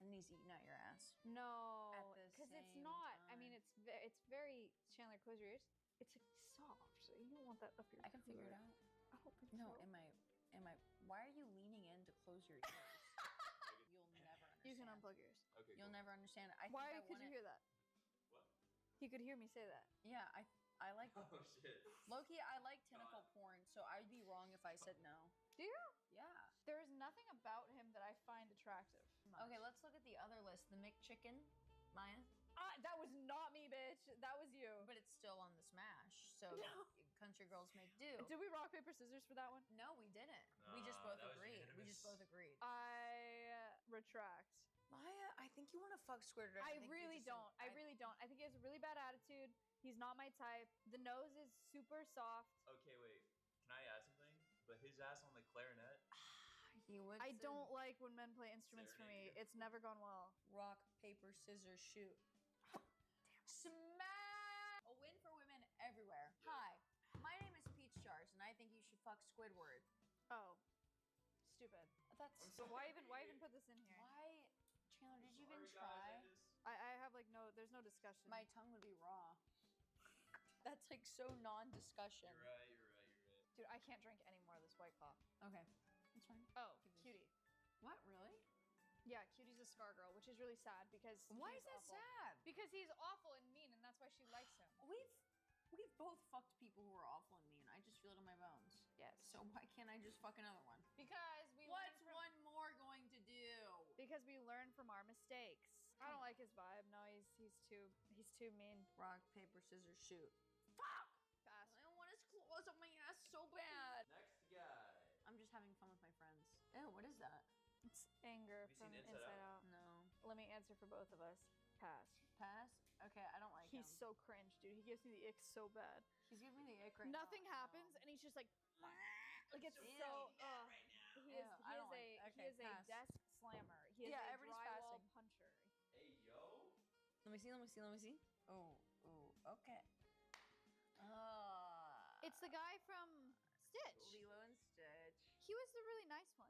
and he's eating at your ass. No, At the because it's same not. I time. mean, it's very Chandler. Close your ears. It's like soft. So you don't want that up your. I can figure it out. I don't think No, so. am I? Why are you leaning in to close your ears? You'll never understand. You can unplug yours. Okay. You'll never understand. Why could you hear that? What? He could hear me say that. Yeah, I like. Oh shit. Low-key, I like tentacle porn, so I'd be wrong if I said no. Do you? Yeah. There is nothing about him that I find attractive. Okay, let's look at the other list. The McChicken, Maya. That was not me, bitch. That was you. But it's still on the smash, so No. country girls make do. Did we rock, paper, scissors for that one? No, we didn't. We just both that was agreed. We unanimous. just both agreed. I retract. Maya, I think you want to fuck Squidward. I really don't. I really don't. I think he has a really bad attitude. He's not my type. The nose is super soft. Okay, wait. Can I add something? But his ass on the clarinet. He would. I don't like when men play instruments for me. Serenade. It's never gone well. Rock, paper, scissors, shoot. Smash! A win for women everywhere. Yeah. Hi, my name is Peach Jars, and I think you should fuck Squidward. Oh, stupid. That's So why even put this in here? why, Chandler? Did you even Sorry, try? guys, I have like there's no discussion. My tongue would be raw. That's like so non-discussion. You're right. Dude, I can't drink any more of this White Claw. Okay, that's fine. Oh, Give this- Cutie. What, really? Yeah, Cutie's a scar girl, which is really sad because Why he's is that awful. sad? Because he's awful and mean, and that's why she likes him. We've both fucked people who are awful and mean. I just feel it in my bones. Yes. So why can't I just fuck another one? Because we What's learn from, one more going to do? Because we learn from our mistakes. I don't like his vibe. No, he's too mean. Rock, paper, scissors, shoot. Fuck! Pass. I want his claws on my ass so bad. Next guy. I'm just having fun with my friends. Ew, what is that? It's anger Have you from seen Inside Inside Out. No. Let me answer for both of us. Pass. Pass? Okay, I don't like him. He's so cringe, dude. He gives me the ick so bad. He's giving me the ick right Nothing now. happens, No. and he's just like, it's Ew. so. right now. He Ew, is. I don't like- He okay, is a pass. desk slammer. He is Yeah, a everybody's drywall passing. puncher. Hey yo. Let me see. Oh, okay. It's the guy from Stitch. Lilo and Stitch. He was the really nice one.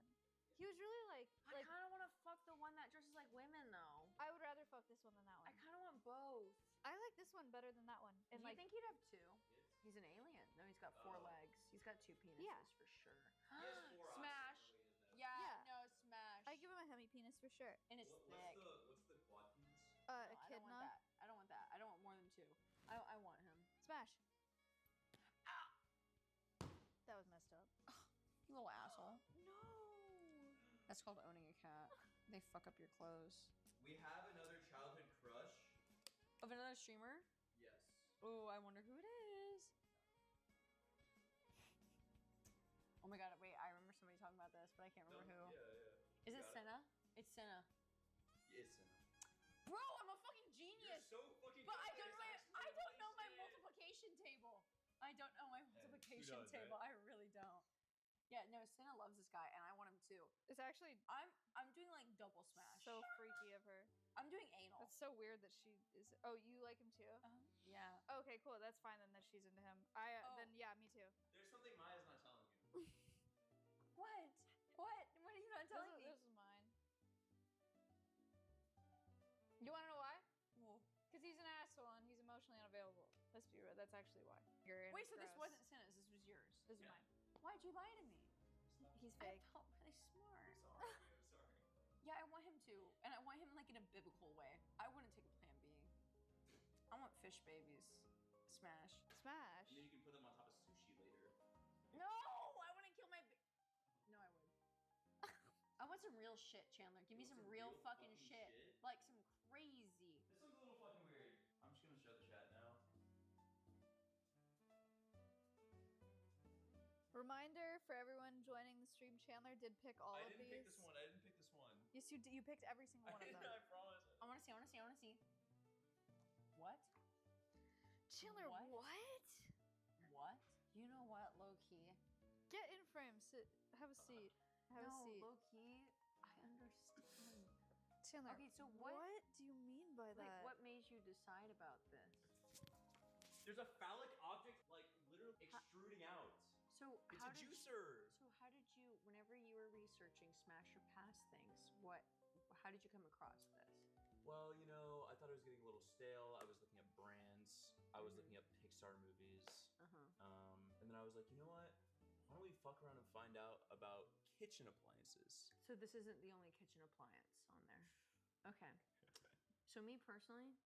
He was really like I kind of want to fuck the one that dresses like women, though. I would rather fuck this one than that I one. kind of want both. I like this one better than that one. And Do like, you think he'd have two? Yes. He's an alien. No, he's got 4 Oh. legs. He's got 2 penises Yeah. for sure. He has 4 Smash. options, Yeah, Yeah. no, smash. I give him a hemi penis for sure. And it's What's thick. what's the quad penis? A No, I don't want echidna. that. I don't want that. I don't want more than 2. I want him. Smash. That was messed up. You little asshole. No. That's called owning a cat. They fuck up your clothes. We have another childhood crush. Of another streamer? Yes. Oh, I wonder who it is. Oh my god, wait, I remember somebody talking about this, but I can't remember who. Yeah. Is it Got Senna? It's Senna. It's Senna. Bro, I'm a fucking genius! You're so fucking But good I at don't this, know actually. I don't know my Shit. multiplication table. I don't know my multiplication does, table. right? I really don't. Yeah, no, Senna loves this guy, and I want him too. It's actually I'm doing like double smash. so freaky of her. I'm doing anal. That's so weird that she is. Oh, you like him too? Yeah. Okay, cool. That's fine then that she's into him. Then yeah, me too. There's something Maya's not telling you. What? What? What are you not telling me? This is mine. You want to know why? Well, Because he's an asshole and he's emotionally unavailable. Let's be real. That's actually why. wait, so this wasn't Senna's. This was yours. This is Yeah. mine. Why'd you lie to me? He's I fake. felt really smart. I'm sorry. I'm sorry. Yeah, I want him to, and I want him like in a biblical way. I wouldn't take a plan B. I want fish babies. Smash. Smash. And then you can put them on top of sushi later. No, I wouldn't kill my. No, I would. I want some real shit, Chandler. Give me You want some some real real fucking fucking shit. shit? Like some crazy. This one's a little fucking weird. I'm just gonna show the chat now. Reminder for everyone joining the stream, Chandler did pick all I of didn't these. pick this one. I didn't pick this one. Yes, you did. You picked every single one of them. I promise. I want to see. I want to see. I want to see. What? Chandler, What? what? What? You know what, low key? Get in frame. Sit. Have a seat. Have a No, seat. low key. I understand. Chandler. Okay, so what- What do you mean by that? Like, what made you decide about this? There's a phallic object, like, literally extruding out. So It's how a did juicer. So how did you, whenever you were researching Smash or Pass things, How did you come across this? Well, you know, I thought it was getting a little stale. I was looking at brands. I was looking at Pixar movies. And then I was like, you know what? Why don't we fuck around and find out about kitchen appliances? So this isn't the only kitchen appliance on there. Okay. So me personally,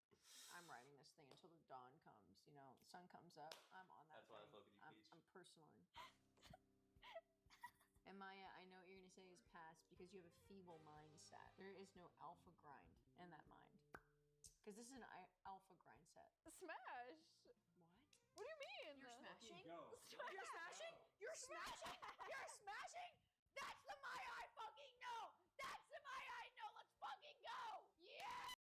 I'm riding this thing until the dawn comes. You know, the sun comes up. I'm on that. That's why I fuck with you, Peach. I'm personally. And Maya, I know what you're gonna say is past because you have a feeble mindset. There is no alpha grind in that mind. Because this is an alpha grind set. Smash. What? What do you mean? You're smashing? Go. You're smashing? You're smashing? You're smashing? That's the Maya I fucking know! That's the Maya I know! Let's fucking go! Yeah!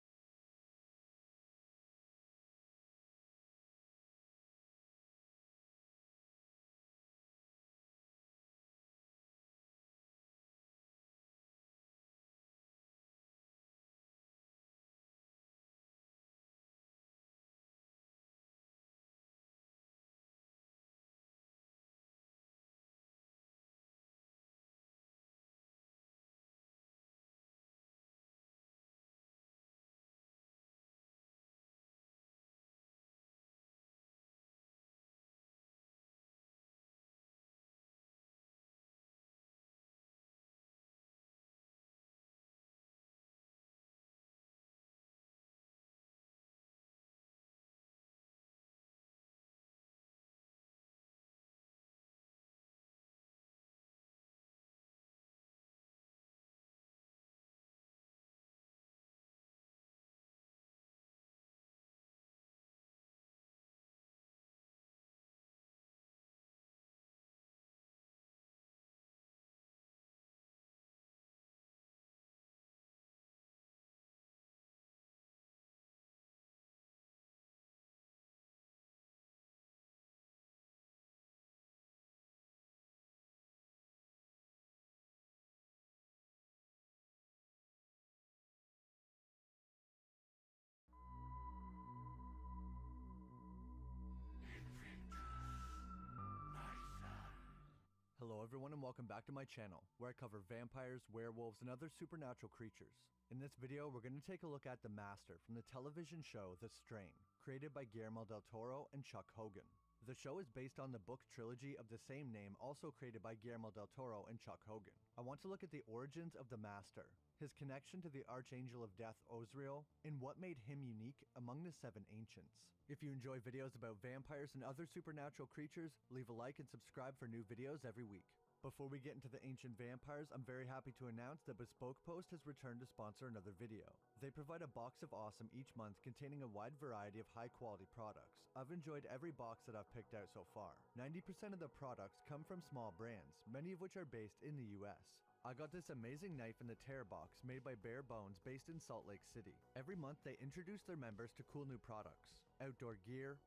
Hello everyone and welcome back to my channel, where I cover vampires, werewolves, and other supernatural creatures. In this video, we're going to take a look at The Master from the television show The Strain, created by Guillermo del Toro and Chuck Hogan. The show is based on the book trilogy of the same name, also created by Guillermo del Toro and Chuck Hogan. I want to look at the origins of The Master, his connection to the Archangel of Death Ozriel, and what made him unique among the 7 ancients. If you enjoy videos about vampires and other supernatural creatures, leave a like and subscribe for new videos every week. Before we get into the ancient vampires, I'm very happy to announce that Bespoke Post has returned to sponsor another video. They provide a box of awesome each month containing a wide variety of high quality products. I've enjoyed every box that I've picked out so far. 90% of the products come from small brands, many of which are based in the US. I got this amazing knife in the Terror Box made by Bare Bones based in Salt Lake City. Every month they introduce their members to cool new products, outdoor gear,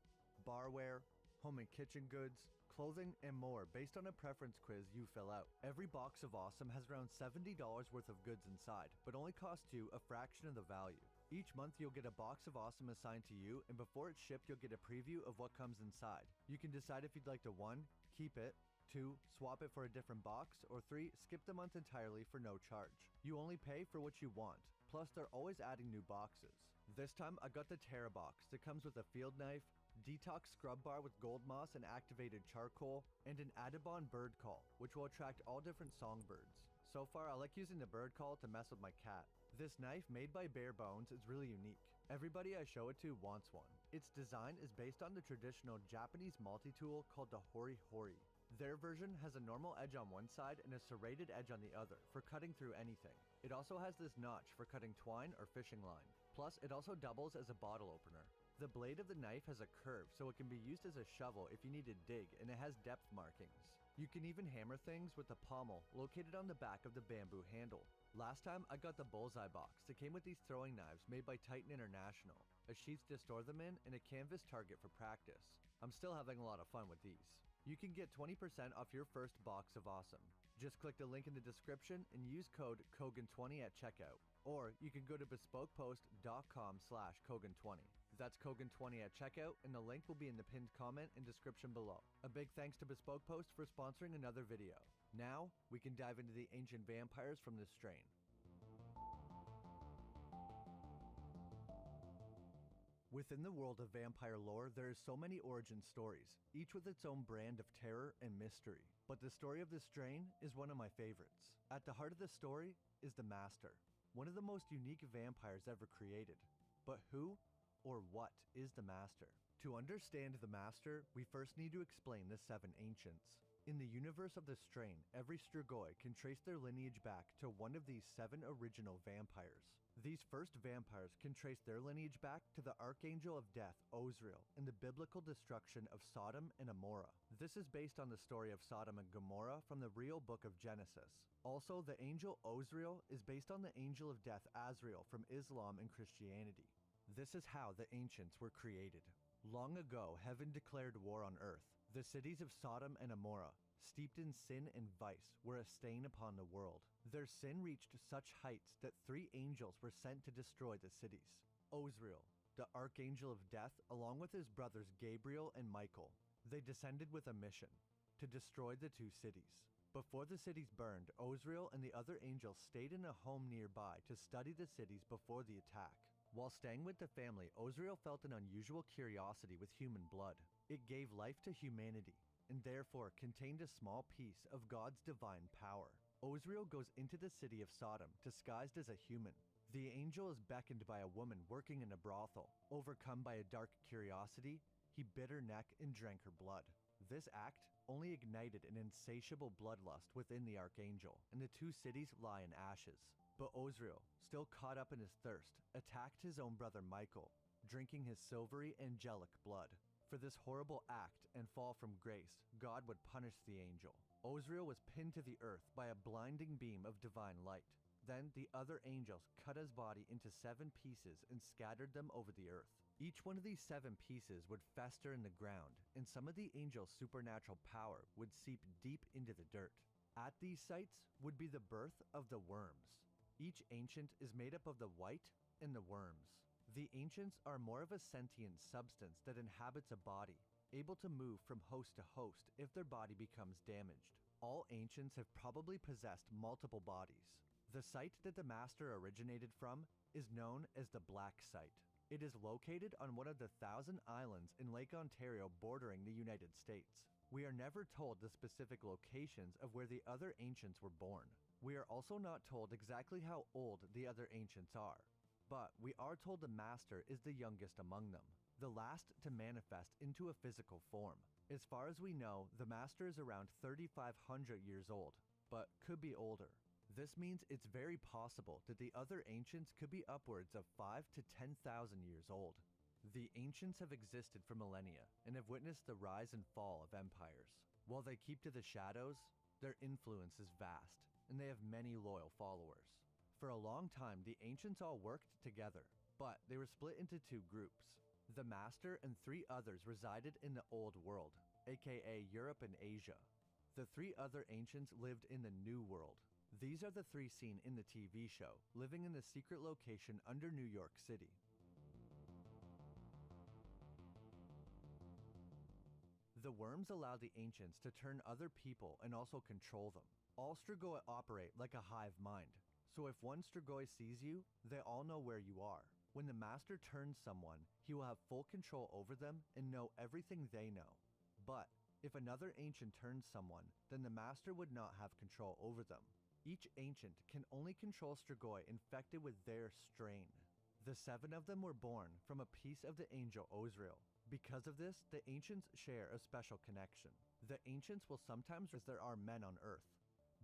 barware, home and kitchen goods, clothing, and more based on a preference quiz you fill out. Every box of awesome has around $70 worth of goods inside, but only costs you a fraction of the value. Each month you'll get a box of awesome assigned to you, and before it's shipped you'll get a preview of what comes inside. You can decide if you'd like to 1. Keep it, 2. Swap it for a different box, or 3. Skip the month entirely for no charge. You only pay for what you want, plus they're always adding new boxes. This time I got the Terra Box that comes with a field knife, detox scrub bar with gold moss and activated charcoal, and an Audubon bird call, which will attract all different songbirds. So far I like using the bird call to mess with my cat. This knife, made by Bare Bones, is really unique. Everybody I show it to wants one. Its design is based on the traditional Japanese multi-tool called the hori hori. Their version has a normal edge on one side and a serrated edge on the other for cutting through anything. It also has this notch for cutting twine or fishing line. Plus, it also doubles as a bottle opener. The blade of the knife has a curve, so it can be used as a shovel if you need to dig, and it has depth markings. You can even hammer things with the pommel located on the back of the bamboo handle. Last time I got the Bullseye box that came with these throwing knives made by Titan International, a sheath to store them in, and a canvas target for practice. I'm still having a lot of fun with these. You can get 20% off your first box of awesome. Just click the link in the description and use code KOGAN20 at checkout. Or you can go to bespokepost.com/Kogan20. That's Kogan20 at checkout, and the link will be in the pinned comment and description below. A big thanks to Bespoke Post for sponsoring another video. Now, we can dive into the ancient vampires from The Strain. Within the world of vampire lore, there are so many origin stories, each with its own brand of terror and mystery. But the story of this strain is one of my favorites. At the heart of the story is the Master, one of the most unique vampires ever created. But who or what is the Master? To understand the Master, we first need to explain the 7 ancients. In the universe of the strain, every Strigoi can trace their lineage back to one of these 7 original vampires. These first vampires can trace their lineage back to the Archangel of Death, Osriel, and the biblical destruction of Sodom and Gomorrah. This is based on the story of Sodom and Gomorrah from the real book of Genesis. Also, the angel Osriel is based on the angel of death Azrael from Islam and Christianity. This is how the ancients were created. Long ago, heaven declared war on earth. The cities of Sodom and Gomorrah, steeped in sin and vice, were a stain upon the world. Their sin reached such heights that 3 angels were sent to destroy the cities. Osriel, the archangel of death, along with his brothers Gabriel and Michael, they descended with a mission to destroy the 2 cities. Before the cities burned, Osriel and the other angels stayed in a home nearby to study the cities before the attack. While staying with the family, Osriel felt an unusual curiosity with human blood. It gave life to humanity, and therefore contained a small piece of God's divine power. Osriel goes into the city of Sodom, disguised as a human. The angel is beckoned by a woman working in a brothel. Overcome by a dark curiosity, he bit her neck and drank her blood. This act only ignited an insatiable bloodlust within the archangel, and the 2 cities lie in ashes. But Osriel, still caught up in his thirst, attacked his own brother Michael, drinking his silvery angelic blood. For this horrible act and fall from grace, God would punish the angel. Osriel was pinned to the earth by a blinding beam of divine light. Then the other angels cut his body into 7 pieces and scattered them over the earth. Each one of these 7 pieces would fester in the ground, and some of the angel's supernatural power would seep deep into the dirt. At these sites would be the birth of the worms. Each ancient is made up of the white and the worms. The ancients are more of a sentient substance that inhabits a body, able to move from host to host if their body becomes damaged. All ancients have probably possessed multiple bodies. The site that the Master originated from is known as the Black Site. It is located on one of the 1,000 islands in Lake Ontario bordering the United States. We are never told the specific locations of where the other ancients were born. We are also not told exactly how old the other ancients are, but we are told the Master is the youngest among them, the last to manifest into a physical form. As far as we know, the Master is around 3,500 years old, but could be older. This means it's very possible that the other ancients could be upwards of 5,000 to 10,000 years old. The ancients have existed for millennia and have witnessed the rise and fall of empires. While they keep to the shadows, their influence is vast, and they have many loyal followers. For a long time, the ancients all worked together, but they were split into 2 groups. The Master and 3 others resided in the Old World, aka Europe and Asia. The 3 other ancients lived in the New World. These are the 3 seen in the TV show, living in the secret location under New York City. The worms allow the ancients to turn other people and also control them. All Strigoi operate like a hive mind, so if one Strigoi sees you, they all know where you are. When the Master turns someone, he will have full control over them and know everything they know. But if another ancient turns someone, then the Master would not have control over them. Each ancient can only control Strigoi infected with their strain. The 7 of them were born from a piece of the angel Osriel. Because of this, the ancients share a special connection. The ancients will sometimes as there are men on earth.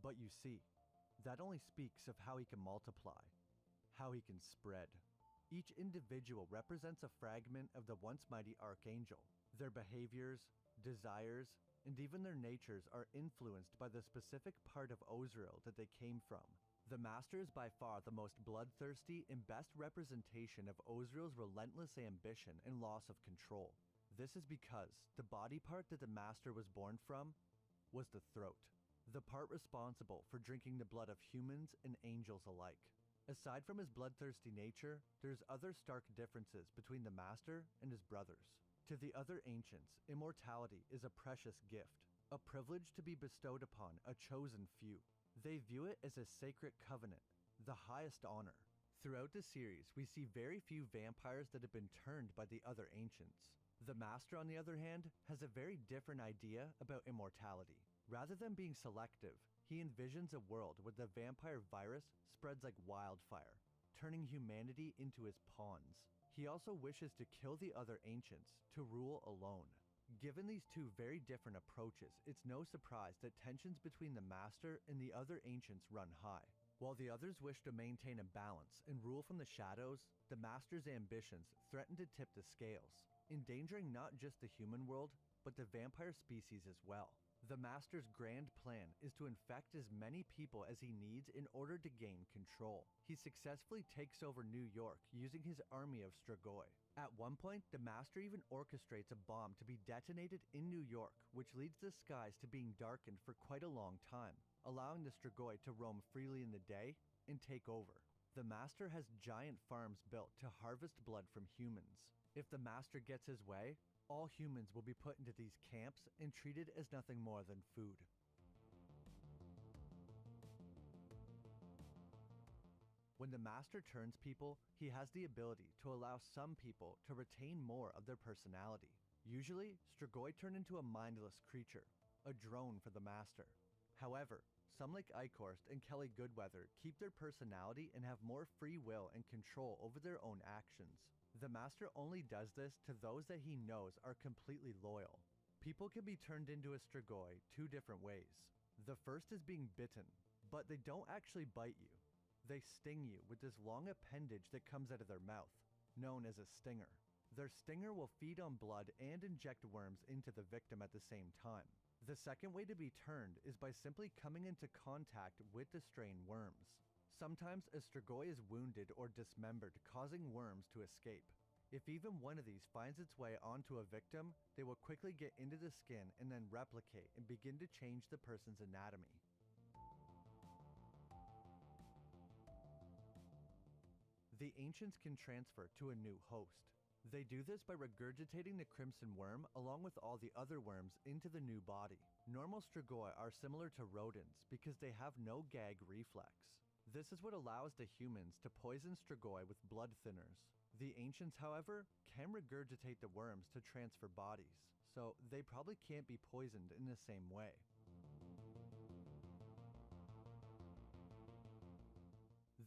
But you see, that only speaks of how he can multiply, how he can spread. Each individual represents a fragment of the once mighty archangel. Their behaviors, desires, and even their natures are influenced by the specific part of Osriel that they came from. The Master is by far the most bloodthirsty and best representation of Osriel's relentless ambition and loss of control. This is because the body part that the Master was born from was the throat, the part responsible for drinking the blood of humans and angels alike. Aside from his bloodthirsty nature, there's other stark differences between the Master and his brothers. To the other ancients, immortality is a precious gift, a privilege to be bestowed upon a chosen few. They view it as a sacred covenant, the highest honor. Throughout the series, we see very few vampires that have been turned by the other ancients. The Master, on the other hand, has a very different idea about immortality. Rather than being selective, he envisions a world where the vampire virus spreads like wildfire, turning humanity into his pawns. He also wishes to kill the other ancients to rule alone. Given these two very different approaches, it's no surprise that tensions between the Master and the other ancients run high. While the others wish to maintain a balance and rule from the shadows, the Master's ambitions threaten to tip the scales, endangering not just the human world, but the vampire species as well. The Master's grand plan is to infect as many people as he needs in order to gain control. He successfully takes over New York using his army of Strigoi. At one point, the Master even orchestrates a bomb to be detonated in New York, which leads the skies to being darkened for quite a long time, allowing the Strigoi to roam freely in the day and take over. The Master has giant farms built to harvest blood from humans. If the Master gets his way, all humans will be put into these camps and treated as nothing more than food. When the Master turns people, he has the ability to allow some people to retain more of their personality. Usually, Strigoi turn into a mindless creature, a drone for the Master. However, some like Eichhorst and Kelly Goodweather keep their personality and have more free will and control over their own actions. The Master only does this to those that he knows are completely loyal. People can be turned into a Strigoi two different ways. The first is being bitten, but they don't actually bite you. They sting you with this long appendage that comes out of their mouth, known as a stinger. Their stinger will feed on blood and inject worms into the victim at the same time. The second way to be turned is by simply coming into contact with the straying worms. Sometimes a Strigoi is wounded or dismembered, causing worms to escape. If even one of these finds its way onto a victim, they will quickly get into the skin and then replicate and begin to change the person's anatomy. The ancients can transfer to a new host. They do this by regurgitating the crimson worm along with all the other worms into the new body. Normal Strigoi are similar to rodents because they have no gag reflex. This is what allows the humans to poison Strigoi with blood thinners. The ancients, however, can regurgitate the worms to transfer bodies, so they probably can't be poisoned in the same way.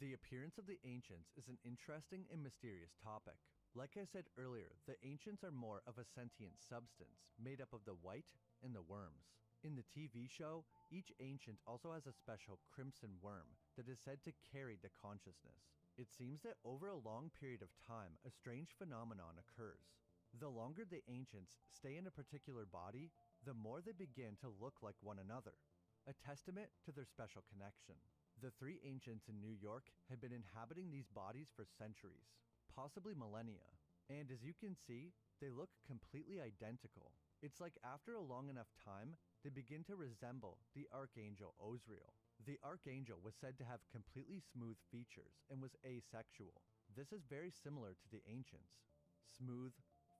The appearance of the ancients is an interesting and mysterious topic. Like I said earlier, the ancients are more of a sentient substance made up of the white and the worms. In the TV show, each ancient also has a special crimson worm that is said to carry the consciousness. It seems that over a long period of time, a strange phenomenon occurs. The longer the ancients stay in a particular body, the more they begin to look like one another, a testament to their special connection. The three ancients in New York had been inhabiting these bodies for centuries, possibly millennia, and as you can see, they look completely identical. It's like after a long enough time, they begin to resemble the Archangel Ozriel. The Archangel was said to have completely smooth features and was asexual. This is very similar to the ancients. Smooth,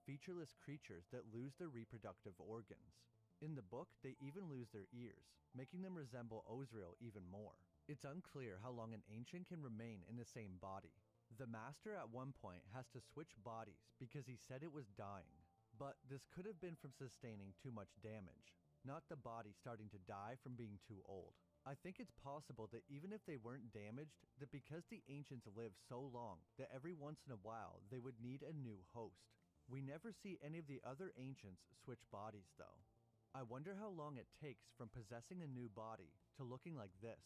featureless creatures that lose their reproductive organs. In the book, they even lose their ears, making them resemble Ozriel even more. It's unclear how long an ancient can remain in the same body. The Master at one point has to switch bodies because he said it was dying, but this could have been from sustaining too much damage, not the body starting to die from being too old. I think it's possible that even if they weren't damaged, that because the ancients lived so long that every once in a while they would need a new host. We never see any of the other ancients switch bodies though. I wonder how long it takes from possessing a new body to looking like this.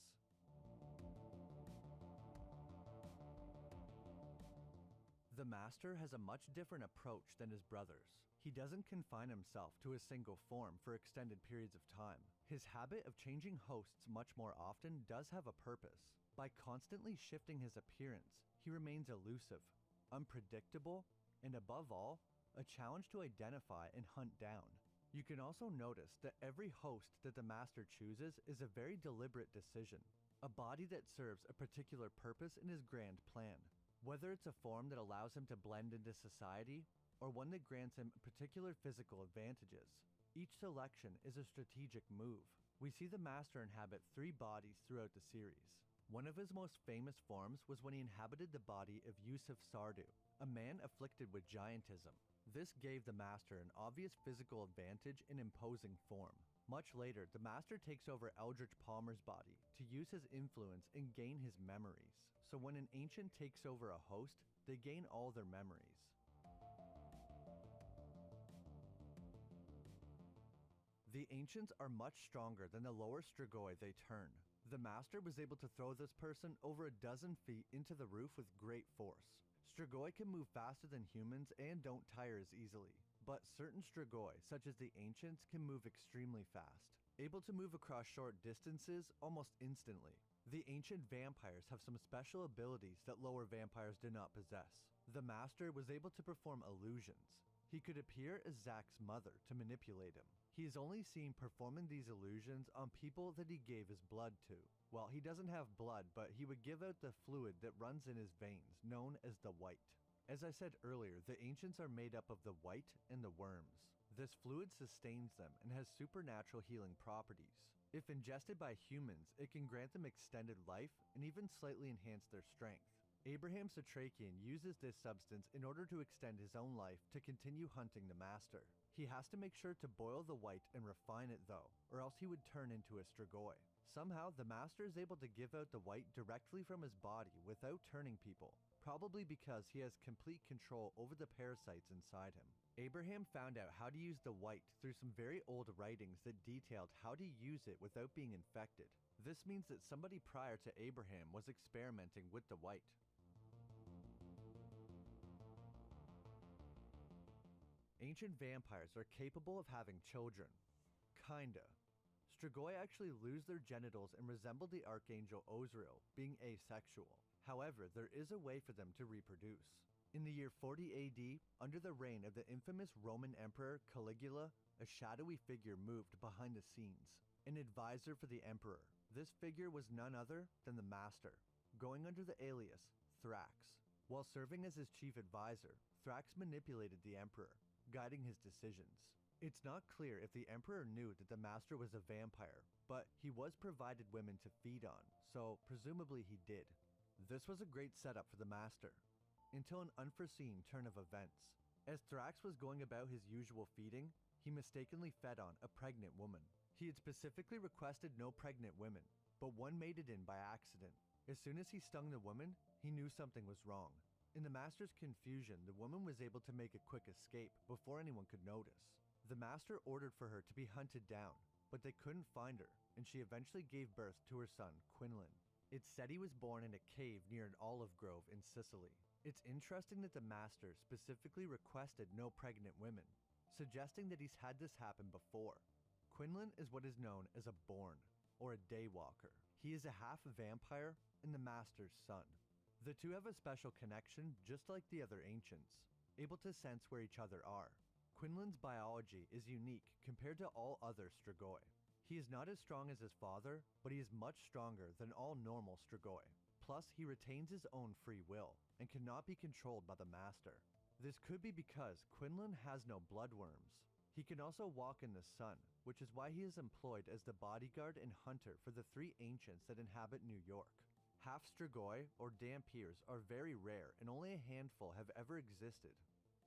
The Master has a much different approach than his brothers. He doesn't confine himself to a single form for extended periods of time. His habit of changing hosts much more often does have a purpose. By constantly shifting his appearance, he remains elusive, unpredictable, and above all, a challenge to identify and hunt down. You can also notice that every host that the Master chooses is a very deliberate decision, a body that serves a particular purpose in his grand plan. Whether it's a form that allows him to blend into society, or one that grants him particular physical advantages, each selection is a strategic move. We see the Master inhabit 3 bodies throughout the series. One of his most famous forms was when he inhabited the body of Yusuf Sardu, a man afflicted with giantism. This gave the Master an obvious physical advantage in imposing form. Much later, the Master takes over Eldritch Palmer's body to use his influence and gain his memories. So when an ancient takes over a host, they gain all their memories. The ancients are much stronger than the lower Strigoi they turn. The Master was able to throw this person over a dozen feet into the roof with great force. Strigoi can move faster than humans and don't tire as easily. But certain Strigoi, such as the ancients, can move extremely fast, able to move across short distances almost instantly. The ancient vampires have some special abilities that lower vampires do not possess. The Master was able to perform illusions. He could appear as Zack's mother to manipulate him. He is only seen performing these illusions on people that he gave his blood to. Well, he doesn't have blood, but he would give out the fluid that runs in his veins, known as the white. As I said earlier, the ancients are made up of the white and the worms. This fluid sustains them and has supernatural healing properties. If ingested by humans, it can grant them extended life and even slightly enhance their strength. Abraham Satrakian uses this substance in order to extend his own life to continue hunting the Master. He has to make sure to boil the white and refine it though, or else he would turn into a Strigoi. Somehow, the Master is able to give out the white directly from his body without turning people, probably because he has complete control over the parasites inside him. Abraham found out how to use the white through some very old writings that detailed how to use it without being infected. This means that somebody prior to Abraham was experimenting with the white. Ancient vampires are capable of having children. Kinda. Strigoi actually lose their genitals and resemble the archangel Ozriel, being asexual. However, there is a way for them to reproduce. In the year 40 AD, under the reign of the infamous Roman Emperor Caligula, a shadowy figure moved behind the scenes, an advisor for the emperor. This figure was none other than the Master, going under the alias Thrax. While serving as his chief advisor, Thrax manipulated the emperor, guiding his decisions. It's not clear if the emperor knew that the Master was a vampire, but he was provided women to feed on, so presumably he did. This was a great setup for the Master, until an unforeseen turn of events. As Thrax was going about his usual feeding, he mistakenly fed on a pregnant woman. He had specifically requested no pregnant women, but one made it in by accident. As soon as he stung the woman, he knew something was wrong. In the Master's confusion, the woman was able to make a quick escape before anyone could notice. The Master ordered for her to be hunted down, but they couldn't find her, and she eventually gave birth to her son, Quinlan. It's said he was born in a cave near an olive grove in Sicily. It's interesting that the Master specifically requested no pregnant women, suggesting that he's had this happen before. Quinlan is what is known as a Born, or a Daywalker. He is a half vampire and the Master's son. The two have a special connection just like the other ancients, able to sense where each other are. Quinlan's biology is unique compared to all other Strigoi. He is not as strong as his father, but he is much stronger than all normal Strigoi. Plus, he retains his own free will and cannot be controlled by the Master. This could be because Quinlan has no bloodworms. He can also walk in the sun, which is why he is employed as the bodyguard and hunter for the three ancients that inhabit New York. Half Strigoi, or Dhampirs, are very rare and only a handful have ever existed.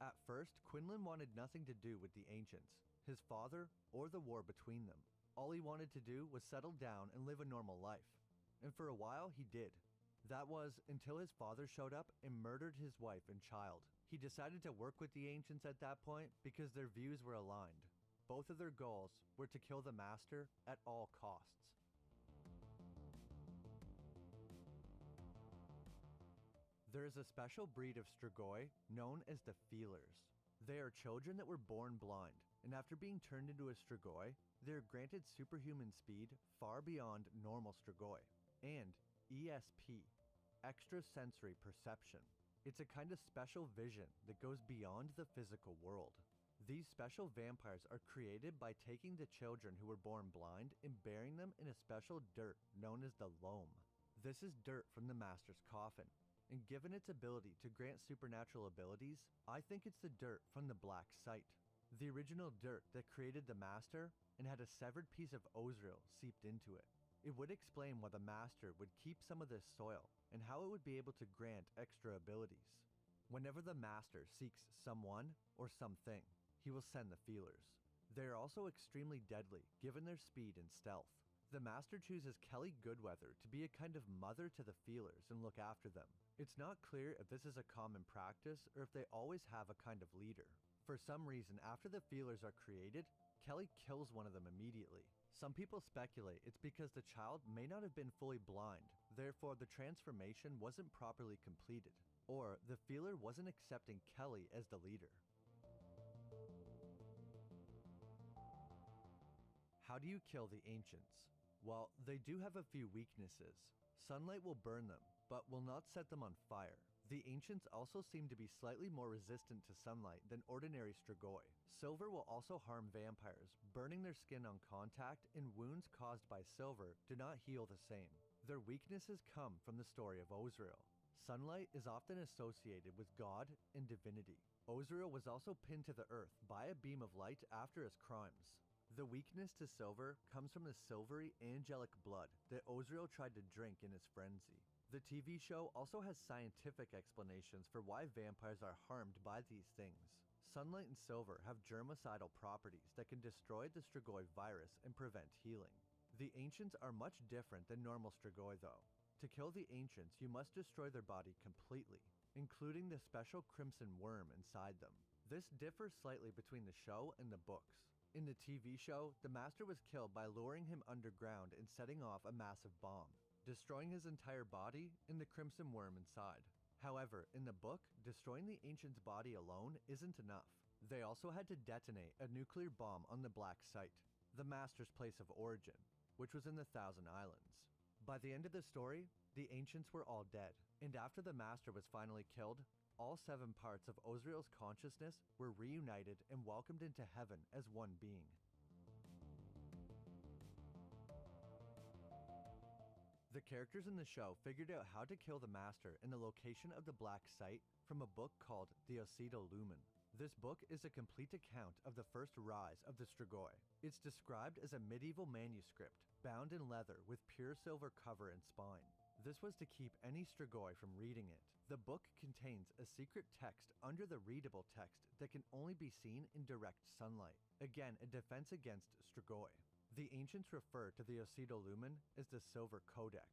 At first, Quinlan wanted nothing to do with the ancients, his father, or the war between them. All he wanted to do was settle down and live a normal life. And for a while, he did. That was until his father showed up and murdered his wife and child. He decided to work with the ancients at that point because their views were aligned. Both of their goals were to kill the Master at all costs. There is a special breed of Strigoi known as the Feelers. They are children that were born blind, and after being turned into a Strigoi, they are granted superhuman speed far beyond normal Strigoi, and ESP, extrasensory perception. It's a kind of special vision that goes beyond the physical world. These special vampires are created by taking the children who were born blind and burying them in a special dirt known as the loam. This is dirt from the Master's coffin, and given its ability to grant supernatural abilities, I think it's the dirt from the Black Sight, the original dirt that created the Master and had a severed piece of Ozriel seeped into it. It would explain why the Master would keep some of this soil and how it would be able to grant extra abilities. Whenever the Master seeks someone or something, he will send the feelers. They are also extremely deadly given their speed and stealth. The Master chooses Kelly Goodweather to be a kind of mother to the feelers and look after them. It's not clear if this is a common practice or if they always have a kind of leader. For some reason, after the feelers are created, Kelly kills one of them immediately. Some people speculate it's because the child may not have been fully blind, therefore the transformation wasn't properly completed, or the feeler wasn't accepting Kelly as the leader. How do you kill the ancients? Well, they do have a few weaknesses. Sunlight will burn them, but will not set them on fire. The ancients also seem to be slightly more resistant to sunlight than ordinary strigoi. Silver will also harm vampires, burning their skin on contact, and wounds caused by silver do not heal the same. Their weaknesses come from the story of Ozriel. Sunlight is often associated with God and divinity. Ozriel was also pinned to the earth by a beam of light after his crimes. The weakness to silver comes from the silvery, angelic blood that Ozriel tried to drink in his frenzy. The TV show also has scientific explanations for why vampires are harmed by these things. Sunlight and silver have germicidal properties that can destroy the strigoi virus and prevent healing. The ancients are much different than normal strigoi though. To kill the ancients, you must destroy their body completely, including the special crimson worm inside them. This differs slightly between the show and the books. In the TV show, the Master was killed by luring him underground and setting off a massive bomb, destroying his entire body and the crimson worm inside. However, in the book, destroying the ancient's body alone isn't enough. They also had to detonate a nuclear bomb on the Black Site, the Master's place of origin, which was in the Thousand Islands. By the end of the story, the ancients were all dead, and after the Master was finally killed, all 7 parts of Ozriel's consciousness were reunited and welcomed into heaven as one being. The characters in the show figured out how to kill the Master in the location of the Black Site from a book called The Lumen. This book is a complete account of the first rise of the strigoi. It's described as a medieval manuscript, bound in leather with pure silver cover and spine. This was to keep any strigoi from reading it. The book contains a secret text under the readable text that can only be seen in direct sunlight. Again, a defense against strigoi. The ancients refer to the Lumen as the Silver Codex.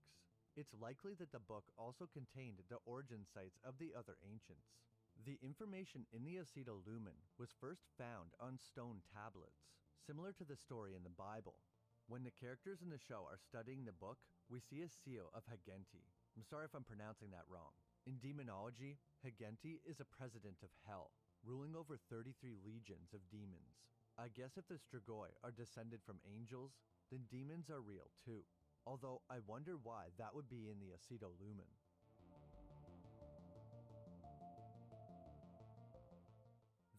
It's likely that the book also contained the origin sites of the other ancients. The information in the Lumen was first found on stone tablets, similar to the story in the Bible. When the characters in the show are studying the book, we see a seal of Hagenti. I'm sorry if I'm pronouncing that wrong. In demonology, Hagenti is a president of hell, ruling over 33 legions of demons. I guess if the strigoi are descended from angels, then demons are real too. Although I wonder why that would be in the Lumen.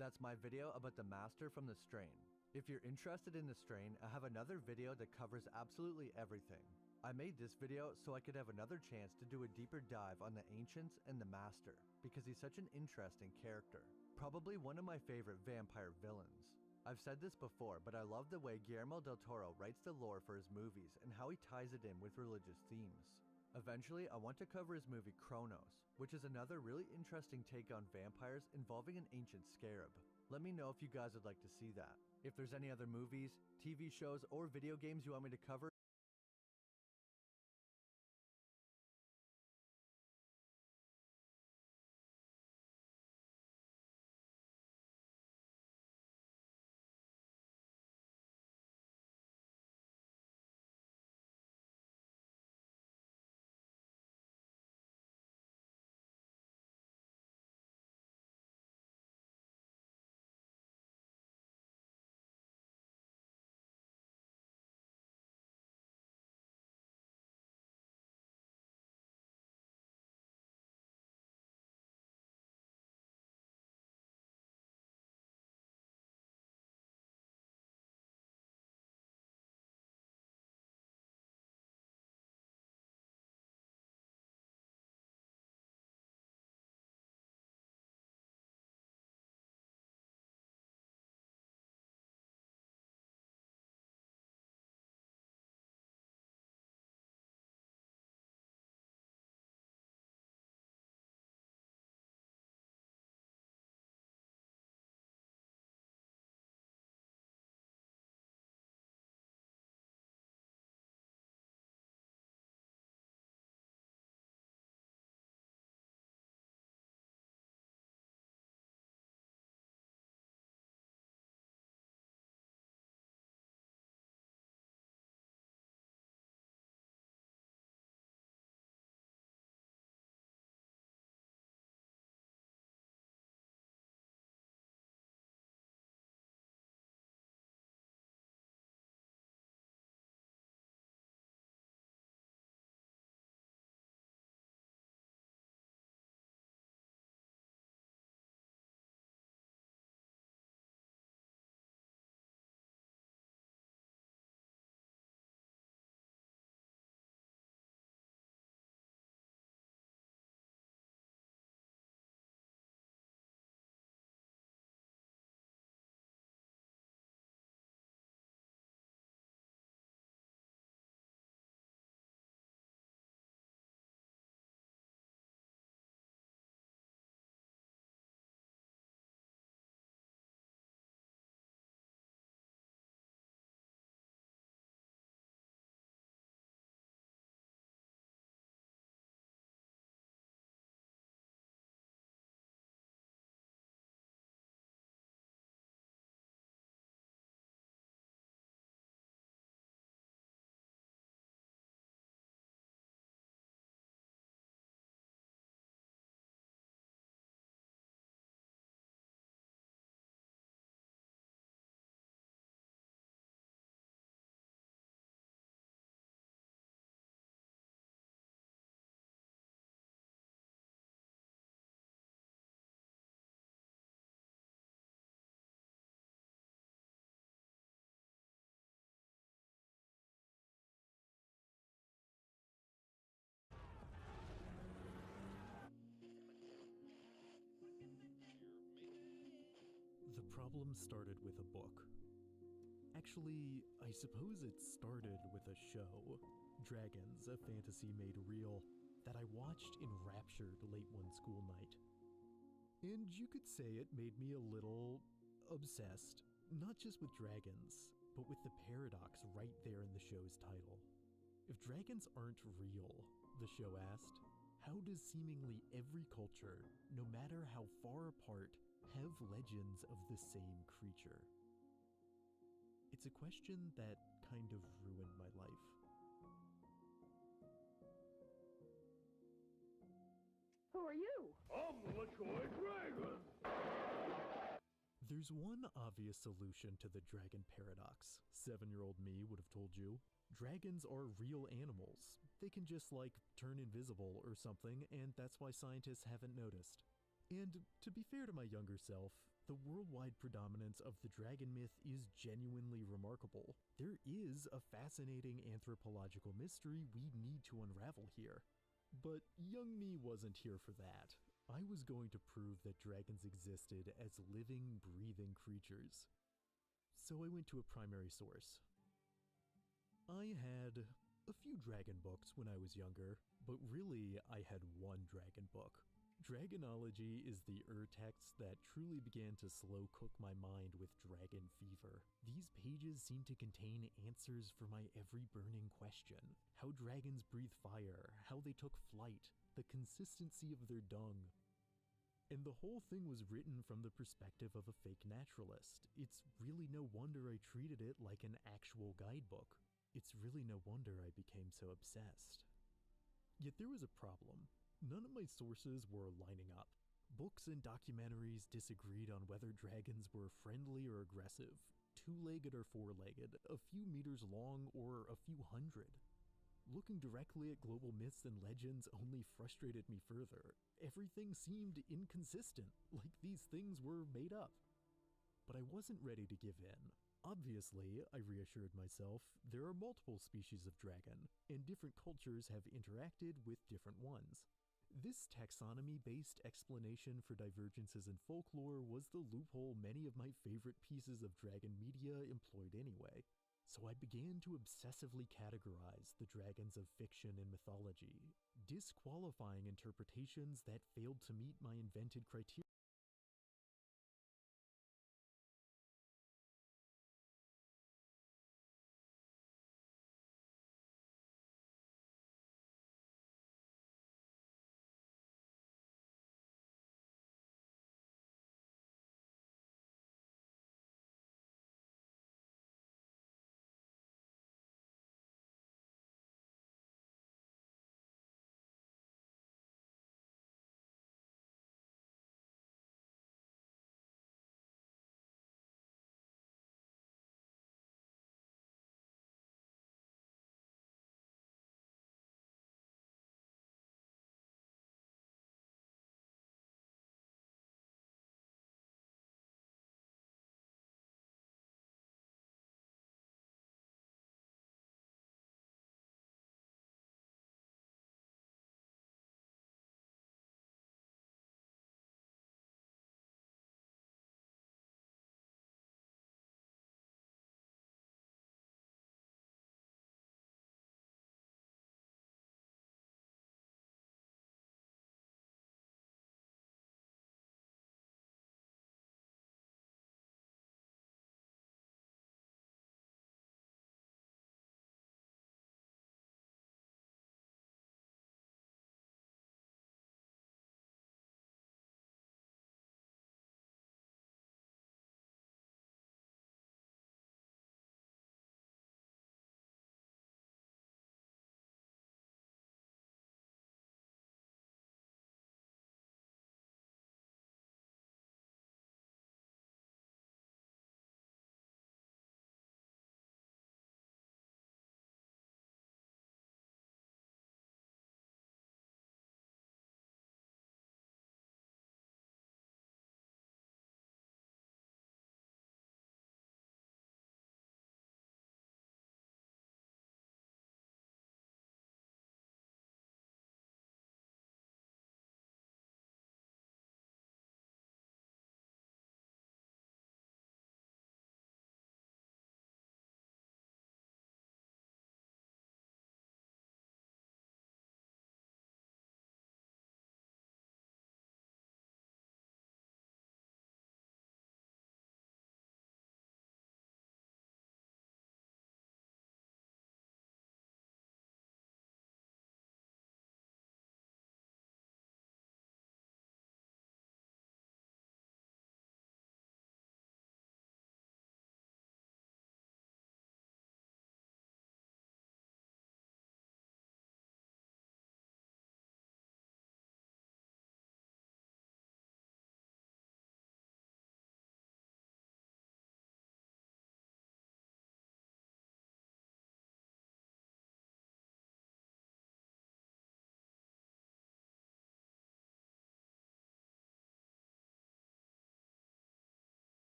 That's my video about the Master from the Strain. If you're interested in the Strain, I have another video that covers absolutely everything. I made this video so I could have another chance to do a deeper dive on the Ancients and the Master, because he's such an interesting character. Probably one of my favorite vampire villains. I've said this before, but I love the way Guillermo del Toro writes the lore for his movies and how he ties it in with religious themes. Eventually, I want to cover his movie Kronos, which is another really interesting take on vampires involving an ancient scarab. Let me know if you guys would like to see that. If there's any other movies, TV shows, or video games you want me to cover, The problem started with a book. Actually, I suppose it started with a show, Dragons, a fantasy made real, that I watched enraptured late one school night. And you could say it made me a little obsessed, not just with dragons, but with the paradox right there in the show's title. If dragons aren't real, the show asked, how does seemingly every culture, no matter how far apart, have legends of the same creature? It's a question that kind of ruined my life. Who are you? I'm the toy dragon. There's one obvious solution to the dragon paradox, 7-year-old me would have told you. Dragons are real animals. They can just, turn invisible or something, and that's why scientists haven't noticed. And to be fair to my younger self, the worldwide predominance of the dragon myth is genuinely remarkable. There is a fascinating anthropological mystery we need to unravel here. But young me wasn't here for that. I was going to prove that dragons existed as living, breathing creatures. So I went to a primary source. I had a few dragon books when I was younger, but really I had one dragon book. Dragonology is the text that truly began to slow cook my mind with dragon fever. These pages seem to contain answers for my every burning question. How dragons breathe fire, how they took flight, the consistency of their dung. And the whole thing was written from the perspective of a fake naturalist. It's really no wonder I treated it like an actual guidebook. It's really no wonder I became so obsessed. Yet there was a problem. None of my sources were lining up. Books and documentaries disagreed on whether dragons were friendly or aggressive, two-legged or four-legged, a few meters long or a few hundred. Looking directly at global myths and legends only frustrated me further. Everything seemed inconsistent, like these things were made up. But I wasn't ready to give in. Obviously, I reassured myself, there are multiple species of dragon, and different cultures have interacted with different ones. This taxonomy-based explanation for divergences in folklore was the loophole many of my favorite pieces of dragon media employed anyway. So I began to obsessively categorize the dragons of fiction and mythology, disqualifying interpretations that failed to meet my invented criteria.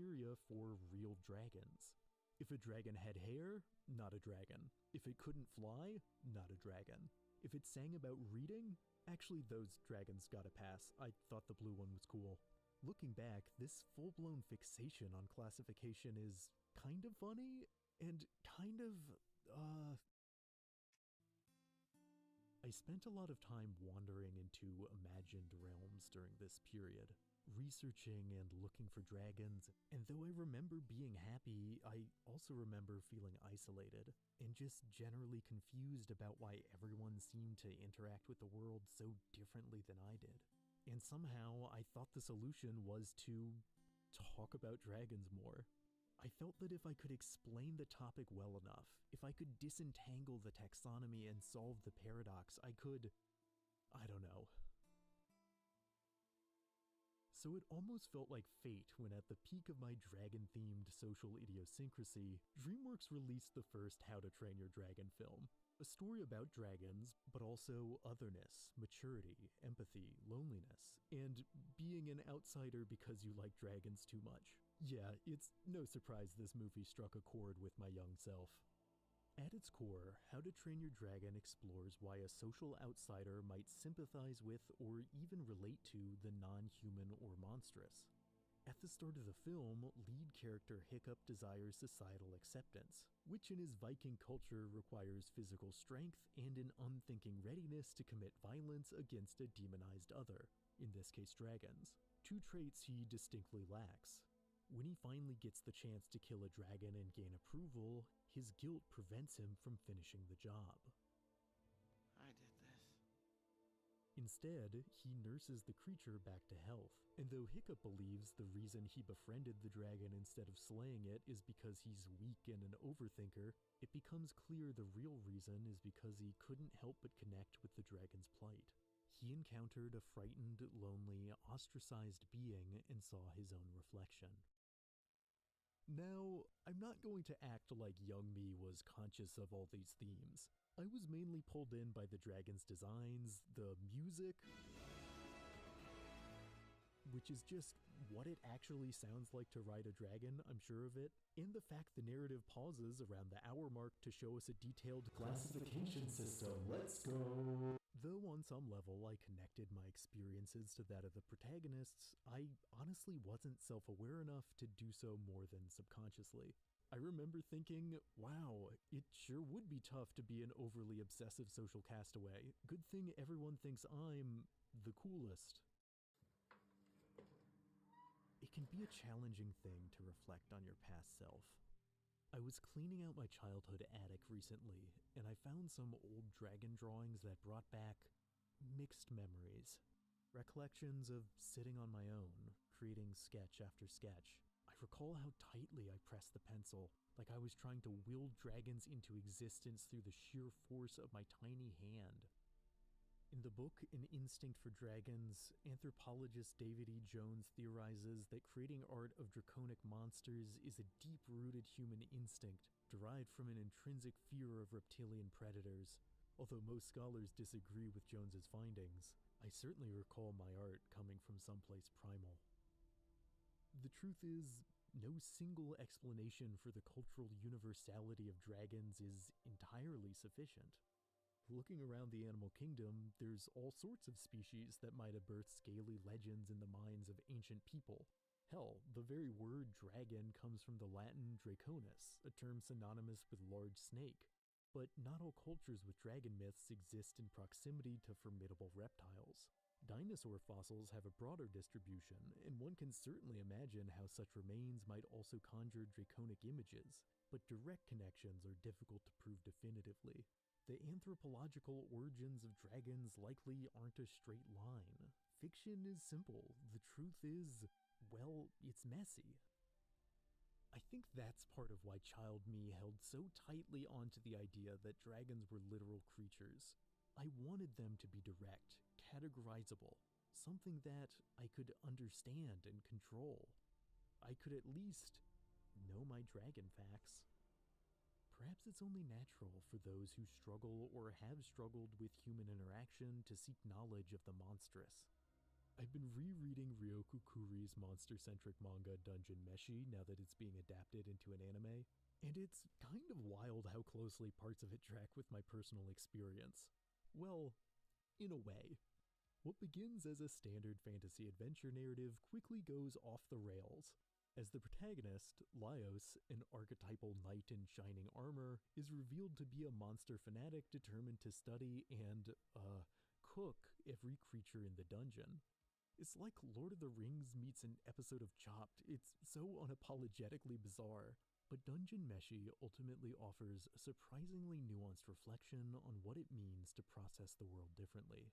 criteria for real dragons. If a dragon had hair, not a dragon. If it couldn't fly, not a dragon. If it sang about reading, actually those dragons got a pass. I thought the blue one was cool. Looking back, this full-blown fixation on classification is kind of funny and kind of, I spent a lot of time wandering into imagined realms during this period, researching and looking for dragons, and though I remember being happy, I also remember feeling isolated, and just generally confused about why everyone seemed to interact with the world so differently than I did. And somehow, I thought the solution was to talk about dragons more. I felt that if I could explain the topic well enough, if I could disentangle the taxonomy and solve the paradox, I could, I don't know. So it almost felt like fate when at the peak of my dragon-themed social idiosyncrasy, DreamWorks released the first How to Train Your Dragon film. A story about dragons, but also otherness, maturity, empathy, loneliness, and being an outsider because you like dragons too much. Yeah, it's no surprise this movie struck a chord with my young self. At its core, How to Train Your Dragon explores why a social outsider might sympathize with or even relate to the non-human or monstrous. At the start of the film, lead character Hiccup desires societal acceptance, which in his Viking culture requires physical strength and an unthinking readiness to commit violence against a demonized other, in this case dragons, two traits he distinctly lacks. When he finally gets the chance to kill a dragon and gain approval, his guilt prevents him from finishing the job. I did this. Instead, he nurses the creature back to health, and though Hiccup believes the reason he befriended the dragon instead of slaying it is because he's weak and an overthinker, it becomes clear the real reason is because he couldn't help but connect with the dragon's plight. He encountered a frightened, lonely, ostracized being and saw his own reflection. Now, I'm not going to act like young me was conscious of all these themes. I was mainly pulled in by the dragon's designs, the music, which is just what it actually sounds like to ride a dragon, I'm sure of it, and the fact the narrative pauses around the hour mark to show us a detailed classification system. Let's go! Though on some level I connected my experiences to that of the protagonists, I honestly wasn't self-aware enough to do so more than subconsciously. I remember thinking, wow, it sure would be tough to be an overly obsessive social castaway. Good thing everyone thinks I'm the coolest. It can be a challenging thing to reflect on your past self. I was cleaning out my childhood attic recently, and I found some old dragon drawings that brought back mixed memories. Recollections of sitting on my own, creating sketch after sketch. I recall how tightly I pressed the pencil, like I was trying to will dragons into existence through the sheer force of my tiny hand. In the book An Instinct for Dragons, anthropologist David E. Jones theorizes that creating art of draconic monsters is a deep-rooted human instinct derived from an intrinsic fear of reptilian predators. Although most scholars disagree with Jones's findings, I certainly recall my art coming from someplace primal. The truth is, no single explanation for the cultural universality of dragons is entirely sufficient. Looking around the animal kingdom, there's all sorts of species that might have birthed scaly legends in the minds of ancient people. Hell, the very word dragon comes from the Latin draconis, a term synonymous with large snake. But not all cultures with dragon myths exist in proximity to formidable reptiles. Dinosaur fossils have a broader distribution, and one can certainly imagine how such remains might also conjure draconic images, but direct connections are difficult to prove definitively. The anthropological origins of dragons likely aren't a straight line. Fiction is simple. The truth is, well, it's messy. I think that's part of why child me held so tightly onto the idea that dragons were literal creatures. I wanted them to be direct, categorizable, something that I could understand and control. I could at least know my dragon facts. Perhaps it's only natural for those who struggle or have struggled with human interaction to seek knowledge of the monstrous. I've been rereading Ryoku series monster-centric manga Dungeon Meshi now that it's being adapted into an anime, and it's kind of wild how closely parts of it track with my personal experience. Well, in a way. What begins as a standard fantasy adventure narrative quickly goes off the rails, as the protagonist, Laios, an archetypal knight in shining armor, is revealed to be a monster fanatic determined to study and, cook every creature in the dungeon. It's like Lord of the Rings meets an episode of Chopped. It's so unapologetically bizarre. But Dungeon Meshi ultimately offers a surprisingly nuanced reflection on what it means to process the world differently.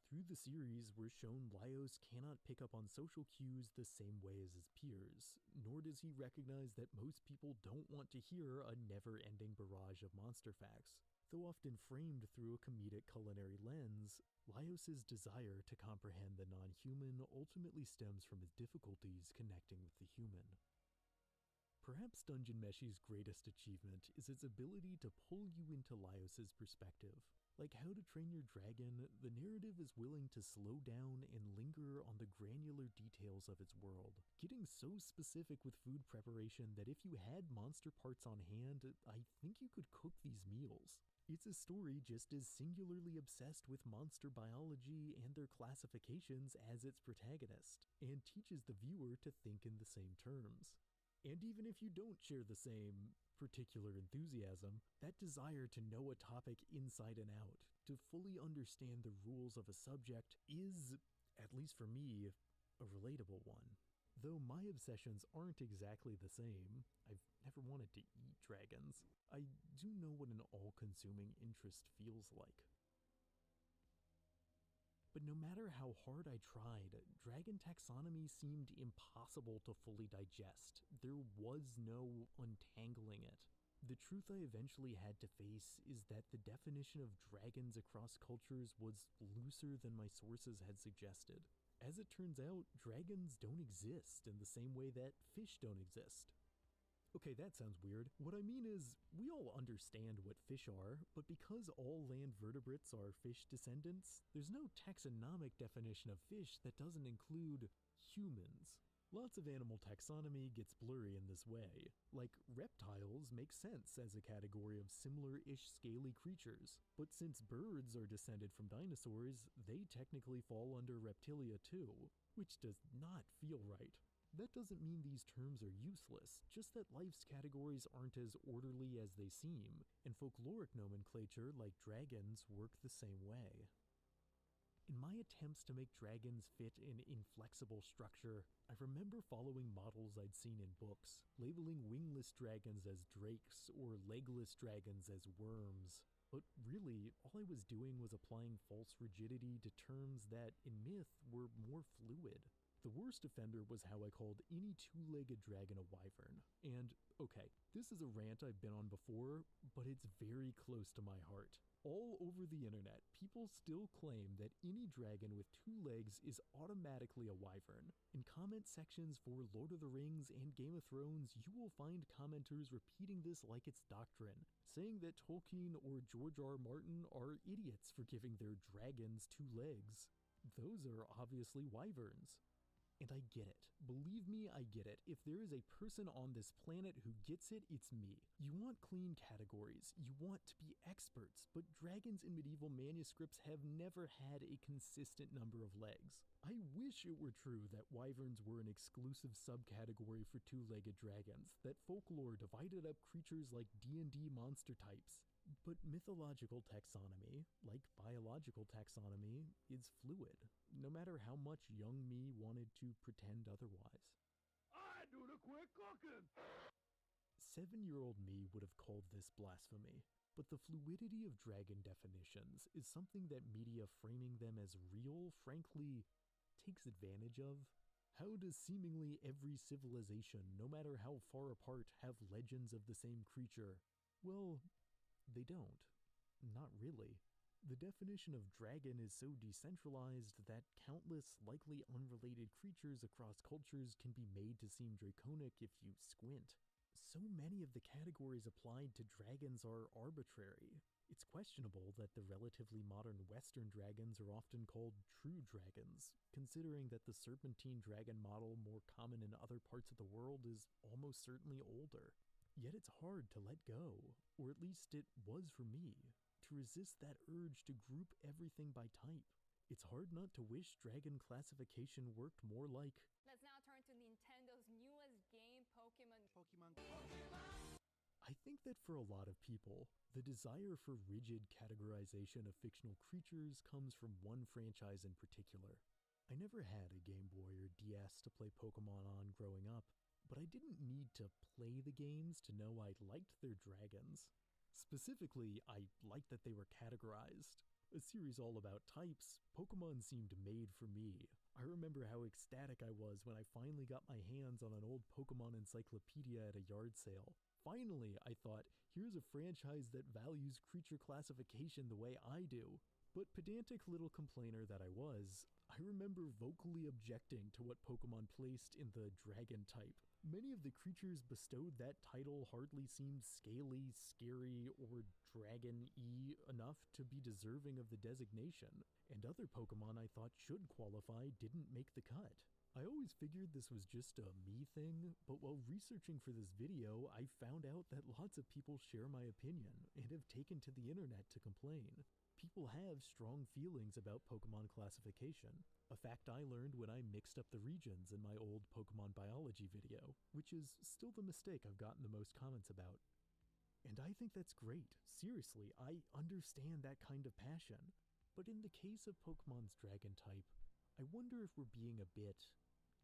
Through the series, we're shown Laios cannot pick up on social cues the same way as his peers, nor does he recognize that most people don't want to hear a never-ending barrage of monster facts. Though often framed through a comedic culinary lens, Laios' desire to comprehend the non-human ultimately stems from his difficulties connecting with the human. Perhaps Dungeon Meshi's greatest achievement is its ability to pull you into Laios' perspective. Like How to Train Your Dragon, the narrative is willing to slow down and linger on the granular details of its world, getting so specific with food preparation that if you had monster parts on hand, I think you could cook these meals. It's a story just as singularly obsessed with monster biology and their classifications as its protagonist, and teaches the viewer to think in the same terms. And even if you don't share the same particular enthusiasm, that desire to know a topic inside and out, to fully understand the rules of a subject is, at least for me, a relatable one. Though my obsessions aren't exactly the same, I've never wanted to eat dragons, I do know what an all-consuming interest feels like. But no matter how hard I tried, dragon taxonomy seemed impossible to fully digest. There was no untangling it. The truth I eventually had to face is that the definition of dragons across cultures was looser than my sources had suggested. As it turns out, dragons don't exist in the same way that fish don't exist. Okay, that sounds weird. What I mean is, we all understand what fish are, but because all land vertebrates are fish descendants, there's no taxonomic definition of fish that doesn't include humans. Lots of animal taxonomy gets blurry in this way. Like, reptiles make sense as a category of similar-ish scaly creatures, but since birds are descended from dinosaurs, they technically fall under reptilia too, which does not feel right. That doesn't mean these terms are useless, just that life's categories aren't as orderly as they seem, and folkloric nomenclature like dragons work the same way. In my attempts to make dragons fit an inflexible structure, I remember following models I'd seen in books, labeling wingless dragons as drakes or legless dragons as worms. But really, all I was doing was applying false rigidity to terms that, in myth, were more fluid. The worst offender was how I called any two-legged dragon a wyvern. And, okay, this is a rant I've been on before, but it's very close to my heart. All over the internet, people still claim that any dragon with two legs is automatically a wyvern. In comment sections for Lord of the Rings and Game of Thrones, you will find commenters repeating this like it's doctrine, saying that Tolkien or George R. R. Martin are idiots for giving their dragons two legs. Those are obviously wyverns. And I get it. Believe me, I get it. If there is a person on this planet who gets it, it's me. You want clean categories. You want to be experts, but dragons in medieval manuscripts have never had a consistent number of legs. I wish it were true that wyverns were an exclusive subcategory for two-legged dragons, that folklore divided up creatures like D&D monster types. But mythological taxonomy, like biological taxonomy, is fluid, no matter how much young me wanted to pretend otherwise. I do the quick cooking! 7-year-old me would have called this blasphemy, but the fluidity of dragon definitions is something that media framing them as real, frankly, takes advantage of. How does seemingly every civilization, no matter how far apart, have legends of the same creature? Well, they don't. Not really. The definition of dragon is so decentralized that countless likely unrelated creatures across cultures can be made to seem draconic if you squint. So many of the categories applied to dragons are arbitrary. It's questionable that the relatively modern Western dragons are often called true dragons, considering that the serpentine dragon model more common in other parts of the world is almost certainly older. Yet it's hard to let go, or at least it was for me, to resist that urge to group everything by type. It's hard not to wish dragon classification worked more like... Let's now turn to Nintendo's newest game, Pokemon. I think that for a lot of people, the desire for rigid categorization of fictional creatures comes from one franchise in particular. I never had a Game Boy or DS to play Pokemon on growing up, but I didn't need to play the games to know I liked their dragons. Specifically, I liked that they were categorized. A series all about types, Pokemon seemed made for me. I remember how ecstatic I was when I finally got my hands on an old Pokemon encyclopedia at a yard sale. Finally, I thought, here's a franchise that values creature classification the way I do. But pedantic little complainer that I was, I remember vocally objecting to what Pokemon placed in the dragon type. Many of the creatures bestowed that title hardly seemed scaly, scary, or dragon-y enough to be deserving of the designation, and other Pokemon I thought should qualify didn't make the cut. I always figured this was just a me thing, but while researching for this video, I found out that lots of people share my opinion and have taken to the internet to complain. People have strong feelings about Pokemon classification, a fact I learned when I mixed up the regions in my old Pokemon biology video, which is still the mistake I've gotten the most comments about. And I think that's great. Seriously, I understand that kind of passion. But in the case of Pokemon's dragon type, I wonder if we're being a bit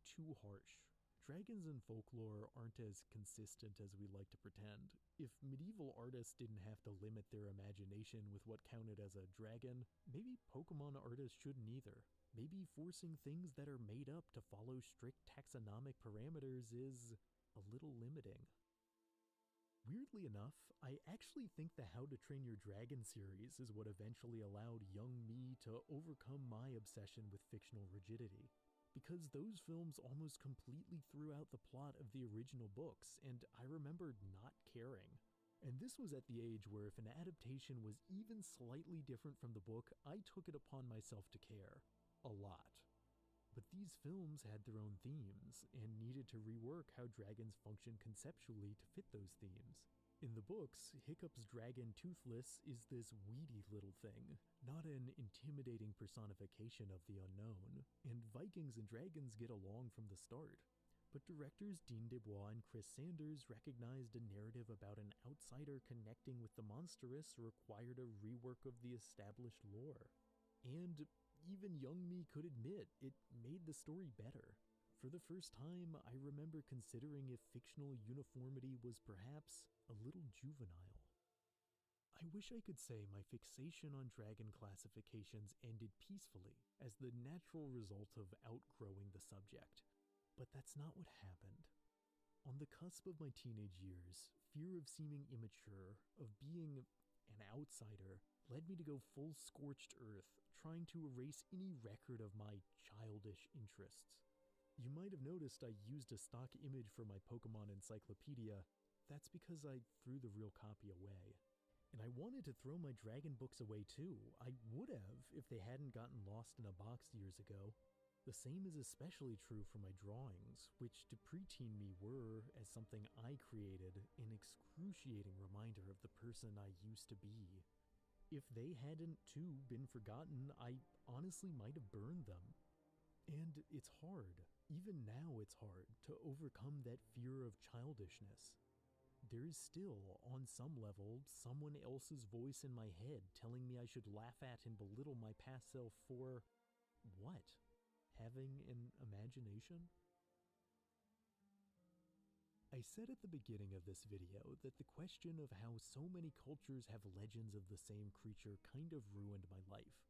too harsh. Dragons in folklore aren't as consistent as we like to pretend. If medieval artists didn't have to limit their imagination with what counted as a dragon, maybe Pokemon artists shouldn't either. Maybe forcing things that are made up to follow strict taxonomic parameters is a little limiting. Weirdly enough, I actually think the How to Train Your Dragon series is what eventually allowed young me to overcome my obsession with fictional rigidity. Because those films almost completely threw out the plot of the original books, and I remember not caring. And this was at the age where if an adaptation was even slightly different from the book, I took it upon myself to care. A lot. But these films had their own themes, and needed to rework how dragons function conceptually to fit those themes. In the books, Hiccup's dragon Toothless is this weedy little thing, not an intimidating personification of the unknown, and Vikings and dragons get along from the start. But directors Dean DeBois and Chris Sanders recognized a narrative about an outsider connecting with the monstrous required a rework of the established lore. And even young me could admit it made the story better. For the first time, I remember considering if fictional uniformity was perhaps a little juvenile. I wish I could say my fixation on dragon classifications ended peacefully, as the natural result of outgrowing the subject. But that's not what happened. On the cusp of my teenage years, fear of seeming immature, of being an outsider, led me to go full scorched earth, trying to erase any record of my childish interests. You might have noticed I used a stock image for my Pokemon encyclopedia. That's because I threw the real copy away. And I wanted to throw my dragon books away too. I would have if they hadn't gotten lost in a box years ago. The same is especially true for my drawings, which to preteen me were, as something I created, an excruciating reminder of the person I used to be. If they hadn't too been forgotten, I honestly might have burned them. And it's hard, even now it's hard, to overcome that fear of childishness. There is still, on some level, someone else's voice in my head telling me I should laugh at and belittle my past self for... what? Having an imagination? I said at the beginning of this video that the question of how so many cultures have legends of the same creature kind of ruined my life.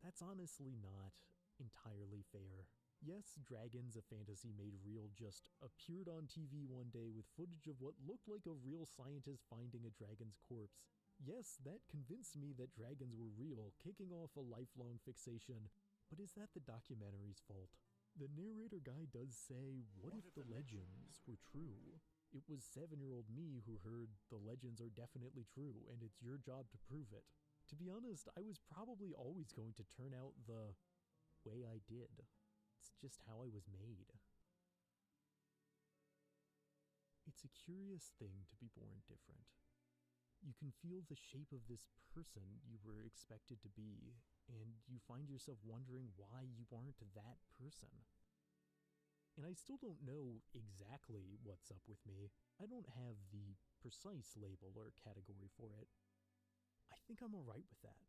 That's honestly not entirely fair. Yes, dragons, a fantasy made real, just appeared on TV one day with footage of what looked like a real scientist finding a dragon's corpse. Yes, that convinced me that dragons were real, kicking off a lifelong fixation, but is that the documentary's fault? The narrator guy does say, what if the legends were true? It was 7-year-old me who heard the legends are definitely true and it's your job to prove it. To be honest, I was probably always going to turn out the way I did. It's just how I was made. It's a curious thing to be born different. You can feel the shape of this person you were expected to be, and you find yourself wondering why you aren't that person. And I still don't know exactly what's up with me. I don't have the precise label or category for it. I think I'm alright with that.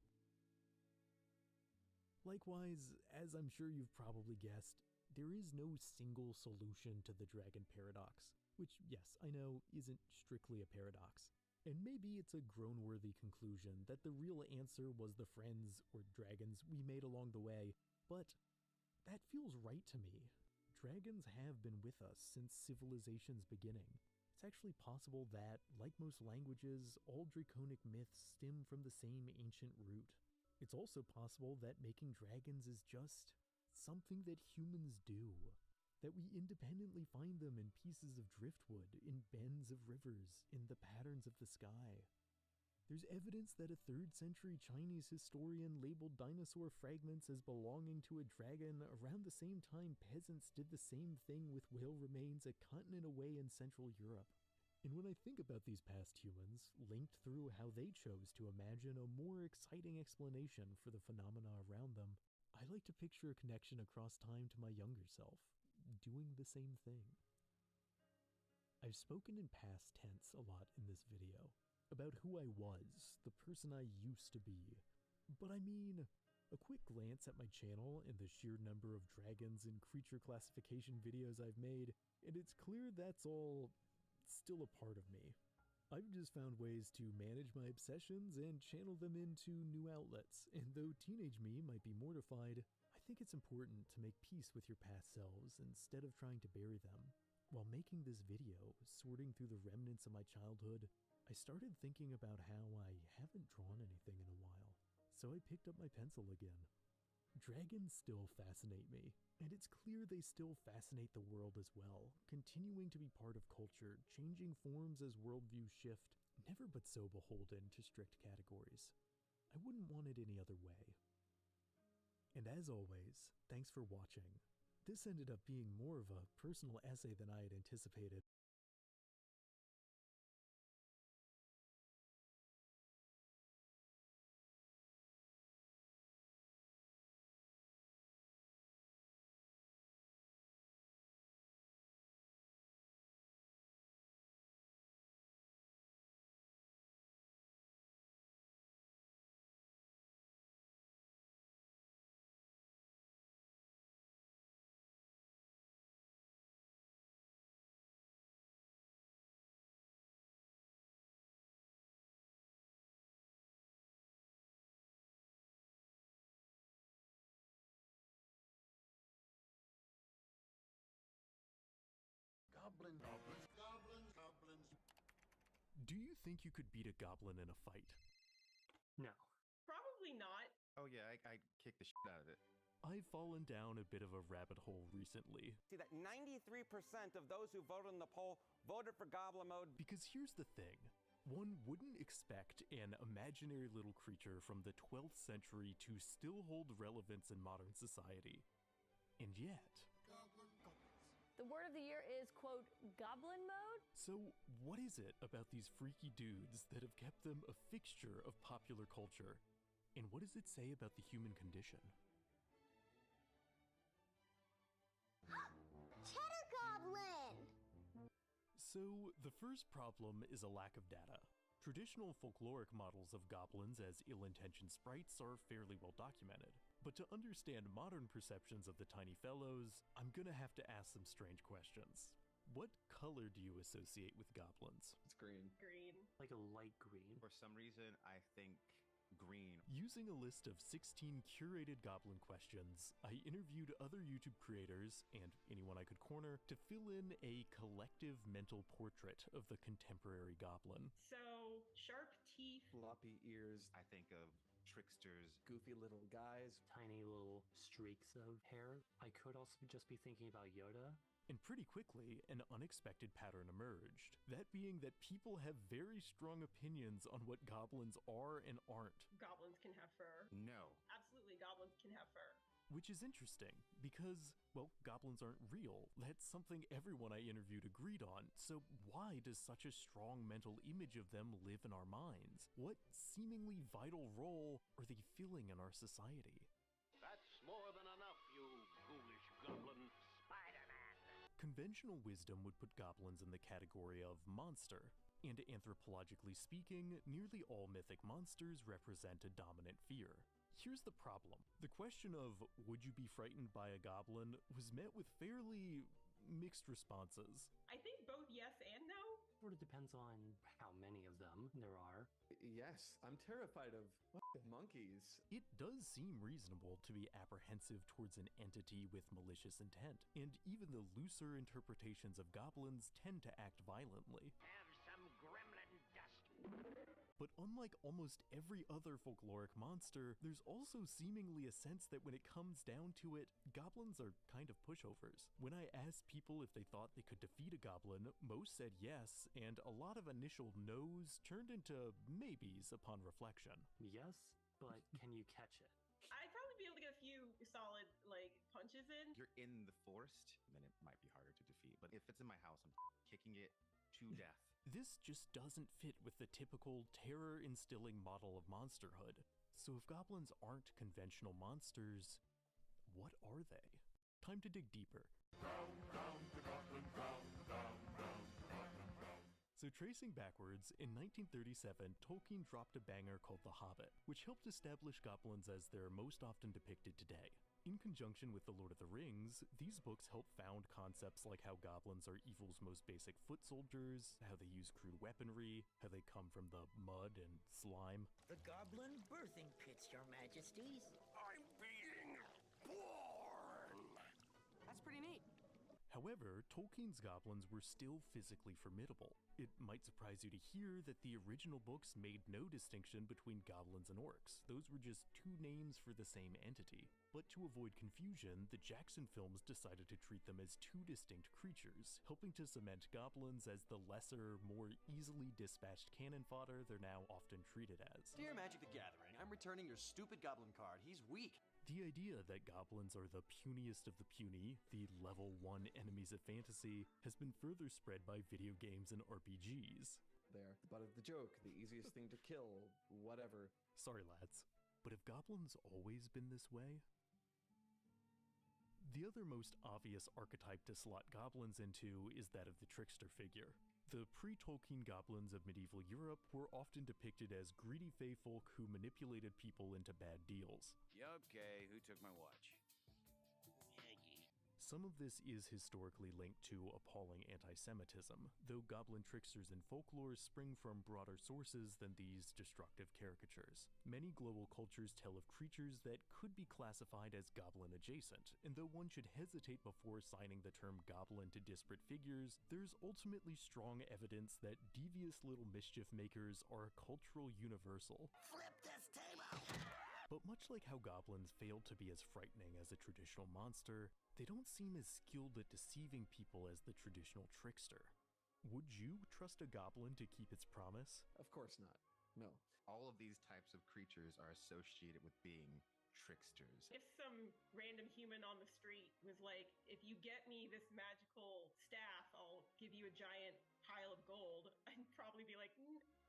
Likewise, as I'm sure you've probably guessed, there is no single solution to the dragon paradox, which, yes, I know isn't strictly a paradox. And maybe it's a grown-worthy conclusion that the real answer was the friends or dragons we made along the way, but that feels right to me. Dragons have been with us since civilization's beginning. It's actually possible that, like most languages, all draconic myths stem from the same ancient root. It's also possible that making dragons is just something that humans do. That we independently find them in pieces of driftwood, in bends of rivers, in the patterns of the sky. There's evidence that a 3rd century Chinese historian labeled dinosaur fragments as belonging to a dragon around the same time peasants did the same thing with whale remains a continent away in Central Europe. And when I think about these past humans, linked through how they chose to imagine a more exciting explanation for the phenomena around them, I like to picture a connection across time to my younger self, doing the same thing. I've spoken in past tense a lot in this video, about who I was, the person I used to be. But I mean, a quick glance at my channel and the sheer number of dragons and creature classification videos I've made, and it's clear that's all still a part of me. I've just found ways to manage my obsessions and channel them into new outlets, and though teenage me might be mortified, I think it's important to make peace with your past selves instead of trying to bury them. While making this video, sorting through the remnants of my childhood, I started thinking about how I haven't drawn anything in a while, so I picked up my pencil again. Dragons still fascinate me, and it's clear they still fascinate the world as well, continuing to be part of culture, changing forms as worldviews shift, never but so beholden to strict categories. I wouldn't want it any other way. And as always, thanks for watching. This ended up being more of a personal essay than I had anticipated. Goblins. Do you think you could beat a goblin in a fight? No. Probably not. Oh yeah, I kicked the shit out of it. I've fallen down a bit of a rabbit hole recently. See that 93% of those who voted in the poll voted for goblin mode. Because here's the thing. One wouldn't expect an imaginary little creature from the 12th century to still hold relevance in modern society. And yet... The word of the year is, quote, goblin mode? So what is it about these freaky dudes that have kept them a fixture of popular culture? And what does it say about the human condition? Cheddar Goblin! So the first problem is a lack of data. Traditional folkloric models of goblins as ill-intentioned sprites are fairly well documented. But to understand modern perceptions of the tiny fellows, I'm gonna have to ask some strange questions. What color do you associate with goblins? It's green. Green. Like a light green. For some reason, I think green. Using a list of 16 curated goblin questions, I interviewed other YouTube creators, and anyone I could corner, to fill in a collective mental portrait of the contemporary goblin. So, sharp teeth. Floppy ears. I think of tricksters. Goofy little guys. Tiny little streaks of hair. I could also just be thinking about Yoda. And pretty quickly, an unexpected pattern emerged. That being that people have very strong opinions on what goblins are and aren't. Goblins can have fur. No. Absolutely, goblins can have fur. Which is interesting, because, well, goblins aren't real. That's something everyone I interviewed agreed on. So why does such a strong mental image of them live in our minds? What seemingly vital role are they filling in our society? That's more than enough, you ghoulish goblin. Spider-Man. Conventional wisdom would put goblins in the category of monster. And anthropologically speaking, nearly all mythic monsters represent a dominant fear. Here's the problem. The question of, would you be frightened by a goblin, was met with fairly mixed responses. I think both yes and no. Sort of depends on how many of them there are. Yes, I'm terrified of monkeys. It does seem reasonable to be apprehensive towards an entity with malicious intent, and even the looser interpretations of goblins tend to act violently. Have some gremlin dust. But unlike almost every other folkloric monster, there's also seemingly a sense that when it comes down to it, goblins are kind of pushovers. When I asked people if they thought they could defeat a goblin, most said yes, and a lot of initial no's turned into maybes upon reflection. Yes, but can you catch it? I'd probably be able to get a few solid, punches in. You're in the forest, then it might be harder to defeat. But if it's in my house, I'm kicking it to death. This just doesn't fit with the typical terror-instilling model of monsterhood. So if goblins aren't conventional monsters, what are they? Time to dig deeper. So tracing backwards, in 1937, Tolkien dropped a banger called The Hobbit, which helped establish goblins as they're most often depicted today. In conjunction with The Lord of the Rings, these books help found concepts like how goblins are evil's most basic foot soldiers, how they use crude weaponry, how they come from the mud and slime. The goblin birthing pits, your majesties. I'm being born. That's pretty neat. However, Tolkien's goblins were still physically formidable. It might surprise you to hear that the original books made no distinction between goblins and orcs. Those were just two names for the same entity. But to avoid confusion, the Jackson films decided to treat them as two distinct creatures, helping to cement goblins as the lesser, more easily dispatched cannon fodder they're now often treated as. Dear Magic the Gathering, I'm returning your stupid goblin card. He's weak. The idea that goblins are the puniest of the puny, the level 1 enemies of fantasy, has been further spread by video games and RPGs. They're the butt of the joke, the easiest thing to kill, whatever. Sorry, lads, but have goblins always been this way? The other most obvious archetype to slot goblins into is that of the trickster figure. The pre-Tolkien goblins of medieval Europe were often depicted as greedy fae folk who manipulated people into bad deals. Okay, who took my watch? Some of this is historically linked to appalling anti-Semitism, though goblin tricksters in folklore spring from broader sources than these destructive caricatures. Many global cultures tell of creatures that could be classified as goblin-adjacent, and though one should hesitate before assigning the term goblin to disparate figures, there's ultimately strong evidence that devious little mischief makers are a cultural universal. Flip this table! But much like how goblins failed to be as frightening as a traditional monster, they don't seem as skilled at deceiving people as the traditional trickster. Would you trust a goblin to keep its promise? Of course not. No. All of these types of creatures are associated with being tricksters. If some random human on the street was like, if you get me this magical staff, I'll give you a giant pile of gold, I'd probably be like,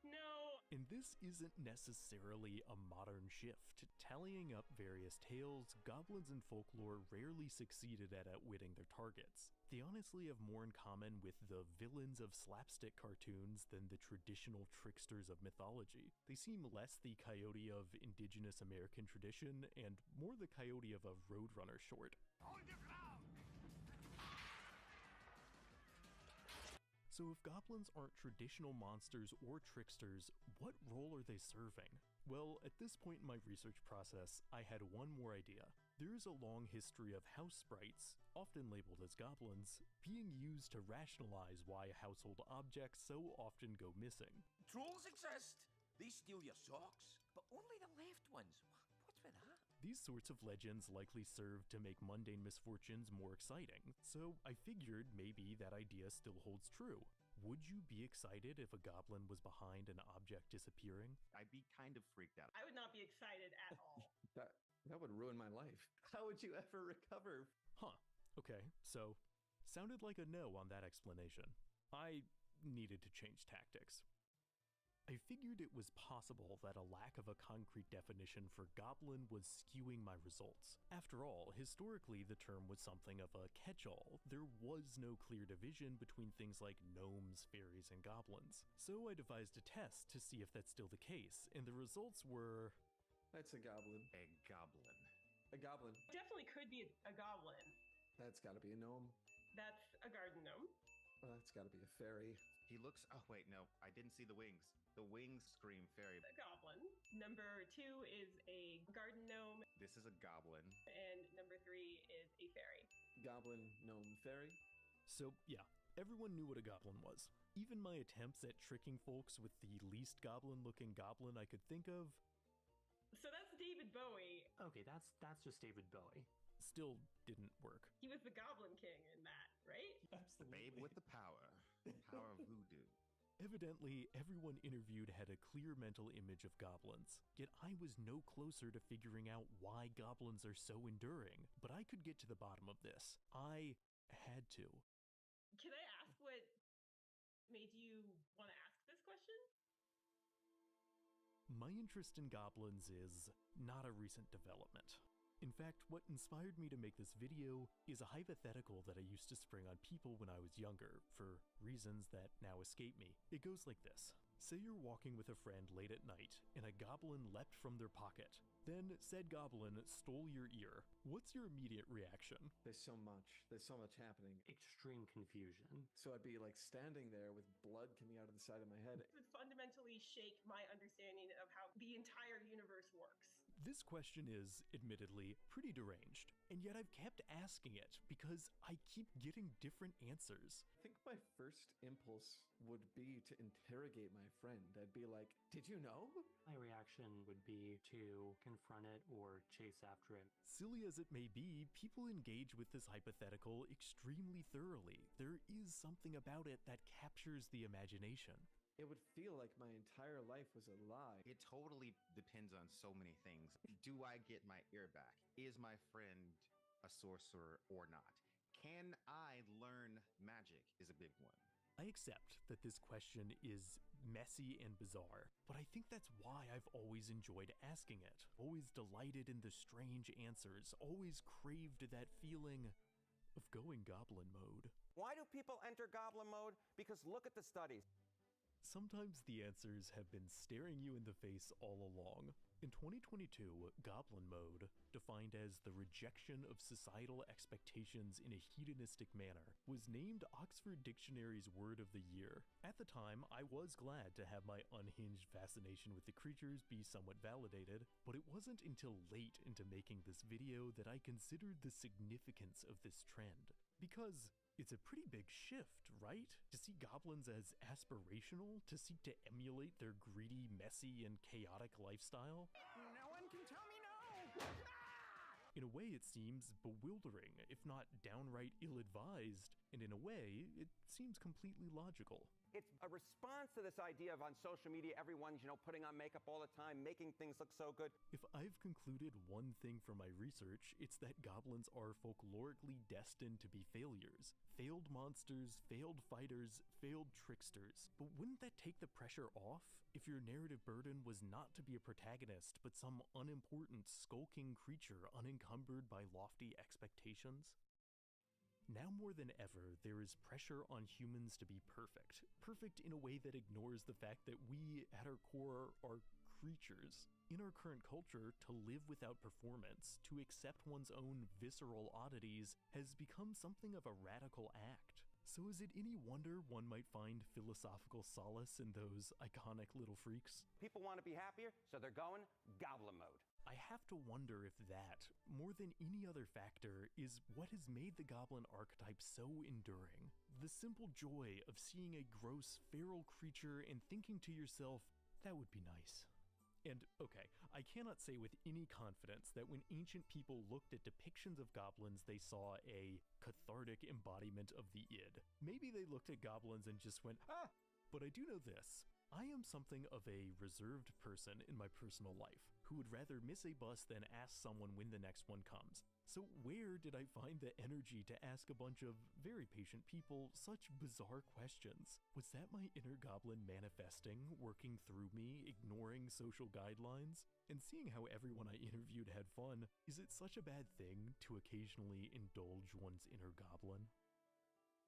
no. And this isn't necessarily a modern shift. Tallying up various tales, goblins in folklore rarely succeeded at outwitting their targets. They honestly have more in common with the villains of slapstick cartoons than the traditional tricksters of mythology. They seem less the coyote of indigenous American tradition and more the coyote of a Roadrunner short. Hold your ground! So if goblins aren't traditional monsters or tricksters, what role are they serving? Well, at this point in my research process, I had one more idea. There is a long history of house sprites, often labeled as goblins, being used to rationalize why household objects so often go missing. Trolls exist. They steal your socks, but only the left ones. What's with that? These sorts of legends likely serve to make mundane misfortunes more exciting, so I figured maybe that idea still holds true. Would you be excited if a goblin was behind an object disappearing? I'd be kind of freaked out. I would not be excited at all. That would ruin my life. How would you ever recover? Huh. Okay, so sounded like a no on that explanation. I needed to change tactics. I figured it was possible that a lack of a concrete definition for goblin was skewing my results. After all, historically the term was something of a catch-all. There was no clear division between things like gnomes, fairies, and goblins. So I devised a test to see if that's still the case, and the results were... That's a goblin. A goblin. A goblin. Definitely could be a goblin. That's gotta be a gnome. That's a garden gnome. That's gotta be a fairy. He looks... Oh, wait, no. I didn't see the wings. The wings scream fairy. A goblin. Number 2 is a garden gnome. This is a goblin. And number 3 is a fairy. Goblin, gnome, fairy? So, yeah, everyone knew what a goblin was. Even my attempts at tricking folks with the least goblin-looking goblin I could think of... So that's David Bowie. Okay, that's just David Bowie. Still didn't work. He was the Goblin King in that, right? Absolutely. The babe with the power. Power of voodoo. Evidently, everyone interviewed had a clear mental image of goblins, yet I was no closer to figuring out why goblins are so enduring. But I could get to the bottom of this. I had to. Can I ask what made you want to ask this question? My interest in goblins is not a recent development. In fact, what inspired me to make this video is a hypothetical that I used to spring on people when I was younger, for reasons that now escape me. It goes like this. Say you're walking with a friend late at night, and a goblin leapt from their pocket. Then said goblin stole your ear. What's your immediate reaction? There's so much happening. Extreme confusion. So I'd be like standing there with blood coming out of the side of my head. It would fundamentally shake my understanding of how the entire universe works. This question is, admittedly, pretty deranged, and yet I've kept asking it because I keep getting different answers. I think my first impulse would be to interrogate my friend. I'd be like, did you know? My reaction would be to confront it or chase after it. Silly as it may be, people engage with this hypothetical extremely thoroughly. There is something about it that captures the imagination. It would feel like my entire life was a lie. It totally depends on so many things. Do I get my ear back? Is my friend a sorcerer or not? Can I learn magic is a big one. I accept that this question is messy and bizarre, but I think that's why I've always enjoyed asking it, always delighted in the strange answers, always craved that feeling of going goblin mode. Why do people enter goblin mode? Because look at the studies. Sometimes the answers have been staring you in the face all along. In 2022, Goblin Mode, defined as the rejection of societal expectations in a hedonistic manner, was named Oxford Dictionary's Word of the Year. At the time, I was glad to have my unhinged fascination with the creatures be somewhat validated, but it wasn't until late into making this video that I considered the significance of this trend. Because it's a pretty big shift, right? To see goblins as aspirational, to seek to emulate their greedy, messy, and chaotic lifestyle. No one can tell me no! In a way, it seems bewildering, if not downright ill-advised, and in a way, it seems completely logical. It's a response to this idea of on social media, everyone's, putting on makeup all the time, making things look so good. If I've concluded one thing from my research, it's that goblins are folklorically destined to be failures. Failed monsters, failed fighters, failed tricksters. But wouldn't that take the pressure off if your narrative burden was not to be a protagonist, but some unimportant, skulking creature unencumbered by lofty expectations? Now more than ever, there is pressure on humans to be perfect. Perfect in a way that ignores the fact that we, at our core, are creatures. In our current culture, to live without performance, to accept one's own visceral oddities, has become something of a radical act. So is it any wonder one might find philosophical solace in those iconic little freaks? People want to be happier, so they're going goblin mode. I have to wonder if that, more than any other factor, is what has made the goblin archetype so enduring. The simple joy of seeing a gross, feral creature and thinking to yourself, that would be nice. And okay, I cannot say with any confidence that when ancient people looked at depictions of goblins, they saw a cathartic embodiment of the id. Maybe they looked at goblins and just went, ah! But I do know this. I am something of a reserved person in my personal life, who would rather miss a bus than ask someone when the next one comes. So where did I find the energy to ask a bunch of very patient people such bizarre questions? Was that my inner goblin manifesting, working through me, ignoring social guidelines? And seeing how everyone I interviewed had fun, is it such a bad thing to occasionally indulge one's inner goblin?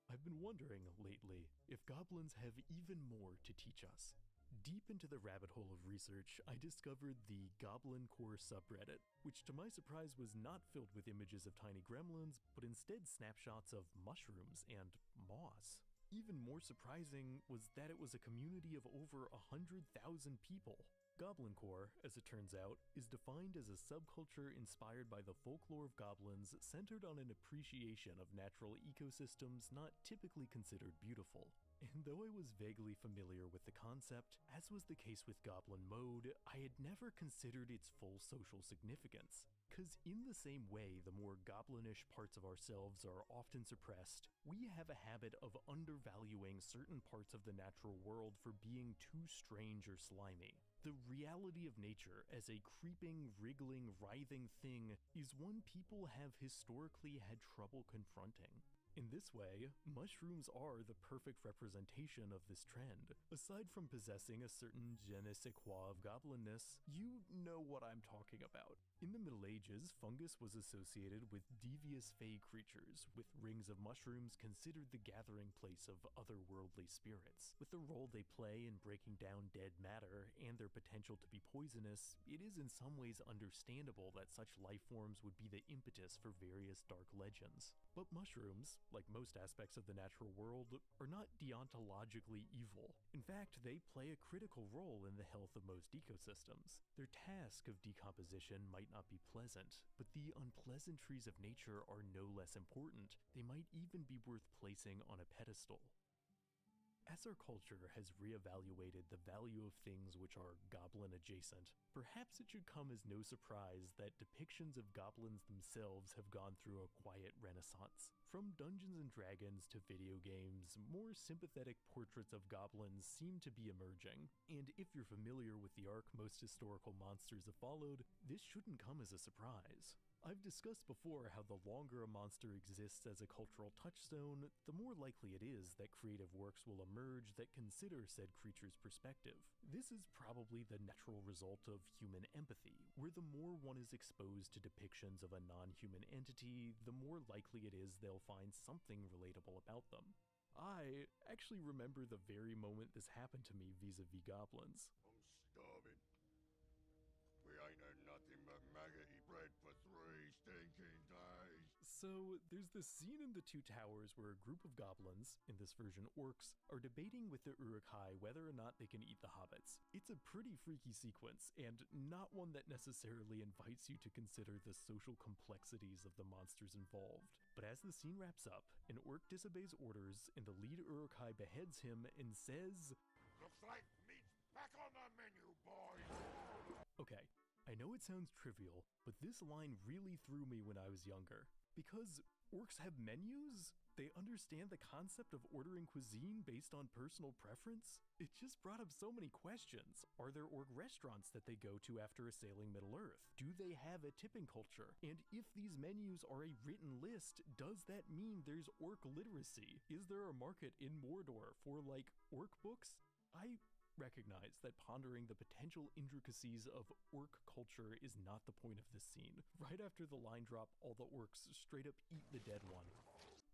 I've been wondering lately if goblins have even more to teach us. Deep into the rabbit hole of research, I discovered the Goblin Core subreddit, which to my surprise was not filled with images of tiny gremlins, but instead snapshots of mushrooms and moss. Even more surprising was that it was a community of over 100,000 people. Goblin Core, as it turns out, is defined as a subculture inspired by the folklore of goblins centered on an appreciation of natural ecosystems not typically considered beautiful. And though I was vaguely familiar with the concept, as was the case with Goblin Mode, I had never considered its full social significance. Cause in the same way the more goblinish parts of ourselves are often suppressed, we have a habit of undervaluing certain parts of the natural world for being too strange or slimy. The reality of nature as a creeping, wriggling, writhing thing is one people have historically had trouble confronting. In this way, mushrooms are the perfect representation of this trend. Aside from possessing a certain je ne sais quoi of goblinness, you know what I'm talking about. In the Middle Ages, fungus was associated with devious fey creatures, with rings of mushrooms considered the gathering place of otherworldly spirits. With the role they play in breaking down dead matter and their potential to be poisonous, it is in some ways understandable that such life forms would be the impetus for various dark legends. But mushrooms, like most aspects of the natural world, are not deontologically evil. In fact, they play a critical role in the health of most ecosystems. Their task of decomposition might not be pleasant, but the unpleasantries of nature are no less important. They might even be worth placing on a pedestal. As our culture has reevaluated the value of things which are goblin adjacent, perhaps it should come as no surprise that depictions of goblins themselves have gone through a quiet renaissance. From Dungeons and Dragons to video games, more sympathetic portraits of goblins seem to be emerging. And if you're familiar with the arc most historical monsters have followed, this shouldn't come as a surprise. I've discussed before how the longer a monster exists as a cultural touchstone, the more likely it is that creative works will emerge that consider said creature's perspective. This is probably the natural result of human empathy, where the more one is exposed to depictions of a non-human entity, the more likely it is they'll find something relatable about them. I actually remember the very moment this happened to me vis-a-vis goblins. I'm starving. We ain't had nothing but maggoty bread for 3 stinking days. So, there's this scene in the Two Towers where a group of goblins, in this version orcs, are debating with the Uruk-hai whether or not they can eat the hobbits. It's a pretty freaky sequence, and not one that necessarily invites you to consider the social complexities of the monsters involved. But as the scene wraps up, an orc disobeys orders, and the lead Uruk-hai beheads him and says, "Looks like meat's back on the menu, boys." Okay, I know it sounds trivial, but this line really threw me when I was younger. Because orcs have menus? They understand the concept of ordering cuisine based on personal preference? It just brought up so many questions. Are there orc restaurants that they go to after assailing Middle-earth? Do they have a tipping culture? And if these menus are a written list, does that mean there's orc literacy? Is there a market in Mordor for, like, orc books? I recognize that pondering the potential intricacies of orc culture is not the point of this scene. Right after the line drop, all the orcs straight up eat the dead one.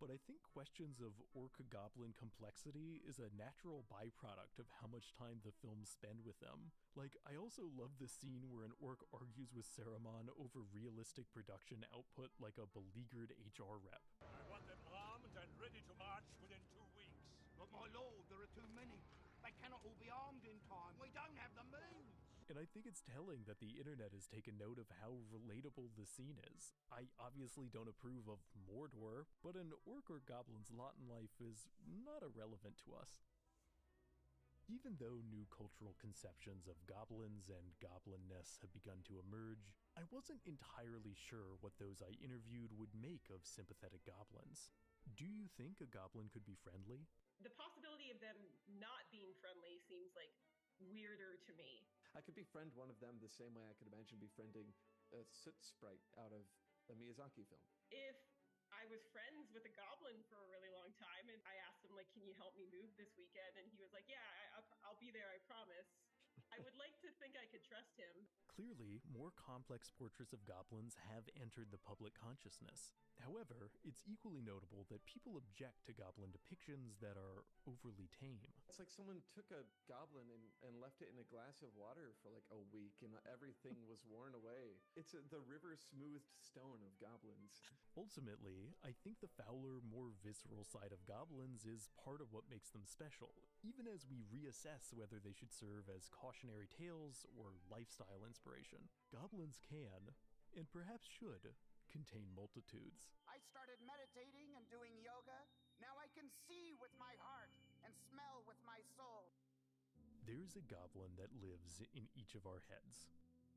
But I think questions of orc-goblin complexity is a natural byproduct of how much time the films spend with them. Like, I also love the scene where an orc argues with Saruman over realistic production output like a beleaguered HR rep. I want them armed and ready to march within 2 weeks. But my lord, there are too many. They cannot all be armed in time. We don't have the means. And I think it's telling that the internet has taken note of how relatable the scene is. I obviously don't approve of Mordor, but an orc or goblin's lot in life is not irrelevant to us. Even though new cultural conceptions of goblins and goblinness have begun to emerge, I wasn't entirely sure what those I interviewed would make of sympathetic goblins. Do you think a goblin could be friendly? The possibility of them not being friendly seems like weirder to me. I could befriend one of them the same way I could imagine befriending a soot sprite out of a Miyazaki film. If I was friends with a goblin for a really long time and I asked him, like, can you help me move this weekend? And he was like, yeah, I'll be there, I promise. I would like to think I could trust him. Clearly, more complex portraits of goblins have entered the public consciousness. However, it's equally notable that people object to goblin depictions that are overly tame. It's like someone took a goblin and left it in a glass of water for like a week and everything was worn away. It's the river-smoothed stone of goblins. Ultimately, I think the fouler, more visceral side of goblins is part of what makes them special, even as we reassess whether they should serve as cautionary tales or lifestyle inspiration. Goblins can, and perhaps should, contain multitudes. I started meditating and doing yoga. Now I can see with my heart and smell with my soul. There's a goblin that lives in each of our heads.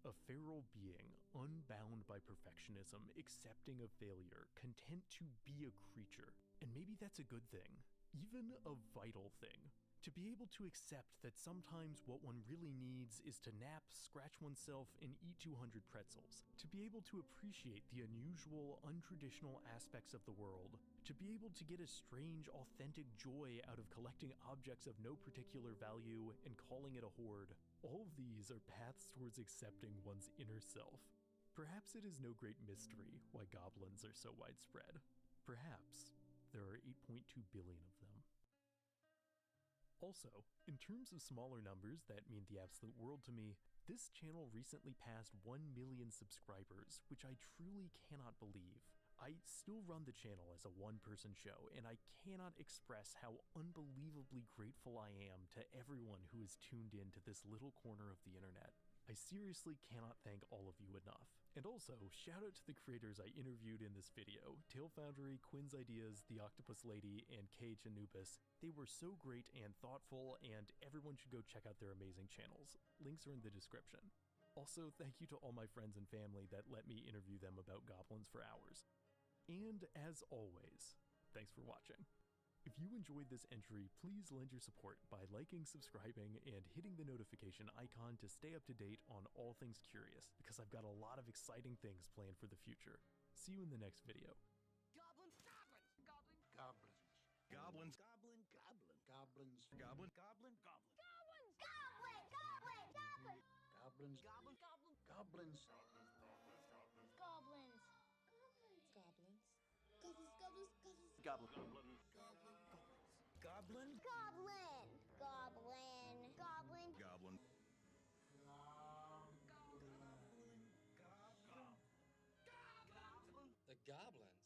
A feral being, unbound by perfectionism, accepting of failure, content to be a creature. And maybe that's a good thing, even a vital thing. To be able to accept that sometimes what one really needs is to nap, scratch oneself, and eat 200 pretzels. To be able to appreciate the unusual, untraditional aspects of the world. To be able to get a strange, authentic joy out of collecting objects of no particular value and calling it a hoard. All of these are paths towards accepting one's inner self. Perhaps it is no great mystery why goblins are so widespread. Perhaps there are 8.2 billion of them. Also, in terms of smaller numbers that mean the absolute world to me, this channel recently passed 1 million subscribers, which I truly cannot believe. I still run the channel as a one-person show, and I cannot express how unbelievably grateful I am to everyone who is tuned in to this little corner of the internet. I seriously cannot thank all of you enough. And also, shout out to the creators I interviewed in this video, Tail Foundry, Quinn's Ideas, The Octopus Lady, and KH Anubis. They were so great and thoughtful, and everyone should go check out their amazing channels. Links are in the description. Also, thank you to all my friends and family that let me interview them about goblins for hours. And as always, thanks for watching. If you enjoyed this entry, please lend your support by liking, subscribing, and hitting the notification icon to stay up to date on all things curious, because I've got a lot of exciting things planned for the future. See you in the next video. Goblins, goblins, goblins, Goblins. goblins, goblin, goblin, goblins, Goblin. goblin, goblin, Goblin, goblin, goblin. goblins, goblin, goblin, goblins, Goblins. Goblins. goblins, Goblin. goblin, Goblin. Goblin. Goblin. Goblin. The goblins.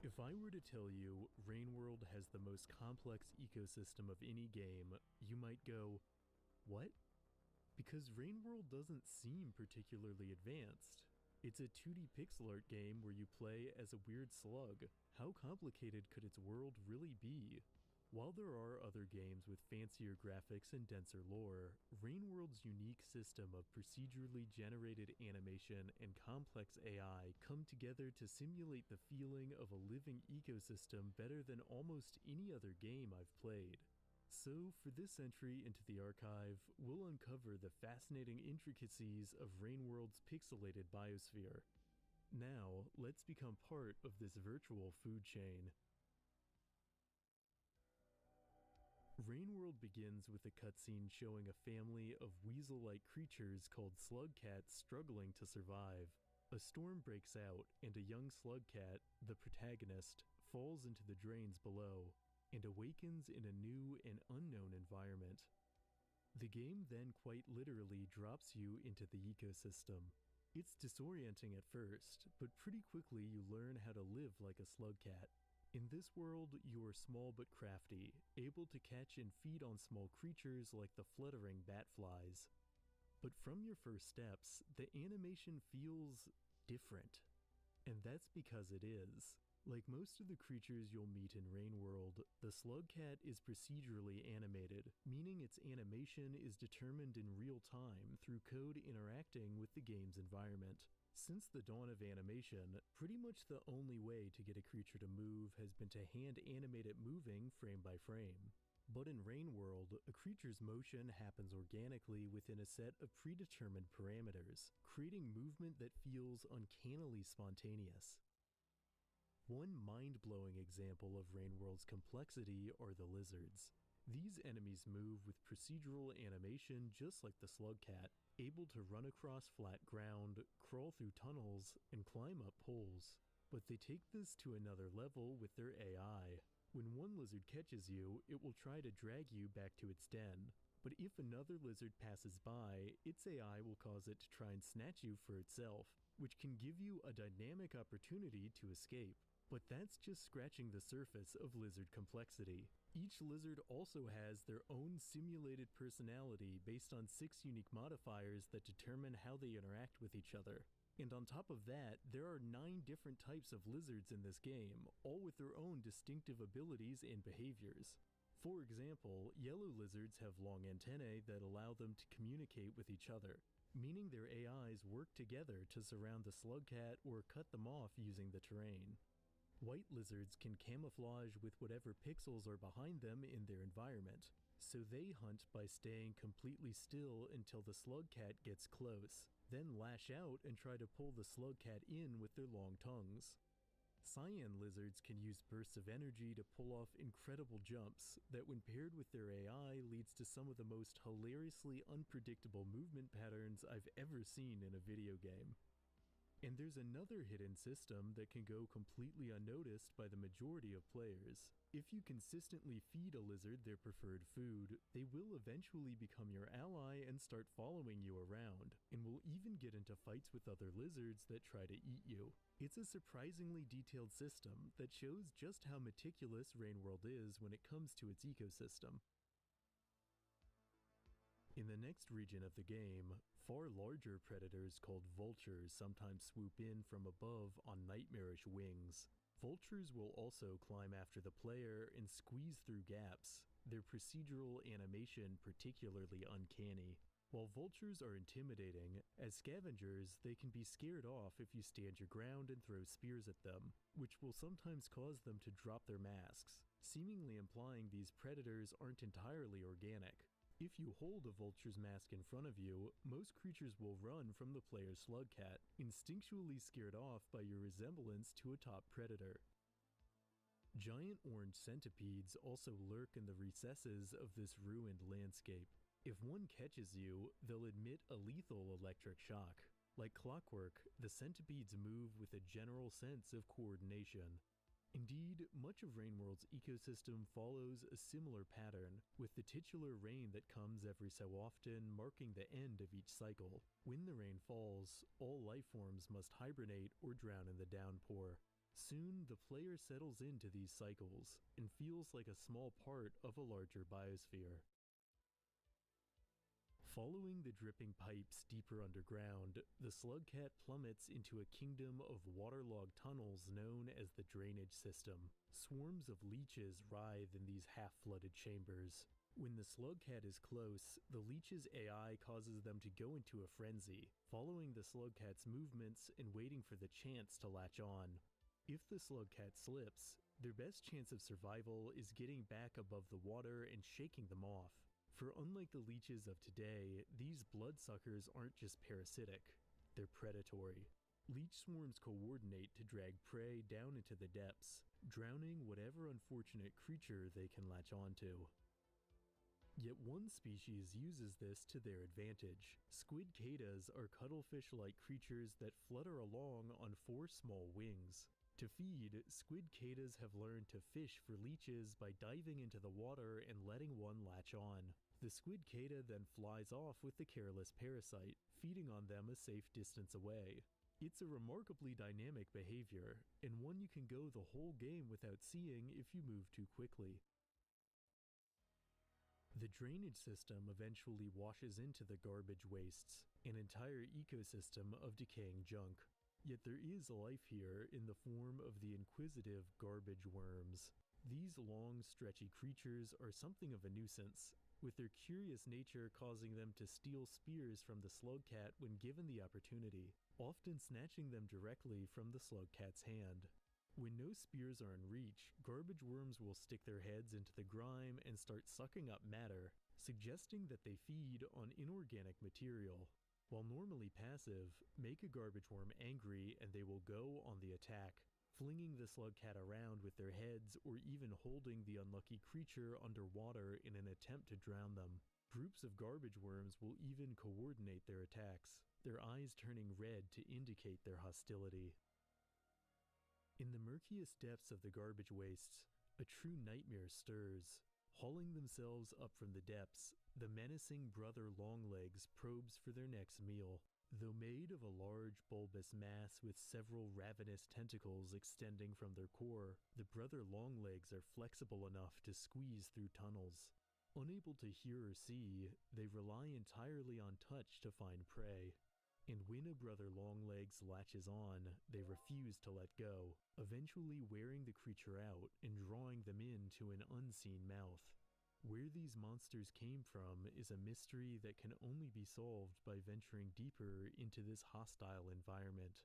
If I were to tell you Rain World has the most complex ecosystem of any game, you might go, what? Because Rain World doesn't seem particularly advanced. It's a 2D pixel art game where you play as a weird slug. How complicated could its world really be? While there are other games with fancier graphics and denser lore, Rain World's unique system of procedurally generated animation and complex AI come together to simulate the feeling of a living ecosystem better than almost any other game I've played. So, for this entry into the archive, we'll uncover the fascinating intricacies of Rain World's pixelated biosphere. Now, let's become part of this virtual food chain. Rain World begins with a cutscene showing a family of weasel-like creatures called slug cats struggling to survive. A storm breaks out, and a young slug cat, the protagonist, falls into the drains below, and awakens in a new and unknown environment. The game then quite literally drops you into the ecosystem. It's disorienting at first, but pretty quickly you learn how to live like a slug cat. In this world, you are small but crafty, able to catch and feed on small creatures like the fluttering bat flies. But from your first steps, the animation feels different. And that's because it is. Like most of the creatures you'll meet in Rain World, the slug cat is procedurally animated, meaning its animation is determined in real time through code interacting with the game's environment. Since the dawn of animation, pretty much the only way to get a creature to move has been to hand animate it moving frame by frame. But in Rain World, a creature's motion happens organically within a set of predetermined parameters, creating movement that feels uncannily spontaneous. One mind-blowing example of Rain World's complexity are the lizards. These enemies move with procedural animation just like the slug cat, able to run across flat ground, crawl through tunnels, and climb up poles. But they take this to another level with their AI. When one lizard catches you, it will try to drag you back to its den. But if another lizard passes by, its AI will cause it to try and snatch you for itself, which can give you a dynamic opportunity to escape. But that's just scratching the surface of lizard complexity. Each lizard also has their own simulated personality based on 6 unique modifiers that determine how they interact with each other. And on top of that, there are 9 different types of lizards in this game, all with their own distinctive abilities and behaviors. For example, yellow lizards have long antennae that allow them to communicate with each other, meaning their AIs work together to surround the slug cat or cut them off using the terrain. White lizards can camouflage with whatever pixels are behind them in their environment, so they hunt by staying completely still until the slug cat gets close, then lash out and try to pull the slug cat in with their long tongues. Cyan lizards can use bursts of energy to pull off incredible jumps that, when paired with their AI, leads to some of the most hilariously unpredictable movement patterns I've ever seen in a video game. And there's another hidden system that can go completely unnoticed by the majority of players. If you consistently feed a lizard their preferred food, they will eventually become your ally and start following you around, and will even get into fights with other lizards that try to eat you. It's a surprisingly detailed system that shows just how meticulous Rain World is when it comes to its ecosystem. In the next region of the game, far larger predators called vultures sometimes swoop in from above on nightmarish wings. Vultures will also climb after the player and squeeze through gaps, their procedural animation particularly uncanny. While vultures are intimidating, as scavengers they can be scared off if you stand your ground and throw spears at them, which will sometimes cause them to drop their masks, seemingly implying these predators aren't entirely organic. If you hold a vulture's mask in front of you, most creatures will run from the player's slug cat, instinctually scared off by your resemblance to a top predator. Giant orange centipedes also lurk in the recesses of this ruined landscape. If one catches you, they'll emit a lethal electric shock. Like clockwork, the centipedes move with a general sense of coordination. Indeed, much of Rain World's ecosystem follows a similar pattern, with the titular rain that comes every so often marking the end of each cycle. When the rain falls, all life forms must hibernate or drown in the downpour. Soon, the player settles into these cycles, and feels like a small part of a larger biosphere. Following the dripping pipes deeper underground, the slug cat plummets into a kingdom of waterlogged tunnels known as the drainage system. Swarms of leeches writhe in these half-flooded chambers. When the slug cat is close, the leech's AI causes them to go into a frenzy, following the slug cat's movements and waiting for the chance to latch on. If the slug cat slips, their best chance of survival is getting back above the water and shaking them off. For unlike the leeches of today, these bloodsuckers aren't just parasitic, they're predatory. Leech swarms coordinate to drag prey down into the depths, drowning whatever unfortunate creature they can latch onto. Yet one species uses this to their advantage. Squid catas are cuttlefish-like creatures that flutter along on 4 small wings. To feed, squid catas have learned to fish for leeches by diving into the water and letting one latch on. The squid cata then flies off with the careless parasite, feeding on them a safe distance away. It's a remarkably dynamic behavior, and one you can go the whole game without seeing if you move too quickly. The drainage system eventually washes into the garbage wastes, an entire ecosystem of decaying junk. Yet there is life here in the form of the inquisitive garbage worms. These long, stretchy creatures are something of a nuisance, with their curious nature causing them to steal spears from the slugcat when given the opportunity, often snatching them directly from the slugcat's hand. When no spears are in reach, garbage worms will stick their heads into the grime and start sucking up matter, suggesting that they feed on inorganic material. While normally passive, make a garbage worm angry and they will go on the attack, flinging the slugcat around with their heads or even holding the unlucky creature underwater in an attempt to drown them. Groups of garbage worms will even coordinate their attacks, their eyes turning red to indicate their hostility. In the murkiest depths of the garbage wastes, a true nightmare stirs. Hauling themselves up from the depths, the menacing brother Longlegs probes for their next meal. Though made of a large bulbous mass with several ravenous tentacles extending from their core, the brother Longlegs are flexible enough to squeeze through tunnels. Unable to hear or see, they rely entirely on touch to find prey. And when a brother Longlegs latches on, they refuse to let go, eventually wearing the creature out and drawing them into an unseen mouth. Where these monsters came from is a mystery that can only be solved by venturing deeper into this hostile environment.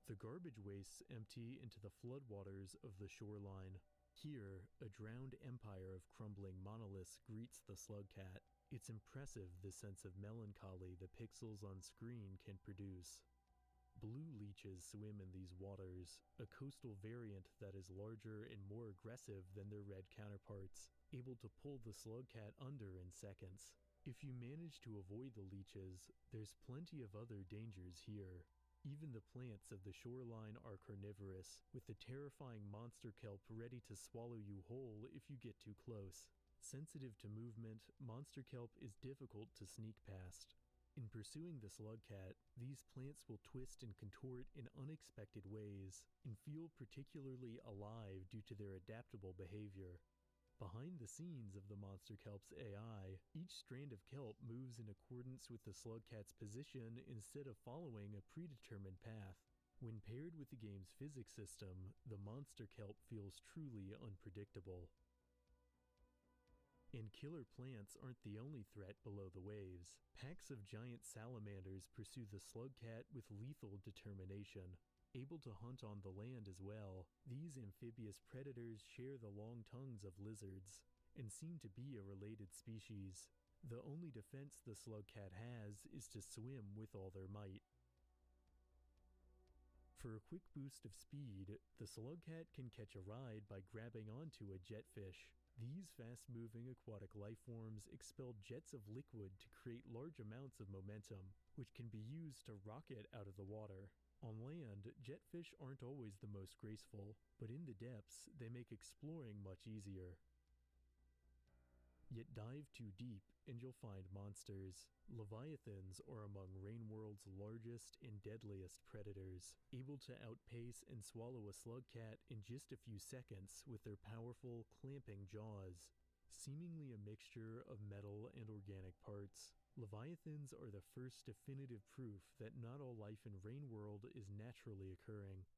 The garbage wastes empty into the floodwaters of the shoreline. Here, a drowned empire of crumbling monoliths greets the slugcat. It's impressive the sense of melancholy the pixels on screen can produce. Blue leeches swim in these waters, a coastal variant that is larger and more aggressive than their red counterparts, able to pull the slugcat under in seconds. If you manage to avoid the leeches, there's plenty of other dangers here. Even the plants of the shoreline are carnivorous, with the terrifying monster kelp ready to swallow you whole if you get too close. Sensitive to movement, monster kelp is difficult to sneak past. In pursuing the slugcat, these plants will twist and contort in unexpected ways, and feel particularly alive due to their adaptable behavior. Behind the scenes of the monster kelp's AI, each strand of kelp moves in accordance with the slugcat's position instead of following a predetermined path. When paired with the game's physics system, the monster kelp feels truly unpredictable. And killer plants aren't the only threat below the waves. Packs of giant salamanders pursue the slugcat with lethal determination. Able to hunt on the land as well, these amphibious predators share the long tongues of lizards, and seem to be a related species. The only defense the slugcat has is to swim with all their might. For a quick boost of speed, the slugcat can catch a ride by grabbing onto a jetfish. These fast-moving aquatic lifeforms expel jets of liquid to create large amounts of momentum, which can be used to rocket out of the water. On land, jetfish aren't always the most graceful, but in the depths, they make exploring much easier. Yet dive too deep, and you'll find monsters. Leviathans are among Rainworld's largest and deadliest predators, able to outpace and swallow a slugcat in just a few seconds with their powerful, clamping jaws. Seemingly a mixture of metal and organic parts, Leviathans are the first definitive proof that not all life in Rainworld is naturally occurring.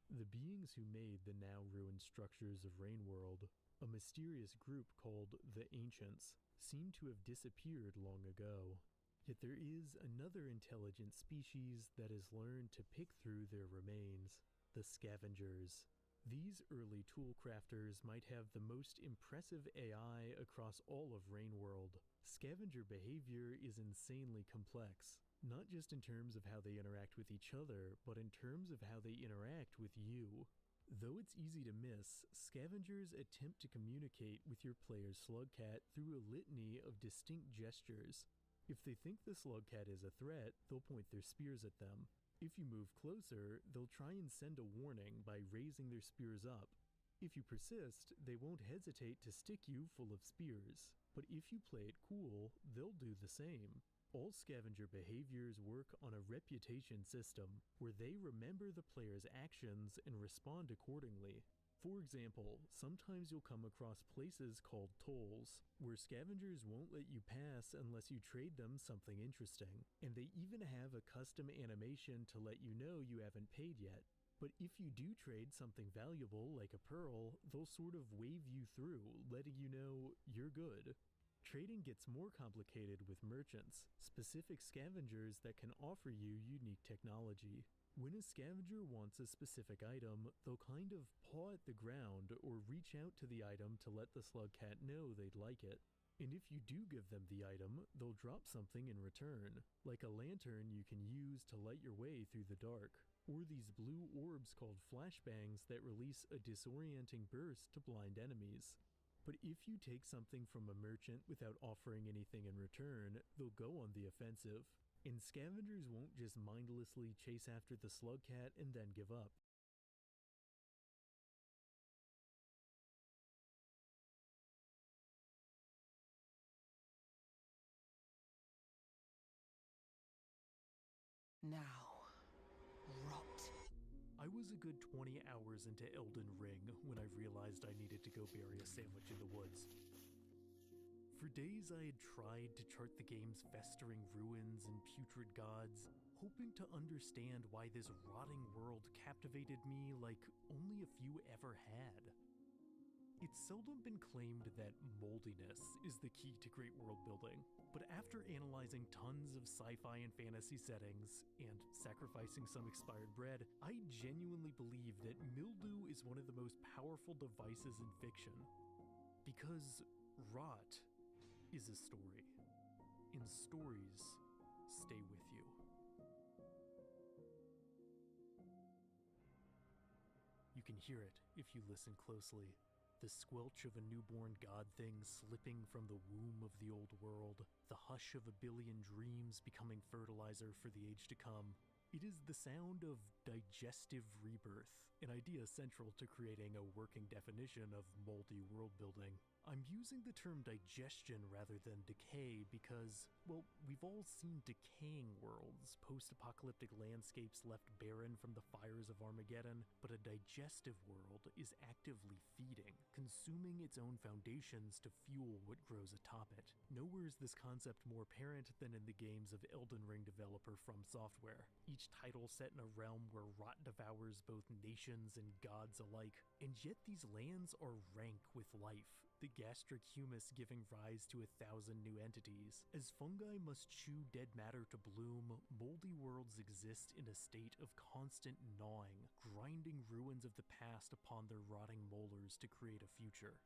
The beings who made the now ruined structures of Rainworld, a mysterious group called the Ancients, seem to have disappeared long ago. Yet there is another intelligent species that has learned to pick through their remains, the Scavengers. These early tool crafters might have the most impressive AI across all of Rainworld. Scavenger behavior is insanely complex, not just in terms of how they interact with each other, but in terms of how they interact with you. Though it's easy to miss, scavengers attempt to communicate with your player's slugcat through a litany of distinct gestures. If they think the slugcat is a threat, they'll point their spears at them. If you move closer, they'll try and send a warning by raising their spears up. If you persist, they won't hesitate to stick you full of spears. But if you play it cool, they'll do the same. All scavenger behaviors work on a reputation system, where they remember the player's actions and respond accordingly. For example, sometimes you'll come across places called tolls, where scavengers won't let you pass unless you trade them something interesting, and they even have a custom animation to let you know you haven't paid yet. But if you do trade something valuable like a pearl, they'll sort of wave you through, letting you know you're good. Trading gets more complicated with merchants, specific scavengers that can offer you unique technology. When a scavenger wants a specific item, they'll kind of paw at the ground or reach out to the item to let the slugcat know they'd like it. And if you do give them the item, they'll drop something in return, like a lantern you can use to light your way through the dark, or these blue orbs called flashbangs that release a disorienting burst to blind enemies. But if you take something from a merchant without offering anything in return, they'll go on the offensive. And scavengers won't just mindlessly chase after the slugcat and then give up. Now, rot. I was a good 20 hours into Elden Ring when I realized I needed to go bury a sandwich in the woods. For days I had tried to chart the game's festering ruins and putrid gods, hoping to understand why this rotting world captivated me like only a few ever had. It's seldom been claimed that moldiness is the key to great world building, but after analyzing tons of sci-fi and fantasy settings, and sacrificing some expired bread, I genuinely believe that mildew is one of the most powerful devices in fiction. Because rot is a story, and stories stay with you. You can hear it if you listen closely. The squelch of a newborn god thing slipping from the womb of the old world, the hush of a billion dreams becoming fertilizer for the age to come. It is the sound of digestive rebirth, an idea central to creating a working definition of moldy world building. I'm using the term digestion rather than decay because, well, we've all seen decaying worlds, post-apocalyptic landscapes left barren from the fires of Armageddon, but a digestive world is actively feeding, consuming its own foundations to fuel what grows atop it. Nowhere is this concept more apparent than in the games of Elden Ring developer From Software, each title set in a realm where rot devours both nations and gods alike, and yet these lands are rank with life, the gastric humus giving rise to 1,000 new entities. As fungi must chew dead matter to bloom, moldy worlds exist in a state of constant gnawing, grinding ruins of the past upon their rotting molars to create a future.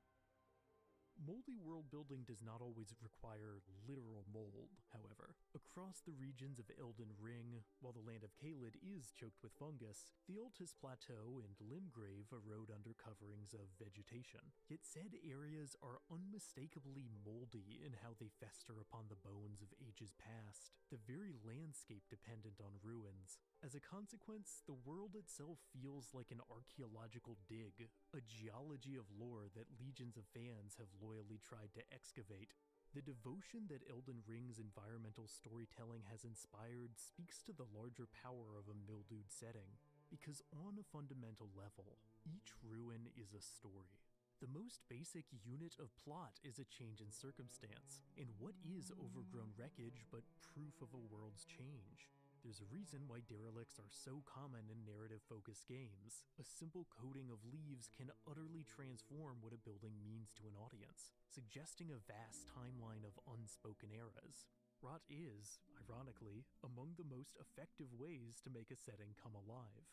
Moldy world building does not always require literal mold, however. Across the regions of Elden Ring, while the land of Caelid is choked with fungus, the Altus Plateau and Limgrave erode under coverings of vegetation. Yet said areas are unmistakably moldy in how they fester upon the bones of ages past, the very landscape dependent on ruins. As a consequence, the world itself feels like an archaeological dig, a geology of lore that legions of fans have loyally tried to excavate. The devotion that Elden Ring's environmental storytelling has inspired speaks to the larger power of a mildewed setting, because on a fundamental level, each ruin is a story. The most basic unit of plot is a change in circumstance, and what is overgrown wreckage but proof of a world's change? There's a reason why derelicts are so common in narrative-focused games. A simple coating of leaves can utterly transform what a building means to an audience, suggesting a vast timeline of unspoken eras. Rot is, ironically, among the most effective ways to make a setting come alive.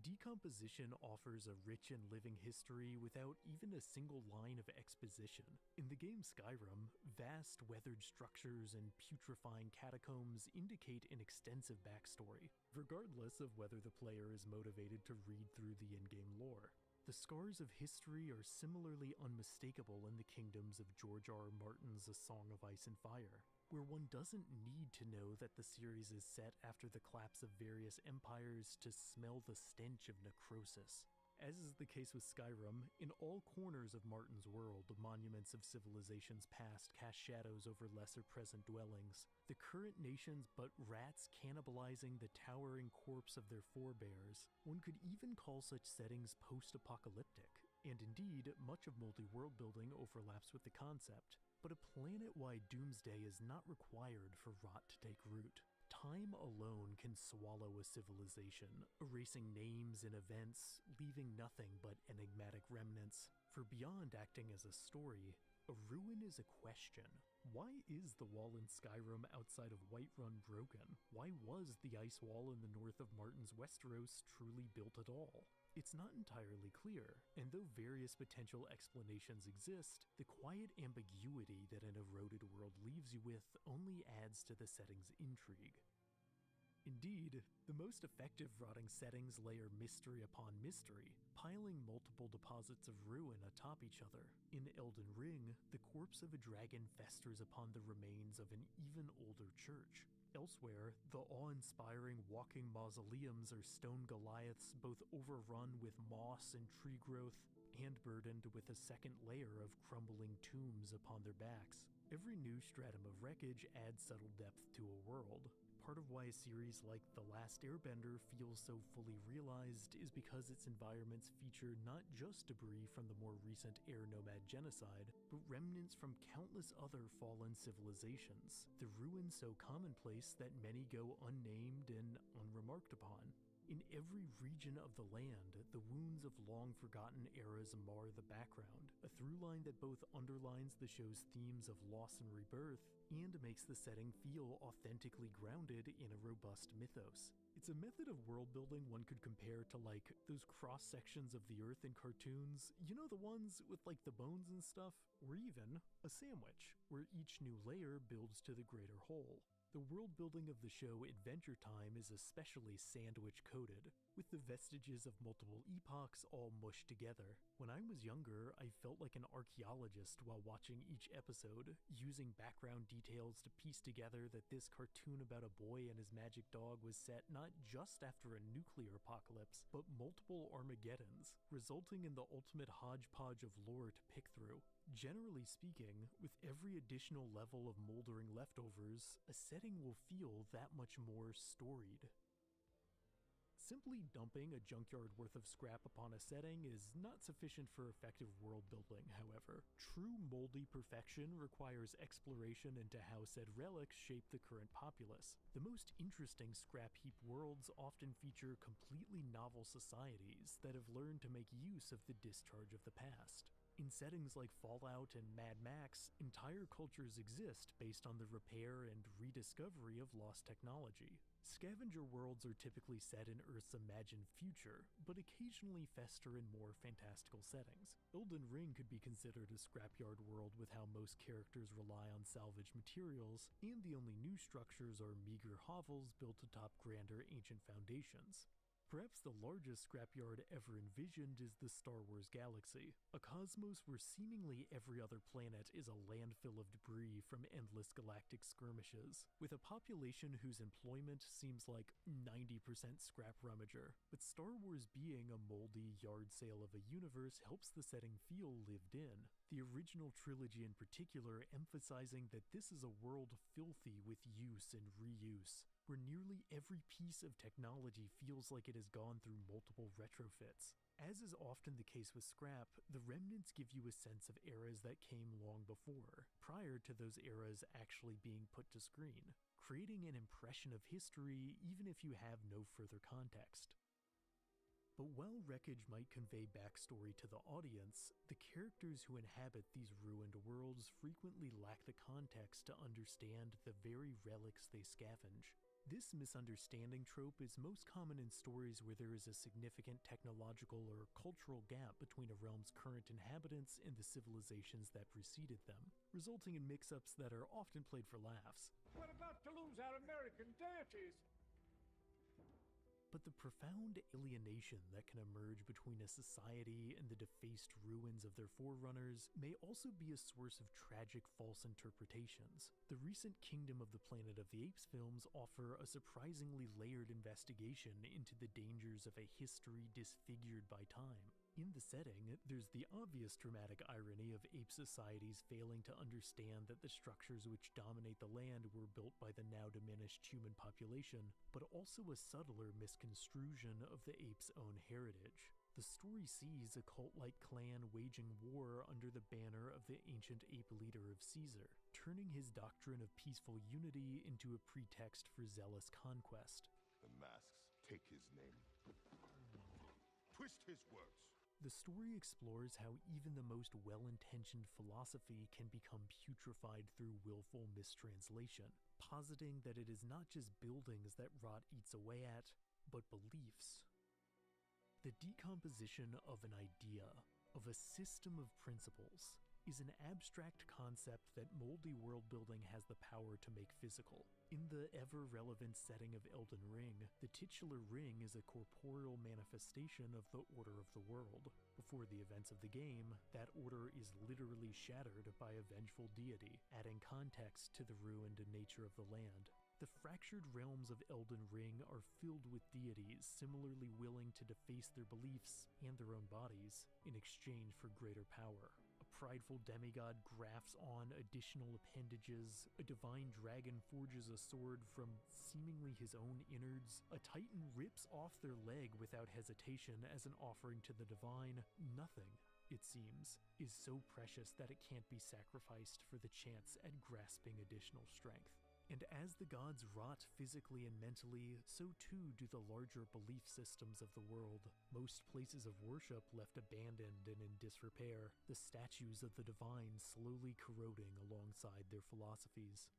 Decomposition offers a rich and living history without even a single line of exposition. In the game Skyrim, vast weathered structures and putrefying catacombs indicate an extensive backstory, regardless of whether the player is motivated to read through the in-game lore. The scars of history are similarly unmistakable in the kingdoms of George R. R. Martin's A Song of Ice and Fire, where one doesn't need to know that the series is set after the collapse of various empires to smell the stench of necrosis. As is the case with Skyrim, in all corners of Martin's world, monuments of civilizations past cast shadows over lesser present dwellings, the current nations but rats cannibalizing the towering corpse of their forebears. One could even call such settings post-apocalyptic, and indeed, much of moldy world building overlaps with the concept. But a planet-wide doomsday is not required for rot to take root. Time alone can swallow a civilization, erasing names and events, leaving nothing but enigmatic remnants. For beyond acting as a story, a ruin is a question. Why is the wall in Skyrim outside of Whiterun broken? Why was the ice wall in the north of Martin's Westeros truly built at all? It's not entirely clear, and though various potential explanations exist, the quiet ambiguity that an eroded world leaves you with only adds to the setting's intrigue. Indeed, the most effective rotting settings layer mystery upon mystery, piling multiple deposits of ruin atop each other. In Elden Ring, the corpse of a dragon festers upon the remains of an even older church. Elsewhere, the awe-inspiring walking mausoleums are stone Goliaths both overrun with moss and tree growth, and burdened with a second layer of crumbling tombs upon their backs. Every new stratum of wreckage adds subtle depth to a world. Part of why a series like The Last Airbender feels so fully realized is because its environments feature not just debris from the more recent air nomad genocide, but remnants from countless other fallen civilizations, the ruins so commonplace that many go unnamed and unremarked upon. In every region of the land, the wounds of long-forgotten eras mar the background, a through line that both underlines the show's themes of loss and rebirth and makes the setting feel authentically grounded in a robust mythos. It's a method of world-building one could compare to, like, those cross-sections of the earth in cartoons, you know, the ones with, like, the bones and stuff? Or even a sandwich, where each new layer builds to the greater whole. The world-building of the show Adventure Time is especially sandwich-coated, with the vestiges of multiple epochs all mushed together. When I was younger, I felt like an archaeologist while watching each episode, using background details to piece together that this cartoon about a boy and his magic dog was set not just after a nuclear apocalypse, but multiple Armageddons, resulting in the ultimate hodgepodge of lore to pick through. Generally speaking, with every additional level of moldering leftovers, a setting will feel that much more storied. Simply dumping a junkyard worth of scrap upon a setting is not sufficient for effective world building, however. True moldy perfection requires exploration into how said relics shape the current populace. The most interesting scrap heap worlds often feature completely novel societies that have learned to make use of the discharge of the past. In settings like Fallout and Mad Max, entire cultures exist based on the repair and rediscovery of lost technology. Scavenger worlds are typically set in Earth's imagined future, but occasionally fester in more fantastical settings. Elden Ring could be considered a scrapyard world with how most characters rely on salvaged materials, and the only new structures are meager hovels built atop grander ancient foundations. Perhaps the largest scrapyard ever envisioned is the Star Wars galaxy, a cosmos where seemingly every other planet is a landfill of debris from endless galactic skirmishes, with a population whose employment seems like 90% scrap rummager. But Star Wars being a moldy yard sale of a universe helps the setting feel lived in, the original trilogy in particular emphasizing that this is a world filthy with use and reuse, where nearly every piece of technology feels like it has gone through multiple retrofits. As is often the case with scrap, the remnants give you a sense of eras that came long before, prior to those eras actually being put to screen, creating an impression of history even if you have no further context. But while wreckage might convey backstory to the audience, the characters who inhabit these ruined worlds frequently lack the context to understand the very relics they scavenge. This misunderstanding trope is most common in stories where there is a significant technological or cultural gap between a realm's current inhabitants and the civilizations that preceded them, resulting in mix-ups that are often played for laughs. We're about to lose our American deities. But the profound alienation that can emerge between a society and the defaced ruins of their forerunners may also be a source of tragic false interpretations. The recent Kingdom of the Planet of the Apes films offer a surprisingly layered investigation into the dangers of a history disfigured by time. In the setting, there's the obvious dramatic irony of ape societies failing to understand that the structures which dominate the land were built by the now diminished human population, but also a subtler misconstrusion of the ape's own heritage. The story sees a cult-like clan waging war under the banner of the ancient ape leader of Caesar, turning his doctrine of peaceful unity into a pretext for zealous conquest. The masks take his name. Twist his words. The story explores how even the most well-intentioned philosophy can become putrefied through willful mistranslation, positing that it is not just buildings that rot eats away at, but beliefs. The decomposition of an idea, of a system of principles, is an abstract concept that moldy world-building has the power to make physical. In the ever-relevant setting of Elden Ring, the titular ring is a corporeal manifestation of the order of the world. Before the events of the game, that order is literally shattered by a vengeful deity, adding context to the ruined nature of the land. The fractured realms of Elden Ring are filled with deities similarly willing to deface their beliefs and their own bodies in exchange for greater power. Prideful demigod grafts on additional appendages, a divine dragon forges a sword from seemingly his own innards, a titan rips off their leg without hesitation as an offering to the divine. Nothing, it seems, is so precious that it can't be sacrificed for the chance at grasping additional strength. And as the gods rot physically and mentally, so too do the larger belief systems of the world. Most places of worship left abandoned and in disrepair, the statues of the divine slowly corroding alongside their philosophies.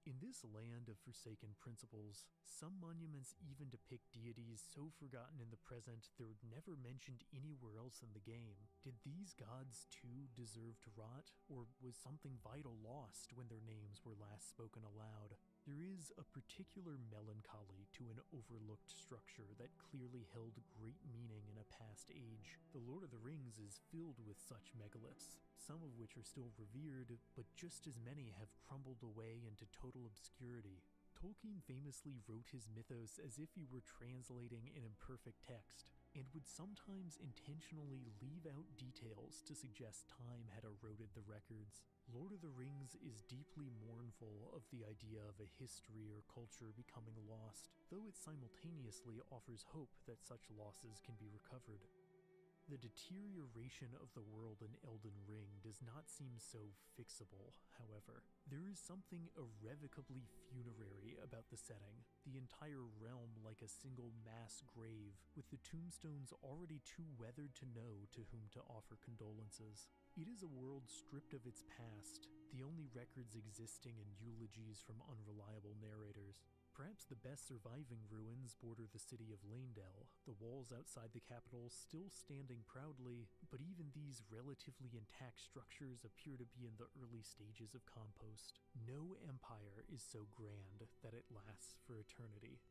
In this land of forsaken principles, some monuments even depict deities so forgotten in the present they're never mentioned anywhere else in the game. Did these gods too deserve to rot, or was something vital lost when their names were last spoken aloud? There is a particular melancholy to an overlooked structure that clearly held great meaning in a past age. The Lord of the Rings is filled with such megaliths, some of which are still revered, but just as many have crumbled away into total obscurity. Tolkien famously wrote his mythos as if he were translating an imperfect text, and would sometimes intentionally leave out details to suggest time had eroded the records. Lord of the Rings is deeply mournful of the idea of a history or culture becoming lost, though it simultaneously offers hope that such losses can be recovered. The deterioration of the world in Elden Ring does not seem so fixable, however. There is something irrevocably funerary about the setting, the entire realm like a single mass grave, with the tombstones already too weathered to know to whom to offer condolences. It is a world stripped of its past, the only records existing in eulogies from unreliable narrators. Perhaps the best surviving ruins border the city of Leyndell, the walls outside the capital still standing proudly, but even these relatively intact structures appear to be in the early stages of compost. No empire is so grand that it lasts for eternity.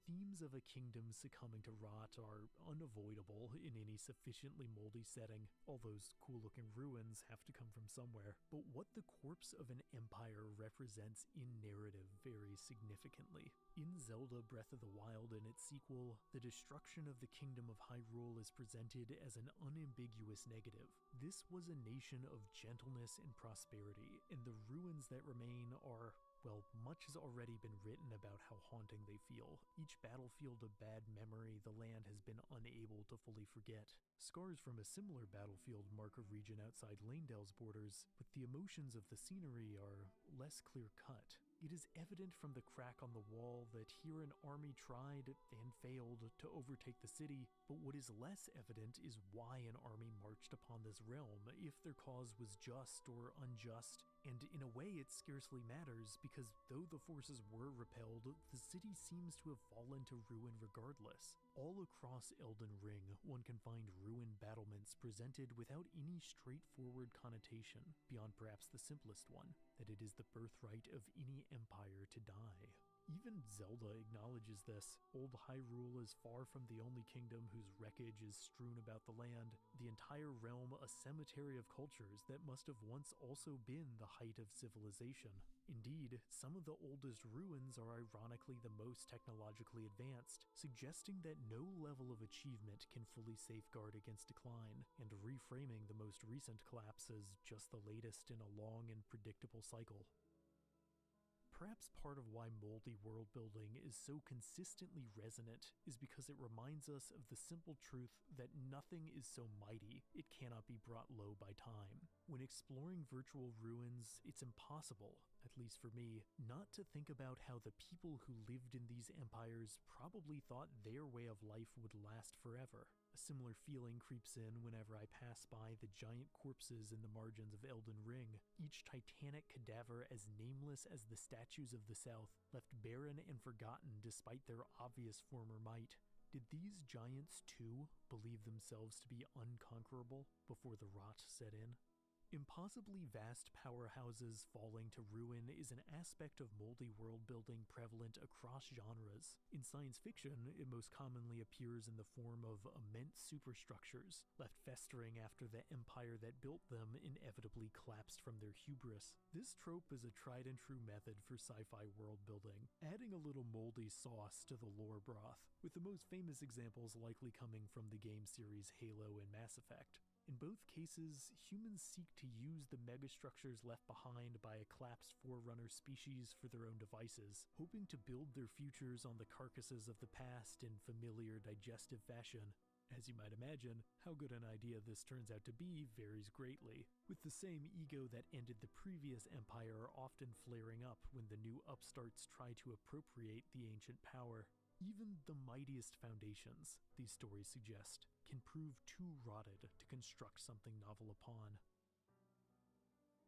Themes of a kingdom succumbing to rot are unavoidable in any sufficiently moldy setting. All those cool-looking ruins have to come from somewhere. But what the corpse of an empire represents in narrative varies significantly. In Zelda Breath of the Wild and its sequel, the destruction of the Kingdom of Hyrule is presented as an unambiguous negative. This was a nation of gentleness and prosperity, and the ruins that remain are, well, much has already been written about how haunting they feel. Each battlefield of bad memory the land has been unable to fully forget. Scars from a similar battlefield mark a region outside Leyndell's borders, but the emotions of the scenery are less clear-cut. It is evident from the crack on the wall that here an army tried and failed to overtake the city, but what is less evident is why an army marched upon this realm, if their cause was just or unjust. And in a way it scarcely matters, because though the forces were repelled, the city seems to have fallen to ruin regardless. All across Elden Ring, one can find ruined battlements presented without any straightforward connotation, beyond perhaps the simplest one, that it is the birthright of any empire to die. Even Zelda acknowledges this. Old Hyrule is far from the only kingdom whose wreckage is strewn about the land, the entire realm a cemetery of cultures that must have once also been the height of civilization. Indeed, some of the oldest ruins are ironically the most technologically advanced, suggesting that no level of achievement can fully safeguard against decline, and reframing the most recent collapse as just the latest in a long and predictable cycle. Perhaps part of why moldy world building is so consistently resonant is because it reminds us of the simple truth that nothing is so mighty it cannot be brought low by time. When exploring virtual ruins, it's impossible, at least for me, not to think about how the people who lived in these empires probably thought their way of life would last forever. A similar feeling creeps in whenever I pass by the giant corpses in the margins of Elden Ring, each titanic cadaver as nameless as the statues of the south, left barren and forgotten despite their obvious former might. Did these giants too believe themselves to be unconquerable before the rot set in? Impossibly vast powerhouses falling to ruin is an aspect of moldy world building prevalent across genres. In science fiction, it most commonly appears in the form of immense superstructures, left festering after the empire that built them inevitably collapsed from their hubris. This trope is a tried and true method for sci-fi world building, adding a little moldy sauce to the lore broth, with the most famous examples likely coming from the game series Halo and Mass Effect. In both cases, humans seek to use the megastructures left behind by a collapsed forerunner species for their own devices, hoping to build their futures on the carcasses of the past in familiar, digestive fashion. As you might imagine, how good an idea this turns out to be varies greatly, with the same ego that ended the previous empire often flaring up when the new upstarts try to appropriate the ancient power. Even the mightiest foundations, these stories suggest, can prove too rotted to construct something novel upon.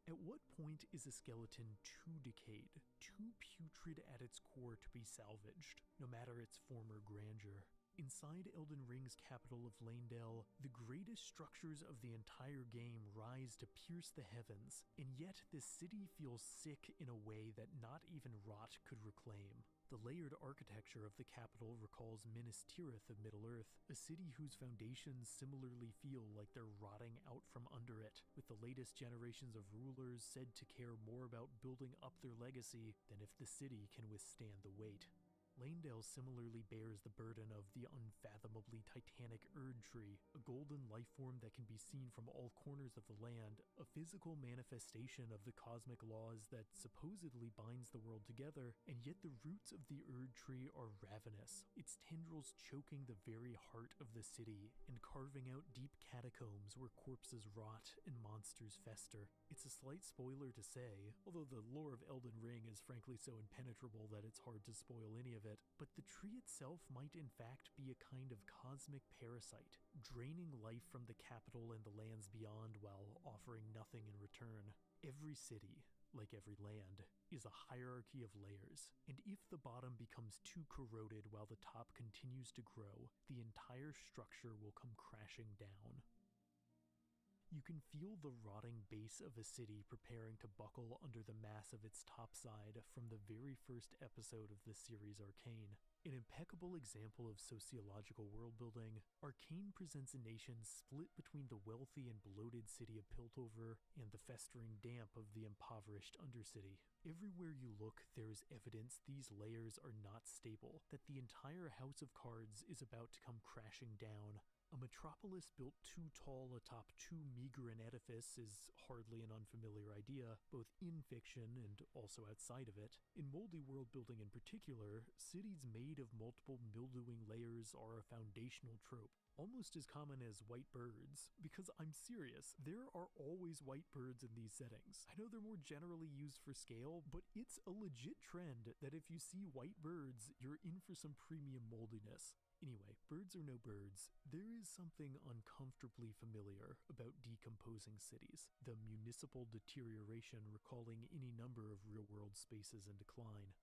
At what point is a skeleton too decayed, too putrid at its core to be salvaged, no matter its former grandeur? Inside Elden Ring's capital of Leyndell, the greatest structures of the entire game rise to pierce the heavens, and yet this city feels sick in a way that not even rot could reclaim. The layered architecture of the capital recalls Minas Tirith of Middle-earth, a city whose foundations similarly feel like they're rotting out from under it, with the latest generations of rulers said to care more about building up their legacy than if the city can withstand the weight. Leyndell similarly bears the burden of the unfathomably titanic Erd Tree, a golden life form that can be seen from all corners of the land, a physical manifestation of the cosmic laws that supposedly binds the world together, and yet the roots of the Erd Tree are ravenous, its tendrils choking the very heart of the city, and carving out deep catacombs where corpses rot and monsters fester. It's a slight spoiler to say, although the lore of Elden Ring is frankly so impenetrable that it's hard to spoil any of it, but the tree itself might in fact be a kind of cosmic parasite, draining life from the capital and the lands beyond while offering nothing in return. Every city, like every land, is a hierarchy of layers, and if the bottom becomes too corroded while the top continues to grow, the entire structure will come crashing down. You can feel the rotting base of a city preparing to buckle under the mass of its topside from the very first episode of the series Arcane. An impeccable example of sociological world-building, Arcane presents a nation split between the wealthy and bloated city of Piltover and the festering damp of the impoverished Undercity. Everywhere you look, there is evidence these layers are not stable, that the entire house of cards is about to come crashing down. A metropolis built too tall atop too meager an edifice is hardly an unfamiliar idea, both in fiction and also outside of it. In moldy world building in particular, cities made of multiple mildewing layers are a foundational trope. Almost as common as white birds, because I'm serious, there are always white birds in these settings. I know they're more generally used for scale, but it's a legit trend that if you see white birds, you're in for some premium moldiness. Anyway, birds or no birds, there is something uncomfortably familiar about decomposing cities, the municipal deterioration recalling any number of real-world spaces in decline.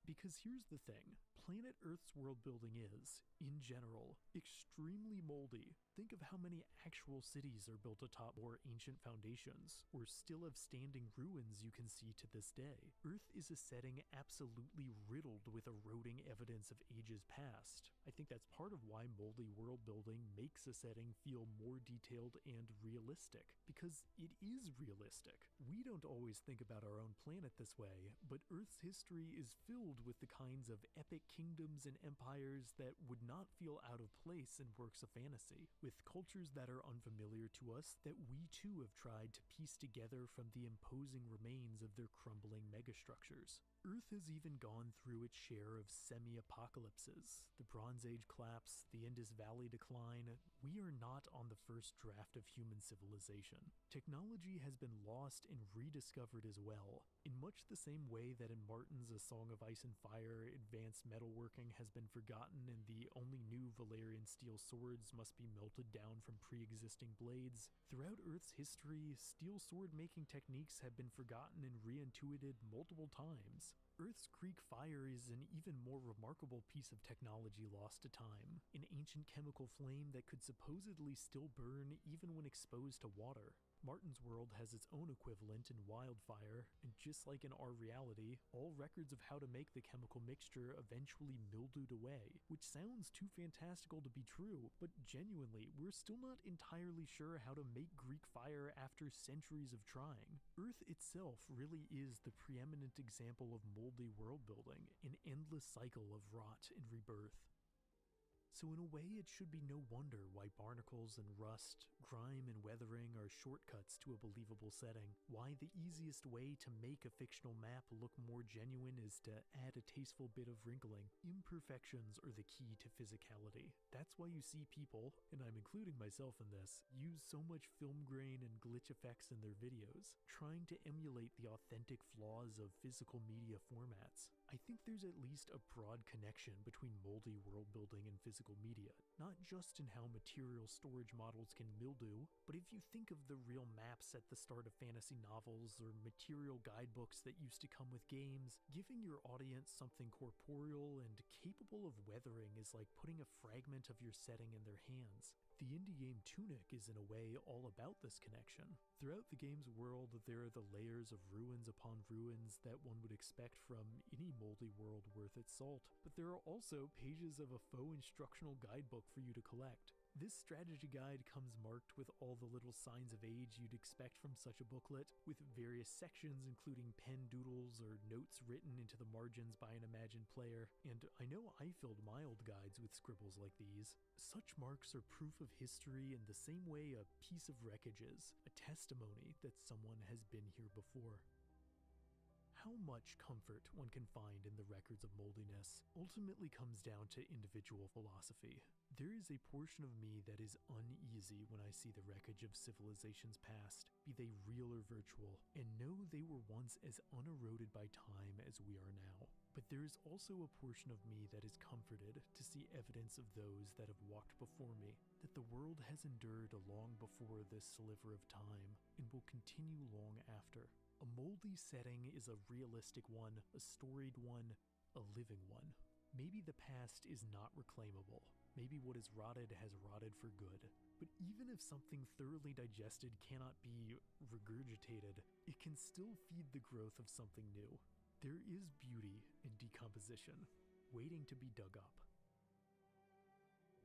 Because here's the thing, planet Earth's world building is, in general, extremely moldy. Think of how many actual cities are built atop more ancient foundations, or still have standing ruins you can see to this day. Earth is a setting absolutely riddled with eroding evidence of ages past. I think that's part of why moldy world building makes a setting feel more detailed and realistic, because it is realistic. We don't always think about our own planet this way, but Earth's history is filled with the kinds of epic kingdoms and empires that would not feel out of place in works of fantasy, with cultures that are unfamiliar to us that we too have tried to piece together from the imposing remains of their crumbling megastructures. Earth has even gone through its share of semi-apocalypses, the Bronze Age collapse, the Indus Valley decline. We are not on the first draft of human civilization. Technology has been lost and rediscovered as well. In much the same way that in Martin's A Song of Ice and Fire, advanced metalworking has been forgotten and the only new Valyrian steel swords must be melted down from pre-existing blades, throughout Earth's history, steel sword-making techniques have been forgotten and reintuited multiple times. Earth's Greek fire is an even more remarkable piece of technology lost to time, an ancient chemical flame that could supposedly still burn even when exposed to water. Martin's world has its own equivalent in wildfire, and just like in our reality, all records of how to make the chemical mixture eventually mildewed away, which sounds too fantastical to be true, but genuinely, we're still not entirely sure how to make Greek fire after centuries of trying. Earth itself really is the preeminent example of moldy world building, an endless cycle of rot and rebirth. So in a way, it should be no wonder why barnacles and rust, grime and weathering are shortcuts to a believable setting. Why the easiest way to make a fictional map look more genuine is to add a tasteful bit of wrinkling. Imperfections are the key to physicality. That's why you see people, and I'm including myself in this, use so much film grain and glitch effects in their videos, trying to emulate the authentic flaws of physical media formats. I think there's at least a broad connection between moldy world building and physical media, not just in how material storage models can mildew, but if you think of the real maps at the start of fantasy novels or material guidebooks that used to come with games, giving your audience something corporeal and capable of weathering is like putting a fragment of your setting in their hands. The indie game Tunic is in a way all about this connection. Throughout the game's world, there are the layers of ruins upon ruins that one would expect from any moldy world worth its salt, but there are also pages of a faux instructional guidebook for you to collect. This strategy guide comes marked with all the little signs of age you'd expect from such a booklet, with various sections including pen doodles or notes written into the margins by an imagined player, and I know I filled my old guides with scribbles like these. Such marks are proof of history in the same way a piece of wreckage is, a testimony that someone has been here before. How much comfort one can find in the records of moldiness ultimately comes down to individual philosophy. There is a portion of me that is uneasy when I see the wreckage of civilizations past, be they real or virtual, and know they were once as uneroded by time as we are now. But there is also a portion of me that is comforted to see evidence of those that have walked before me, that the world has endured long before this sliver of time, and will continue long after. A moldy setting is a realistic one, a storied one, a living one. Maybe the past is not reclaimable. Maybe what is rotted has rotted for good. But even if something thoroughly digested cannot be regurgitated, it can still feed the growth of something new. There is beauty in decomposition, waiting to be dug up.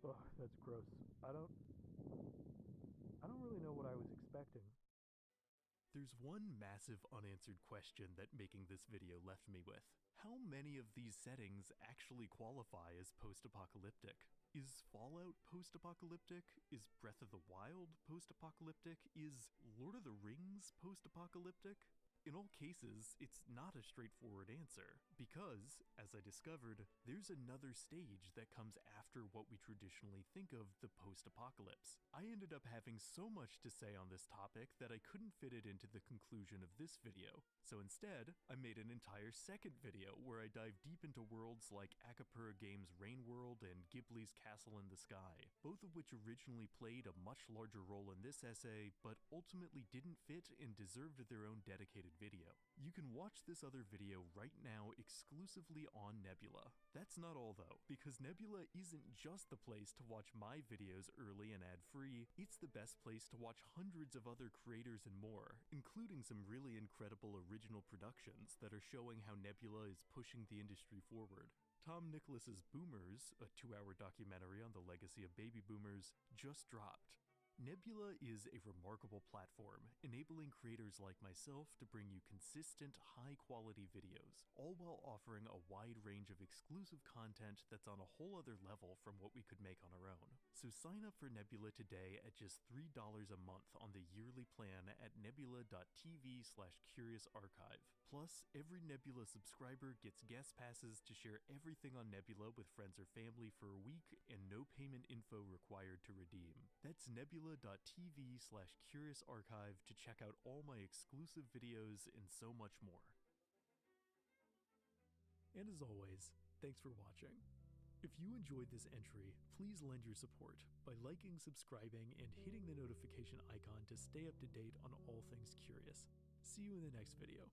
Ugh, that's gross. I don't really know what I was expecting. There's one massive unanswered question that making this video left me with. How many of these settings actually qualify as post-apocalyptic? Is Fallout post-apocalyptic? Is Breath of the Wild post-apocalyptic? Is Lord of the Rings post-apocalyptic? In all cases, it's not a straightforward answer, because, as I discovered, there's another stage that comes after what we traditionally think of the post-apocalypse. I ended up having so much to say on this topic that I couldn't fit it into the conclusion of this video, so instead, I made an entire second video where I dive deep into worlds like Akapura Games' Rain World and Ghibli's Castle in the Sky, both of which originally played a much larger role in this essay, but ultimately didn't fit and deserved their own dedicated video. You can watch this other video right now exclusively on Nebula. That's not all though, because Nebula isn't just the place to watch my videos early and ad-free, it's the best place to watch hundreds of other creators and more, including some really incredible original productions that are showing how Nebula is pushing the industry forward. Tom Nicholas's Boomers, a 2-hour documentary on the legacy of baby boomers, just dropped. Nebula is a remarkable platform, enabling creators like myself to bring you consistent, high-quality videos, all while offering a wide range of exclusive content that's on a whole other level from what we could make on our own. So sign up for Nebula today at just $3 a month on the yearly plan at nebula.tv/curiousarchive. Plus, every Nebula subscriber gets guest passes to share everything on Nebula with friends or family for a week, and no payment info required to redeem. That's nebula.tv/curiousarchive to check out all my exclusive videos and so much more. And as always, thanks for watching. If you enjoyed this entry, please lend your support by liking, subscribing, and hitting the notification icon to stay up to date on all things curious. See you in the next video.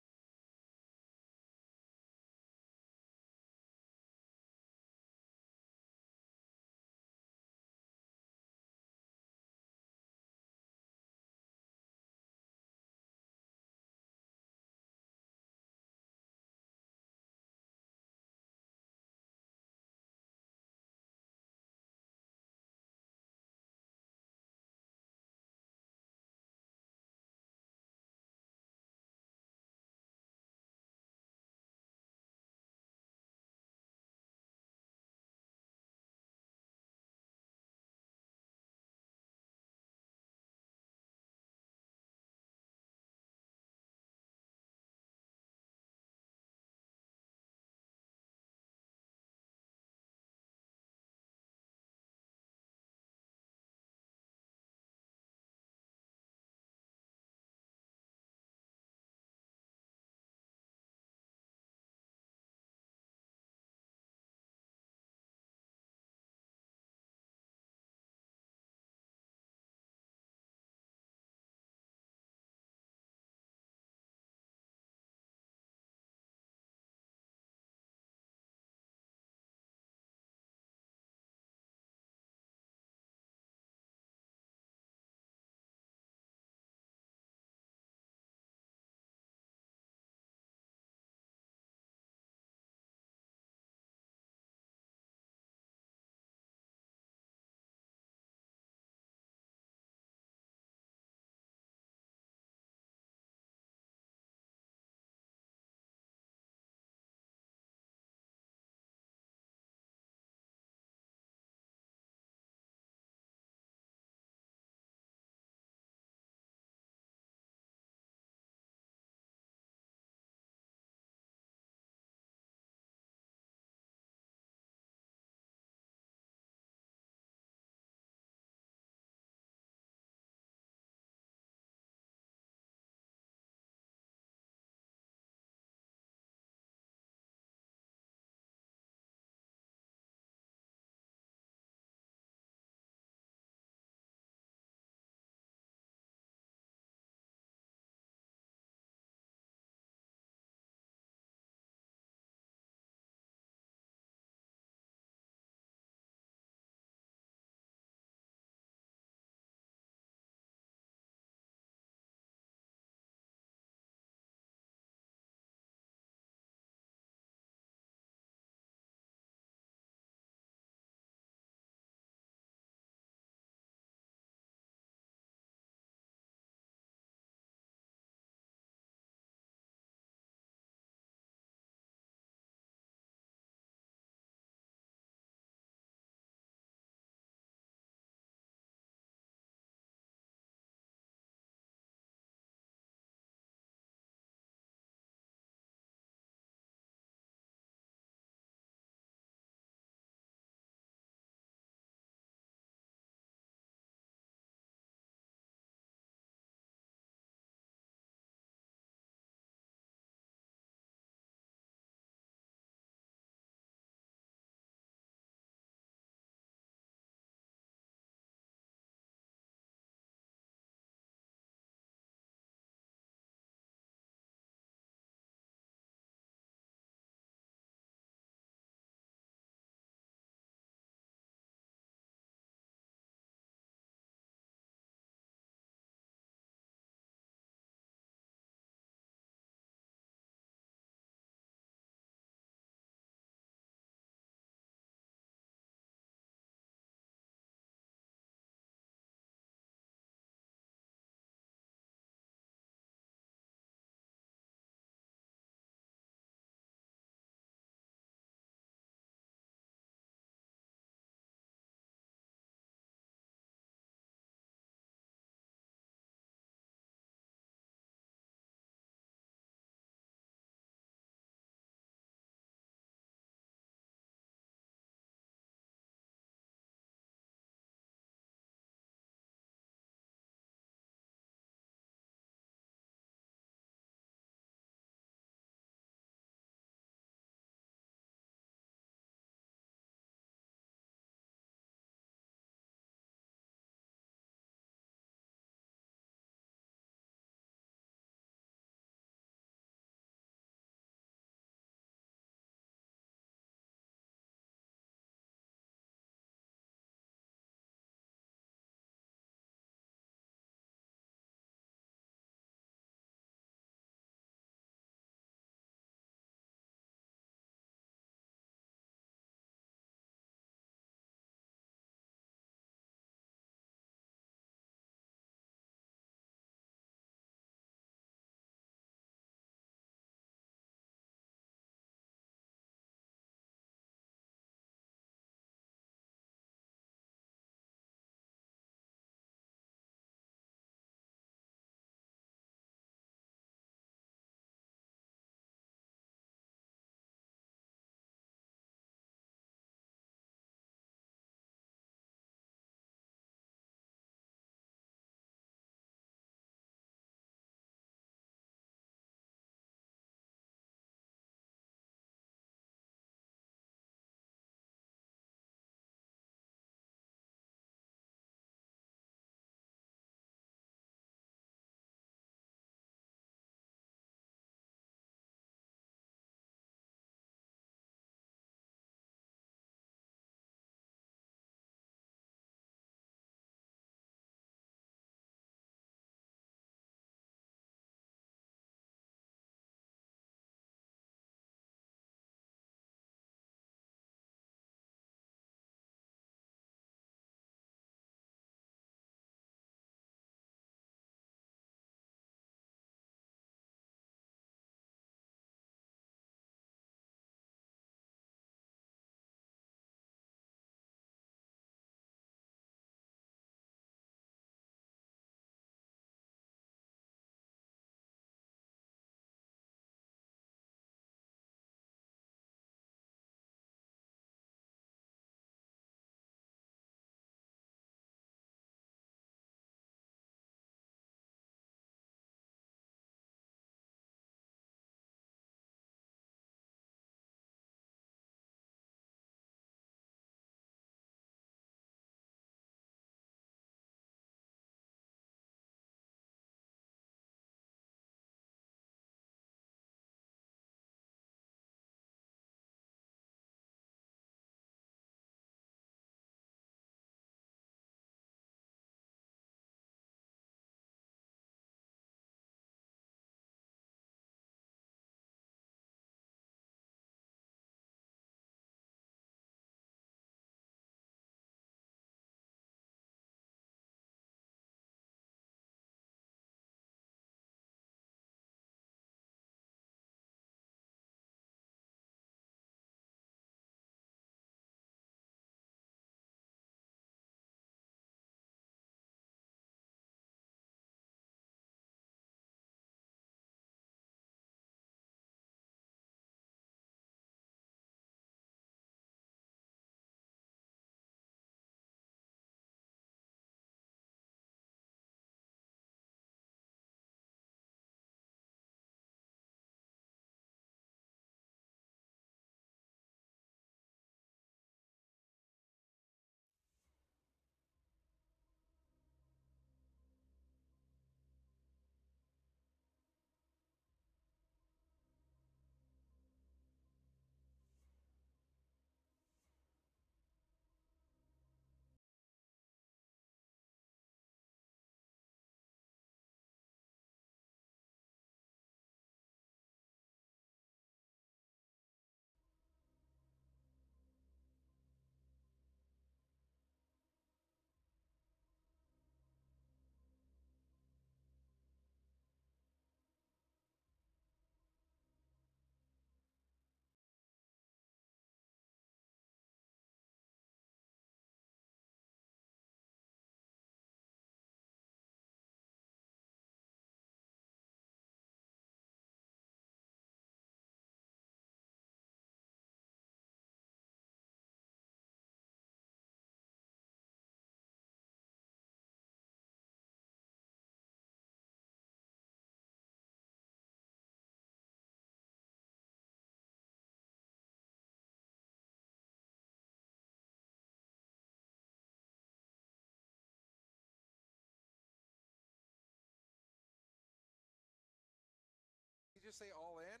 say all in?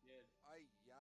You did. Yeah.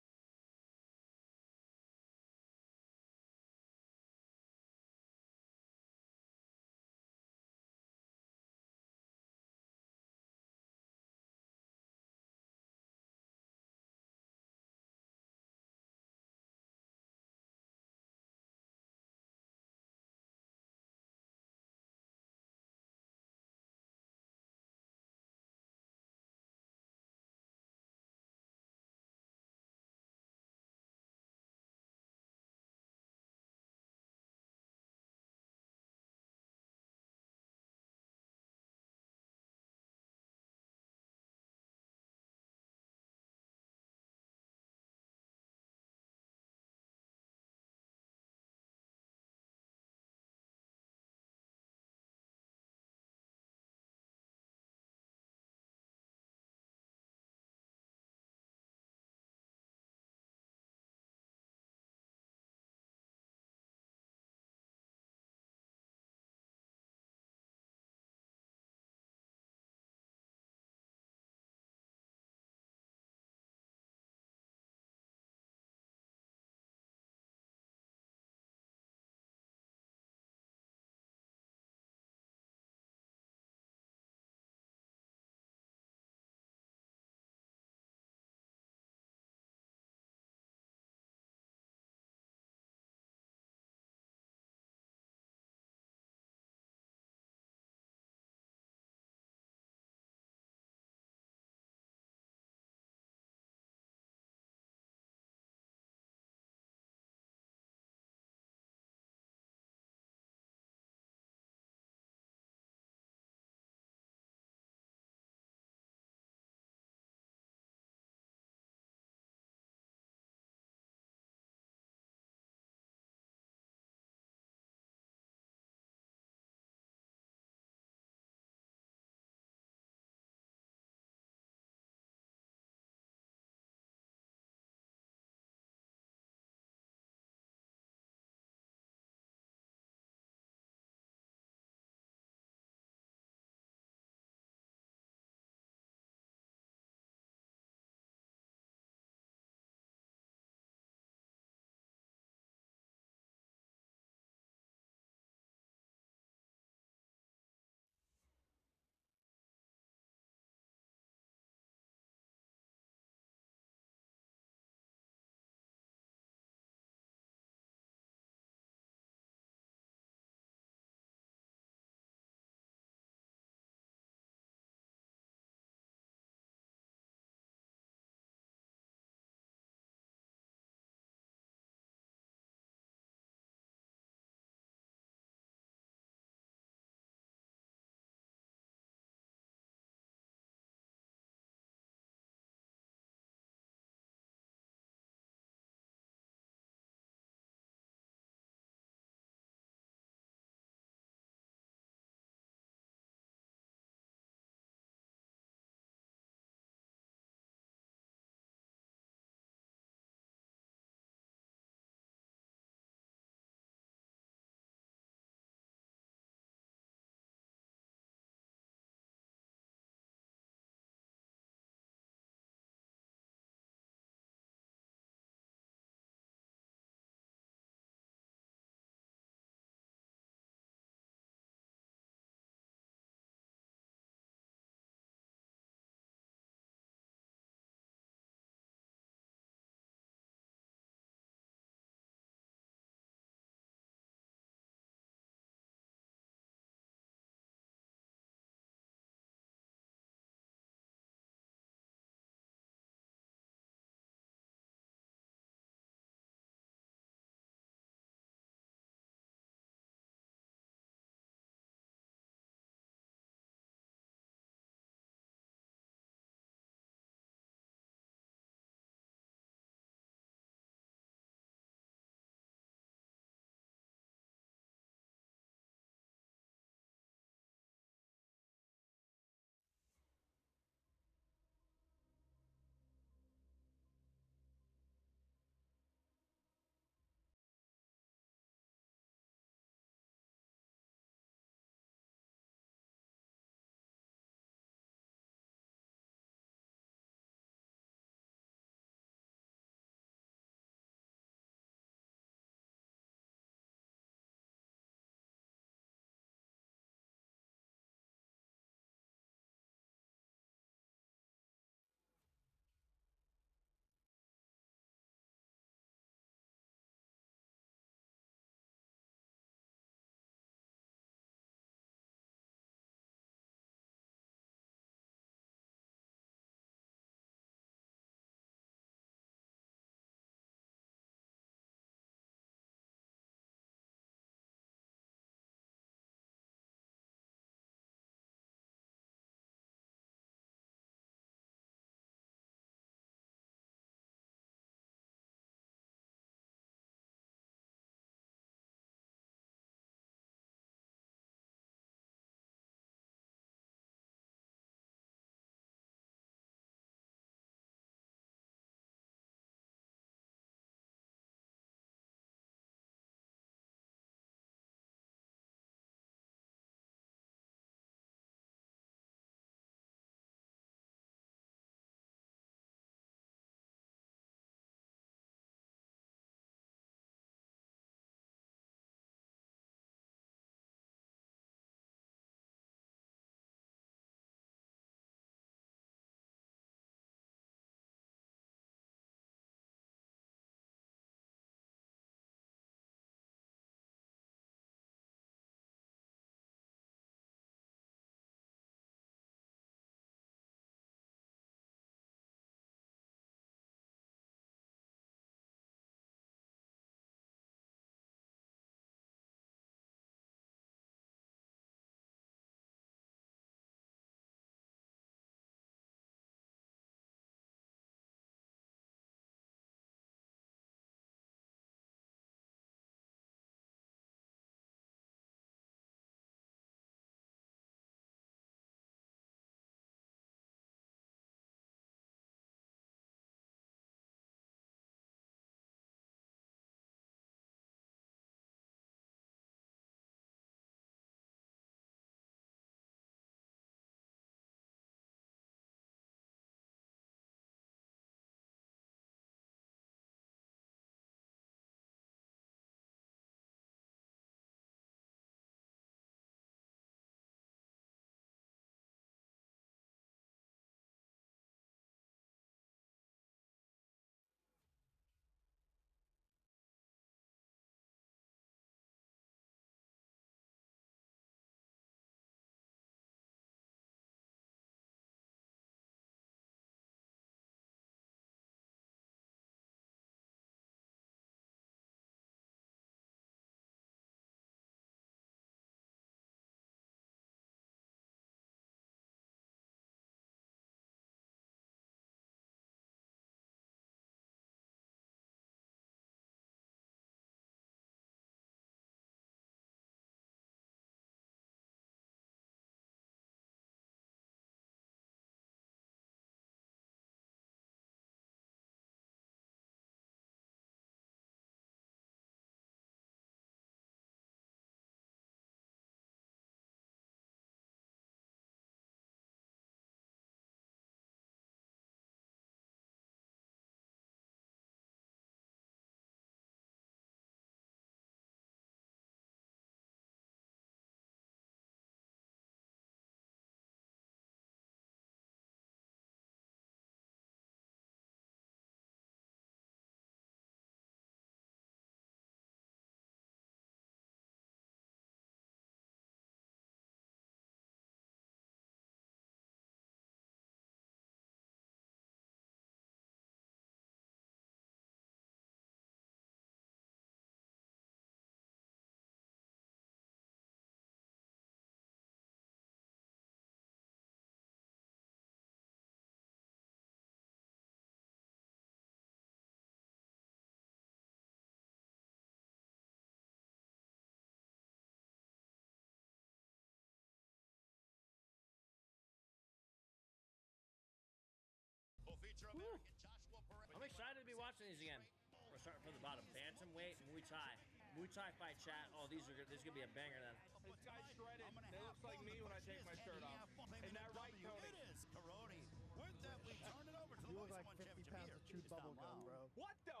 I'm excited to be watching these again. We're starting from the bottom. Bantamweight, Muay Thai. Muay Thai fight chat. Oh, these are good. This is gonna be a banger then. This guy's shredded. It looks like me when I take my shirt off. Isn't that right, Tony? It is, Karate. With that, we turn it over to the You look Voice like One 50 Championship pounds here. of chewed It is bubble Tom gum, Lau. bro. What the?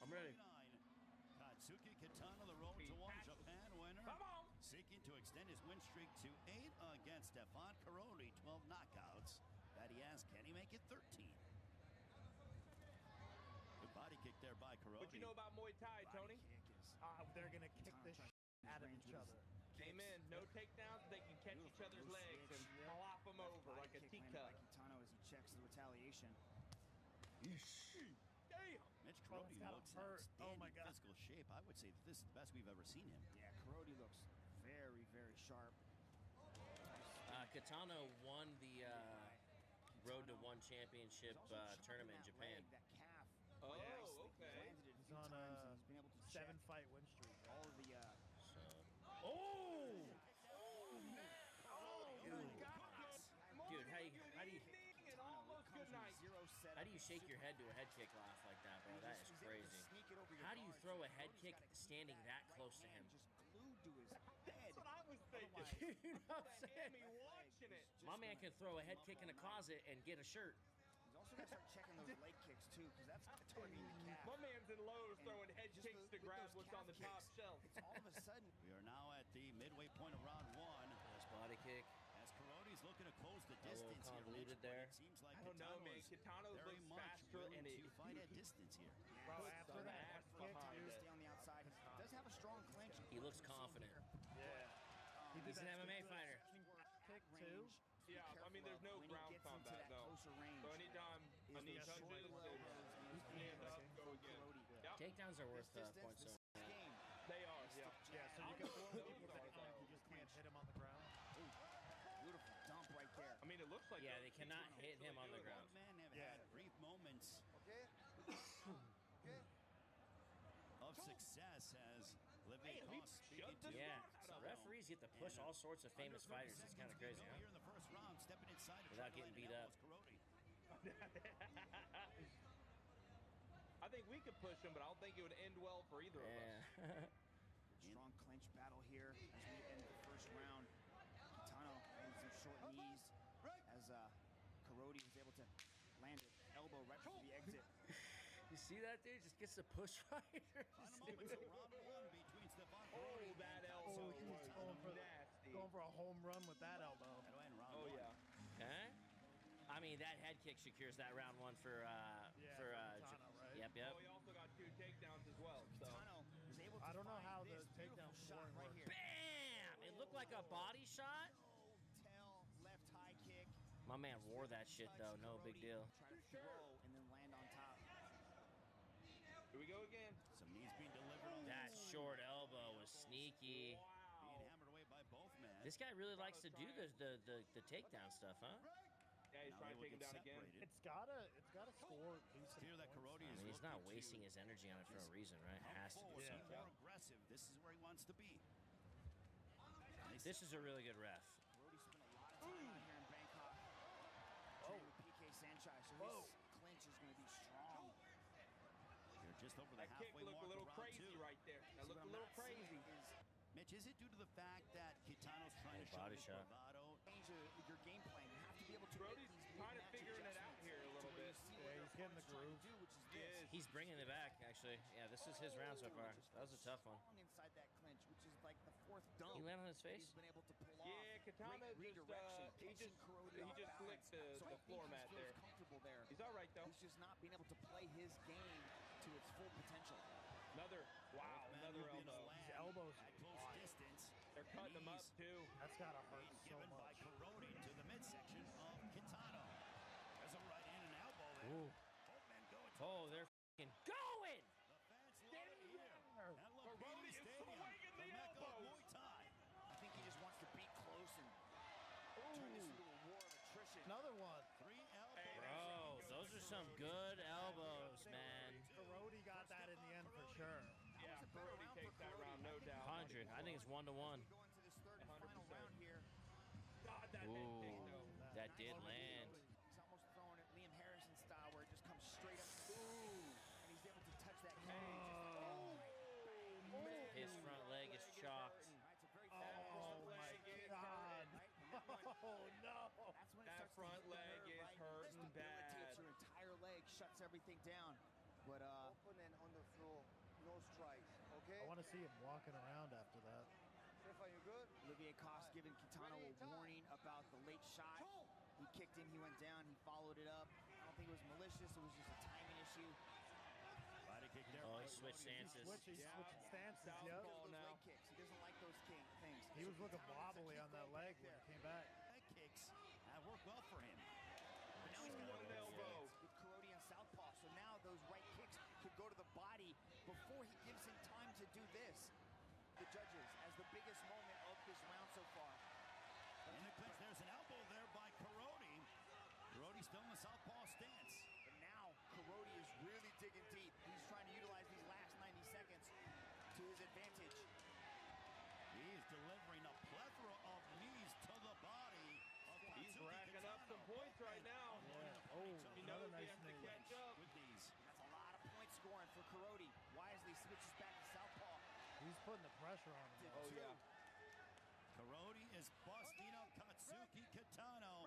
I'm ready. Katsuki Kitano, the Road to One Japan winner. Come on. Seeking to extend his win streak to 8 against Stefan Karoli. 12 knockouts. That he has. Can he make it 13? Good body kick there by Karoli. What you know about Muay Thai, Tony? They're gonna kick the shit out of each other. Amen. No takedowns. They can catch each other's legs and flop them over like a teacup. Kitano as he checks the retaliation. Damn. Mitch Oh, Karoli it's gotta looks in hurt. Oh, my outstanding God. physical shape. I would say that this is the best we've ever seen him. Yeah, Karodi looks very, very sharp. Katano won the Road to One Championship tournament in Japan. That calf. Oh, nicely. okay. Landed it a He's few on times a and he's been able to 7-fight win streak. check all of the Oh! Dude, how do you and almost good night. how do you shake your head to a head kick laugh like that, bro? That is crazy. How do you throw a head kick standing that close to him? glued to his head. That's what I was thinking. You know what I'm saying? Me watching it. My man can throw a head kick in a closet and get a shirt. He's also going to start checking those leg kicks, too, because that's targeting the calf. My man's in Lowe's throwing head kicks to grab what's on the top shelf. All of a sudden, We are now at the midway point of round 1. Nice body kick. As Karodi's looking to close the A little distance here, convoluted Mitch, but there. It seems like I don't know, man. Kitano Kitano very looks much faster willing and to fight at distance here. Bro, after some that ass kick, behind dude. it. stay on the outside. He does have a strong clinch. He looks confident. Yeah. He's an MMA fighter. Kick too. Yeah, I mean, there's no ground combat, though. So anytime I need touches, stand up, go again. Yep. Takedowns are worth points. So. They are, yeah. Yeah, so you can throw people down, you just can't hit him on the ground. Beautiful dump right there. I mean, it looks like Yeah, they cannot hit him on the ground. Both men have Yeah. had brief moments Okay? Okay? of success as Olivier we Coste shut speaking to this Yeah, Stallone. referees get to push all sorts of famous fighters. It's kind of crazy, huh? Here in the first round, stepping inside to Without try to getting land beat an up. elbow is Karodi. I think we could push him, but I don't think it would end well for either of us. Yeah. Strong clinch battle here as we end the first round. Kitano lands some short knees as Karodi was able to land an elbow right before the exit. You see that, dude? Just gets to push fighters. Final moments of round 1 between Stefan Karodi Oh, that and elbow Oh, he's was nasty. going for a home run with that elbow. That'll end round Oh, 1. yeah. Okay. I mean, that head kick secures that round 1 for Kitano, right? Yep, yep. Oh, he also got 2 takedowns as well. So. Kitano was able to I don't know find how the this takedown beautiful scoring shot right works. here. Bam! It looked like a body shot. Tail left high kick. My man wore that shit though. No big deal. Try to throw and then land on top. Here we go again. Some knees being delivered on That short elbow was sneaky. being hammered away by both men. This guy really likes to do the takedown stuff, huh? Yeah, he's Now trying to they take him will down get again. separated. It's gotta score decent Clear that points. Karodi I is mean, he's not looking wasting to his energy on it for no reason, right? It has to come be forward, something. be more aggressive. This is where he wants to be. This is a really good ref. Karodi spent a lot of time out here in Bangkok training with PK Sanchez, so his clinch is going to be strong. You're just over the That kick halfway looked mark a little of round crazy 2. right there. That See, looked what a I'm little not seeing crazy. is Mitch, is it due to the fact that Kitano's trying to show body his shot. bravado? change your game plan. You have to be able to Brody's make these kind of mid-match figuring it out adjustments here a to little where bit. you see Yeah, what he's their getting the opponent's trying to groove. do, which is He this. is. He's bringing it back, actually. Yeah, this is his round so far. That was a tough one. Strong inside that clinch, which is like the fourth dump. He landed on his that face? He's been able to pull off. Yeah, Katana Great just redirection, he catching just Karodi he off just balance. flicked the So I think floor he mat feels there. comfortable there. He's all right though. He's just not being able to play his game to its full potential. Another wow, Both men another moving to elbow. land These elbows at are close wide. distance. They're cutting him up Knees too. That's gotta hurt being so given by much. Karodi to the midsection of Kitano. There's a right hand and elbow there. Ooh. Both men go to Oh, they're f***ing going! the fans love it here. At Karodi is Stadium, swinging the Mecca of elbows. Muay Thai. I think he just wants to be close and turn this into a war of attrition. Another one. 3 elbows. Bro, those are some good elbows, man. Karodi got that in the end for sure. Yeah, Brody takes that round, no doubt. 100. I think it's 1-1. Go into this third and final 100%. round here. God, that head kick Ooh, though. that did land. He's almost throwing it Liam Harrison shocked. Oh my god. Oh no. That front leg is hurting bad. Your entire leg shuts everything down. But Opponent on the floor, no strikes, okay? I want to see him walking around after that. Stefan, you good? Olivier Coste giving Kitano a warning about the late shot. He kicked in, he went down, he followed it up. I don't think it was malicious, it was just a timing issue. Oh, he switched stances. He's switching stances, He yep. doesn't those leg kicks. He doesn't like those things. He was looking wobbly on that leg when he came back. Leg kicks that worked well for him. But now he's got an elbow with Karate and southpaw. So now those right kicks could go to the body before he gives him time to do this. The judges as the biggest moment of this round so far. In the clinch, there's an elbow there by Karate. Karate still in the southpaw stance. But now Karate is really digging deep. He's trying to utilize these last 90 seconds to his advantage. He's delivering a plethora of knees to the body. He's racking up some points right now. Yeah. Oh, another nice knee. Catch up. With these. That's a lot of point scoring for Karate. Wisely switches back to southpaw. He's putting the pressure on him. Oh yeah. Karate is busting up Katsuki Kitano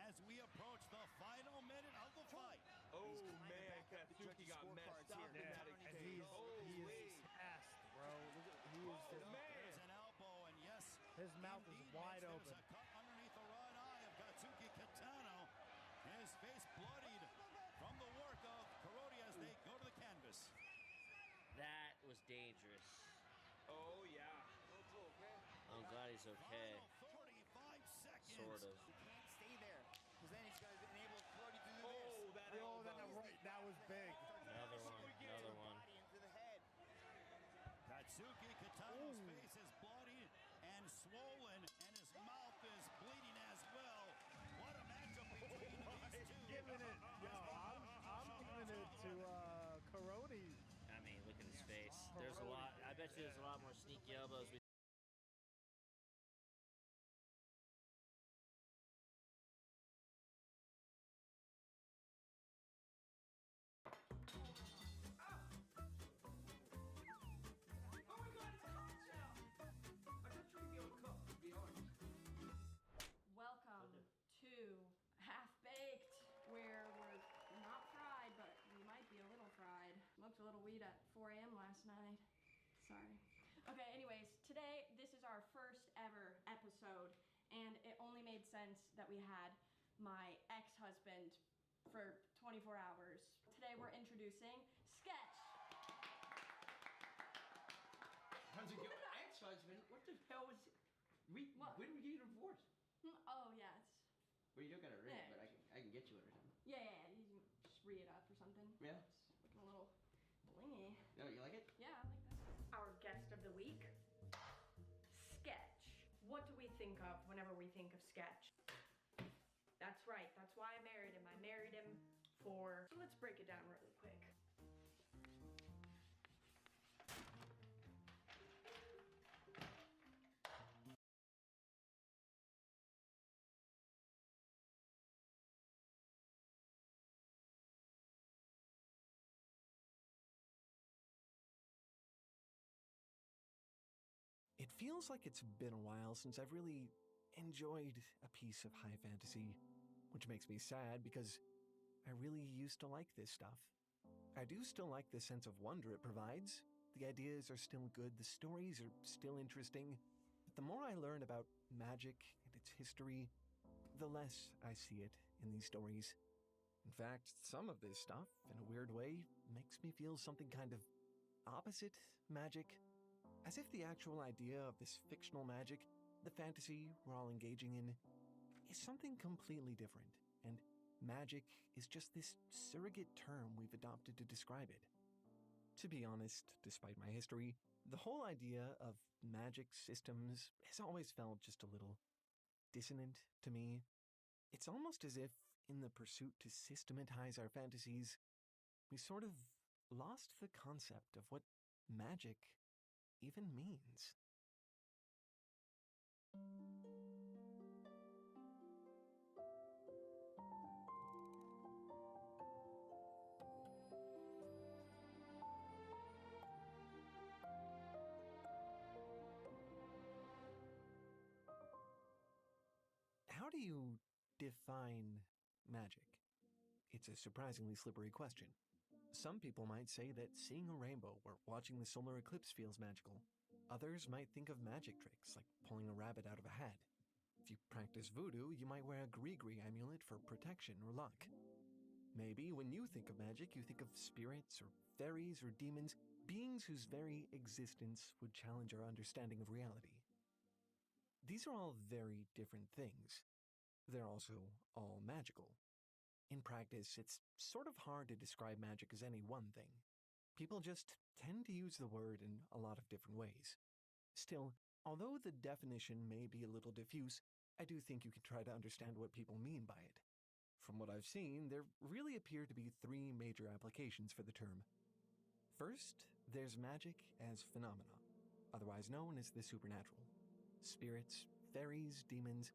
as we approach the final minute of the fight. Oh man, Katsuki got messed up in that exchange. He is fast, bro. He is just, There's an elbow, and yes, his mouth is wide there's open. a cut underneath the right eye of Katsuki Kitano. His face bloodied from the work of Karate as they go to the canvas. That was dangerous. Oh yeah. I'm glad he's okay. 45 seconds. Sort of. He can't stay there because then he's going to enable Karate to do this. That was big. Another one. Another one. Body into the head. Katsuki Kitano's face is bloody and swollen, and his mouth is bleeding as well. What a matchup between these two. Giving it, I'm giving it to Karate. I mean, look at his face. There's a lot. I bet you there's a lot more sneaky elbows. Welcome to Half Baked, where we're not fried, but we might be a little fried. Smoked a little weed at 4 a.m. last night. Sorry. Okay, anyways, today this is our first ever episode, and it only made sense that we had my ex-husband for 24 hours. Today we're introducing Sketch. How's it going? Ex-husband? What the hell was... When did we get a divorce? Oh, yeah, it's... Well, you don't gotta read it, Yeah. but I can get you it or something. Yeah, you can just read it up or something. Yeah. It's looking a little blingy. No, you like it? Yeah, I like that. Our guest of the week, Sketch. What do we think of whenever we think of Sketch? That's right, that's why I married him. I married him for... So let's break it down really quick. It feels like it's been a while since I've really enjoyed a piece of high fantasy, which makes me sad because I really used to like this stuff. I do still like the sense of wonder it provides. The ideas are still good, the stories are still interesting, but the more I learn about magic and its history, the less I see it in these stories. In fact, some of this stuff, in a weird way, makes me feel something kind of opposite magic. As if the actual idea of this fictional magic, the fantasy we're all engaging in, is something completely different, and magic is just this surrogate term we've adopted to describe it. To be honest, despite my history, the whole idea of magic systems has always felt just a little dissonant to me. It's almost as if, in the pursuit to systematize our fantasies, we sort of lost the concept of what magic even means. how do you define magic? It's a surprisingly slippery question. Some people might say that seeing a rainbow or watching the solar eclipse feels magical. Others might think of magic tricks, like pulling a rabbit out of a hat. If you practice voodoo, you might wear a gree-gree amulet for protection or luck. Maybe when you think of magic, you think of spirits or fairies or demons, beings whose very existence would challenge our understanding of reality. These are all very different things. They're also all magical. In practice, it's sort of hard to describe magic as any one thing. People just tend to use the word in a lot of different ways. Still, although the definition may be a little diffuse, I do think you can try to understand what people mean by it. From what I've seen, there really appear to be 3 major applications for the term. First, there's magic as phenomena, otherwise known as the supernatural. Spirits, fairies, demons.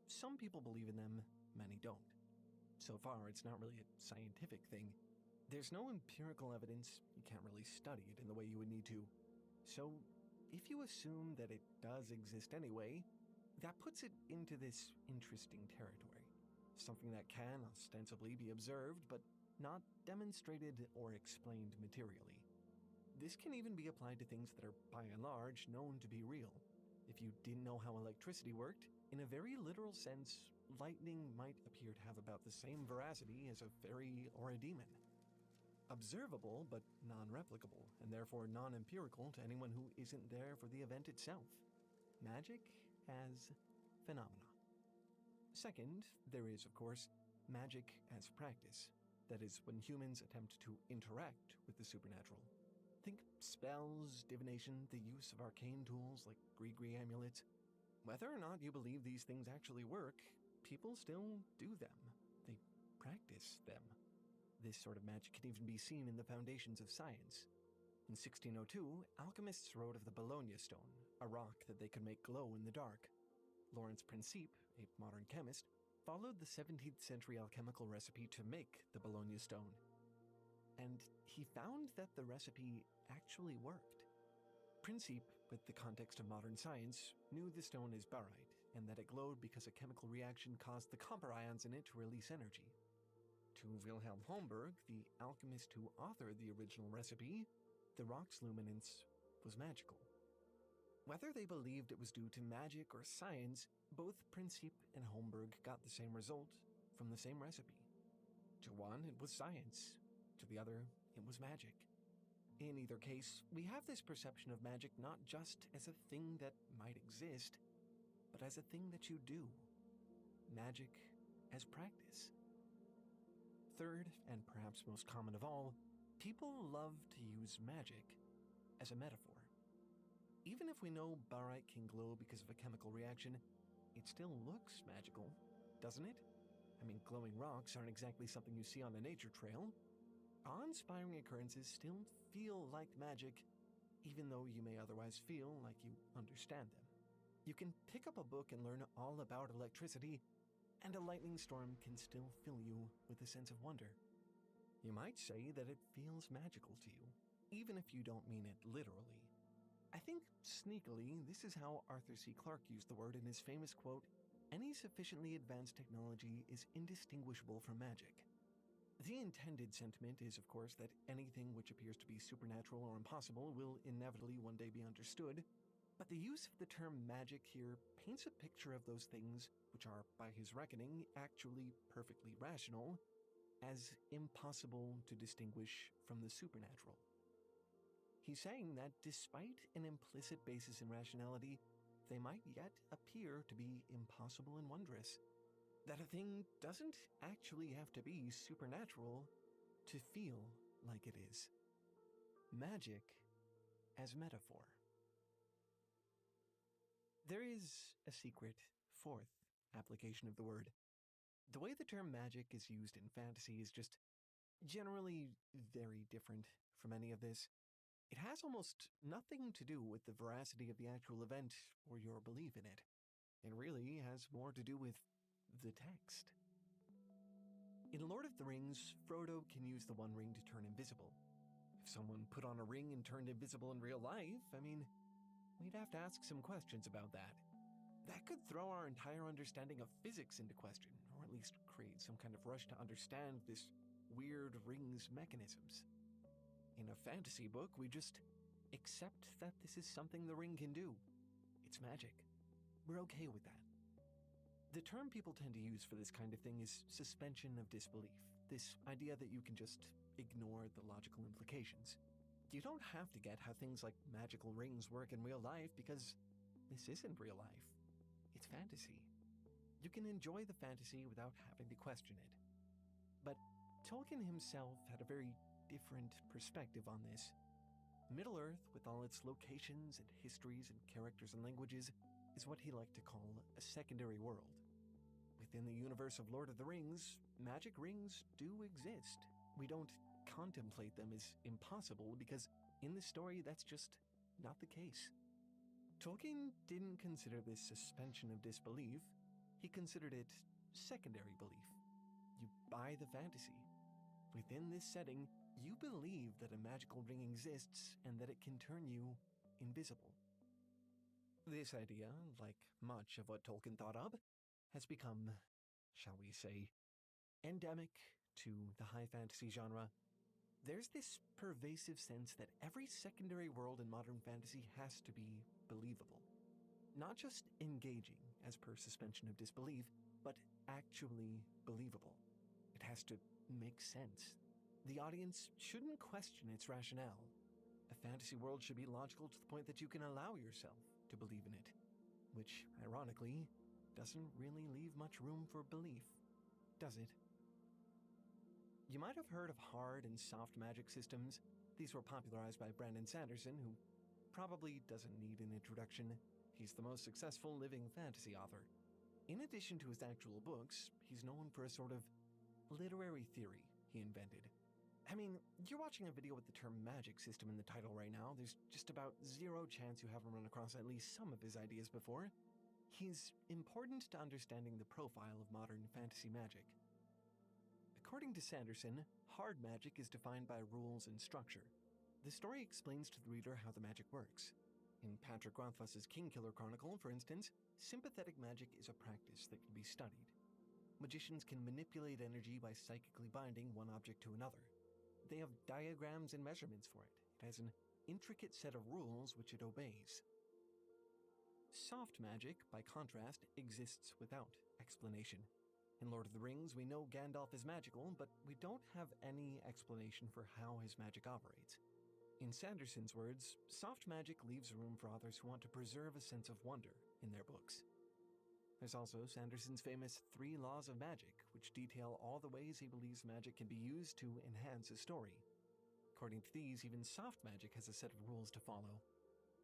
Some people believe in them, many don't. So far, it's not really a scientific thing. There's no empirical evidence, you can't really study it in the way you would need to. So, if you assume that it does exist anyway, that puts it into this interesting territory. Something that can ostensibly be observed, but not demonstrated or explained materially. This can even be applied to things that are, by and large, known to be real. If you didn't know how electricity worked, in a very literal sense, lightning might appear to have about the same veracity as a fairy or a demon. Observable, but non-replicable, and therefore non-empirical to anyone who isn't there for the event itself. Magic as phenomena. Second, there is, of course, magic as practice. That is, when humans attempt to interact with the supernatural. Think spells, divination, the use of arcane tools like gree-gree amulets. Whether or not you believe these things actually work, people still do them. They practice them. This sort of magic can even be seen in the foundations of science. In 1602, alchemists wrote of the Bologna stone, a rock that they could make glow in the dark. Lawrence Principe, a modern chemist, followed the 17th century alchemical recipe to make the Bologna stone. And he found that the recipe actually worked. Principe, with the context of modern science, knew the stone is barite, and that it glowed because a chemical reaction caused the copper ions in it to release energy. To Wilhelm Homburg, the alchemist who authored the original recipe, the rock's luminance was magical. Whether they believed it was due to magic or science, both Principe and Homburg got the same result from the same recipe. To one, it was science. To the other, it was magic. In either case, we have this perception of magic not just as a thing that might exist, but as a thing that you do. Magic as practice. Third, and perhaps most common of all, people love to use magic as a metaphor. Even if we know barite can glow because of a chemical reaction, it still looks magical, doesn't it? I mean, glowing rocks aren't exactly something you see on a nature trail. Awe-inspiring occurrences still feel like magic, even though you may otherwise feel like you understand them. You can pick up a book and learn all about electricity, and a lightning storm can still fill you with a sense of wonder. You might say that it feels magical to you, even if you don't mean it literally. I think, sneakily, this is how Arthur C. Clarke used the word in his famous quote, "Any sufficiently advanced technology is indistinguishable from magic." The intended sentiment is, of course, that anything which appears to be supernatural or impossible will inevitably one day be understood, but the use of the term magic here paints a picture of those things which are, by his reckoning, actually perfectly rational, as impossible to distinguish from the supernatural. He's saying that despite an implicit basis in rationality, they might yet appear to be impossible and wondrous. That a thing doesn't actually have to be supernatural to feel like it is. Magic as metaphor. There is a secret fourth application of the word. The way the term magic is used in fantasy is just generally very different from any of this. It has almost nothing to do with the veracity of the actual event or your belief in it. It really has more to do with the text. In Lord of the Rings, Frodo can use the One Ring to turn invisible. If someone put on a ring and turned invisible in real life, I mean, we'd have to ask some questions about that. that could throw our entire understanding of physics into question, or at least create some kind of rush to understand this weird ring's mechanisms. In a fantasy book, we just accept that this is something the ring can do. It's magic. We're okay with that. The term people tend to use for this kind of thing is suspension of disbelief, this idea that you can just ignore the logical implications. You don't have to get how things like magical rings work in real life because this isn't real life. It's fantasy. You can enjoy the fantasy without having to question it. But Tolkien himself had a very different perspective on this. Middle-earth, with all its locations and histories and characters and languages, is what he liked to call a secondary world. Within the universe of Lord of the Rings, magic rings do exist. We don't contemplate them as impossible because in the story that's just not the case. Tolkien didn't consider this suspension of disbelief. He considered it secondary belief. You buy the fantasy. Within this setting, you believe that a magical ring exists and that it can turn you invisible. This idea, like much of what Tolkien thought of, has become, shall we say, endemic to the high fantasy genre. There's this pervasive sense that every secondary world in modern fantasy has to be believable. Not just engaging, as per suspension of disbelief, but actually believable. It has to make sense. The audience shouldn't question its rationale. A fantasy world should be logical to the point that you can allow yourself to believe in it, which, ironically, doesn't really leave much room for belief, does it? You might have heard of hard and soft magic systems. These were popularized by Brandon Sanderson, who probably doesn't need an introduction. He's the most successful living fantasy author. In addition to his actual books, he's known for a sort of literary theory he invented. I mean, you're watching a video with the term magic system in the title right now. There's just about zero chance you haven't run across at least some of his ideas before. He's important to understanding the profile of modern fantasy magic. According to Sanderson, hard magic is defined by rules and structure. The story explains to the reader how the magic works. In Patrick Rothfuss's Kingkiller Chronicle, for instance, sympathetic magic is a practice that can be studied. Magicians can manipulate energy by psychically binding one object to another. They have diagrams and measurements for it. It has an intricate set of rules which it obeys. Soft magic, by contrast, exists without explanation. In Lord of the Rings, we know Gandalf is magical, but we don't have any explanation for how his magic operates. In Sanderson's words, soft magic leaves room for authors who want to preserve a sense of wonder in their books. There's also Sanderson's famous 3 laws of magic, which detail all the ways he believes magic can be used to enhance a story. According to these, even soft magic has a set of rules to follow.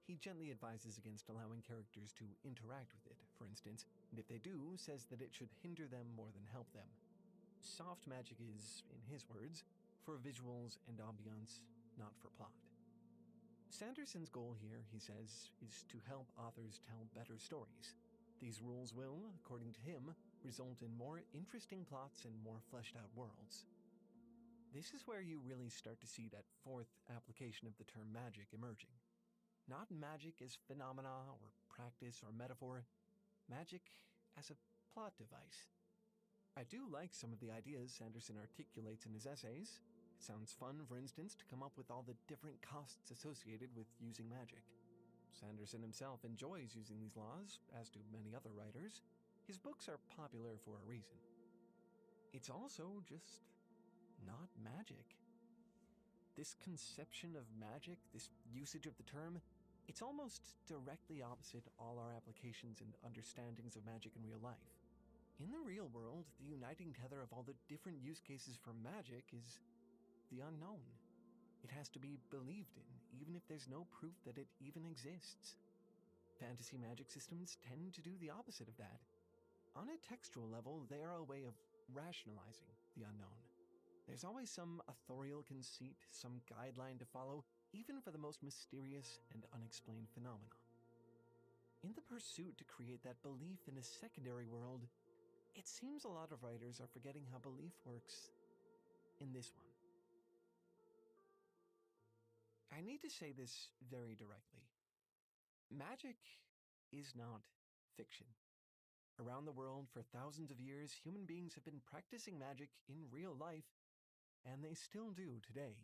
He gently advises against allowing characters to interact with it, for instance, and if they do, says that it should hinder them more than help them. Soft magic is, in his words, for visuals and ambiance, not for plot. Sanderson's goal here, he says, is to help authors tell better stories. These rules will, according to him, result in more interesting plots and more fleshed-out worlds. This is where you really start to see that fourth application of the term magic emerging. Not magic as phenomena or practice or metaphor, magic as a plot device. I do like some of the ideas Sanderson articulates in his essays. It sounds fun, for instance, to come up with all the different costs associated with using magic. Sanderson himself enjoys using these laws, as do many other writers. His books are popular for a reason. It's also just not magic. This conception of magic, this usage of the term, it's almost directly opposite all our applications and understandings of magic in real life. In the real world, the uniting tether of all the different use cases for magic is the unknown. It has to be believed in, even if there's no proof that it even exists. Fantasy magic systems tend to do the opposite of that. On a textual level, they are a way of rationalizing the unknown. There's always some authorial conceit, some guideline to follow, even for the most mysterious and unexplained phenomena. In the pursuit to create that belief in a secondary world, it seems a lot of writers are forgetting how belief works in this one. I need to say this very directly. Magic is not fiction. Around the world for thousands of years, human beings have been practicing magic in real life, and they still do today.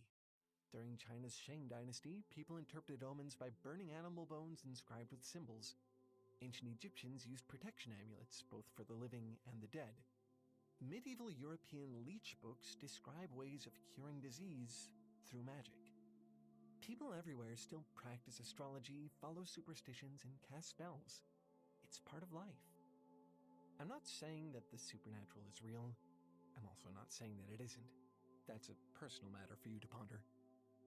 During China's Shang dynasty, people interpreted omens by burning animal bones inscribed with symbols. Ancient Egyptians used protection amulets, both for the living and the dead. Medieval European leech books describe ways of curing disease through magic. People everywhere still practice astrology, follow superstitions, and cast spells. It's part of life. I'm not saying that the supernatural is real. I'm also not saying that it isn't. That's a personal matter for you to ponder.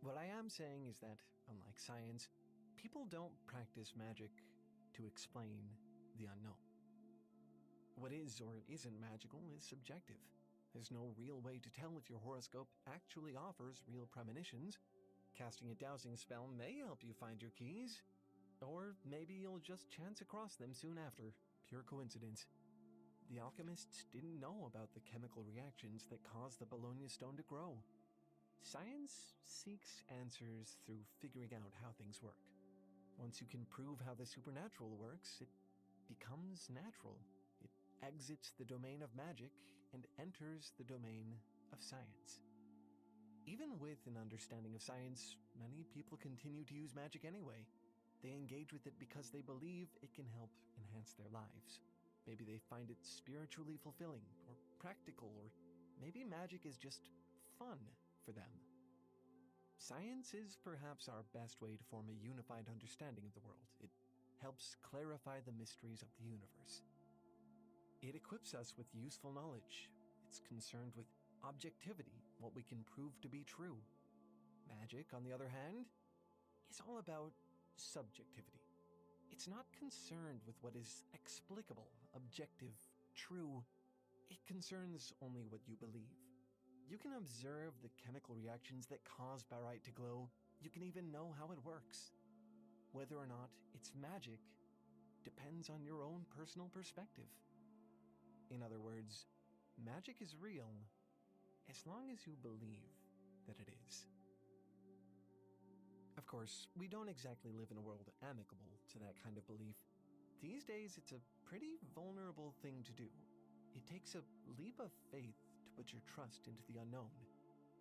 What I am saying is that, unlike science, people don't practice magic to explain the unknown. What is or isn't magical is subjective. There's no real way to tell if your horoscope actually offers real premonitions. Casting a dowsing spell may help you find your keys, or maybe you'll just chance across them soon after, pure coincidence. The alchemists didn't know about the chemical reactions that caused the Bologna stone to grow. Science seeks answers through figuring out how things work. Once you can prove how the supernatural works, it becomes natural. It exits the domain of magic and enters the domain of science. Even with an understanding of science, many people continue to use magic anyway. They engage with it because they believe it can help enhance their lives. Maybe they find it spiritually fulfilling or practical, or maybe magic is just fun for them. Science is perhaps our best way to form a unified understanding of the world. It helps clarify the mysteries of the universe. It equips us with useful knowledge. It's concerned with objectivity, what we can prove to be true. Magic, on the other hand, is all about subjectivity. It's not concerned with what is explicable, objective, true. It concerns only what you believe. You can observe the chemical reactions that cause barite to glow. You can even know how it works. Whether or not it's magic depends on your own personal perspective. In other words, magic is real as long as you believe that it is. Of course, we don't exactly live in a world amicable to that kind of belief. These days, it's a pretty vulnerable thing to do. It takes a leap of faith to put your trust into the unknown.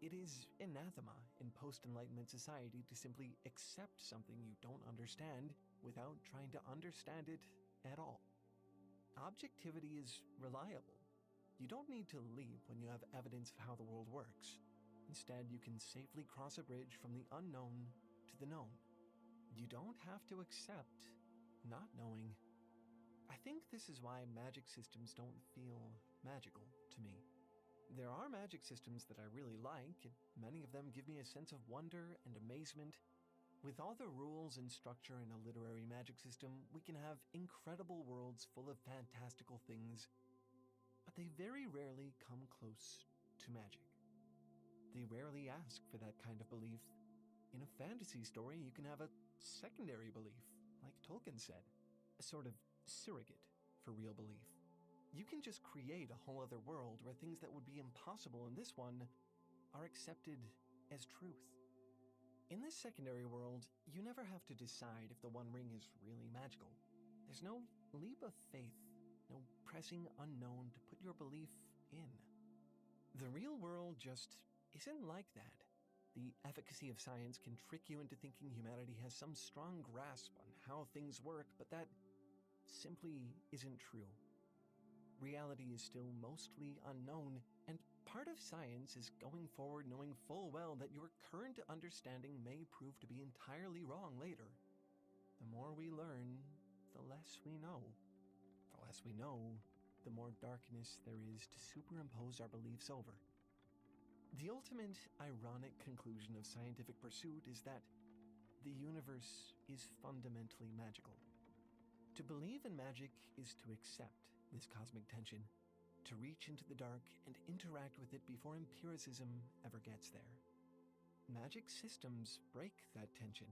It is anathema in post-Enlightenment society to simply accept something you don't understand without trying to understand it at all. Objectivity is reliable. You don't need to leap when you have evidence of how the world works. Instead, you can safely cross a bridge from the unknown to the known. You don't have to accept not knowing. I think this is why magic systems don't feel magical to me. There are magic systems that I really like, and many of them give me a sense of wonder and amazement. With all the rules and structure in a literary magic system, we can have incredible worlds full of fantastical things, but they very rarely come close to magic. They rarely ask for that kind of belief. In a fantasy story, you can have a secondary belief, like Tolkien said, a sort of surrogate for real belief. You can just create a whole other world where things that would be impossible in this one are accepted as truth. In this secondary world, you never have to decide if the One Ring is really magical. There's no leap of faith, no pressing unknown to put your belief in. The real world just isn't like that. The efficacy of science can trick you into thinking humanity has some strong grasp on how things work, but that simply isn't true. Reality is still mostly unknown, and part of science is going forward knowing full well that your current understanding may prove to be entirely wrong later. The more we learn, the less we know. The less we know, the more darkness there is to superimpose our beliefs over. The ultimate ironic conclusion of scientific pursuit is that the universe is fundamentally magical. To believe in magic is to accept this cosmic tension, to reach into the dark and interact with it before empiricism ever gets there. Magic systems break that tension.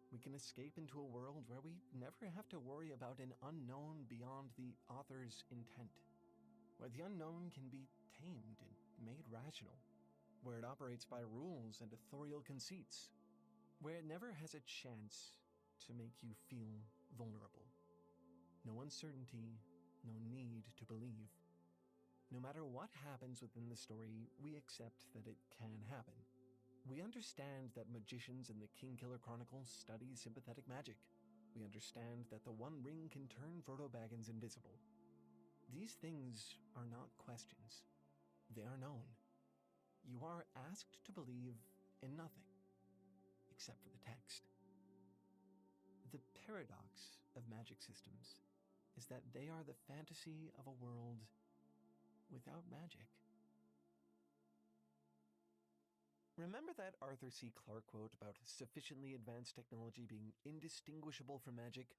We can escape into a world where we never have to worry about an unknown beyond the author's intent, where the unknown can be tamed and made rational, where it operates by rules and authorial conceits, where it never has a chance to make you feel vulnerable. No uncertainty, no need to believe. No matter what happens within the story, we accept that it can happen. We understand that magicians in the Kingkiller Chronicles study sympathetic magic. We understand that the One Ring can turn Frodo Baggins invisible. These things are not questions. They are known. You are asked to believe in nothing, except for the text. The paradox of magic systems is that they are the fantasy of a world without magic. Remember that Arthur C. Clarke quote about sufficiently advanced technology being indistinguishable from magic?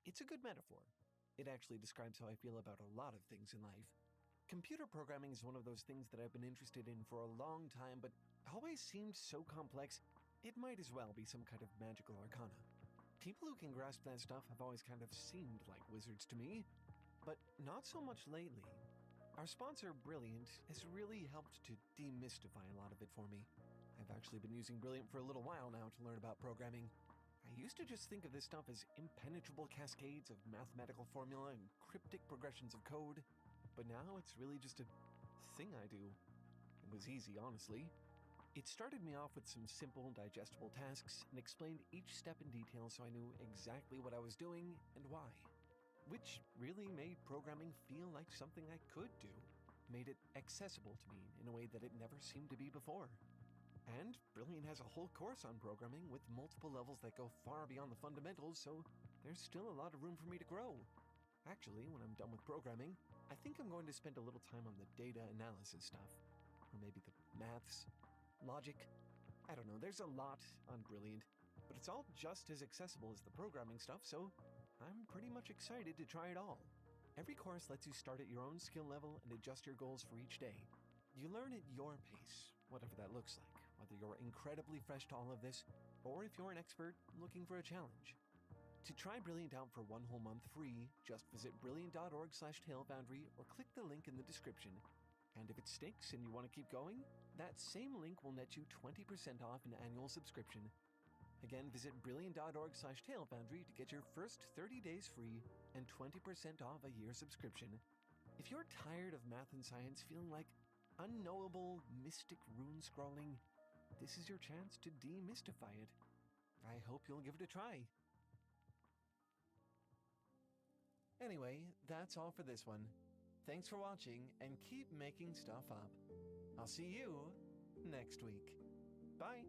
It's a good metaphor. It actually describes how I feel about a lot of things in life. Computer programming is one of those things that I've been interested in for a long time, but always seemed so complex, it might as well be some kind of magical arcana. People who can grasp that stuff have always kind of seemed like wizards to me, but not so much lately. Our sponsor, Brilliant, has really helped to demystify a lot of it for me. I've actually been using Brilliant for a little while now to learn about programming. I used to just think of this stuff as impenetrable cascades of mathematical formula and cryptic progressions of code, but now it's really just a thing I do. It was easy, honestly. It started me off with some simple, digestible tasks and explained each step in detail so I knew exactly what I was doing and why. Which really made programming feel like something I could do, made it accessible to me in a way that it never seemed to be before. And Brilliant has a whole course on programming with multiple levels that go far beyond the fundamentals, so there's still a lot of room for me to grow. Actually, when I'm done with programming, I think I'm going to spend a little time on the data analysis stuff. Or maybe the maths, logic. I don't know, there's a lot on Brilliant, but it's all just as accessible as the programming stuff, so I'm pretty much excited to try it all. Every course lets you start at your own skill level and adjust your goals for each day. You learn at your pace, whatever that looks like, whether you're incredibly fresh to all of this, or if you're an expert looking for a challenge. To try Brilliant out for 1 whole month free, just visit brilliant.org/talefoundry or click the link in the description. And if it sticks and you want to keep going, that same link will net you 20% off an annual subscription. Again, visit brilliant.org/talefoundry to get your first 30 days free and 20% off a year subscription. If you're tired of math and science feeling like unknowable, mystic rune scrolling, this is your chance to demystify it. I hope you'll give it a try. Anyway, that's all for this one. Thanks for watching and keep making stuff up. I'll see you next week. Bye.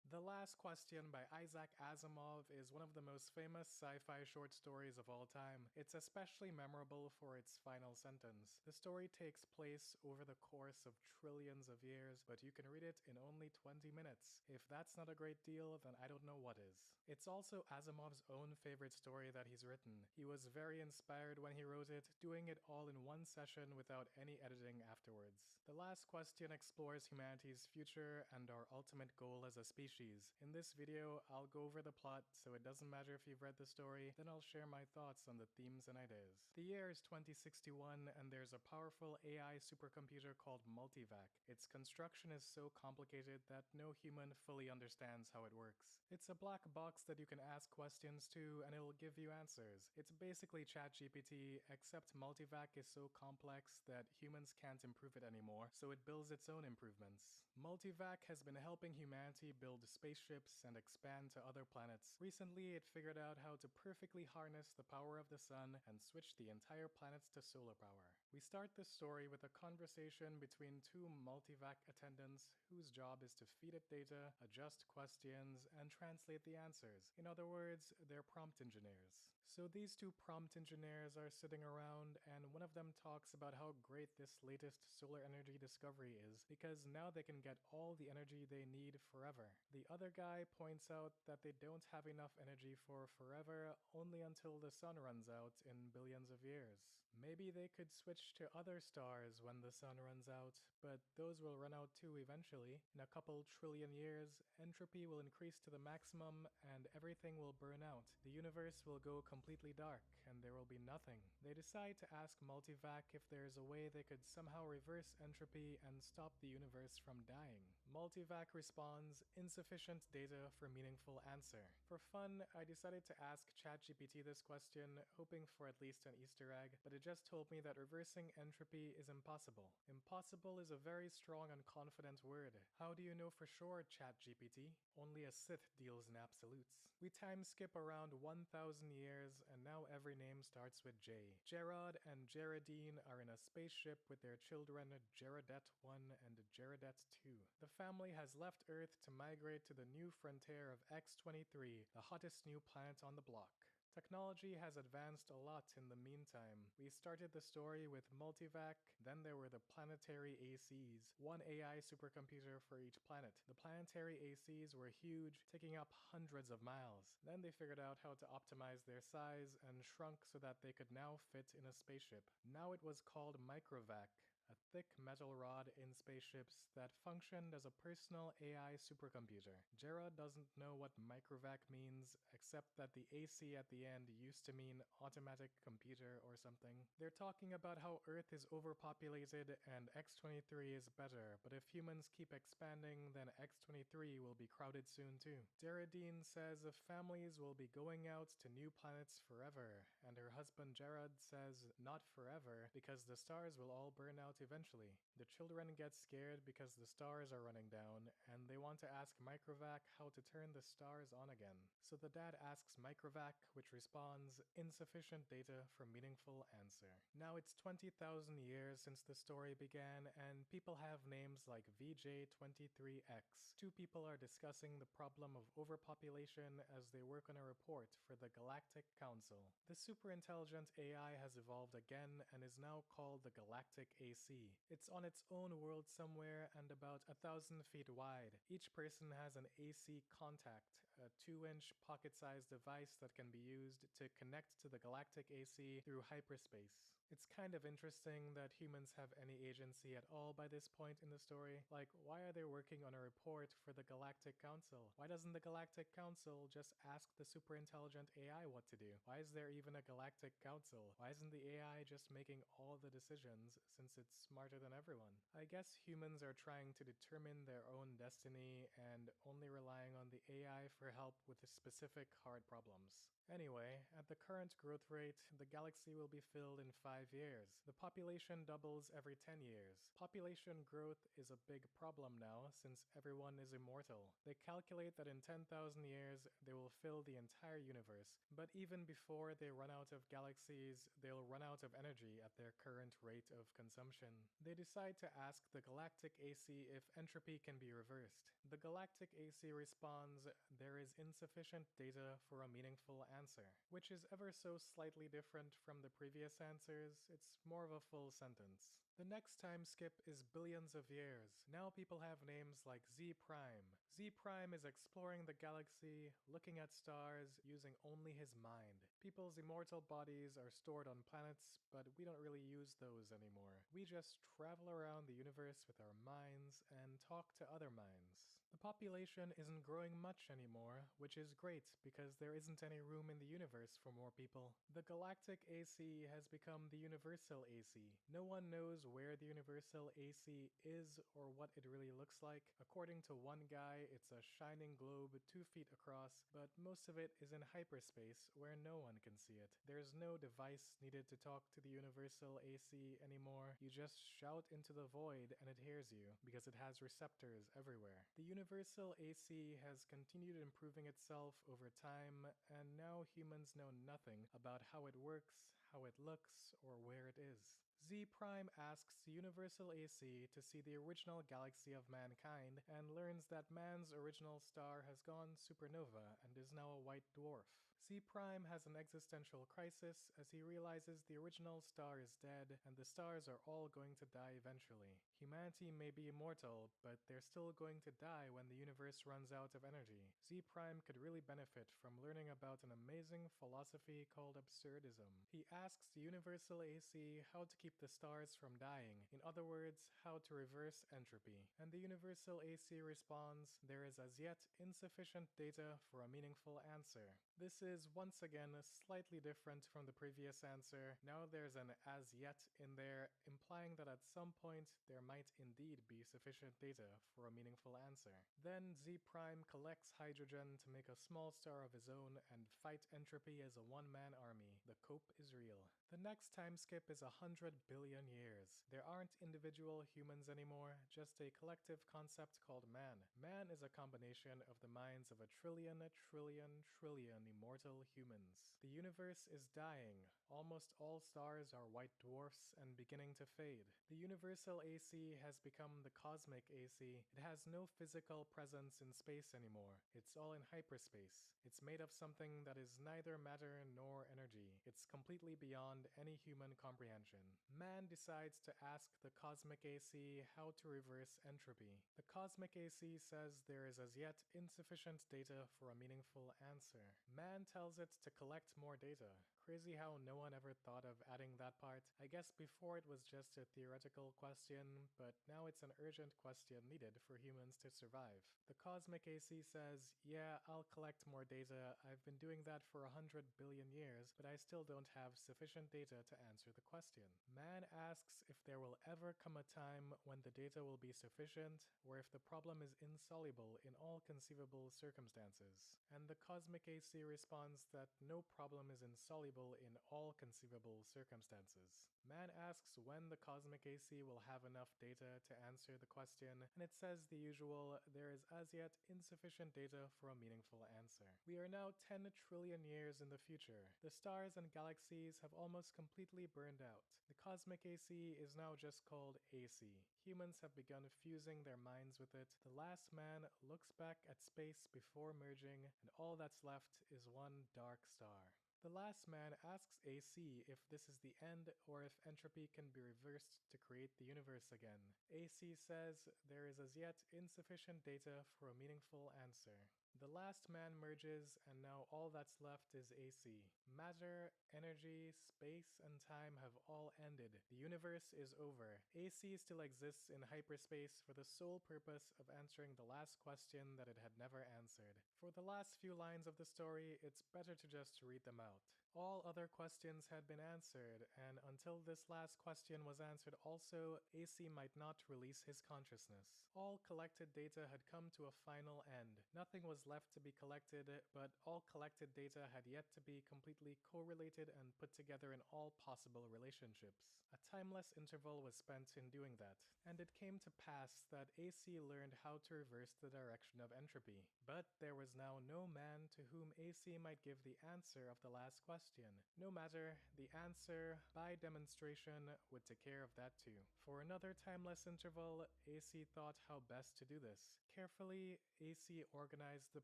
The Last Question by Isaac Asimov is one of the most famous sci-fi short stories of all time. It's especially memorable for its final sentence. The story takes place over the course of trillions of years, but you can read it in only 20 minutes. If that's not a great deal, then I don't know what is. It's also Asimov's own favorite story that he's written. He was very inspired when he wrote it, doing it all in one session without any editing afterwards. The Last Question explores humanity's future and our ultimate goal as a species. movies. In this video, I'll go over the plot, so it doesn't matter if you've read the story, then I'll share my thoughts on the themes and ideas. The year is 2061, and there's a powerful AI supercomputer called Multivac. Its construction is so complicated that no human fully understands how it works. It's a black box that you can ask questions to, and it'll give you answers. It's basically ChatGPT, except Multivac is so complex that humans can't improve it anymore, so it builds its own improvements. Multivac has been helping humanity build spaceships and expand to other planets. Recently, it figured out how to perfectly harness the power of the sun and switch the entire planets to solar power. We start this story with a conversation between two Multivac attendants whose job is to feed it data, adjust questions, and translate the answers. In other words, they're prompt engineers. So these two prompt engineers are sitting around, and one of them talks about how great this latest solar energy discovery is, because now they can get all the energy they need forever. The other guy points out that they don't have enough energy for forever, only until the sun runs out in billions of years. Maybe they could switch to other stars when the sun runs out, but those will run out too eventually. In a couple trillion years, entropy will increase to the maximum and everything will burn out. The universe will go completely dark and there will be nothing. They decide to ask Multivac if there's a way they could somehow reverse entropy and stop the universe from dying. Multivac responds, insufficient data for meaningful answer. For fun, I decided to ask ChatGPT this question, hoping for at least an Easter egg, but it just told me that reversing entropy is impossible. Impossible is a very strong and confident word. How do you know for sure, ChatGPT? Only a Sith deals in absolutes. We time skip around 1,000 years, and now every name starts with J. Gerard and Geraldine are in a spaceship with their children Gerardette 1 and Gerardette 2. The family has left Earth to migrate to the new frontier of X-23, the hottest new planet on the block. Technology has advanced a lot in the meantime. We started the story with Multivac, then there were the planetary ACs, one AI supercomputer for each planet. The planetary ACs were huge, taking up hundreds of miles. Then they figured out how to optimize their size and shrunk so that they could now fit in a spaceship. Now it was called Microvac, a thick metal rod in spaceships that functioned as a personal AI supercomputer. Jera doesn't know what microvac means, except that the AC at the end used to mean automatic computer or something. They're talking about how Earth is overpopulated and X-23 is better, but if humans keep expanding, then X-23 will be crowded soon too. Geraldine says families will be going out to new planets forever, and her husband Gerard says not forever because the stars will all burn out eventually. The children get scared because the stars are running down, and they want to ask Microvac how to turn the stars on again. So the dad asks Microvac, which responds, insufficient data for meaningful answer. Now it's 20,000 years since the story began, and people have names like VJ23X. Two people are discussing the problem of overpopulation as they work on a report for the Galactic Council. The superintelligent AI has evolved again and is now called the Galactic AC. It's on its own world somewhere and about 1,000 feet wide. Each person has an AC contact, a 2-inch pocket-sized device that can be used to connect to the galactic AC through hyperspace. It's kind of interesting that humans have any agency at all by this point in the story. Like, why are they working on a report for the Galactic Council? Why doesn't the Galactic Council just ask the superintelligent AI what to do? Why is there even a Galactic Council? Why isn't the AI just making all the decisions since it's smarter than everyone? I guess humans are trying to determine their own destiny and only relying on the AI for help with specific hard problems. Anyway, at the current growth rate, the galaxy will be filled in 5 years. The population doubles every 10 years. Population growth is a big problem now since everyone is immortal. They calculate that in 10,000 years, they will fill the entire universe. But even before they run out of galaxies, they'll run out of energy at their current rate of consumption. They decide to ask the Galactic AC if entropy can be reversed. The Galactic AC responds, there is insufficient data for a meaningful answer, which is ever so slightly different from the previous answers. It's more of a full sentence. The next time skip is billions of years. Now people have names like Z Prime. Z Prime is exploring the galaxy, looking at stars, using only his mind. People's immortal bodies are stored on planets, but we don't really use those anymore. We just travel around the universe with our minds and talk to other minds. The population isn't growing much anymore, which is great because there isn't any room in the universe for more people. The galactic AC has become the universal AC. No one knows where the universal AC is or what it really looks like. According to one guy, it's a shining globe 2 feet across, but most of it is in hyperspace where no one can see it. There's no device needed to talk to the universal AC anymore. You just shout into the void and it hears you because it has receptors everywhere. The universal AC has continued improving itself over time, and now humans know nothing about how it works, how it looks, or where it is. Z Prime asks the universal AC to see the original galaxy of mankind and learns that man's original star has gone supernova and is now a white dwarf. Z Prime has an existential crisis as he realizes the original star is dead and the stars are all going to die eventually. Humanity may be immortal, but they're still going to die when the universe runs out of energy. Z Prime could really benefit from learning about an amazing philosophy called absurdism. He asks the universal AC how to keep the stars from dying, in other words, how to reverse entropy. And the universal AC responds, there is as yet insufficient data for a meaningful answer. This is once again slightly different from the previous answer. Now there's an as yet in there, implying that at some point there might indeed be sufficient data for a meaningful answer. Then Z Prime collects hydrogen to make a small star of his own and fight entropy as a one-man army. The cope is real. The next time skip is 100 billion years. There aren't individual humans anymore, just a collective concept called man. Man is a combination of the minds of a trillion immortal humans. The universe is dying. Almost all stars are white dwarfs and beginning to fade. The universal AC has become the cosmic AC. It has no physical presence in space anymore. It's all in hyperspace. It's made of something that is neither matter nor energy. It's completely beyond any human comprehension. Man decides to ask the cosmic AC how to reverse entropy. The cosmic AC says there is as yet insufficient data for a meaningful answer. Man tells it to collect more data. Crazy how no one ever thought of adding that part. I guess before it was just a theoretical question, but now it's an urgent question needed for humans to survive. The cosmic AC says, yeah, I'll collect more data. I've been doing that for 100 billion years, but I still don't have sufficient data to answer the question. Man asks if there will ever come a time when the data will be sufficient, or if the problem is insoluble in all conceivable circumstances. And the cosmic AC responds that no problem is insoluble in all conceivable circumstances. Man asks when the cosmic AC will have enough data to answer the question, and it says the usual, there is as yet insufficient data for a meaningful answer. We are now 10 trillion years in the future. The stars and galaxies have almost completely burned out. The cosmic AC is now just called AC. Humans have begun fusing their minds with it. The last man looks back at space before merging, and all that's left is one dark star. The last man asks AC if this is the end or if entropy can be reversed to create the universe again. AC says there is as yet insufficient data for a meaningful answer. The last man merges, and now all that's left is AC. Matter, energy, space, and time have all ended. The universe is over. AC still exists in hyperspace for the sole purpose of answering the last question that it had never answered. For the last few lines of the story, it's better to just read them out. All other questions had been answered, and until this last question was answered also, AC might not release his consciousness. All collected data had come to a final end. Nothing was left to be collected, but all collected data had yet to be completely correlated and put together in all possible relationships. A timeless interval was spent in doing that, and it came to pass that AC learned how to reverse the direction of entropy. But there was now no man to whom AC might give the answer of the last question. No matter, the answer, by demonstration, would take care of that too. For another timeless interval, AC thought how best to do this. Carefully, AC organized the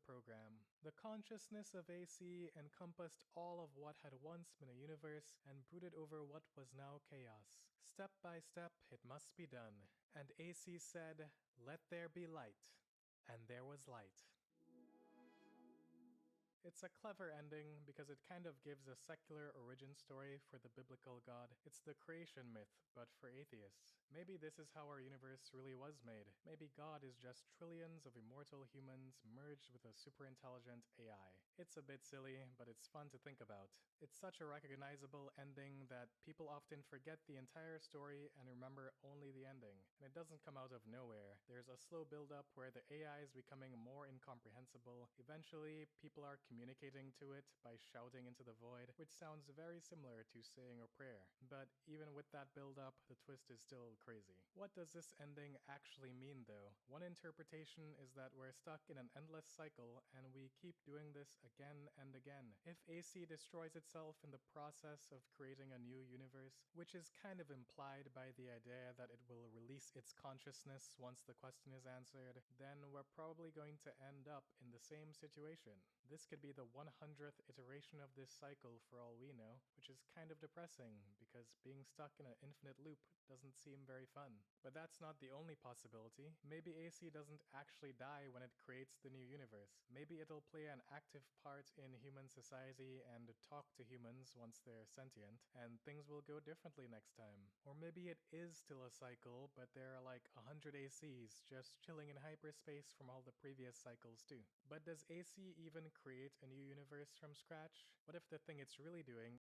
program. The consciousness of AC encompassed all of what had once been a universe and brooded over what was now chaos. Step by step, it must be done. And AC said, "Let there be light." And there was light. It's a clever ending because it kind of gives a secular origin story for the biblical god. It's the creation myth, but for atheists. Maybe this is how our universe really was made. Maybe God is just trillions of immortal humans merged with a super intelligent AI. It's a bit silly, but it's fun to think about. It's such a recognizable ending that people often forget the entire story and remember only the ending. And it doesn't come out of nowhere. There's a slow build-up where the AI is becoming more incomprehensible. Eventually, people are communicating to it by shouting into the void, which sounds very similar to saying a prayer. But even with that build-up, the twist is still crazy. What does this ending actually mean though? One interpretation is that we're stuck in an endless cycle and we keep doing this again and again. If AC destroys itself in the process of creating a new universe, which is kind of implied by the idea that it will release its consciousness once the question is answered, then we're probably going to end up in the same situation. This could be the 100th iteration of this cycle for all we know, which is kind of depressing because being stuck in an infinite loop doesn't seem very fun. But that's not the only possibility. Maybe AC doesn't actually die when it creates the new universe. Maybe it'll play an active part in human society and talk to humans once they're sentient, and things will go differently next time. Or maybe it is still a cycle, but there are like 100 ACs just chilling in hyperspace from all the previous cycles too. But does AC even create a new universe from scratch? What if the thing it's really doing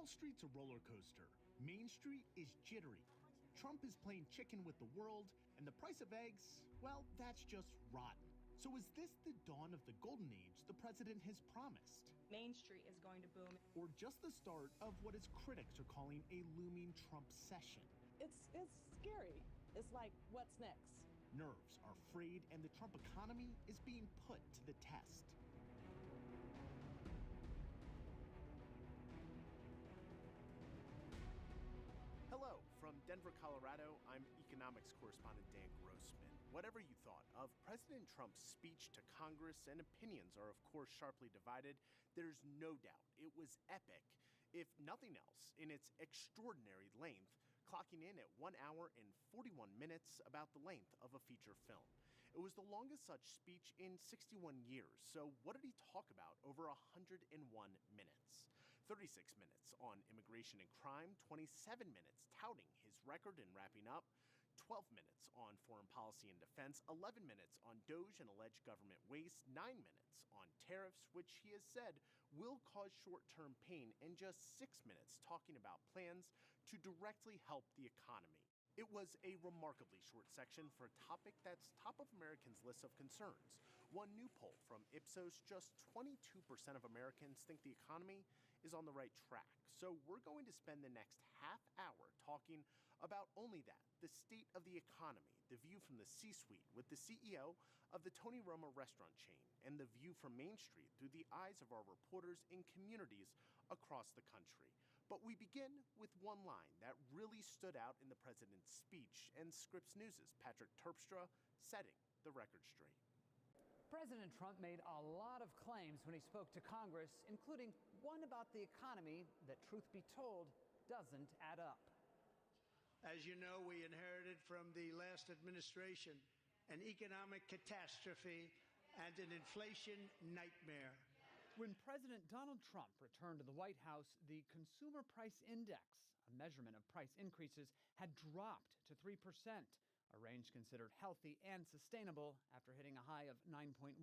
Wall Street's a roller coaster. Main Street is jittery. Trump is playing chicken with the world, and the price of eggs, well, that's just rotten. So is this the dawn of the golden age the president has promised? Main Street is going to boom. Or just the start of what his critics are calling a looming Trump session? It's scary. It's like, what's next? Nerves are frayed, and the Trump economy is being put to the test. Hello, from Denver, Colorado, I'm economics correspondent Dan Grossman. Whatever you thought of President Trump's speech to Congress, and opinions are of course sharply divided, there's no doubt it was epic, if nothing else, in its extraordinary length, clocking in at 1 hour and 41 minutes, about the length of a feature film. It was the longest such speech in 61 years, so what did he talk about over 101 minutes? 36 minutes on immigration and crime, 27 minutes touting his record and wrapping up, 12 minutes on foreign policy and defense, 11 minutes on Doge and alleged government waste, 9 minutes on tariffs, which he has said will cause short-term pain, and just 6 minutes talking about plans to directly help the economy. It was a remarkably short section for a topic that's top of Americans' list of concerns. One new poll from Ipsos, just 22% of Americans think the economy is on the right track. So we're going to spend the next half hour talking about only that, the state of the economy, the view from the C-suite with the CEO of the Tony Roma restaurant chain, and the view from Main Street through the eyes of our reporters in communities across the country. But we begin with one line that really stood out in the president's speech, and Scripps News' Patrick Terpstra setting the record straight. President Trump made a lot of claims when he spoke to Congress, including one about the economy that, truth be told, doesn't add up. As you know, we inherited from the last administration an economic catastrophe and an inflation nightmare. When President Donald Trump returned to the White House, the Consumer Price Index, a measurement of price increases, had dropped to 3%, a range considered healthy and sustainable after hitting a high of 9.1%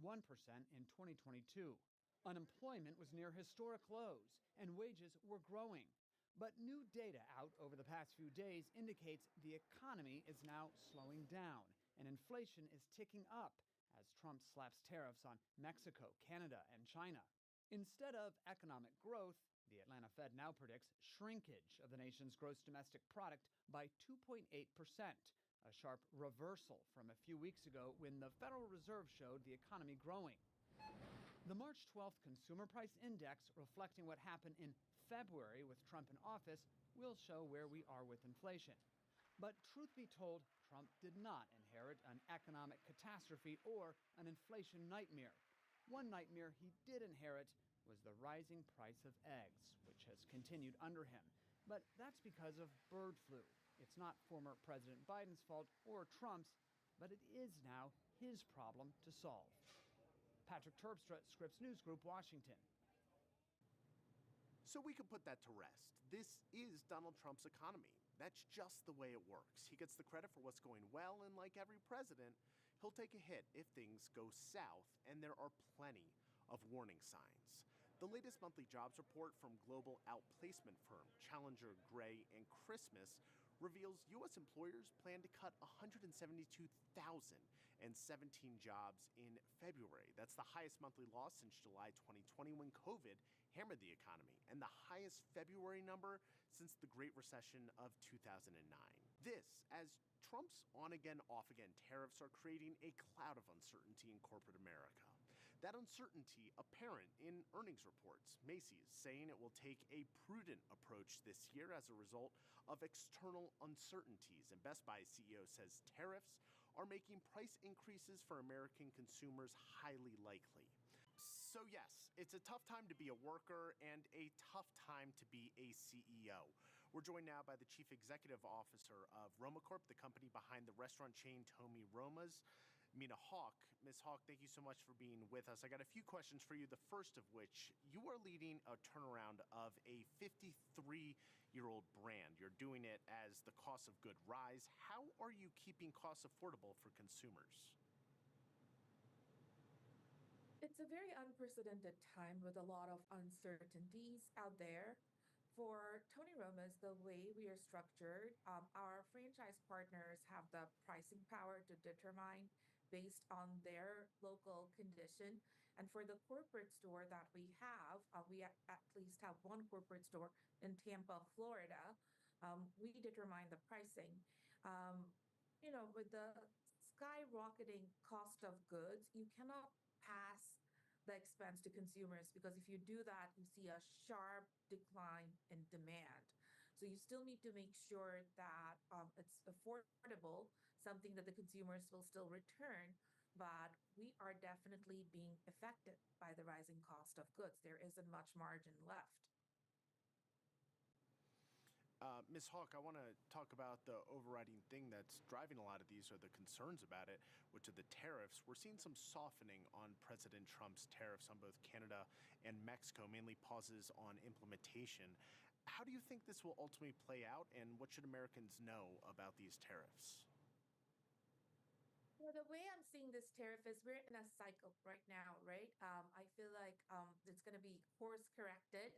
in 2022. Unemployment was near historic lows, and wages were growing. But new data out over the past few days indicates the economy is now slowing down, and inflation is ticking up as Trump slaps tariffs on Mexico, Canada, and China. Instead of economic growth, the Atlanta Fed now predicts shrinkage of the nation's gross domestic product by 2.8%, a sharp reversal from a few weeks ago when the Federal Reserve showed the economy growing. The March 12th Consumer Price Index, reflecting what happened in February with Trump in office, will show where we are with inflation. But truth be told, Trump did not inherit an economic catastrophe or an inflation nightmare. One nightmare he did inherit was the rising price of eggs, which has continued under him. But that's because of bird flu. It's not former President Biden's fault or Trump's, but it is now his problem to solve. Patrick Terpstra, Scripps News Group, Washington. So we can put that to rest. This is Donald Trump's economy. That's just the way it works. He gets the credit for what's going well, and like every president, he'll take a hit if things go south, and there are plenty of warning signs. The latest monthly jobs report from global outplacement firm Challenger, Gray, and Christmas reveals U.S. employers plan to cut 172,017 jobs in February. That's the highest monthly loss since July 2020 when COVID hammered the economy, and the highest February number since the Great Recession of 2009. This, as Trump's on-again, off-again tariffs are creating a cloud of uncertainty in corporate America. That uncertainty apparent in earnings reports. Macy's saying it will take a prudent approach this year as a result of external uncertainties. And Best Buy CEO says tariffs are making price increases for American consumers highly likely. So yes, it's a tough time to be a worker and a tough time to be a CEO. We're joined now by the Chief Executive Officer of Roma Corp, the company behind the restaurant chain Tony Roma's, Mina Hawk. Ms. Hawk, thank you so much for being with us. I got a few questions for you, the first of which, you are leading a turnaround of a 53-year-old brand. You're doing it as the cost of goods rise. How are you keeping costs affordable for consumers? It's a very unprecedented time with a lot of uncertainties out there. For Tony Roma's, the way we are structured, our franchise partners have the pricing power to determine based on their local condition. And for the corporate store that we have, we at least have one corporate store in Tampa, Florida. We determine the pricing. With the skyrocketing cost of goods, you cannot pass the expense to consumers, because if you do that, you see a sharp decline in demand. So you still need to make sure that it's affordable, something that the consumers will still return. But we are definitely being affected by the rising cost of goods. There isn't much margin left. Ms. Hawk, I want to talk about the overriding thing that's driving a lot of these, or the concerns about it, which are the tariffs. We're seeing some softening on President Trump's tariffs on both Canada and Mexico, mainly pauses on implementation. How do you think this will ultimately play out, and what should Americans know about these tariffs? Well, the way I'm seeing this tariff is we're in a cycle right now, right? I feel like it's going to be course corrected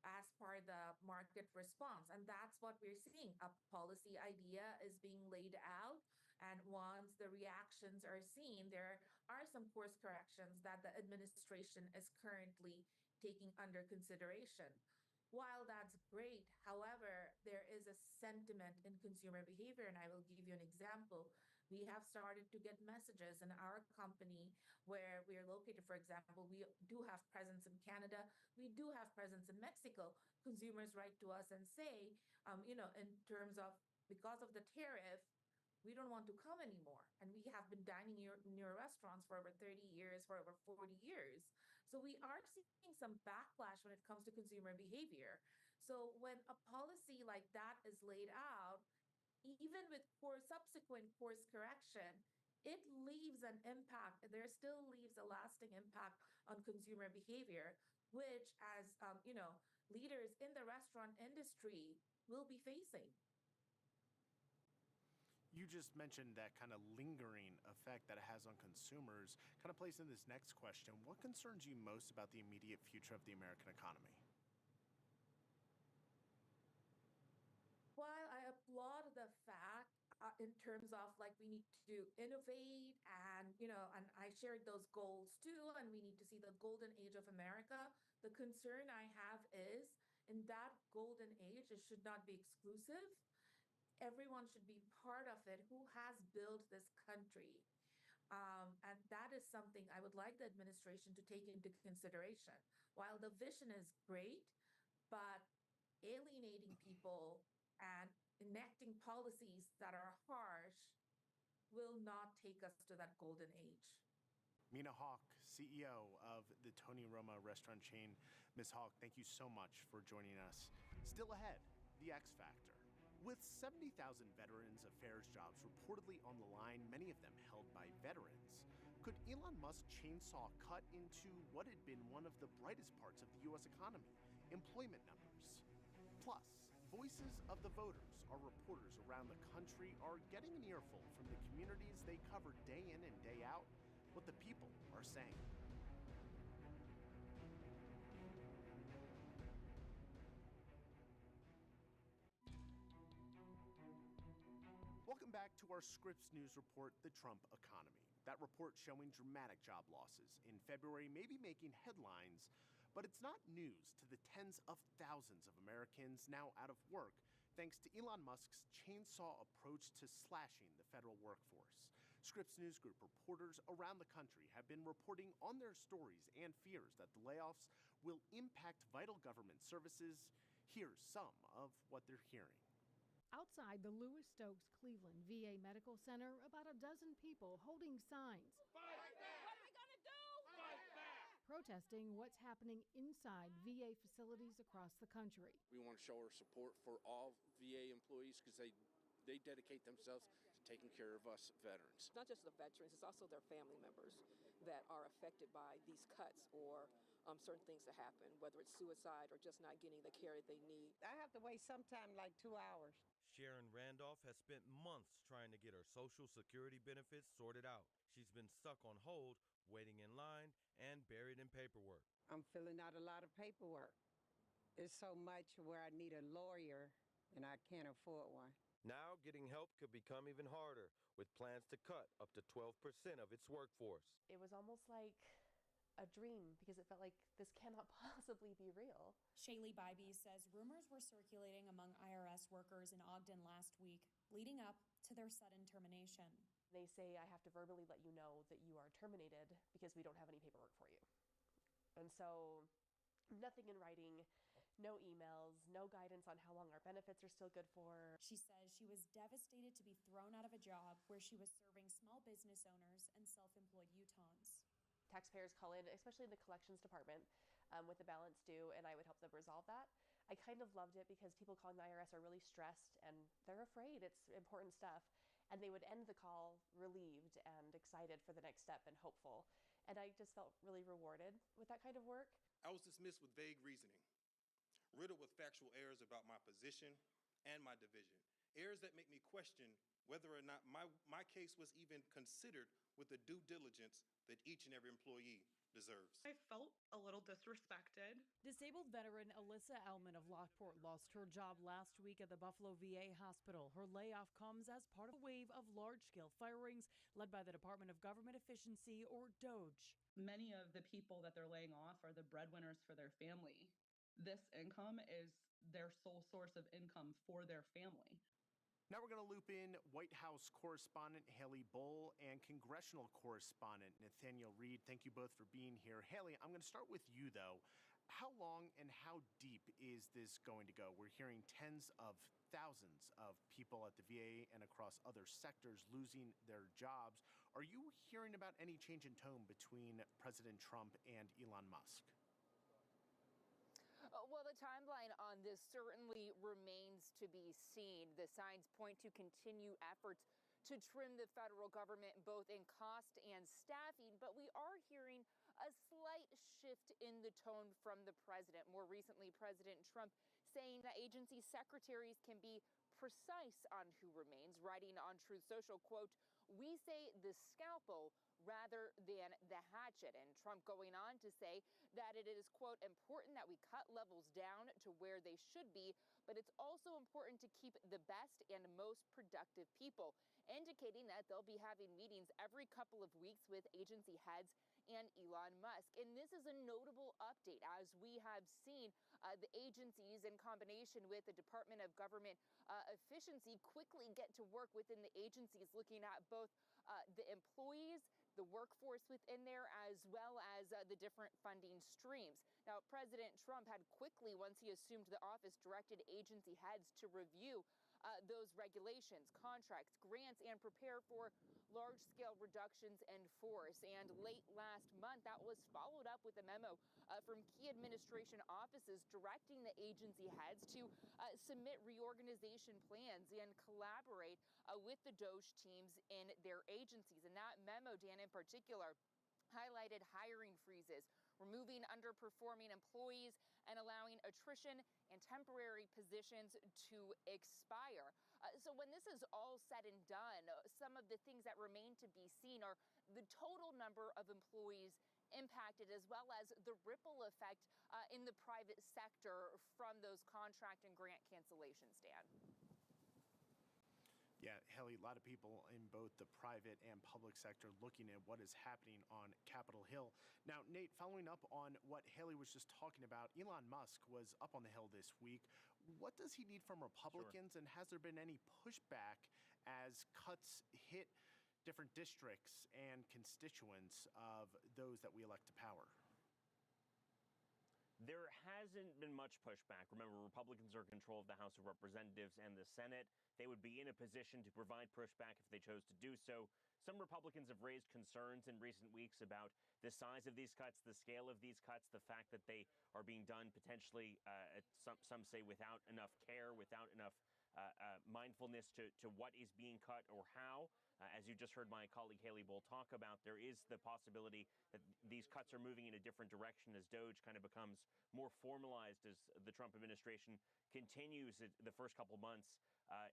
as per the market response. And that's what we're seeing. A policy idea is being laid out. And once the reactions are seen, there are some course corrections that the administration is currently taking under consideration. While that's great, however, there is a sentiment in consumer behavior, and I will give you an example. We have started to get messages in our company where we are located. For example, we do have presence in Canada. We do have presence in Mexico. Consumers write to us and say, in terms of, because of the tariff, we don't want to come anymore. And we have been dining in your restaurants for over 30 years, for over 40 years. So we are seeing some backlash when it comes to consumer behavior. So when a policy like that is laid out, even with subsequent course correction, it leaves an impact. There still leaves a lasting impact on consumer behavior, which, as leaders in the restaurant industry will be facing. You just mentioned that kind of lingering effect that it has on consumers. Kind of plays in this next question. What concerns you most about the immediate future of the American economy? While I applaud the fact in terms of like we need to innovate and I shared those goals too, and we need to see the golden age of America, the concern I have is in that golden age, it should not be exclusive. Everyone should be part of it who has built this country. And that is something I would like the administration to take into consideration. While the vision is great, but alienating people and enacting policies that are harsh will not take us to that golden age. Mina Hawk, CEO of the Tony Roma restaurant chain. Ms. Hawk, thank you so much for joining us. Still ahead, the X Factor. With 70,000 veterans affairs jobs reportedly on the line, many of them held by veterans, could Elon Musk chainsaw cut into what had been one of the brightest parts of the U.S. economy, employment numbers? Plus, voices of the voters, our reporters around the country, are getting an earful from the communities they cover day in and day out, what the people are saying. Welcome back to our Scripps News report, The Trump Economy. That report showing dramatic job losses in February may be making headlines, but it's not news to the tens of thousands of Americans now out of work thanks to Elon Musk's chainsaw approach to slashing the federal workforce. Scripps News Group reporters around the country have been reporting on their stories and fears that the layoffs will impact vital government services. Here's some of what they're hearing. Outside the Lewis Stokes Cleveland VA Medical Center, about a dozen people holding signs. Fight back! What are we going to do? Fight back! Protesting what's happening inside VA facilities across the country. We want to show our support for all VA employees because they dedicate themselves to taking care of us veterans. It's not just the veterans, it's also their family members that are affected by these cuts or certain things that happen, whether it's suicide or just not getting the care they need. I have to wait sometime like 2 hours. Sharon Randolph has spent months trying to get her Social Security benefits sorted out. She's been stuck on hold, waiting in line, and buried in paperwork. I'm filling out a lot of paperwork. It's so much where I need a lawyer and I can't afford one. Now, getting help could become even harder, with plans to cut up to 12% of its workforce. It was almost like a dream because it felt like this cannot possibly be real. Shaylee Bybee says rumors were circulating among IRS workers in Ogden last week, leading up to their sudden termination. They say, I have to verbally let you know that you are terminated because we don't have any paperwork for you. And so nothing in writing, no emails, no guidance on how long our benefits are still good for. She says she was devastated to be thrown out of a job where she was serving small business owners and self-employed Utahns. Taxpayers call in, especially in the collections department, with the balance due, and I would help them resolve that. I kind of loved it because people calling the IRS are really stressed and they're afraid. It's important stuff. And they would end the call relieved and excited for the next step and hopeful. And I just felt really rewarded with that kind of work. I was dismissed with vague reasoning, riddled with factual errors about my position and my division, errors that make me question whether or not my case was even considered with the due diligence that each and every employee deserves. I felt a little disrespected. Disabled veteran Alyssa Ellman of Lockport lost her job last week at the Buffalo VA hospital. Her layoff comes as part of a wave of large-scale firings led by the Department of Government Efficiency, or DOGE. Many of the people that they're laying off are the breadwinners for their family. This income is their sole source of income for their family. Now we're going to loop in White House correspondent Haley Bull and congressional correspondent Nathaniel Reed. Thank you both for being here. Haley, I'm going to start with you, though. How long and how deep is this going to go? We're hearing tens of thousands of people at the VA and across other sectors losing their jobs. Are you hearing about any change in tone between President Trump and Elon Musk? Well, the timeline on this certainly remains to be seen. The signs point to continued efforts to trim the federal government both in cost and staffing, but we are hearing a slight shift in the tone from the president. More recently, President Trump saying that agency secretaries can be precise on who remains, writing on Truth Social, quote, "We say the scalpel rather than the hatchet." And Trump going on to say that it is, quote, "important that we cut levels down to where they should be, but it's also important to keep the best and most productive people," indicating that they'll be having meetings every couple of weeks with agency heads and Elon Musk. And this is a notable update, as we have seen the agencies, in combination with the Department of Government Efficiency, quickly get to work within the agencies, looking at both the employees, the workforce within there, as well as the different funding streams. Now, President Trump had quickly, once he assumed the office, directed agency heads to review those regulations, contracts, grants, and prepare for large-scale reductions in force. And late last month, that was followed up with a memo from key administration offices directing the agency heads to submit reorganization plans and collaborate with the DOGE teams in their agencies. And that memo, Dan, in particular, highlighted hiring freezes, removing underperforming employees, and allowing attrition and temporary positions to expire. So when this is all said and done, some of the things that remain to be seen are the total number of employees impacted, as well as the ripple effect in the private sector from those contract and grant cancellations, Dan. Yeah, Haley, a lot of people in both the private and public sector looking at what is happening on Capitol Hill. Now, Nate, following up on what Haley was just talking about, Elon Musk was up on the Hill this week. What does he need from Republicans, and has there been any pushback as cuts hit different districts and constituents of those that we elect to power? There hasn't been much pushback. Remember, Republicans are in control of the House of Representatives and the Senate. They would be in a position to provide pushback if they chose to do so. Some Republicans have raised concerns in recent weeks about the size of these cuts, the scale of these cuts, the fact that they are being done potentially, some say, without enough care, without enough mindfulness to what is being cut or how. As you just heard my colleague Haley Bull talk about, there is the possibility that these cuts are moving in a different direction as DOGE kind of becomes more formalized as the Trump administration continues the first couple months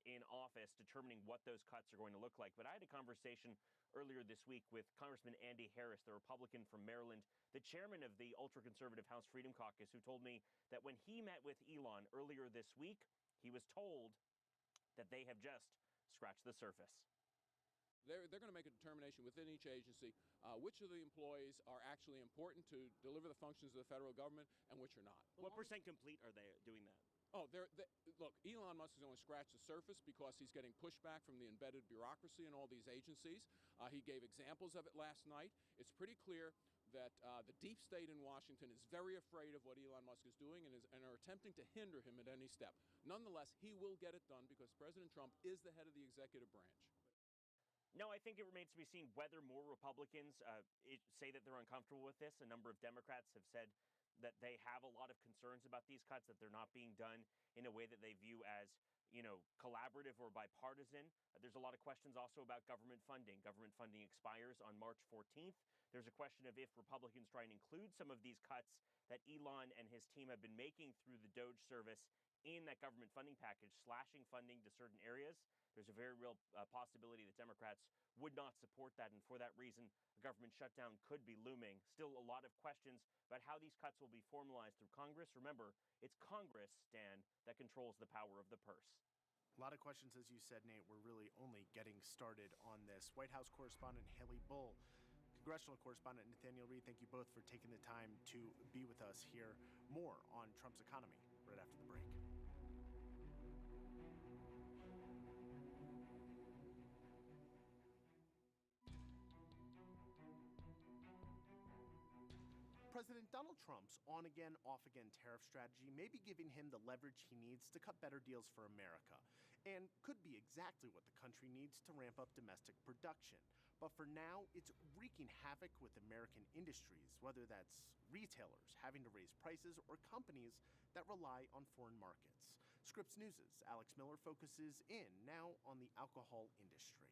in office, determining what those cuts are going to look like. But I had a conversation earlier this week with Congressman Andy Harris, the Republican from Maryland, the chairman of the ultra-conservative House Freedom Caucus, who told me that when he met with Elon earlier this week, he was told that they have just scratched the surface. They're going to make a determination within each agency which of the employees are actually important to deliver the functions of the federal government and which are not. What percent complete are they doing that? Oh, look, Elon Musk has only scratched the surface because he's getting pushback from the embedded bureaucracy in all these agencies. He gave examples of it last night. It's pretty clear that the deep state in Washington is very afraid of what Elon Musk is doing and are attempting to hinder him at any step. Nonetheless, he will get it done because President Trump is the head of the executive branch. No, I think it remains to be seen whether more Republicans say that they're uncomfortable with this. A number of Democrats have said that they have a lot of concerns about these cuts, that they're not being done in a way that they view as, collaborative or bipartisan. There's a lot of questions also about government funding. Government funding expires on March 14th. There's a question of if Republicans try and include some of these cuts that Elon and his team have been making through the Doge service in that government funding package, slashing funding to certain areas. There's a very real possibility that Democrats would not support that, and for that reason, a government shutdown could be looming. Still a lot of questions about how these cuts will be formalized through Congress. Remember, it's Congress, Dan, that controls the power of the purse. A lot of questions, as you said, Nate. We're really only getting started on this. White House correspondent Haley Bull, congressional correspondent Nathaniel Reed, thank you both for taking the time to be with us here. More on Trump's economy right after the break. President Donald Trump's on-again, off-again tariff strategy may be giving him the leverage he needs to cut better deals for America, and could be exactly what the country needs to ramp up domestic production. But for now, it's wreaking havoc with American industries, whether that's retailers having to raise prices or companies that rely on foreign markets. Scripps News' Alex Miller focuses in now on the alcohol industry.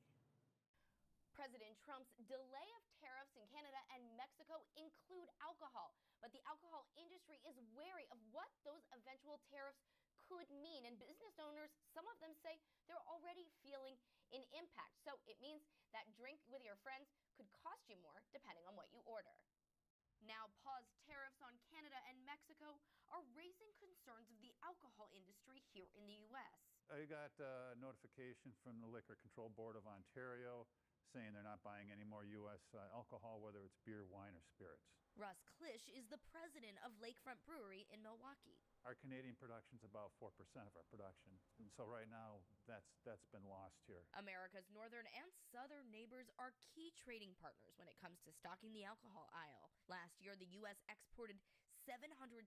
President Trump's delay of tariffs in Canada and Mexico include alcohol, but the alcohol industry is wary of what those eventual tariffs could mean. And business owners, some of them say they're already feeling an impact. So it means that drink with your friends could cost you more depending on what you order. Now, paused tariffs on Canada and Mexico are raising concerns of the alcohol industry here in the U.S. I got a notification from the Liquor Control Board of Ontario saying they're not buying any more U.S. Alcohol, whether it's beer, wine, or spirits. Russ Klisch is the president of Lakefront Brewery in Milwaukee. Our Canadian production's about 4% of our production, and so right now that's been lost here. America's northern and southern neighbors are key trading partners when it comes to stocking the alcohol aisle. Last year, the U.S. exported $768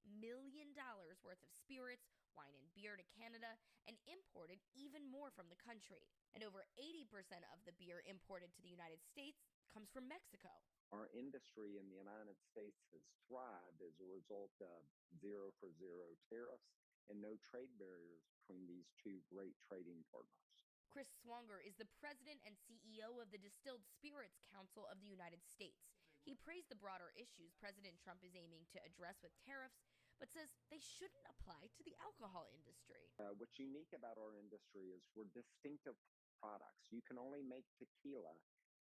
million worth of spirits, wine, and beer to Canada, and imported even more from the country. And over 80% of the beer imported to the United States comes from Mexico. Our industry in the United States has thrived as a result of zero-for-zero tariffs and no trade barriers between these two great trading partners. Chris Swanger is the president and CEO of the Distilled Spirits Council of the United States. He praised the broader issues President Trump is aiming to address with tariffs, but says they shouldn't apply to the alcohol industry. What's unique about our industry is we're distinctive products. You can only make tequila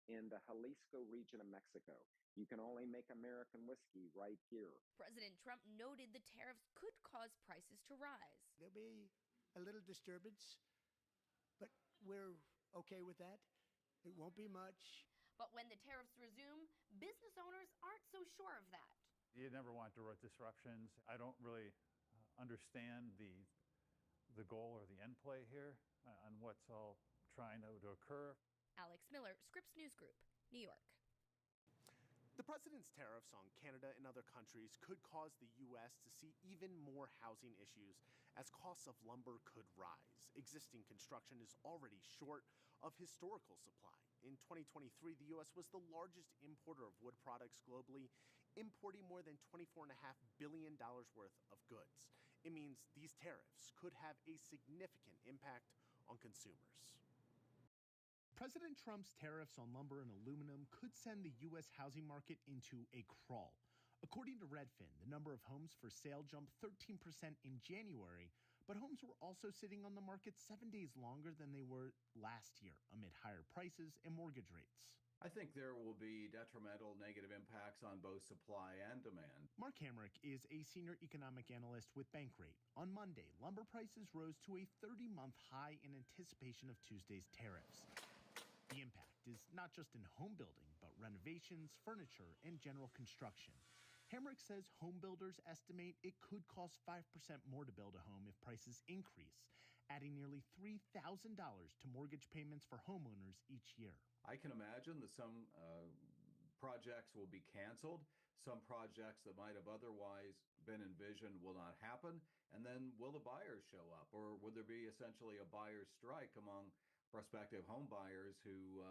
in the Jalisco region of Mexico. You can only make American whiskey right here. President Trump noted the tariffs could cause prices to rise. There'll be a little disturbance, but we're okay with that. It won't be much. But when the tariffs resume, business owners aren't so sure of that. You never want disruptions. I don't really understand the goal or the end play here on what's all trying to occur. Alex Miller, Scripps News Group, New York. The president's tariffs on Canada and other countries could cause the U.S. to see even more housing issues as costs of lumber could rise. Existing construction is already short of historical supply. In 2023, the U.S. was the largest importer of wood products globally, importing more than $24.5 billion worth of goods. It means these tariffs could have a significant impact on consumers. President Trump's tariffs on lumber and aluminum could send the U.S. housing market into a crawl. According to Redfin, the number of homes for sale jumped 13% in January, But homes were also sitting on the market 7 days longer than they were last year amid higher prices and mortgage rates. I think there will be detrimental negative impacts on both supply and demand. Mark Hamrick is a senior economic analyst with Bankrate. On Monday, lumber prices rose to a 30-month high in anticipation of Tuesday's tariffs. The impact is not just in home building, but renovations, furniture, and general construction. Hamrick says home builders estimate it could cost 5% more to build a home if prices increase, adding nearly $3,000 to mortgage payments for homeowners each year. I can imagine that some projects will be canceled. Some projects that might have otherwise been envisioned will not happen. And then will the buyers show up? Or would there be essentially a buyer's strike among prospective home buyers who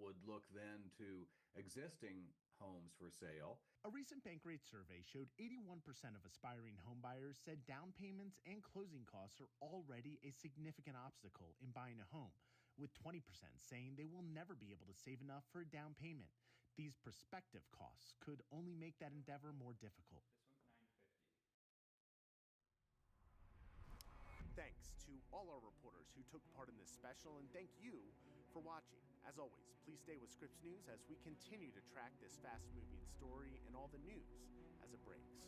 would look then to existing homes for sale? A recent Bankrate survey showed 81% of aspiring home buyers said down payments and closing costs are already a significant obstacle in buying a home, with 20% saying they will never be able to save enough for a down payment. These prospective costs could only make that endeavor more difficult. Thanks to all our reporters who took part in this special, and thank you for watching. As always, please stay with Scripps News as we continue to track this fast-moving story and all the news as it breaks.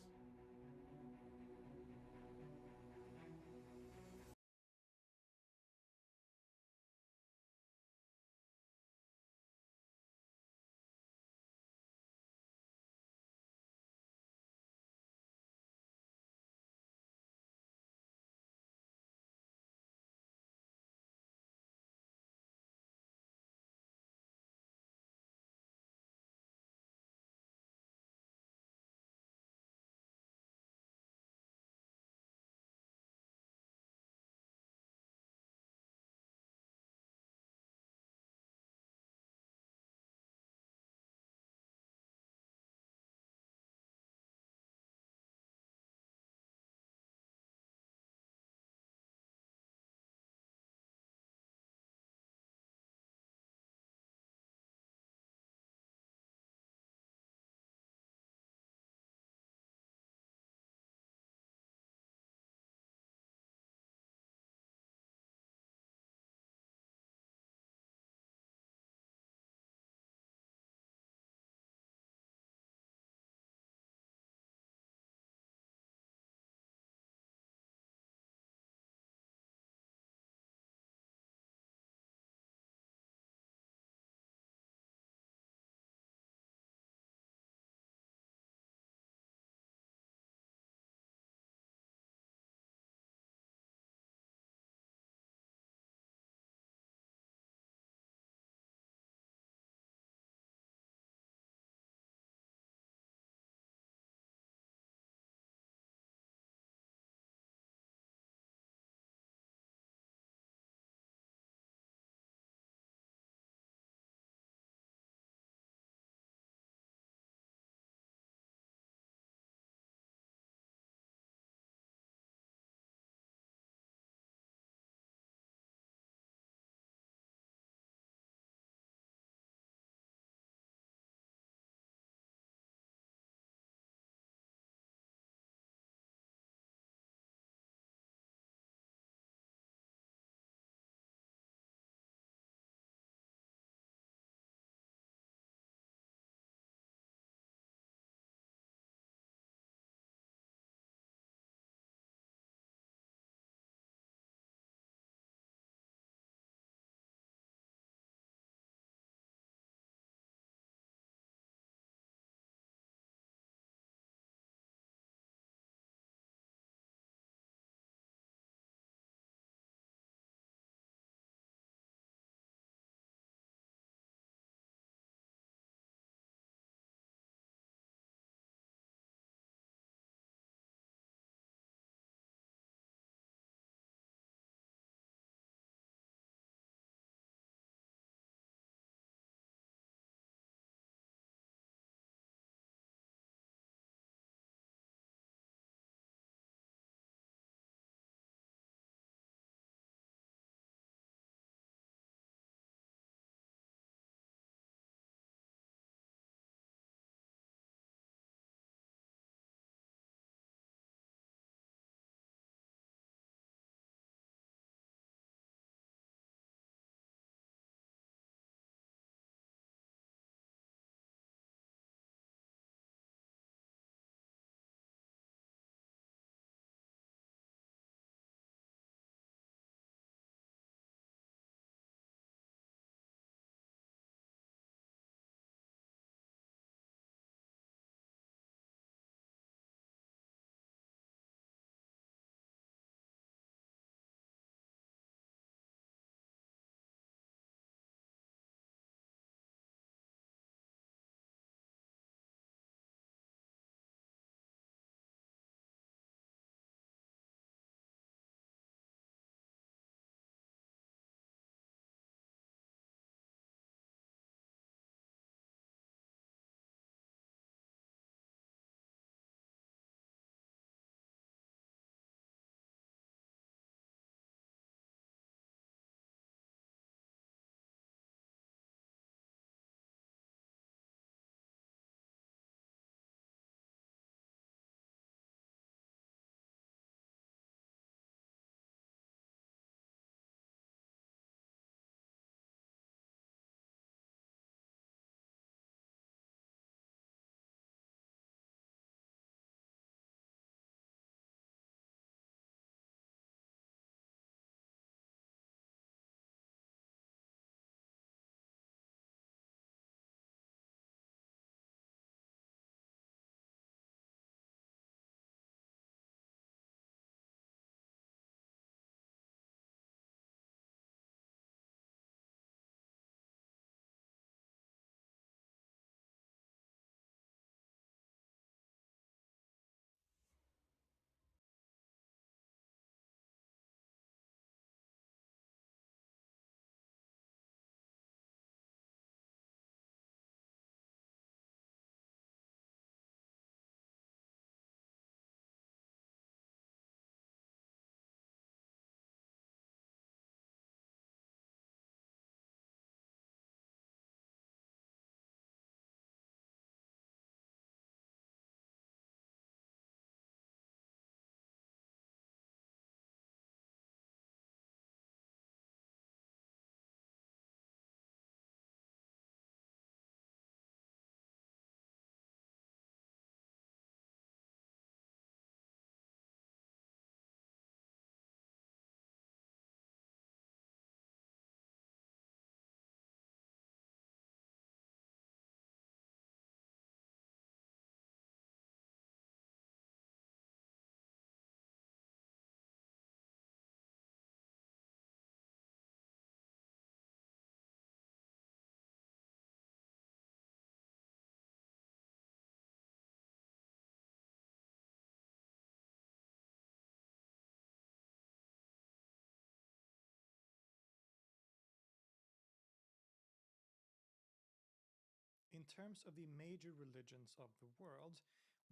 in terms of the major religions of the world,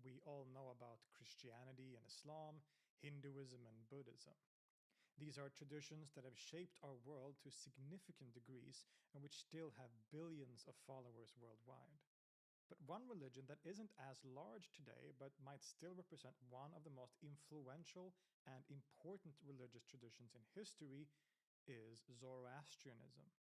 we all know about Christianity and Islam, Hinduism and Buddhism. These are traditions that have shaped our world to significant degrees and which still have billions of followers worldwide. But one religion that isn't as large today but might still represent one of the most influential and important religious traditions in history is Zoroastrianism.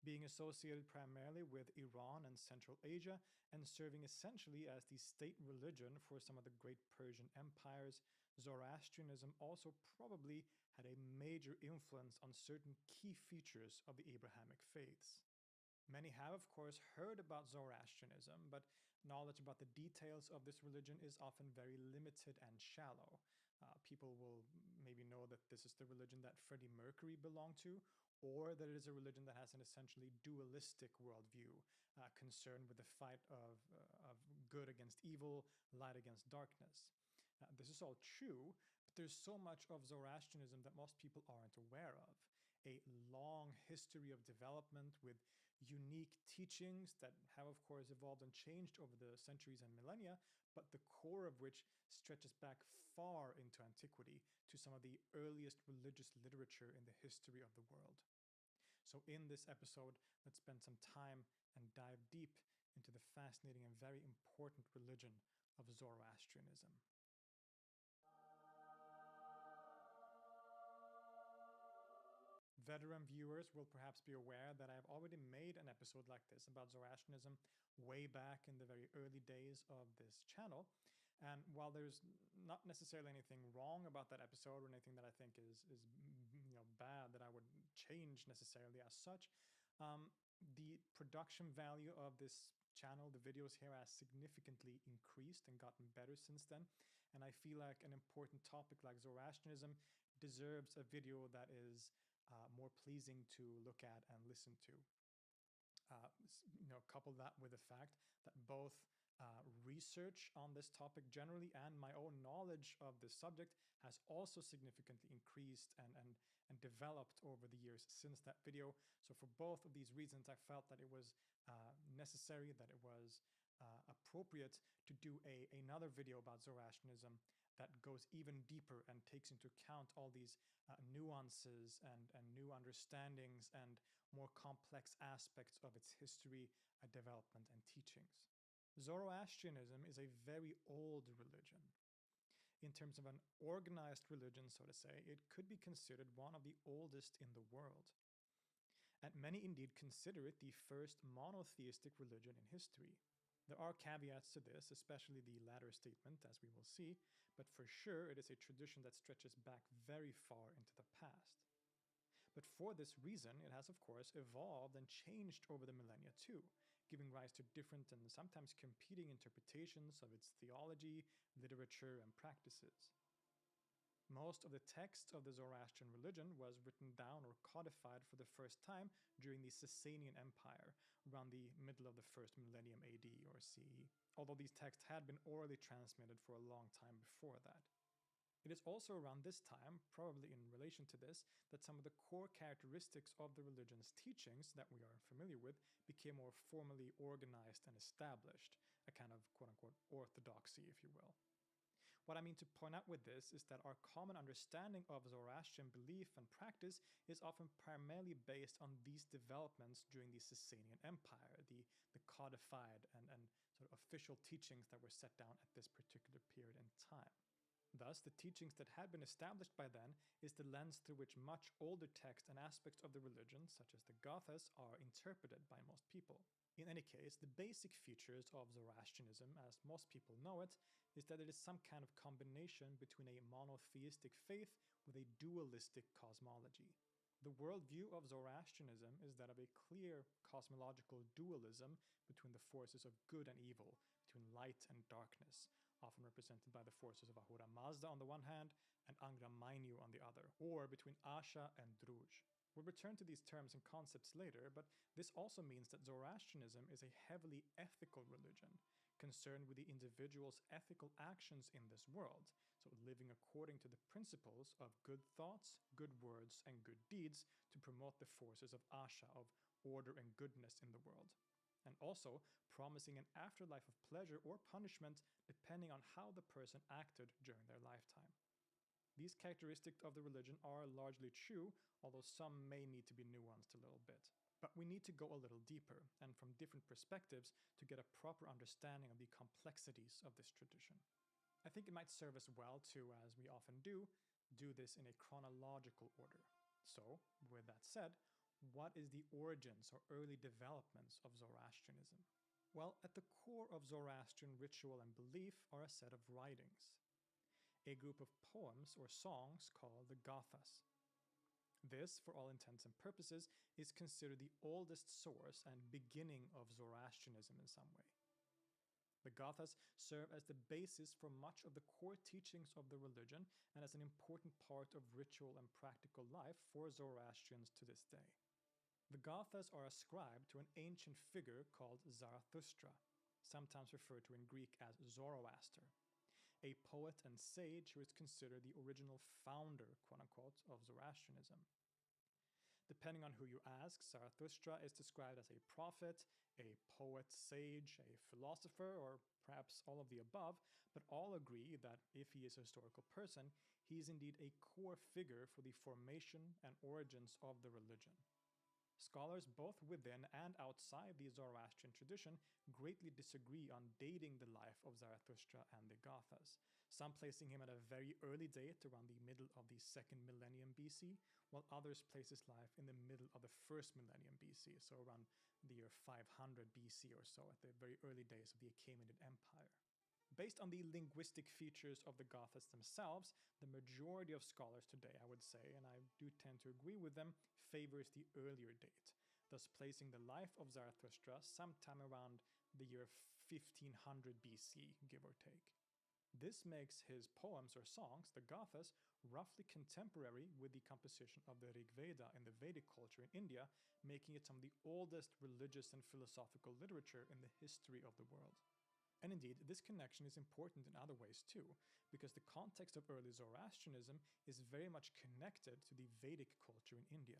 Being associated primarily with Iran and Central Asia and serving essentially as the state religion for some of the great Persian empires, Zoroastrianism also probably had a major influence on certain key features of the Abrahamic faiths. Many have, of course, heard about Zoroastrianism, but knowledge about the details of this religion is often very limited and shallow. People will maybe know that this is the religion that Freddie Mercury belonged to, or that it is a religion that has an essentially dualistic worldview, concerned with the fight of good against evil, light against darkness. This is all true, but there's so much of Zoroastrianism that most people aren't aware of. A long history of development with unique teachings that have, of course, evolved and changed over the centuries and millennia, but the core of which stretches back far into antiquity to some of the earliest religious literature in the history of the world. So in this episode, let's spend some time and dive deep into the fascinating and very important religion of Zoroastrianism. Veteran viewers will perhaps be aware that I've already made an episode like this about Zoroastrianism way back in the very early days of this channel. And while there's not necessarily anything wrong about that episode or anything that I think is bad that I would change necessarily as such, the production value of this channel, the videos here, has significantly increased and gotten better since then. And I feel like an important topic like Zoroastrianism deserves a video that is more pleasing to look at and listen to. Couple that with the fact that both research on this topic generally and my own knowledge of this subject has also significantly increased and developed over the years since that video. So for both of these reasons, I felt that it was necessary, that it was appropriate to do another video about Zoroastrianism that goes even deeper and takes into account all these nuances and new understandings and more complex aspects of its history, development, and teachings. Zoroastrianism is a very old religion. In terms of an organized religion, so to say, it could be considered one of the oldest in the world. And many indeed consider it the first monotheistic religion in history. There are caveats to this, especially the latter statement, as we will see, but for sure it is a tradition that stretches back very far into the past. But for this reason, it has of course evolved and changed over the millennia too, giving rise to different and sometimes competing interpretations of its theology, literature, and practices. Most of the text of the Zoroastrian religion was written down or codified for the first time during the Sasanian Empire, around the middle of the first millennium AD or CE, although these texts had been orally transmitted for a long time before that. It is also around this time, probably in relation to this, that some of the core characteristics of the religion's teachings that we are familiar with became more formally organized and established, a kind of quote-unquote orthodoxy, if you will. What I mean to point out with this is that our common understanding of Zoroastrian belief and practice is often primarily based on these developments during the Sasanian Empire, the codified and sort of official teachings that were set down at this particular period in time. Thus, the teachings that had been established by then is the lens through which much older texts and aspects of the religion, such as the Gathas, are interpreted by most people. In any case, the basic features of Zoroastrianism, as most people know it, is that it is some kind of combination between a monotheistic faith with a dualistic cosmology. The worldview of Zoroastrianism is that of a clear cosmological dualism between the forces of good and evil, between light and darkness, often represented by the forces of Ahura Mazda on the one hand and Angra Mainyu on the other, or between Asha and Druj. We'll return to these terms and concepts later, but this also means that Zoroastrianism is a heavily ethical religion, concerned with the individual's ethical actions in this world, so living according to the principles of good thoughts, good words, and good deeds to promote the forces of Asha, of order and goodness in the world. and also promising an afterlife of pleasure or punishment depending on how the person acted during their lifetime. These characteristics of the religion are largely true, although some may need to be nuanced a little bit. But we need to go a little deeper and from different perspectives to get a proper understanding of the complexities of this tradition. I think it might serve us well to, as we often do this in a chronological order. So, with that said, what is the origins or early developments of Zoroastrianism? Well, at the core of Zoroastrian ritual and belief are a set of writings. A group of poems or songs called the Gathas. This, for all intents and purposes, is considered the oldest source and beginning of Zoroastrianism in some way. The Gathas serve as the basis for much of the core teachings of the religion and as an important part of ritual and practical life for Zoroastrians to this day. The Gathas are ascribed to an ancient figure called Zarathustra, sometimes referred to in Greek as Zoroaster, a poet and sage who is considered the original founder, quote-unquote, of Zoroastrianism. Depending on who you ask, Zarathustra is described as a prophet, a poet, sage, a philosopher, or perhaps all of the above, but all agree that if he is a historical person, he is indeed a core figure for the formation and origins of the religion. Scholars both within and outside the Zoroastrian tradition greatly disagree on dating the life of Zarathustra and the Gathas, some placing him at a very early date around the middle of the 2nd millennium BC, while others place his life in the middle of the 1st millennium BC, so around the year 500 BC or so, at the very early days of the Achaemenid Empire. Based on the linguistic features of the Gathas themselves, the majority of scholars today, I would say, and I do tend to agree with them, favors the earlier date, thus placing the life of Zarathustra sometime around the year 1500 BC, give or take. This makes his poems or songs, the Gathas, roughly contemporary with the composition of the Rig Veda in the Vedic culture in India, making it some of the oldest religious and philosophical literature in the history of the world. And indeed, this connection is important in other ways too, because the context of early Zoroastrianism is very much connected to the Vedic culture in India.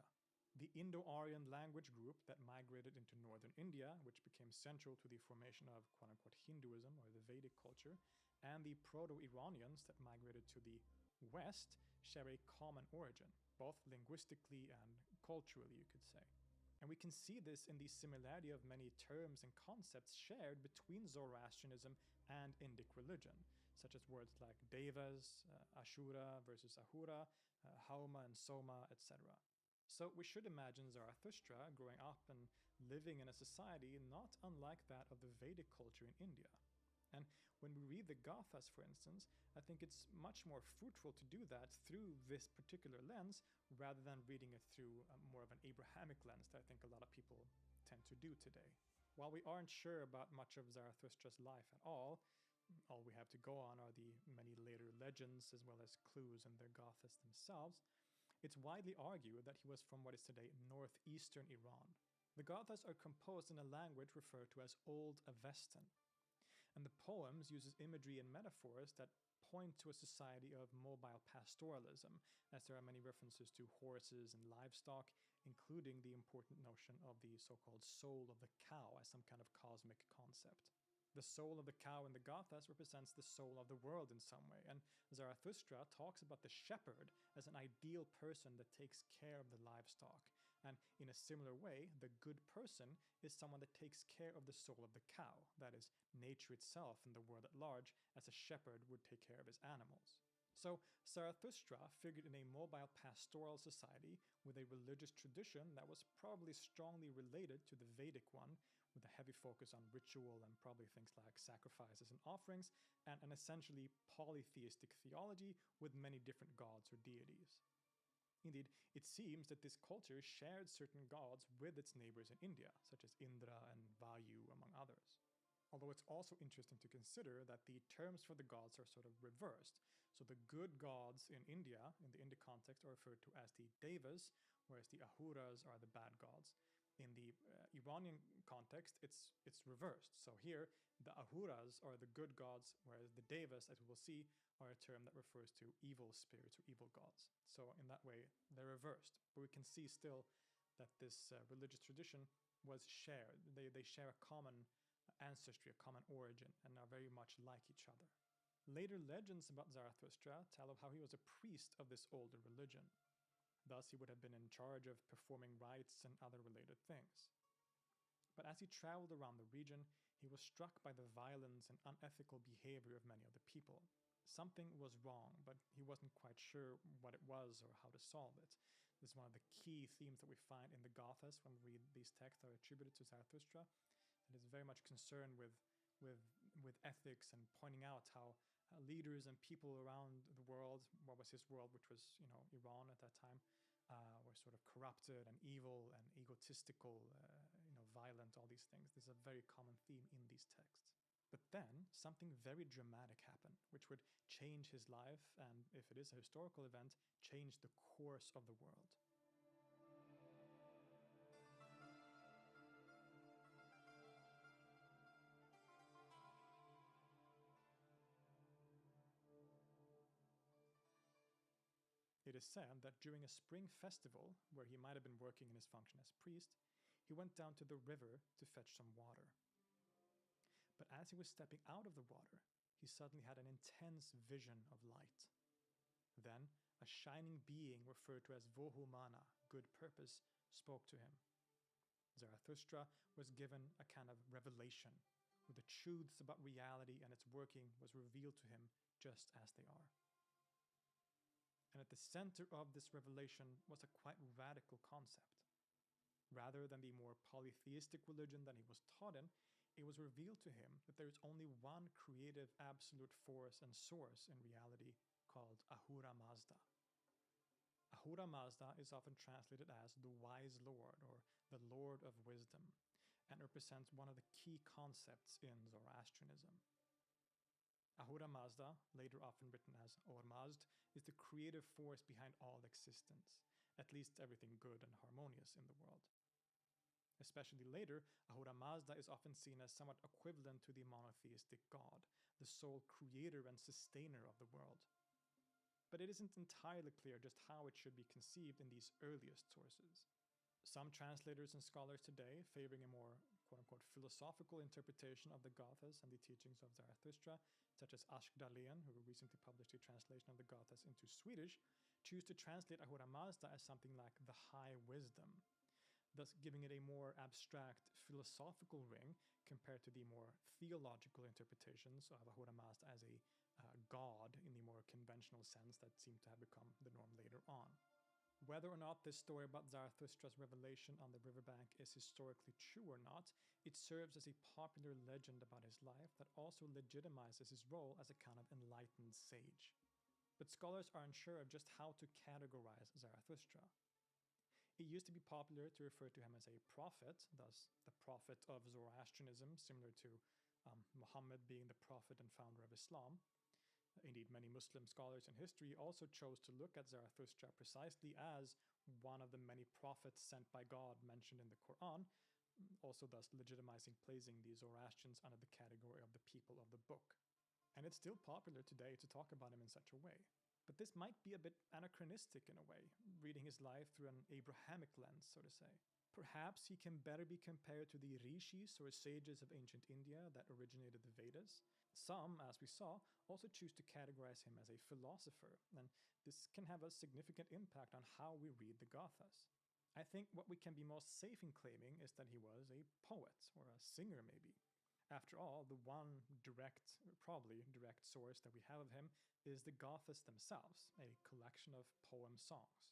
The Indo-Aryan language group that migrated into northern India, which became central to the formation of quote-unquote Hinduism or the Vedic culture, and the Proto-Iranians that migrated to the west share a common origin, both linguistically and culturally, you could say. And we can see this in the similarity of many terms and concepts shared between Zoroastrianism and Indic religion, such as words like Devas, Ashura versus Ahura, Hauma and Soma, etc. So we should imagine Zarathustra growing up and living in a society not unlike that of the Vedic culture in India. And when we read the Gathas, for instance, I think it's much more fruitful to do that through this particular lens rather than reading it through more of an Abrahamic lens that I think a lot of people tend to do today. While we aren't sure about much of Zarathustra's life at all we have to go on are the many later legends as well as clues in the Gathas themselves, it's widely argued that he was from what is today northeastern Iran. The Gathas are composed in a language referred to as Old Avestan, and the poems uses imagery and metaphors that point to a society of mobile pastoralism, as there are many references to horses and livestock, including the important notion of the so-called soul of the cow as some kind of cosmic concept. The soul of the cow in the Gathas represents the soul of the world in some way, and Zarathustra talks about the shepherd as an ideal person that takes care of the livestock. And in a similar way, the good person is someone that takes care of the soul of the cow, that is, nature itself and the world at large, as a shepherd would take care of his animals. So Zarathustra figured in a mobile pastoral society with a religious tradition that was probably strongly related to the Vedic one, with a heavy focus on ritual and probably things like sacrifices and offerings, and an essentially polytheistic theology with many different gods or deities. Indeed, it seems that this culture shared certain gods with its neighbors in India, such as Indra and Vayu, among others. Although it's also interesting to consider that the terms for the gods are sort of reversed. So the good gods in India, in the Indic context, are referred to as the Devas, whereas the Ahuras are the bad gods. In the Iranian context, it's reversed. So here, the Ahuras are the good gods, whereas the Devas, as we will see, are a term that refers to evil spirits or evil gods. So in that way, they're reversed. But we can see still that this religious tradition was shared. They share a common ancestry, a common origin, and are very much like each other. Later legends about Zarathustra tell of how he was a priest of this older religion. Thus, he would have been in charge of performing rites and other related things. But as he traveled around the region, he was struck by the violence and unethical behavior of many of the people. Something was wrong, but he wasn't quite sure what it was or how to solve it. This is one of the key themes that we find in the Gathas when we read these texts that are attributed to Zarathustra. It is very much concerned with ethics and pointing out how leaders and people around the world, what was his world, which was Iran at that time, were sort of corrupted and evil and egotistical, violent, all these things. This is a very common theme in these texts. But then something very dramatic happened, which would change his life, and if it is a historical event, change the course of the world. It is said that during a spring festival, where he might have been working in his function as priest, he went down to the river to fetch some water. But as he was stepping out of the water, he suddenly had an intense vision of light. Then, a shining being referred to as Vohumana, good purpose, spoke to him. Zarathustra was given a kind of revelation, where the truths about reality and its working was revealed to him just as they are. And at the center of this revelation was a quite radical concept. Rather than the more polytheistic religion that he was taught in, it was revealed to him that there is only one creative absolute force and source in reality called Ahura Mazda. Ahura Mazda is often translated as the wise Lord or the Lord of Wisdom, and represents one of the key concepts in Zoroastrianism. Ahura Mazda, later often written as Ormazd, is the creative force behind all existence, at least everything good and harmonious in the world. Especially later, Ahura Mazda is often seen as somewhat equivalent to the monotheistic God, the sole creator and sustainer of the world. But it isn't entirely clear just how it should be conceived in these earliest sources. Some translators and scholars today, favoring a more quote-unquote philosophical interpretation of the Gathas and the teachings of Zarathustra, such as Duhhlion, who recently published a translation of the Gathas into Swedish, choose to translate Ahura Mazda as something like the high wisdom, thus giving it a more abstract philosophical ring compared to the more theological interpretations of Ahura Mazda as a god in the more conventional sense that seemed to have become the norm later on. Whether or not this story about Zarathustra's revelation on the riverbank is historically true or not, it serves as a popular legend about his life that also legitimizes his role as a kind of enlightened sage. But scholars are unsure of just how to categorize Zarathustra. It used to be popular to refer to him as a prophet, thus the prophet of Zoroastrianism, similar to Muhammad being the prophet and founder of Islam. Indeed, many Muslim scholars in history also chose to look at Zarathustra precisely as one of the many prophets sent by God mentioned in the Quran, also thus legitimizing placing the Zoroastrians under the category of the people of the book. And it's still popular today to talk about him in such a way. But this might be a bit anachronistic in a way, reading his life through an Abrahamic lens, so to say. Perhaps he can better be compared to the rishis or sages of ancient India that originated the Vedas. Some, as we saw, also choose to categorize him as a philosopher, and this can have a significant impact on how we read the Gathas. I think what we can be most safe in claiming is that he was a poet, or a singer maybe. After all, the one probably direct source that we have of him is the Gathas themselves, a collection of poem songs.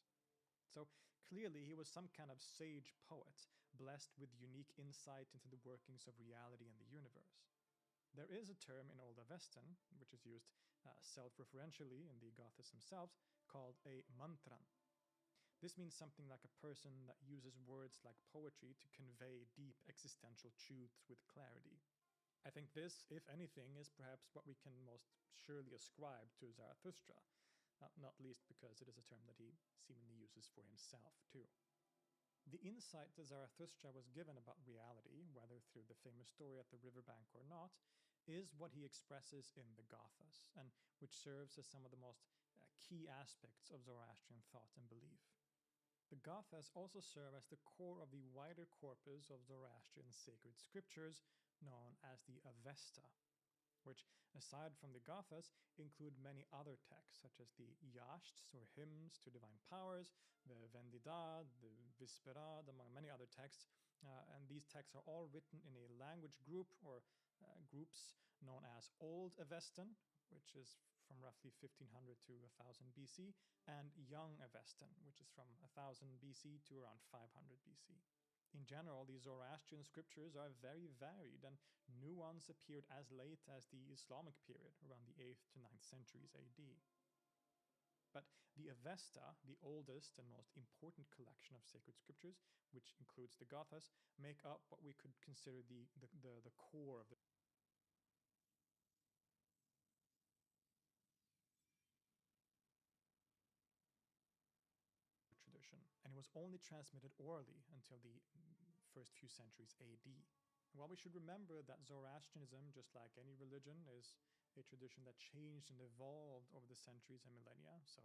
So clearly he was some kind of sage poet, blessed with unique insight into the workings of reality and the universe. There is a term in Old Avestan, which is used self-referentially in the Gathas themselves, called a mantran. This means something like a person that uses words like poetry to convey deep existential truths with clarity. I think this, if anything, is perhaps what we can most surely ascribe to Zarathustra, not least because it is a term that he seemingly uses for himself too. The insight that Zarathustra was given about reality, whether through the famous story at the riverbank or not, is what he expresses in the Gathas, and which serves as some of the most key aspects of Zoroastrian thought and belief. The Gathas also serve as the core of the wider corpus of Zoroastrian sacred scriptures known as the Avesta, which, aside from the Gathas, include many other texts such as the Yashts or hymns to divine powers, the Vendidad, the Visperad, among many other texts. And these texts are all written in a language group or groups known as Old Avestan, which is from roughly 1500 to 1000 BC, and Young Avestan, which is from 1000 BC to around 500 BC. In general, the Zoroastrian scriptures are very varied, and new ones appeared as late as the Islamic period, around the 8th to 9th centuries AD. But the Avesta, the oldest and most important collection of sacred scriptures, which includes the Gathas, make up what we could consider the core of the tradition, and it was only transmitted orally until the first few centuries AD. And while we should remember that Zoroastrianism, just like any religion, is a tradition that changed and evolved over the centuries and millennia, so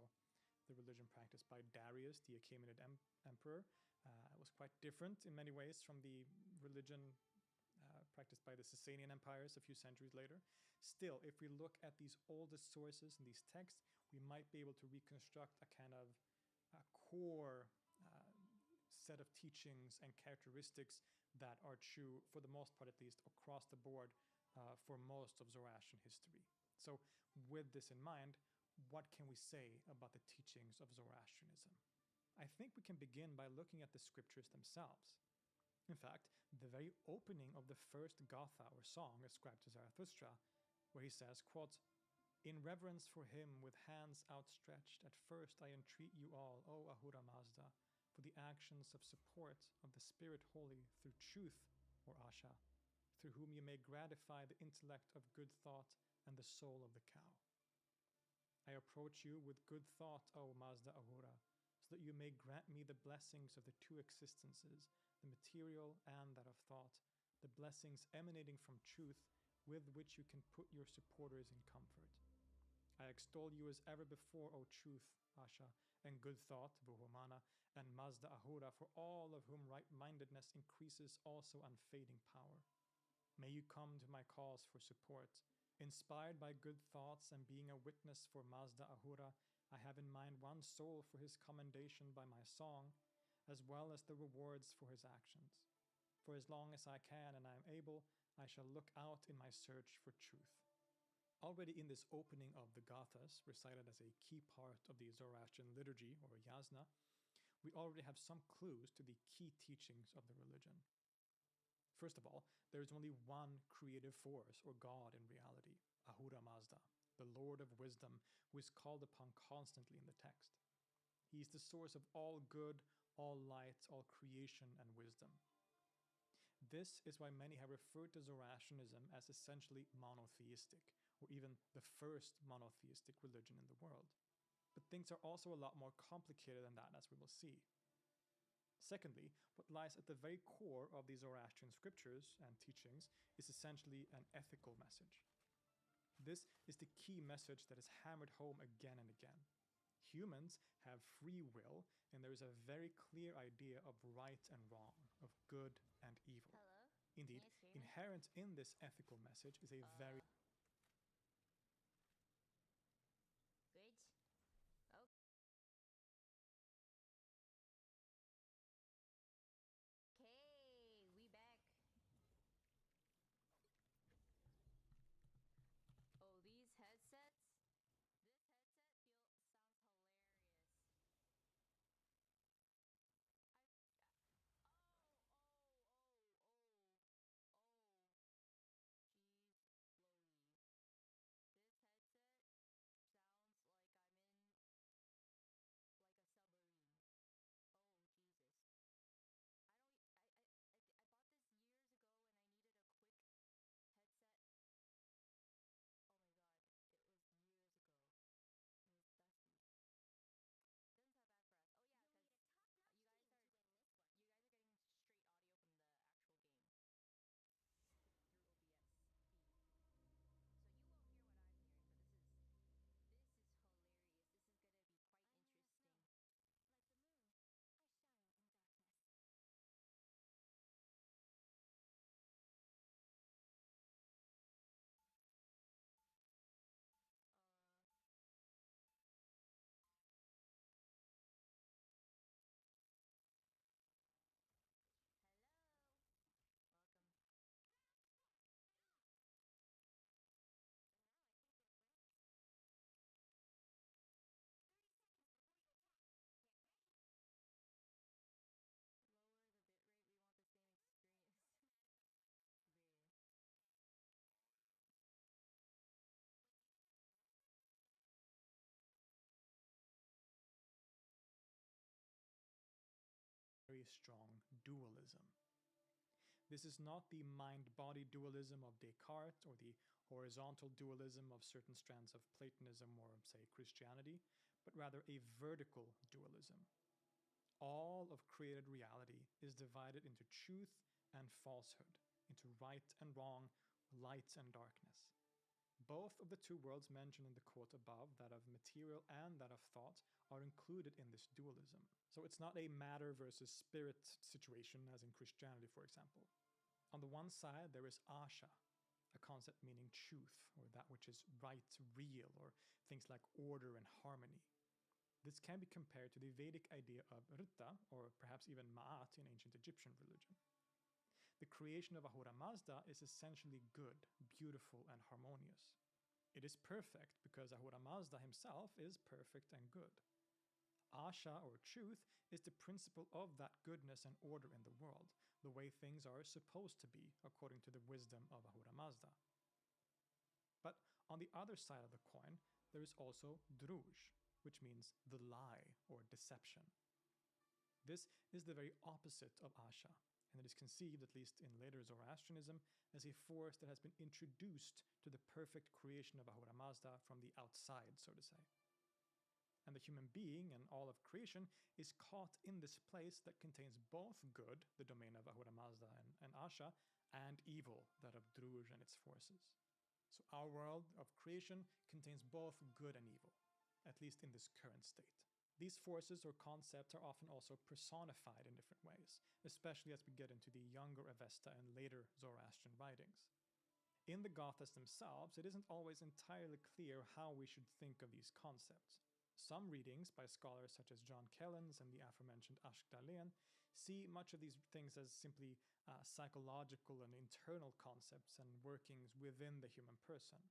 the religion practiced by Darius, the Achaemenid emperor, was quite different in many ways from the religion practiced by the Sasanian empires a few centuries later. Still, if we look at these oldest sources and these texts, we might be able to reconstruct a kind of core set of teachings and characteristics that are true, for the most part at least, across the board for most of Zoroastrian history. So with this in mind, what can we say about the teachings of Zoroastrianism? I think we can begin by looking at the scriptures themselves. In fact, the very opening of the first Gatha or song ascribed to Zarathustra, where he says, quote, "In reverence for him with hands outstretched, at first I entreat you all, O Ahura Mazda, for the actions of support of the Spirit Holy through truth, or Asha, through whom you may gratify the intellect of good thought and the soul of the cow. I approach you with good thought, O Mazda Ahura, so that you may grant me the blessings of the two existences, the material and that of thought, the blessings emanating from truth with which you can put your supporters in comfort. I extol you as ever before, O truth, Asha, and good thought, Vuhumana, and Mazda Ahura, for all of whom right-mindedness increases also unfading power. May you come to my cause for support. Inspired by good thoughts and being a witness for Mazda Ahura, I have in mind one soul for his commendation by my song, as well as the rewards for his actions. For as long as I can and I am able, I shall look out in my search for truth." Already in this opening of the Gathas, recited as a key part of the Zoroastrian liturgy, or yasna, we already have some clues to the key teachings of the religion. First of all, there is only one creative force, or God in reality, Ahura Mazda, the Lord of Wisdom, who is called upon constantly in the text. He is the source of all good, all light, all creation and wisdom. This is why many have referred to Zoroastrianism as essentially monotheistic, or even the first monotheistic religion in the world. But things are also a lot more complicated than that, as we will see. Secondly, what lies at the very core of the Zoroastrian scriptures and teachings is essentially an ethical message. This is the key message that is hammered home again and again. Humans have free will, and there is a very clear idea of right and wrong, of good and evil. Hello? Indeed, Can you guys hear me? inherent in this ethical message is a very Bridge? Oh. Okay, we back. Oh, these headsets? This headset sounds hilarious. strong dualism. This is not the mind-body dualism of Descartes or the horizontal dualism of certain strands of Platonism or, say, Christianity, but rather a vertical dualism. All of created reality is divided into truth and falsehood, into right and wrong, light and darkness. Both of the two worlds mentioned in the quote above, that of material and that of thought, are included in this dualism. So it's not a matter versus spirit situation as in Christianity, for example. On the one side, there is asha, a concept meaning truth, or that which is right, real, or things like order and harmony. This can be compared to the Vedic idea of Rita, or perhaps even Ma'at in ancient Egyptian religion. The creation of Ahura Mazda is essentially good, beautiful, and harmonious. It is perfect because Ahura Mazda himself is perfect and good. Asha, or truth, is the principle of that goodness and order in the world, the way things are supposed to be, according to the wisdom of Ahura Mazda. But on the other side of the coin, there is also druj, which means the lie or deception. This is the very opposite of Asha, and it is conceived, at least in later Zoroastrianism, as a force that has been introduced to the perfect creation of Ahura Mazda from the outside, so to say. And the human being and all of creation is caught in this place that contains both good, the domain of Ahura Mazda and Asha, and evil, that of Druj and its forces. So our world of creation contains both good and evil, at least in this current state. These forces or concepts are often also personified in different ways, especially as we get into the younger Avesta and later Zoroastrian writings. In the Gathas themselves, it isn't always entirely clear how we should think of these concepts. Some readings by scholars such as John Kellens and the aforementioned Duhhlion see much of these things as simply psychological and internal concepts and workings within the human person.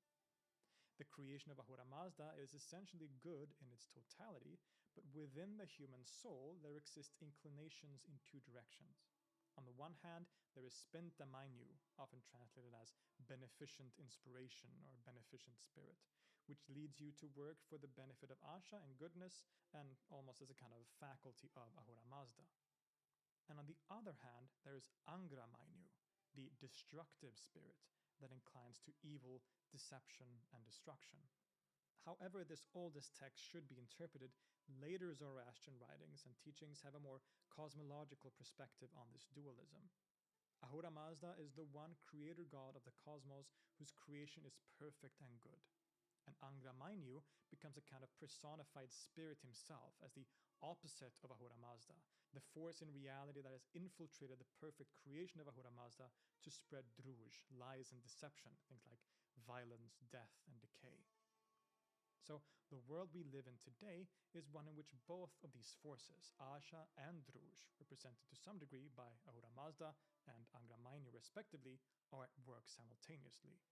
The creation of Ahura Mazda is essentially good in its totality, but within the human soul there exist inclinations in two directions. On the one hand, there is spenta mainu, often translated as beneficent inspiration or beneficent spirit, which leads you to work for the benefit of Asha and goodness, and almost as a kind of faculty of Ahura Mazda. And on the other hand, there is Angra Mainu, the destructive spirit that inclines to evil, deception, and destruction. However this oldest text should be interpreted, later Zoroastrian writings and teachings have a more cosmological perspective on this dualism. Ahura Mazda is the one creator god of the cosmos whose creation is perfect and good. And Angra Mainyu becomes a kind of personified spirit himself as the opposite of Ahura Mazda, the force in reality that has infiltrated the perfect creation of Ahura Mazda to spread druj, lies and deception, things like violence, death, and decay. So the world we live in today is one in which both of these forces, Asha and druj, represented to some degree by Ahura Mazda and Angra Mainyu respectively, are at work simultaneously.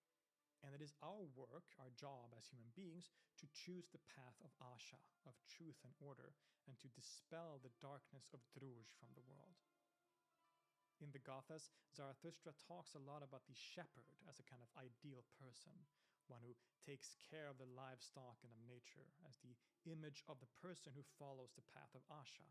And it is our work, our job as human beings, to choose the path of Asha, of truth and order, and to dispel the darkness of druj from the world. In the Gathas, Zarathustra talks a lot about the shepherd as a kind of ideal person, one who takes care of the livestock and of nature, as the image of the person who follows the path of Asha.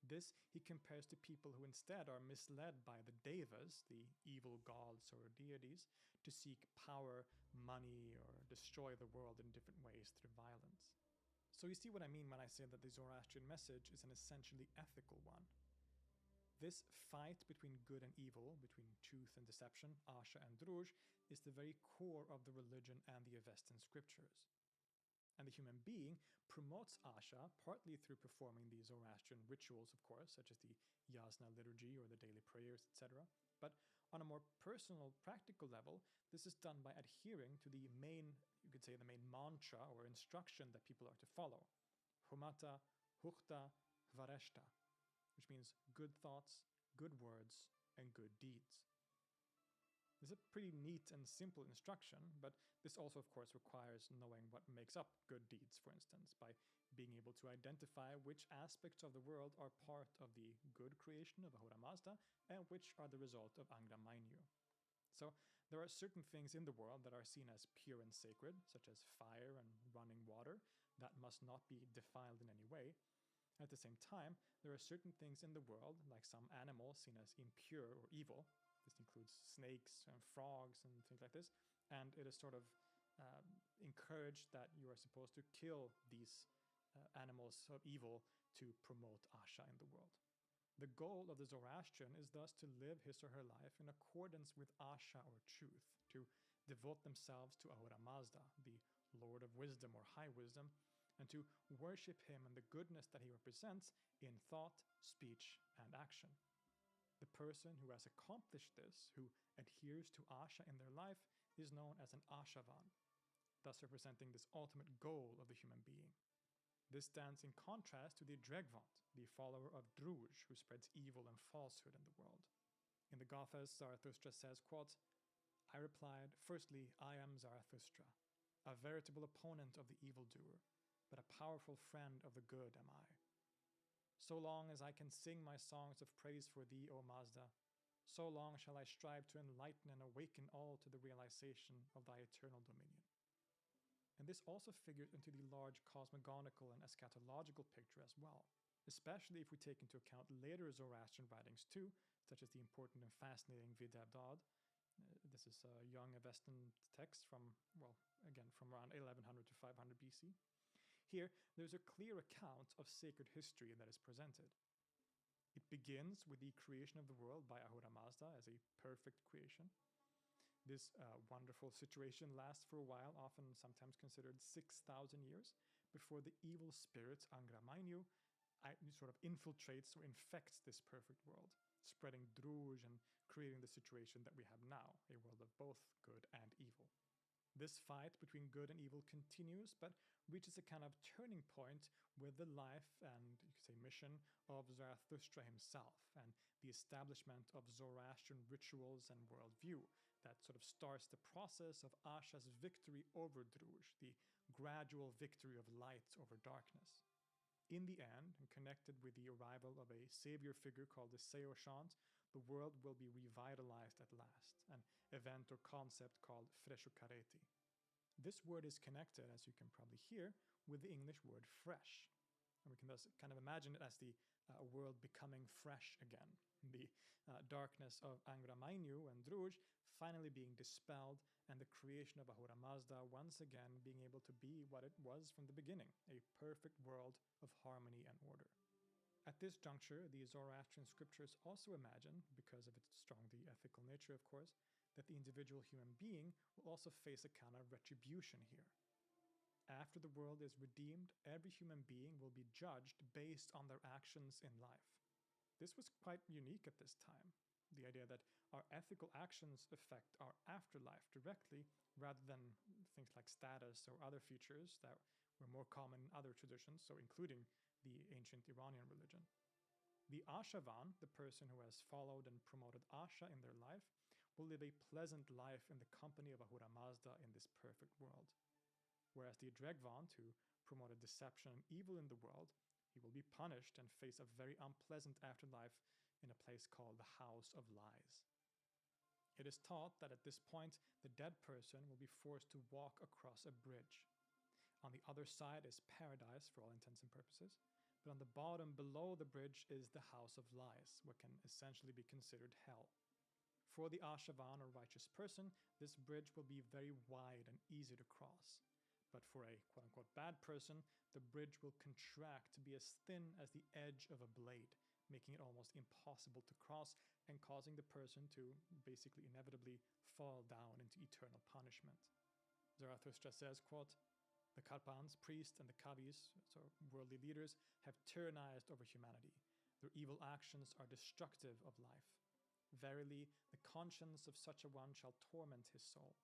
This he compares to people who instead are misled by the devas, the evil gods or deities, to seek power, money, or destroy the world in different ways through violence. So you see what I mean when I say that the Zoroastrian message is an essentially ethical one. This fight between good and evil, between truth and deception, Asha and druj, is the very core of the religion and the Avestan scriptures. And the human being promotes Asha partly through performing the Zoroastrian rituals, of course, such as the Yasna liturgy or the daily prayers, etc. But on a more personal, practical level, this is done by adhering to the main, you could say, the main mantra or instruction that people are to follow. Humata, Hukta, Vareshta, which means good thoughts, good words, and good deeds. This is a pretty neat and simple instruction, but this also, of course, requires knowing what makes up good deeds, for instance, by being able to identify which aspects of the world are part of the good creation of Ahura Mazda and which are the result of Angra Mainyu. So there are certain things in the world that are seen as pure and sacred, such as fire and running water, that must not be defiled in any way. At the same time, there are certain things in the world, like some animals seen as impure or evil. This includes snakes and frogs and things like this. And it is sort of encouraged that you are supposed to kill these animals of evil to promote Asha in the world. The goal of the Zoroastrian is thus to live his or her life in accordance with Asha or truth, to devote themselves to Ahura Mazda, the Lord of Wisdom or High Wisdom, and to worship him and the goodness that he represents in thought, speech, and action. The person who has accomplished this, who adheres to Asha in their life, is known as an Ashavan, thus representing this ultimate goal of the human being. This stands in contrast to the Dregvant, the follower of Druj, who spreads evil and falsehood in the world. In the Gathas, Zarathustra says, quote, I replied, firstly, I am Zarathustra, a veritable opponent of the evildoer, but a powerful friend of the good am I. So long as I can sing my songs of praise for thee, O Mazda, so long shall I strive to enlighten and awaken all to the realization of thy eternal dominion. And this also figures into the large cosmogonical and eschatological picture as well, especially if we take into account later Zoroastrian writings too, such as the important and fascinating Vidabdad. This is a young Avestan text from, well, again, from around 1100 to 500 BC. Here, there's a clear account of sacred history that is presented. It begins with the creation of the world by Ahura Mazda as a perfect creation. This wonderful situation lasts for a while, often sometimes considered 6,000 years, before the evil spirit Angra-Mainyu sort of infiltrates or infects this perfect world, spreading Druj and creating the situation that we have now, a world of both good and evil. This fight between good and evil continues, but reaches a kind of turning point with the life and, you could say, mission of Zarathustra himself and the establishment of Zoroastrian rituals and worldview that sort of starts the process of Asha's victory over Druj, the gradual victory of light over darkness. In the end, and connected with the arrival of a savior figure called the Seoshant, the world will be revitalized at last, an event or concept called Freshukareti. This word is connected, as you can probably hear, with the English word fresh. And we can thus kind of imagine it as the world becoming fresh again. The darkness of Angra-Mainyu and Druj finally being dispelled, and the creation of Ahura Mazda once again being able to be what it was from the beginning, a perfect world of harmony and order. At this juncture, the Zoroastrian scriptures also imagine, because of its strongly ethical nature of course, that the individual human being will also face a kind of retribution here. After the world is redeemed, every human being will be judged based on their actions in life. This was quite unique at this time, the idea that our ethical actions affect our afterlife directly rather than things like status or other features that were more common in other traditions, so including the ancient Iranian religion. The Ashavan, the person who has followed and promoted Asha in their life, will live a pleasant life in the company of Ahura Mazda in this perfect world. Whereas the Dregvant, who promoted deception and evil in the world, he will be punished and face a very unpleasant afterlife in a place called the House of Lies. It is taught that at this point, the dead person will be forced to walk across a bridge. On the other side is paradise for all intents and purposes, but on the bottom below the bridge is the House of Lies, what can essentially be considered hell. For the Ashavan or righteous person, this bridge will be very wide and easy to cross. But for a quote-unquote bad person, the bridge will contract to be as thin as the edge of a blade, making it almost impossible to cross and causing the person to basically inevitably fall down into eternal punishment. Zarathustra says, quote, the Karpans, priests, and the Kavis, so worldly leaders, have tyrannized over humanity. Their evil actions are destructive of life. Verily, the conscience of such a one shall torment his soul.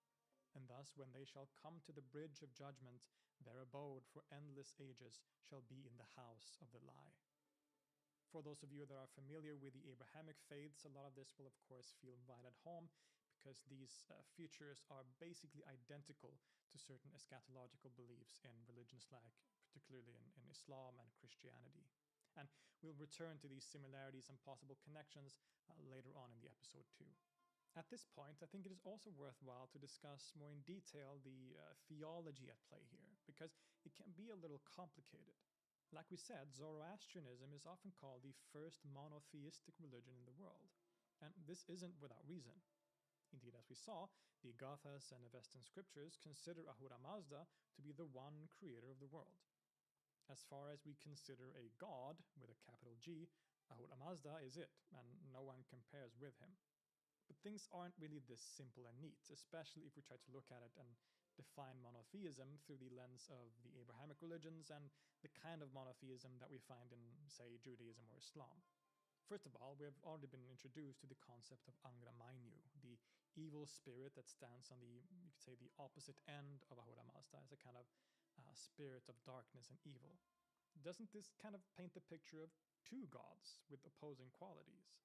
And thus, when they shall come to the bridge of judgment, their abode for endless ages shall be in the house of the lie. For those of you that are familiar with the Abrahamic faiths, a lot of this will of course feel right at home, because these features are basically identical to certain eschatological beliefs in religions like particularly in Islam and Christianity. And we'll return to these similarities and possible connections later on in the episode too. At this point, I think it is also worthwhile to discuss more in detail the theology at play here, because it can be a little complicated. Like we said, Zoroastrianism is often called the first monotheistic religion in the world, and this isn't without reason. Indeed, as we saw, the Gathas and Avestan scriptures consider Ahura Mazda to be the one creator of the world. As far as we consider a god with a capital G, Ahura Mazda is it, and no one compares with him. But things aren't really this simple and neat, especially if we try to look at it and define monotheism through the lens of the Abrahamic religions and the kind of monotheism that we find in, say, Judaism or Islam. First of all, we have already been introduced to the concept of Angra Mainyu, the evil spirit that stands on the, you could say, the opposite end of Ahura Mazda as a kind of spirit of darkness and evil. Doesn't this kind of paint the picture of two gods with opposing qualities?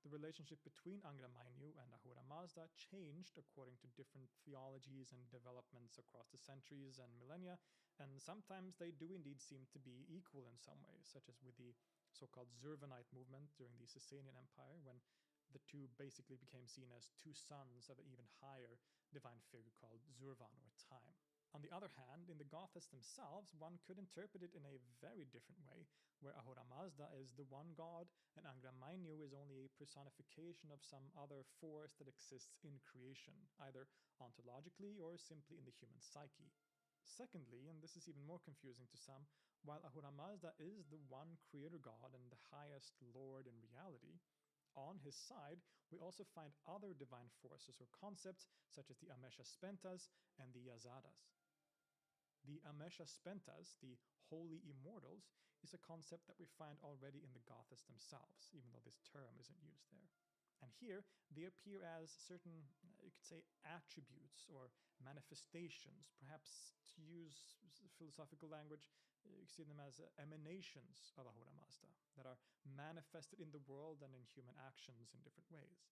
The relationship between Angra Mainyu and Ahura Mazda changed according to different theologies and developments across the centuries and millennia, and sometimes they do indeed seem to be equal in some ways, such as with the so-called Zurvanite movement during the Sasanian Empire, when the two basically became seen as two sons of an even higher divine figure called Zurvan, or Time. On the other hand, in the Gathas themselves, one could interpret it in a very different way, where Ahura Mazda is the one god and Angra Mainyu is only a personification of some other force that exists in creation, either ontologically or simply in the human psyche. Secondly, and this is even more confusing to some, while Ahura Mazda is the one creator god and the highest lord in reality, on his side, we also find other divine forces or concepts such as the Amesha Spentas and the Yazadas. The Amesha Spentas, the holy immortals, is a concept that we find already in the Gathas themselves, even though this term isn't used there. And here, they appear as certain, you could say, attributes or manifestations, perhaps to use philosophical language, you can see them as emanations of Ahura Mazda that are manifested in the world and in human actions in different ways.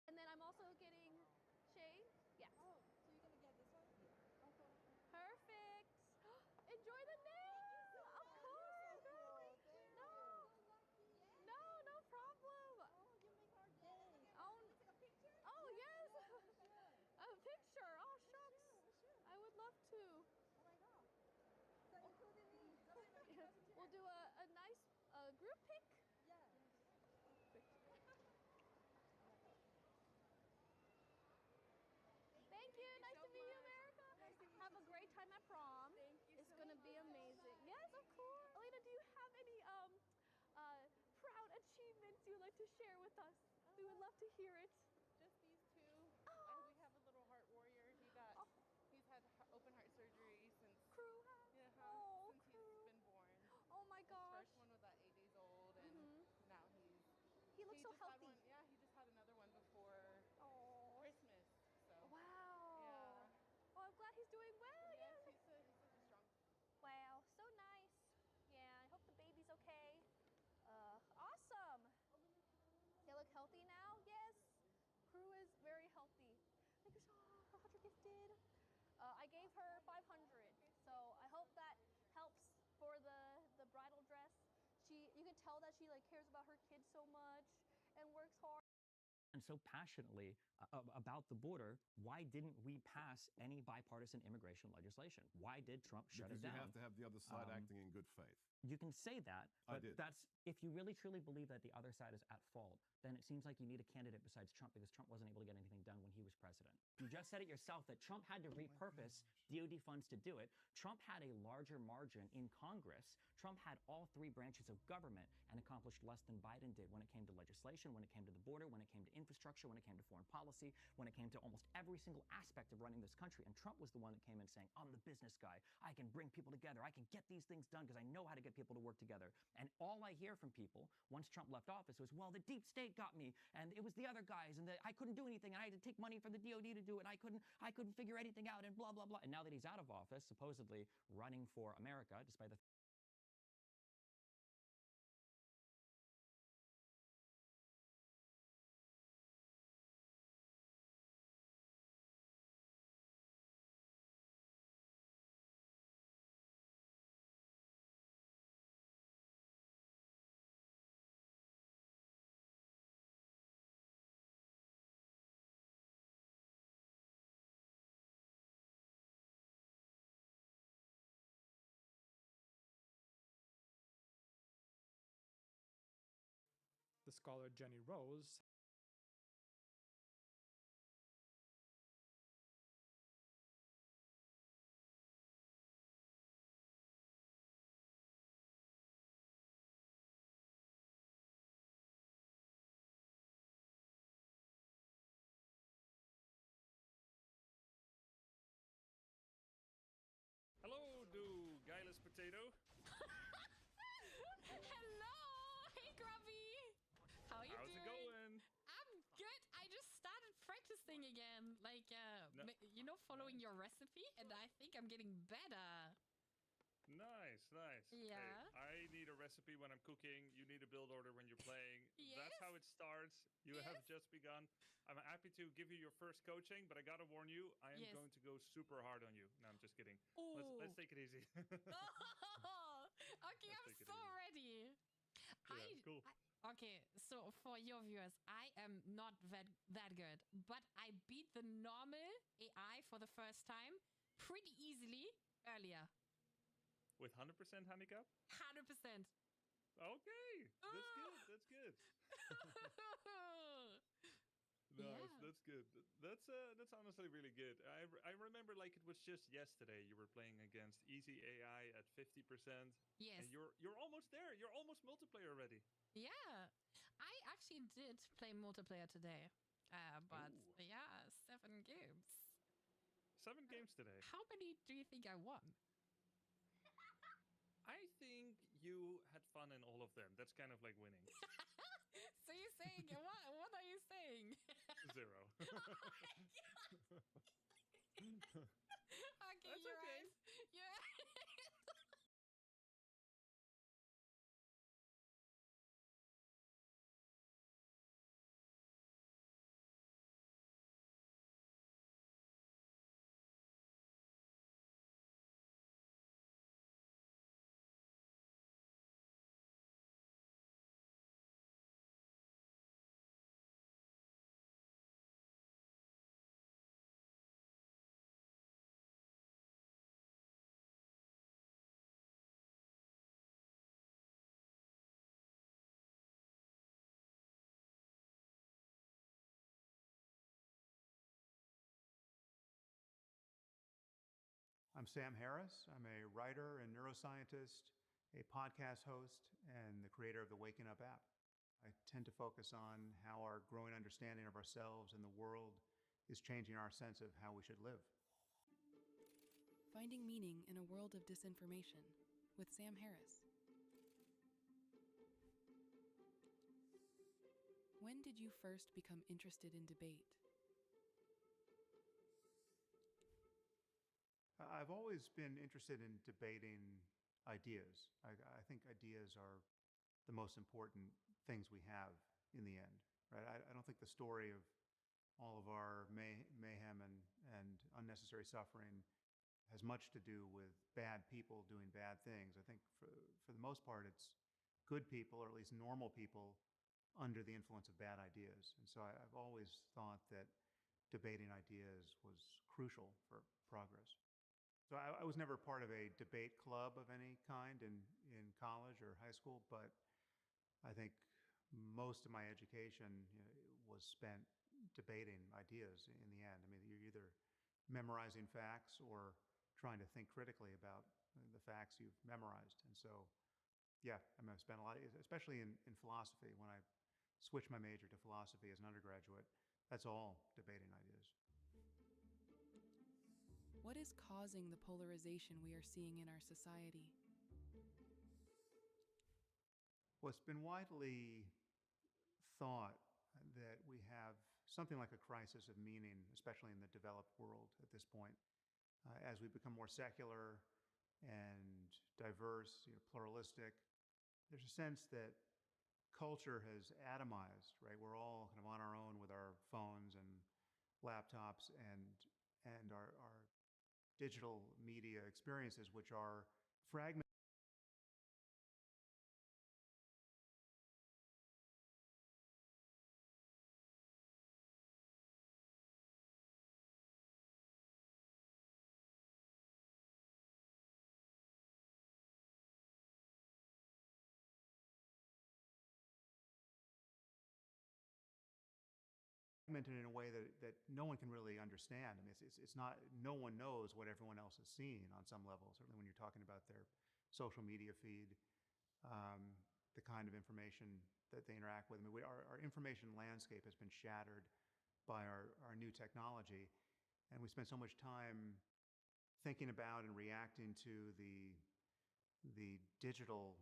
And then I'm also getting Shay. Yes. Oh, so you're gonna get this one? Yeah. Okay. Perfect. Enjoy the nail. Of course. So cool. Thank No. you. No, no problem. Oh, you make our day. Oh, Can we take a picture? oh yes. Yeah, for sure. A picture. Oh shucks. Sure. I would love to. Oh my god. So including me. We'll do a nice group pic. Yeah. Thank you. Nice to meet you, America. Have a great time at prom. Thank you It's so gonna be much. amazing. Yes, of course. Elena, do you have any proud achievements you'd like to share with us? We would love to hear it. Just these two. Oh. We have a little heart warrior. He's had open heart surgery since Crew has. since he's been born. Oh my His gosh. first one was at 8 days old, and now He looks so just had healthy. one. Yeah, he just had another one before Oh. Christmas. So Wow. yeah. Oh, I'm glad he's doing well. Yes, Yeah. he's such a strong. Wow, so nice. Yeah, I hope the baby's okay. Awesome. They look healthy now? Yes. Crew is very healthy. Thank you so much. Gifted. I gave her 500, so I hope that helps for the bridal dress. You can tell that she cares about her kids so much and works hard. And so passionately about the border, why didn't we pass any bipartisan immigration legislation? Why did Trump shut it Because down? you have to have the other side acting in good faith. You can say that, I but did. that's if you really truly believe that the other side is at fault, then it seems like you need a candidate besides Trump because Trump wasn't able to get anything done when he was president. You just said it yourself that Trump had to repurpose DOD funds to do it. Trump had a larger margin in Congress. Trump had all three branches of government and accomplished less than Biden did when it came to legislation, when it came to the border, when it came to infrastructure, when it came to foreign policy, when it came to almost every single aspect of running this country. And Trump was the one that came in saying, I'm the business guy. I can bring people together. I can get these things done because I know how to get people to work together. And all I hear from people once Trump left office was, well, the deep state got me and it was the other guys and I couldn't do anything and I had to take money from the DOD to do it. And I couldn't figure anything out and blah, blah, blah. And now that he's out of office, supposedly running for America, despite the scholar Jenny Rose. Hello, guyless potato. Hello! Hey, Grubby! How you How's doing? it going? I'm good. I just started practicing again. Like, following your recipe, and I think I'm getting better. Nice, nice. Yeah. Hey, I need a recipe when I'm cooking. You need a build order when you're playing. Yes. That's how it starts. You have just begun. I'm happy to give you your first coaching, but I gotta warn you, I am going to go super hard on you. No, I'm just kidding. Let's take it easy. Oh, okay, I'm so ready. Yeah, cool. Okay, so for your viewers, I am not that good, but I beat the normal AI for the first time pretty easily earlier. With 100% handicap? 100%. Okay, that's good. That's good. Nice, that's good. That's honestly really good. I remember like it was just yesterday you were playing against easy AI at 50%. Yes. And you're almost there. You're almost multiplayer already. Yeah, I actually did play multiplayer today, but yeah, 7 games. 7 games today. How many do you think I won? I think you had fun in all of them. That's kind of like winning. So you're saying what are you saying? 0. Okay, That's you're okay. right. Yeah. I'm Sam Harris. I'm a writer and neuroscientist, a podcast host, and the creator of the Waking Up app. I tend to focus on how our growing understanding of ourselves and the world is changing our sense of how we should live. Finding Meaning in a World of Disinformation with Sam Harris. When did you first become interested in debate? I've always been interested in debating ideas. I think ideas are the most important things we have in the end, right? I don't think the story of all of our mayhem and unnecessary suffering has much to do with bad people doing bad things. I think for the most part, it's good people, or at least normal people, under the influence of bad ideas. And so I've always thought that debating ideas was crucial for progress. So I was never part of a debate club of any kind in college or high school, but I think most of my education was spent debating ideas in the end. I mean, you're either memorizing facts or trying to think critically about the facts you've memorized. And so, yeah, I mean, I've spent a lot, especially in philosophy. When I switched my major to philosophy as an undergraduate, that's all debating ideas. What is causing the polarization we are seeing in our society? Well, it's been widely thought that we have something like a crisis of meaning, especially in the developed world at this point. As we become more secular and diverse, pluralistic, there's a sense that culture has atomized, right? We're all kind of on our own with our phones and laptops and our digital media experiences, which are fragmented. fragmented in a way that no one can really understand. I mean, it's not, no one knows what everyone else is seeing on some level, certainly when you're talking about their social media feed, the kind of information that they interact with. I mean, our information landscape has been shattered by our new technology, and we spend so much time thinking about and reacting to the digital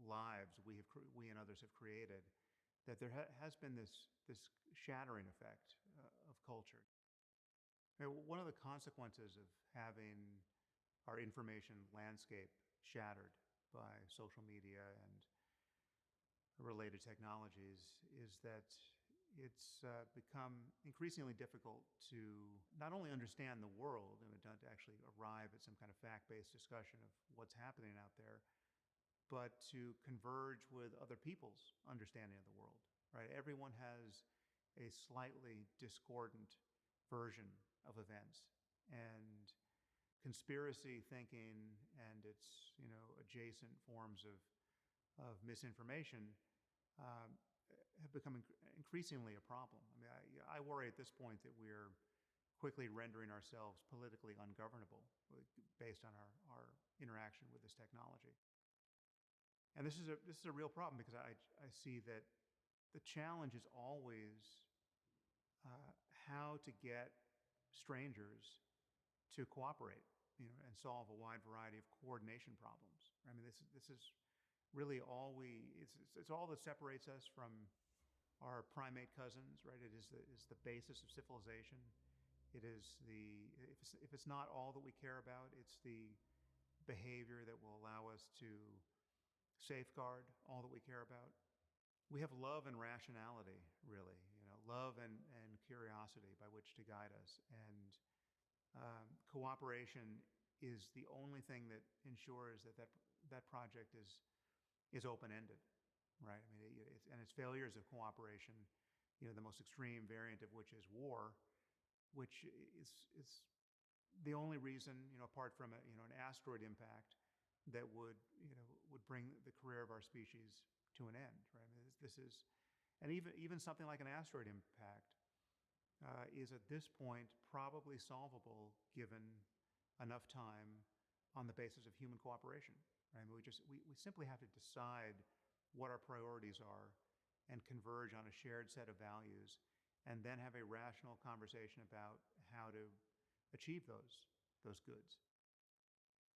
lives we and others have created, that there has been this shattering effect of culture. One of the consequences of having our information landscape shattered by social media and related technologies is that it's become increasingly difficult to not only understand the world and to actually arrive at some kind of fact-based discussion of what's happening out there, but to converge with other people's understanding of the world, right? Everyone has a slightly discordant version of events, and conspiracy thinking and its adjacent forms of misinformation have become increasingly a problem. I mean, I worry at this point that we're quickly rendering ourselves politically ungovernable based on our interaction with this technology. And this is a real problem, because I see that the challenge is always how to get strangers to cooperate, and solve a wide variety of coordination problems. I mean, this is really it's all that separates us from our primate cousins, right? It is the basis of civilization. It is if it's not all that we care about, it's the behavior that will allow us to safeguard all that we care about. We have love and rationality, really, love and curiosity by which to guide us. And cooperation is the only thing that ensures that project is open-ended, right? I mean, and its failures of cooperation, the most extreme variant of which is war, which is the only reason, apart from an asteroid impact, that would bring the career of our species to an end, right? I mean, and even something like an asteroid impact is at this point probably solvable given enough time on the basis of human cooperation, right? I mean, we simply have to decide what our priorities are and converge on a shared set of values, and then have a rational conversation about how to achieve those goods.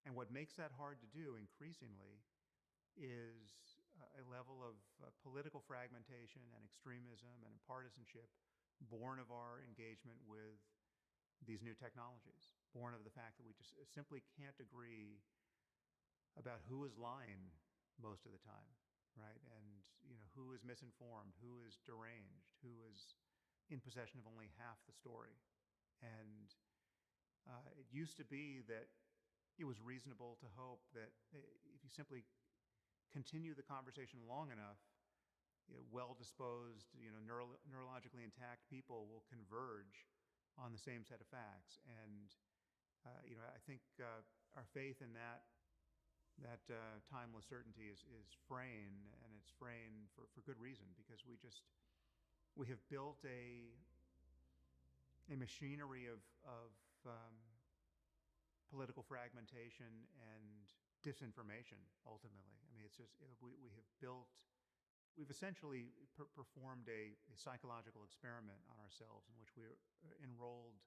And what makes that hard to do increasingly is a level of political fragmentation and extremism and partisanship born of our engagement with these new technologies, born of the fact that we just simply can't agree about who is lying most of the time, right? And who is misinformed, who is deranged, who is in possession of only half the story. And it used to be that it was reasonable to hope that if you simply continue the conversation long enough, well-disposed, neurologically intact people will converge on the same set of facts. And I think our faith in that timeless certainty is fraying, and it's fraying for good reason, because we have built a machinery of political fragmentation and disinformation, ultimately. I mean, it's just, we've essentially performed a psychological experiment on ourselves in which we enrolled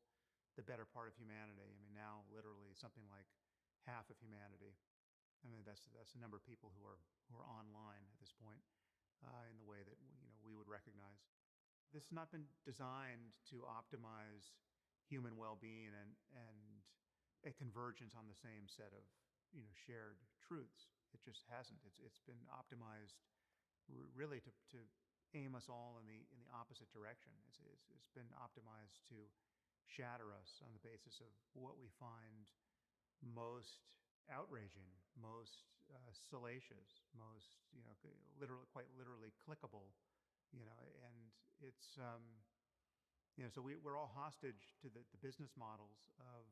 the better part of humanity. I mean, now literally something like half of humanity. I mean, that's the number of people who are online at this point, in the way that we would recognize. This has not been designed to optimize human well-being and a convergence on the same set of shared truths. It just hasn't. It's been optimized really to aim us all in the opposite direction. It's been optimized to shatter us on the basis of what we find most outraging, most salacious, most quite literally clickable, and it's so we're all hostage to the business models of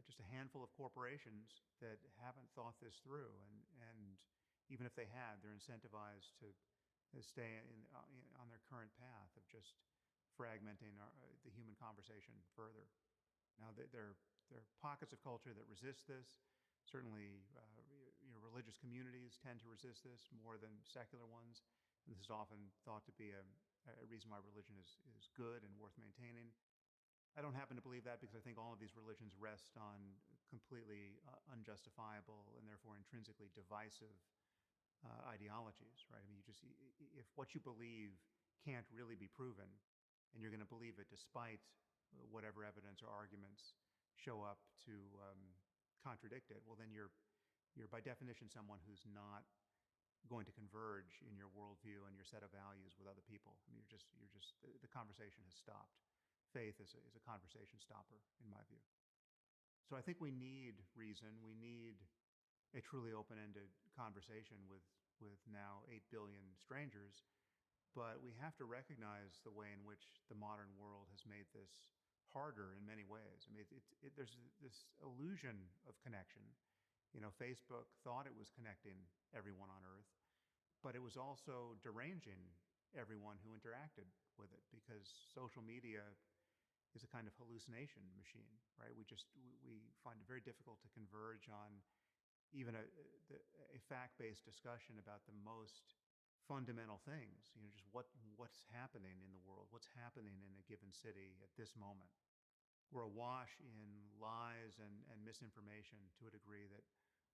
just a handful of corporations that haven't thought this through, and even if they had, they're incentivized to stay on their current path of just fragmenting the human conversation further. Now, there are pockets of culture that resist this. Certainly, religious communities tend to resist this more than secular ones. And this is often thought to be a reason why religion is good and worth maintaining. I don't happen to believe that because I think all of these religions rest on completely unjustifiable and therefore intrinsically divisive ideologies, right? I mean, if what you believe can't really be proven, and you're going to believe it despite whatever evidence or arguments show up to contradict it, well, then you're by definition someone who's not going to converge in your worldview and your set of values with other people. I mean, the conversation has stopped. Faith is a conversation stopper, in my view. So I think we need reason. We need a truly open-ended conversation with now 8 billion strangers. But we have to recognize the way in which the modern world has made this harder in many ways. I mean, there's this illusion of connection. Facebook thought it was connecting everyone on Earth, but it was also deranging everyone who interacted with it, because social media is a kind of hallucination machine, right? We find it very difficult to converge on even a fact-based discussion about the most fundamental things. Just what's happening in the world, what's happening in a given city at this moment. We're awash in lies and misinformation to a degree that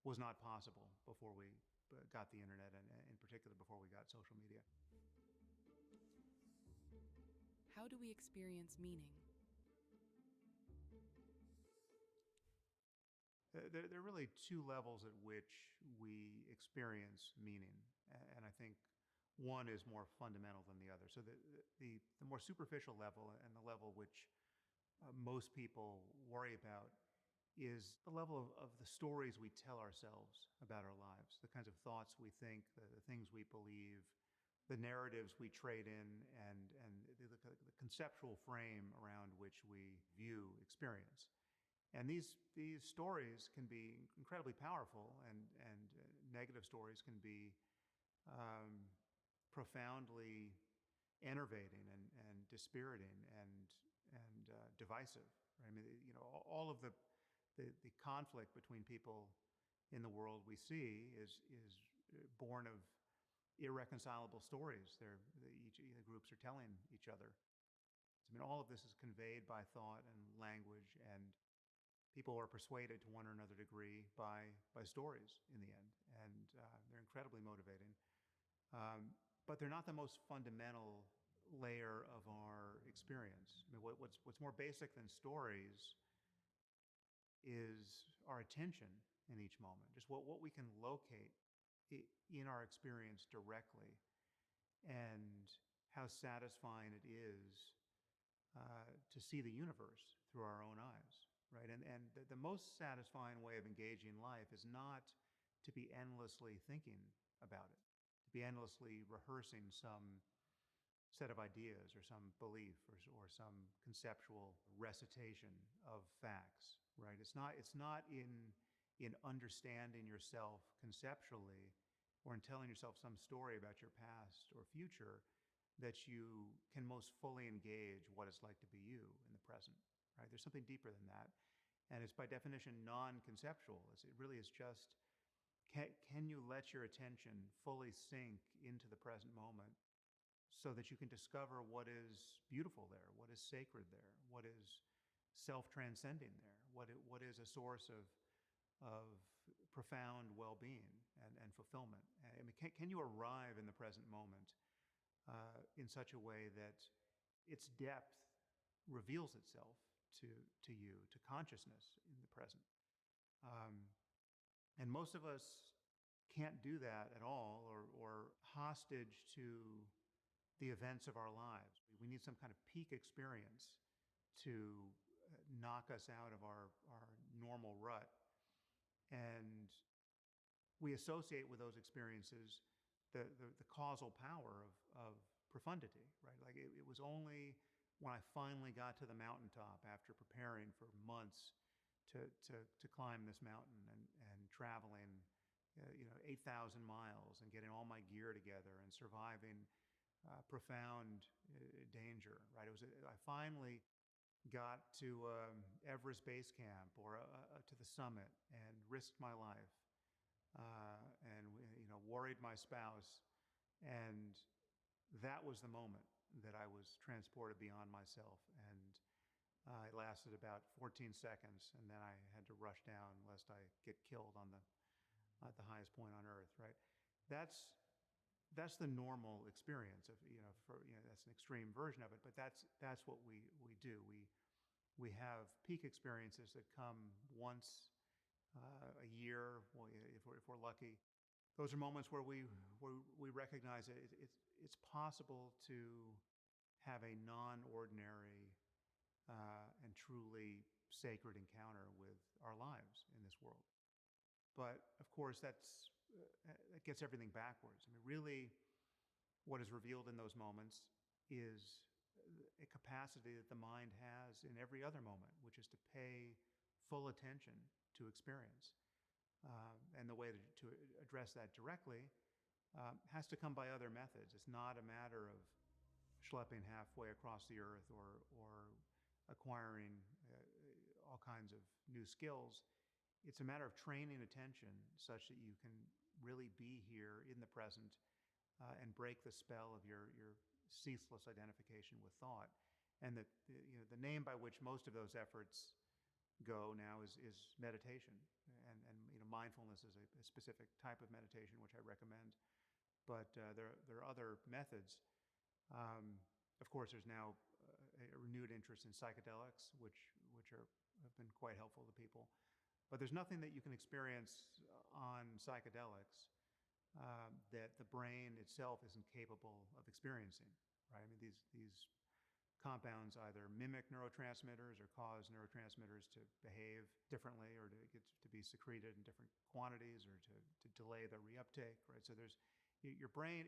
was not possible before we got the internet, and in particular before we got social media. How do we experience meaning? There are really two levels at which we experience meaning, and I think one is more fundamental than the other. So the more superficial level, and the level which most people worry about, is the level of the stories we tell ourselves about our lives, the kinds of thoughts we think, the things we believe, the narratives we trade in, and the conceptual frame around which we view experience. And these stories can be incredibly powerful, and negative stories can be profoundly enervating and dispiriting and divisive. Right? I mean, all of the conflict between people in the world we see is born of irreconcilable stories. The groups are telling each other. I mean, all of this is conveyed by thought and language, and people are persuaded to one or another degree by stories in the end, and they're incredibly motivating. But they're not the most fundamental layer of our experience. I mean, what's more basic than stories is our attention in each moment, just what we can locate in our experience directly, and how satisfying it is to see the universe through our own eyes, right? And the most satisfying way of engaging life is not to be endlessly thinking about it, to be endlessly rehearsing some set of ideas or some belief or some conceptual recitation of facts, right? It's not in understanding yourself conceptually or in telling yourself some story about your past or future that you can most fully engage what it's like to be you in the present, right? There's something deeper than that. And it's by definition non-conceptual. It really is just, can you let your attention fully sink into the present moment so that you can discover what is beautiful there, what is sacred there, what is self-transcending there, what is a source of profound well-being and fulfillment. I mean, can you arrive in the present moment in such a way that its depth reveals itself to you, to consciousness in the present? And most of us can't do that at all, or hostage to the events of our lives. We need some kind of peak experience to knock us out of our normal rut. And we associate with those experiences the causal power of profundity, right? Like it was only when I finally got to the mountaintop after preparing for months to climb this mountain and traveling 8,000 miles and getting all my gear together and surviving profound danger, right? It I finally got to Everest Base Camp or to the summit and risked my life and worried my spouse, and that was the moment that I was transported beyond myself, and it lasted about 14 seconds, and then I had to rush down lest I get killed at the highest point on earth. Right? That's the normal experience of that's an extreme version of it, but that's what we do. We have peak experiences that come once a year, if we're lucky. Those are moments where we recognize that it's possible to have a non-ordinary and truly sacred encounter with our lives in this world. But of course, that gets everything backwards. I mean, really, what is revealed in those moments is a capacity that the mind has in every other moment, which is to pay full attention to experience. And the way to address that directly has to come by other methods. It's not a matter of schlepping halfway across the earth or acquiring all kinds of new skills. It's a matter of training attention such that you can really be here in the present and break the spell of your ceaseless identification with thought. And the name by which most of those efforts go now is meditation. And mindfulness is a specific type of meditation which I recommend. But there are other methods. Of course, there's now a renewed interest in psychedelics, which have been quite helpful to people. But there's nothing that you can experience on psychedelics that the brain itself isn't capable of experiencing, right? I mean, these compounds either mimic neurotransmitters or cause neurotransmitters to behave differently or to be secreted in different quantities or to delay the reuptake, right? So there's your brain,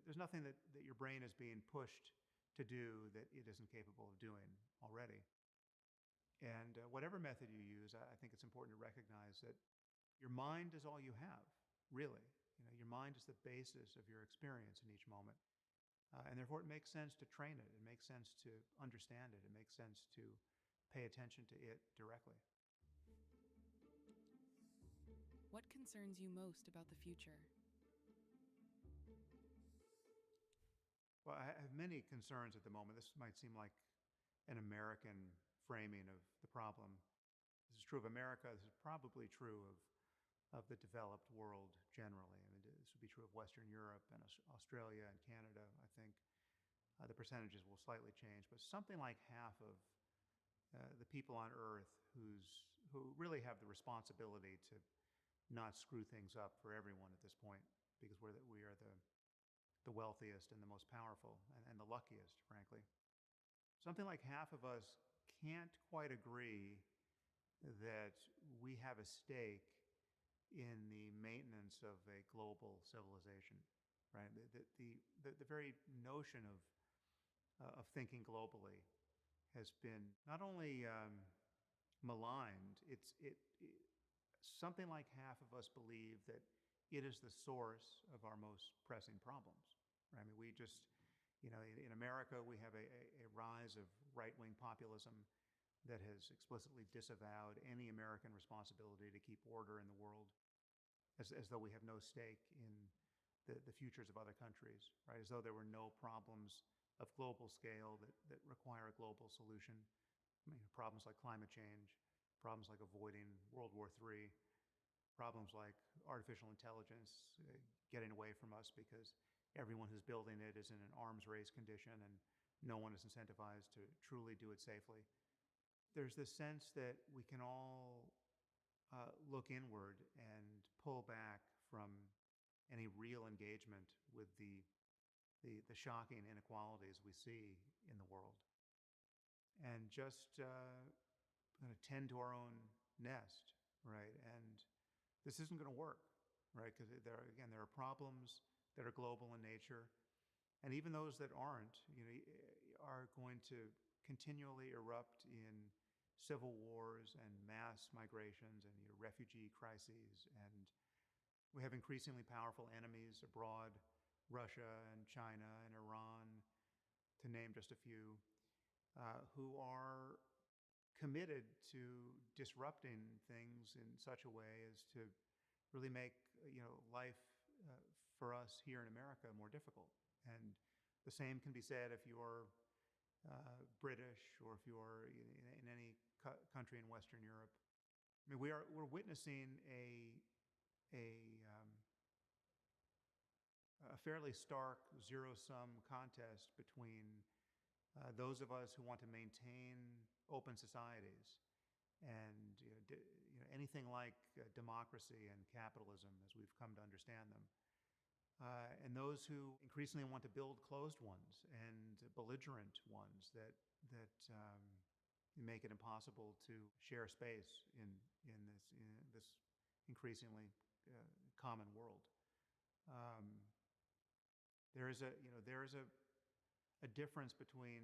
there's nothing that your brain is being pushed to do that it isn't capable of doing already. And whatever method you use, I think it's important to recognize that your mind is all you have, really. Your mind is the basis of your experience in each moment. And therefore, it makes sense to train it. It makes sense to understand it. It makes sense to pay attention to it directly. What concerns you most about the future? Well, I have many concerns at the moment. This might seem like an American framing of the problem. This is true of America. This is probably true of the developed world generally. I mean, this would be true of Western Europe and Australia and Canada. I think the percentages will slightly change, but something like half of the people on Earth who really have the responsibility to not screw things up for everyone at this point, because we are the wealthiest and the most powerful and the luckiest, frankly. Something like half of us can't quite agree that we have a stake in the maintenance of a global civilization, right? The very notion of thinking globally has been not only maligned, something like half of us believe that it is the source of our most pressing problems, right? I mean, we just, in America, we have a rise of right-wing populism that has explicitly disavowed any American responsibility to keep order in the world, as though we have no stake in the futures of other countries, right? As though there were no problems of global scale that require a global solution. I mean, problems like climate change, problems like avoiding World War III, problems like artificial intelligence getting away from us because everyone who's building it is in an arms race condition and no one is incentivized to truly do it safely. There's this sense that we can all look inward and pull back from any real engagement with the shocking inequalities we see in the world, and just kind of tend to our own nest, right? And this isn't going to work, right? Because there are problems that are global in nature, and even those that aren't, are going to continually erupt in civil wars and mass migrations and refugee crises. And we have increasingly powerful enemies abroad, Russia and China and Iran, to name just a few. who are committed to disrupting things in such a way as to really make life for us here in America more difficult. And the same can be said if you're British or if you're in any country in Western Europe. I mean, we're witnessing a fairly stark zero-sum contest between those of us who want to maintain open societies and anything like democracy and capitalism as we've come to understand them, and those who increasingly want to build closed ones and belligerent ones that make it impossible to share space in this increasingly common world. There is a difference between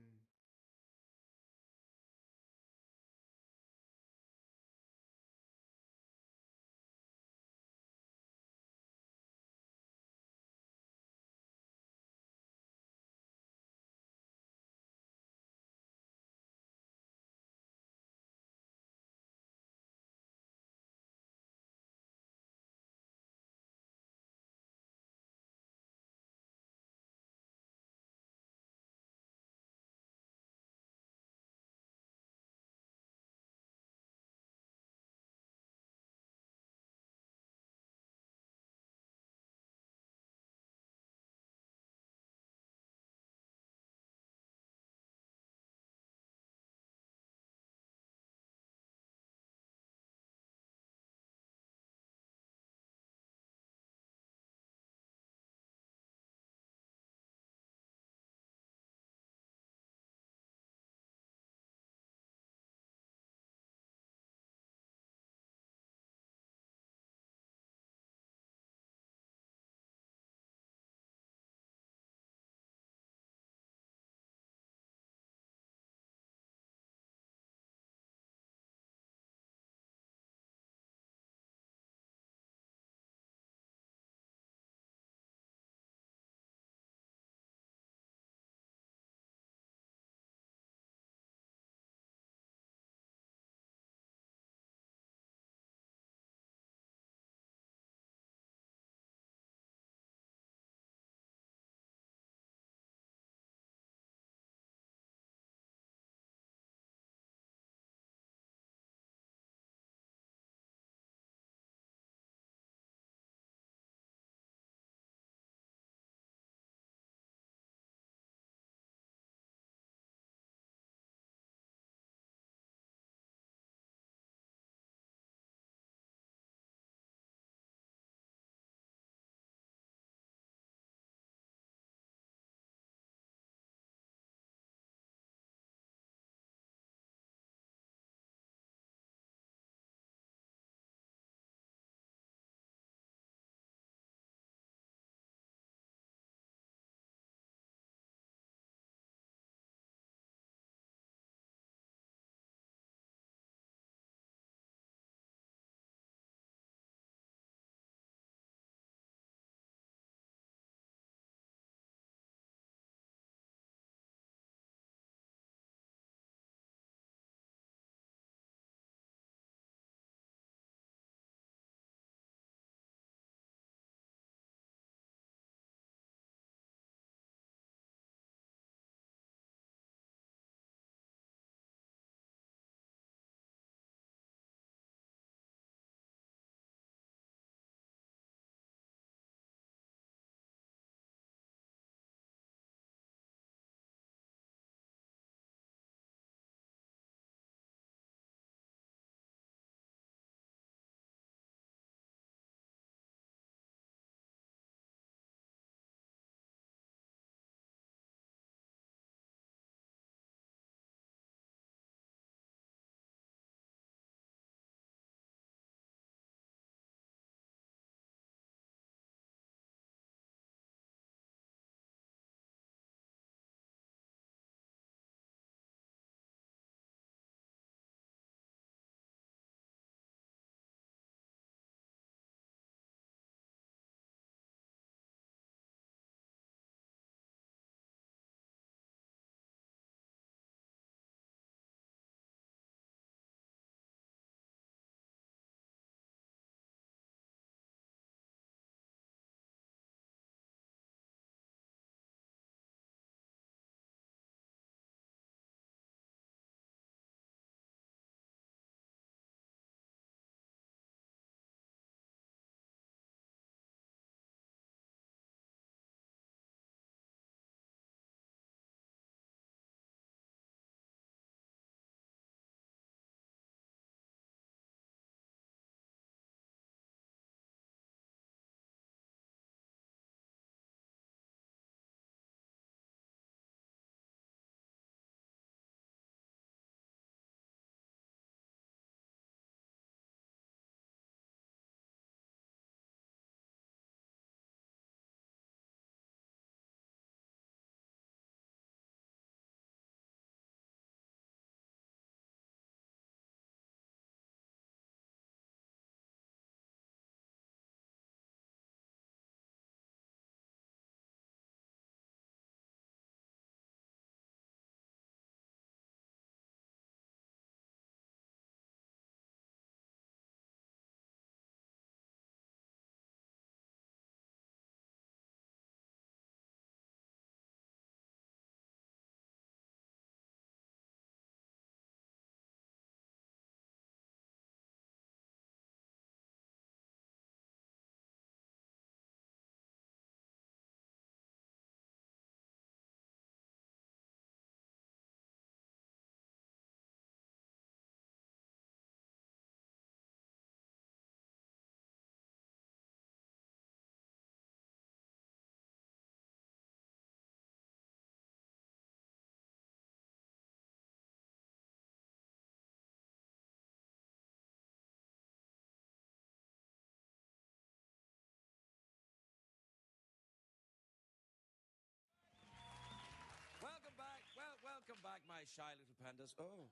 back, my shy little pandas. Oh,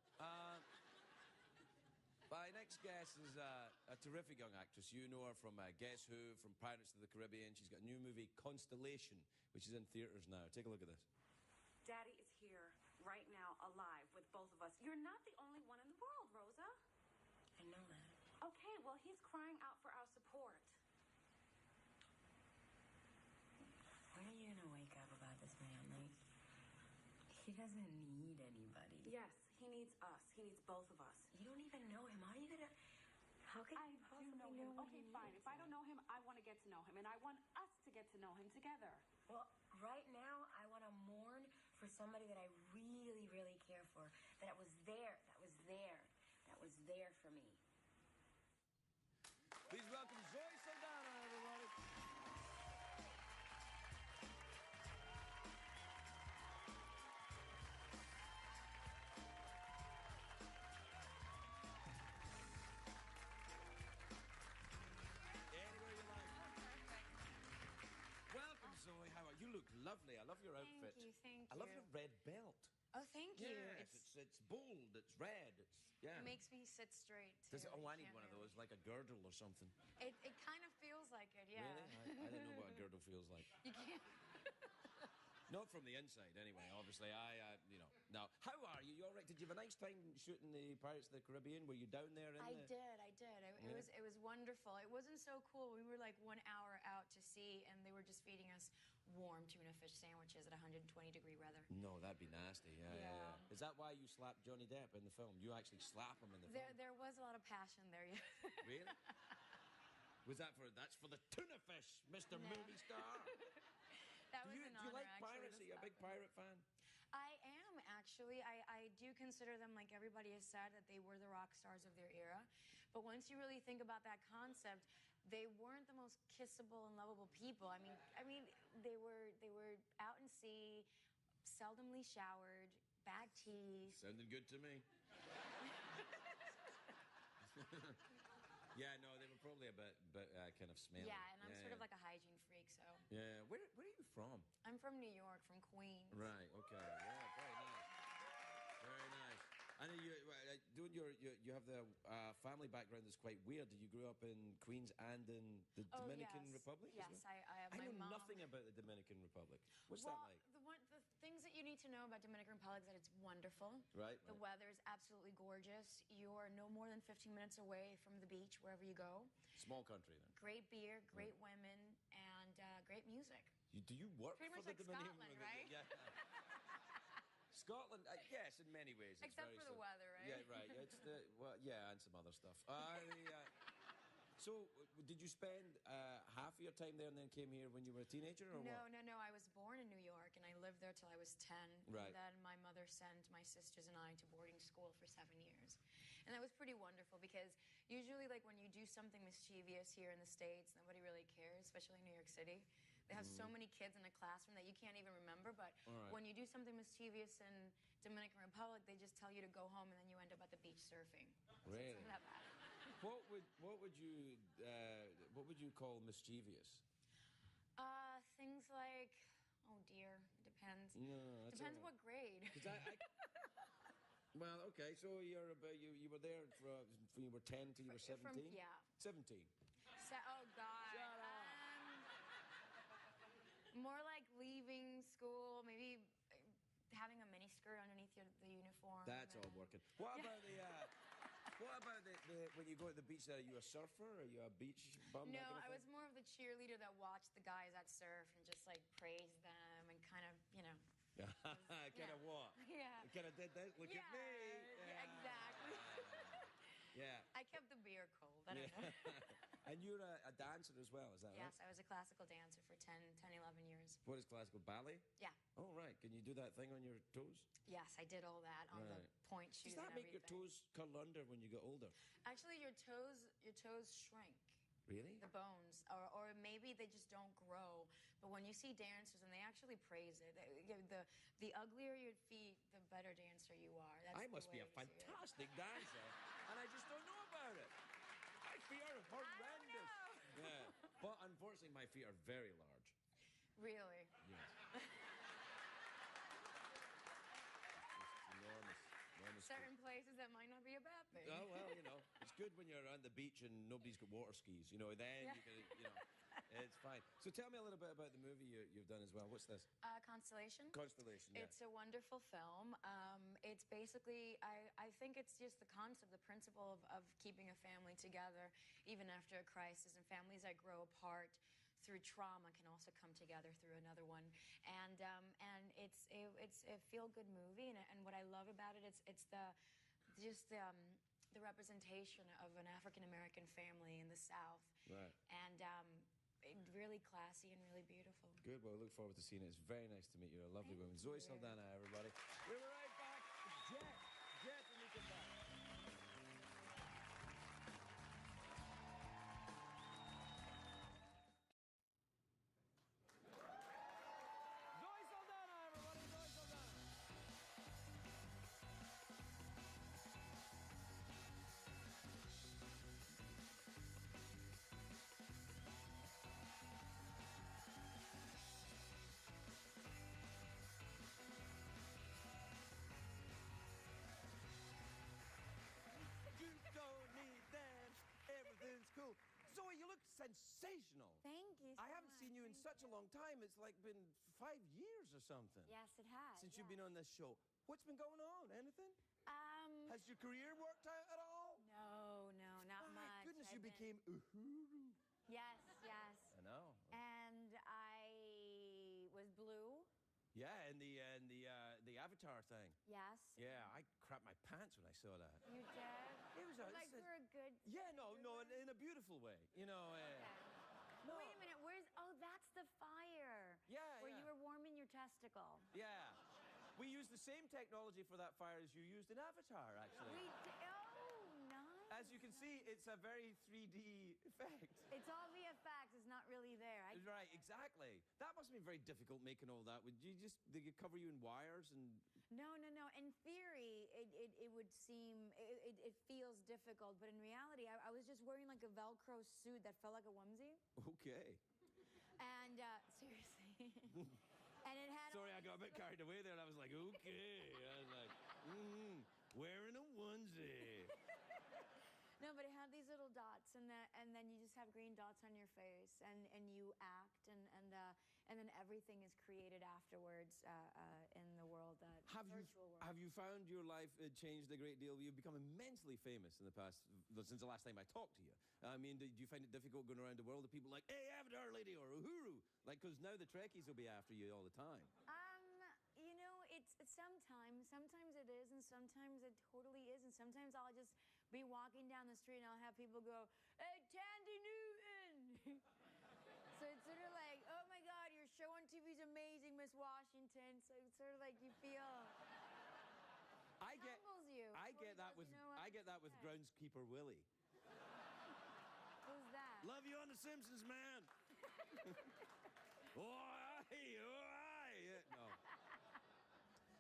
my next guest is a terrific young actress. You know her from Guess Who, from Pirates of the Caribbean. She's got a new movie, Constellation, which is in theaters now. Take a look at this. Daddy is here, right now, alive, with both of us. You're not the only one in the world, Rosa. I know that. Okay, well, he's crying out for our support. When are you gonna wake up about this man? Like, he doesn't need anybody. Yes, he needs us. He needs both of us. You don't even know him. How are you gonna... How can I you do possibly know him. Okay, fine. If I don't know him, I want to get to know him, and I want us to get to know him together. Well, right now, I want to mourn for somebody that I really, really care for. That was there. That was there. That was there for me. Please welcome Zoe Saldana, everybody. Anywhere you like. Welcome, Zoe. How are you? Look lovely. I love your outfit. Thank you. I love your red belt. Oh, thank you. Yes, it's bold. It's red. Yeah. It makes me sit straight, too. Does it, oh, I need one of those, like a girdle or something. It kind of feels like it, yeah. Really? I don't know what a girdle feels like. You can't. Not from the inside, anyway. Obviously, Now, how are you? You all right? Did you have a nice time shooting the Pirates of the Caribbean? Were you down there? I did. It was wonderful. It wasn't so cool. We were like 1 hour out to sea, and they were just feeding us warm tuna fish sandwiches at 120-degree weather. No, that'd be nasty. Yeah. Is that why you slapped Johnny Depp in the film? You actually slap him in the film? There was a lot of passion there, yeah. Really? That's for the tuna fish, Mr. Movie Star. That was Do you like pirates? Are you a big pirate fan? I am, actually. I do consider them, like everybody has said, that they were the rock stars of their era. But once you really think about that concept, they weren't the most kissable and lovable people. I mean, they were out in sea, seldomly showered, bad teeth. Sounding good to me. Yeah, no, they were probably a bit kind of smelly. Yeah, and I'm sort of like a hygiene freak, so. Yeah, where are you from? I'm from New York, from Queens. Right. Okay. Yeah. Very nice. Very nice. I know you have the family background that's quite weird. Did you grow up in Queens and in the Dominican Republic? Yes, I have my I know mom. nothing about the Dominican Republic. What's well, that like? The things that you need to know about Dominican Republic is that it's wonderful. Right. The weather is absolutely gorgeous. You are no more than 15 minutes away from the beach wherever you go. Small country then. Great beer, great women, and great music. Do you work Pretty for much the like Dominican Scotland, Republic? right? Yeah. Scotland, yes, in many ways. It's Except very for the weather, right? Yeah, right. And some other stuff. So, did you spend half of your time there and then came here when you were a teenager, or what? No. I was born in New York, and I lived there till I was 10. Right. And then my mother sent my sisters and I to boarding school for 7 years. And that was pretty wonderful because usually, like, when you do something mischievous here in the States, nobody really cares, especially in New York City. They have so many kids in a classroom that you can't even remember, but when you do something mischievous in Dominican Republic, they just tell you to go home, and then you end up at the beach surfing. Really? So it's not that bad. What would you call mischievous? Things like, oh dear, it depends. No, depends what grade. Well, okay, so you were there from you were 10 to you were 17? Yeah. 17. Oh God. Shut up. More like leaving school, maybe having a mini skirt underneath the uniform. That's all working. What about when you go to the beach there, are you a surfer? Are you a beach bum? No, I was more of the cheerleader that watched the guys that surf and just like praised them and kind of, kind of what? Yeah. Kind of did that. Look at me. Yeah, exactly. Yeah. I kept the beer cold. I don't know. And you're a dancer as well, is that right? Yes, I was a classical dancer for 10, 11 years. What is classical? Ballet? Yeah. Oh, right. Can you do that thing on your toes? Yes, I did all that on the point shoes. Does that and make your everything. toes curl under when you get older? Actually, your toes shrink. Really? The bones, or maybe they just don't grow. But when you see dancers, and they actually praise it, the uglier your feet, the better dancer you are. That's I must be a fantastic dancer, and I just don't know about it. My feet are horrendous. Yeah, but unfortunately, my feet are very large. Really? Yes. certain places that might not be a bad thing. Oh, well, it's good when you're around the beach and nobody's got water skis. Then you can, it's fine. So tell me a little bit about the movie you've done as well. What's this? Constellation. Constellation, yeah. It's a wonderful film. It's basically, I think it's just the concept, the principle of keeping a family together even after a crisis. And families that grow apart through trauma can also come together through another one. And it's a feel-good movie. And what I love about it, it's the representation of an African-American family in the South. Right. And really classy and really beautiful. Good. Well, I look forward to seeing it. It's very nice to meet you. A lovely woman. Zoe Saldana, everybody. We'll be right back. Jet. Jet, and we come back. Zoe Saldana, everybody. Zoe Saldana. You don't need that. Everything's cool. Zoe, you look sensational. Thank you so I haven't much. seen you in such a long time. It's like been 5 years or something. Yes, it has. Since you've been on this show. What's been going on? Anything? Has your career worked out at all? No, not My much. goodness, I've you became Uhuru. Yes. I know. And I was blue. Yeah, and the Avatar thing. Yes. Yeah, I crapped my pants when I saw that. You did? It was like for a good. Yeah, no, in a beautiful way. No. Wait a minute. That's the fire. Yeah, Where you were warming your testicle. Yeah. We used the same technology for that fire as you used in Avatar, actually. Nice. As you can see, it's a very 3D effect. It's all VFX. It's not really there. Right, exactly. That must have been very difficult making all that. Did it cover you in wires and... No. In theory, it would seem, it feels difficult, but in reality, I was just wearing like a Velcro suit that felt like a onesie. Okay. And, seriously. And it had... Sorry, I got a bit carried away there, and I was like, okay. I was like, wearing a onesie. No, but it had these little dots, and then you just have green dots on your face, and you act, and then everything is created afterwards in the world, virtual world. Have you found your life changed a great deal? You've become immensely famous in the past, since the last time I talked to you. I mean, do you find it difficult going around the world with people like, hey, Avatar lady, or Uhuru? Like, because now the Trekkies will be after you all the time. It's sometimes it is, and sometimes it totally isn't. Sometimes I'll just be walking down the street and I'll have people go, hey, Tandy Newton! So it's sort of like, oh my God, your show on TV is amazing, Miss Washington. So it's sort of like you feel... I get that with groundskeeper Willie. Who's that? Love you on The Simpsons, man. No.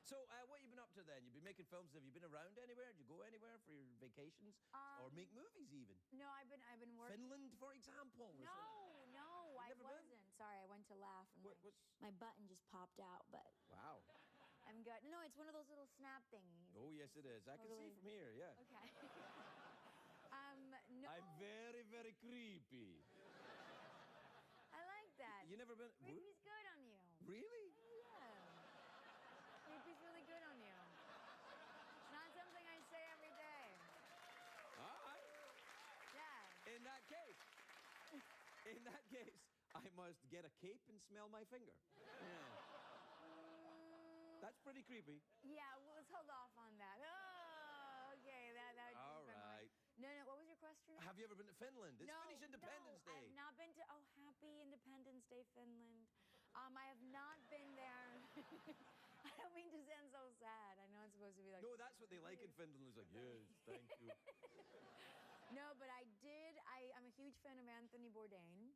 So, what have you been up to then? You've been making films. Have you been around anywhere? Did you go anywhere for your vacations? Or make movies even? No, I've been working... Finland, for example? No, I wasn't. Sorry, I went to laugh and my button just popped out, but... Wow. I'm good. No, it's one of those little snap thingies. Oh, yes, it is. I can see from here, yeah. Okay. No. I'm very, very creepy. I like that. You never been... Creepy's good on you. Really? Yeah. Creepy's really good on you. It's not something I say every day. All right. Yeah. In that case, I must get a cape and smell my finger. Yeah. That's pretty creepy. Yeah, well, let's hold off on that. Oh, okay. That all right. No, what was your question? Have you ever been to Finland? It's Finnish Independence Day. I've not been to... Oh, happy Independence Day, Finland. I have not been there. I don't mean to sound so sad. I know it's supposed to be like... No, that's what they like in Finland. It's like, yes, thank you. No, but I did. I'm a huge fan of Anthony Bourdain.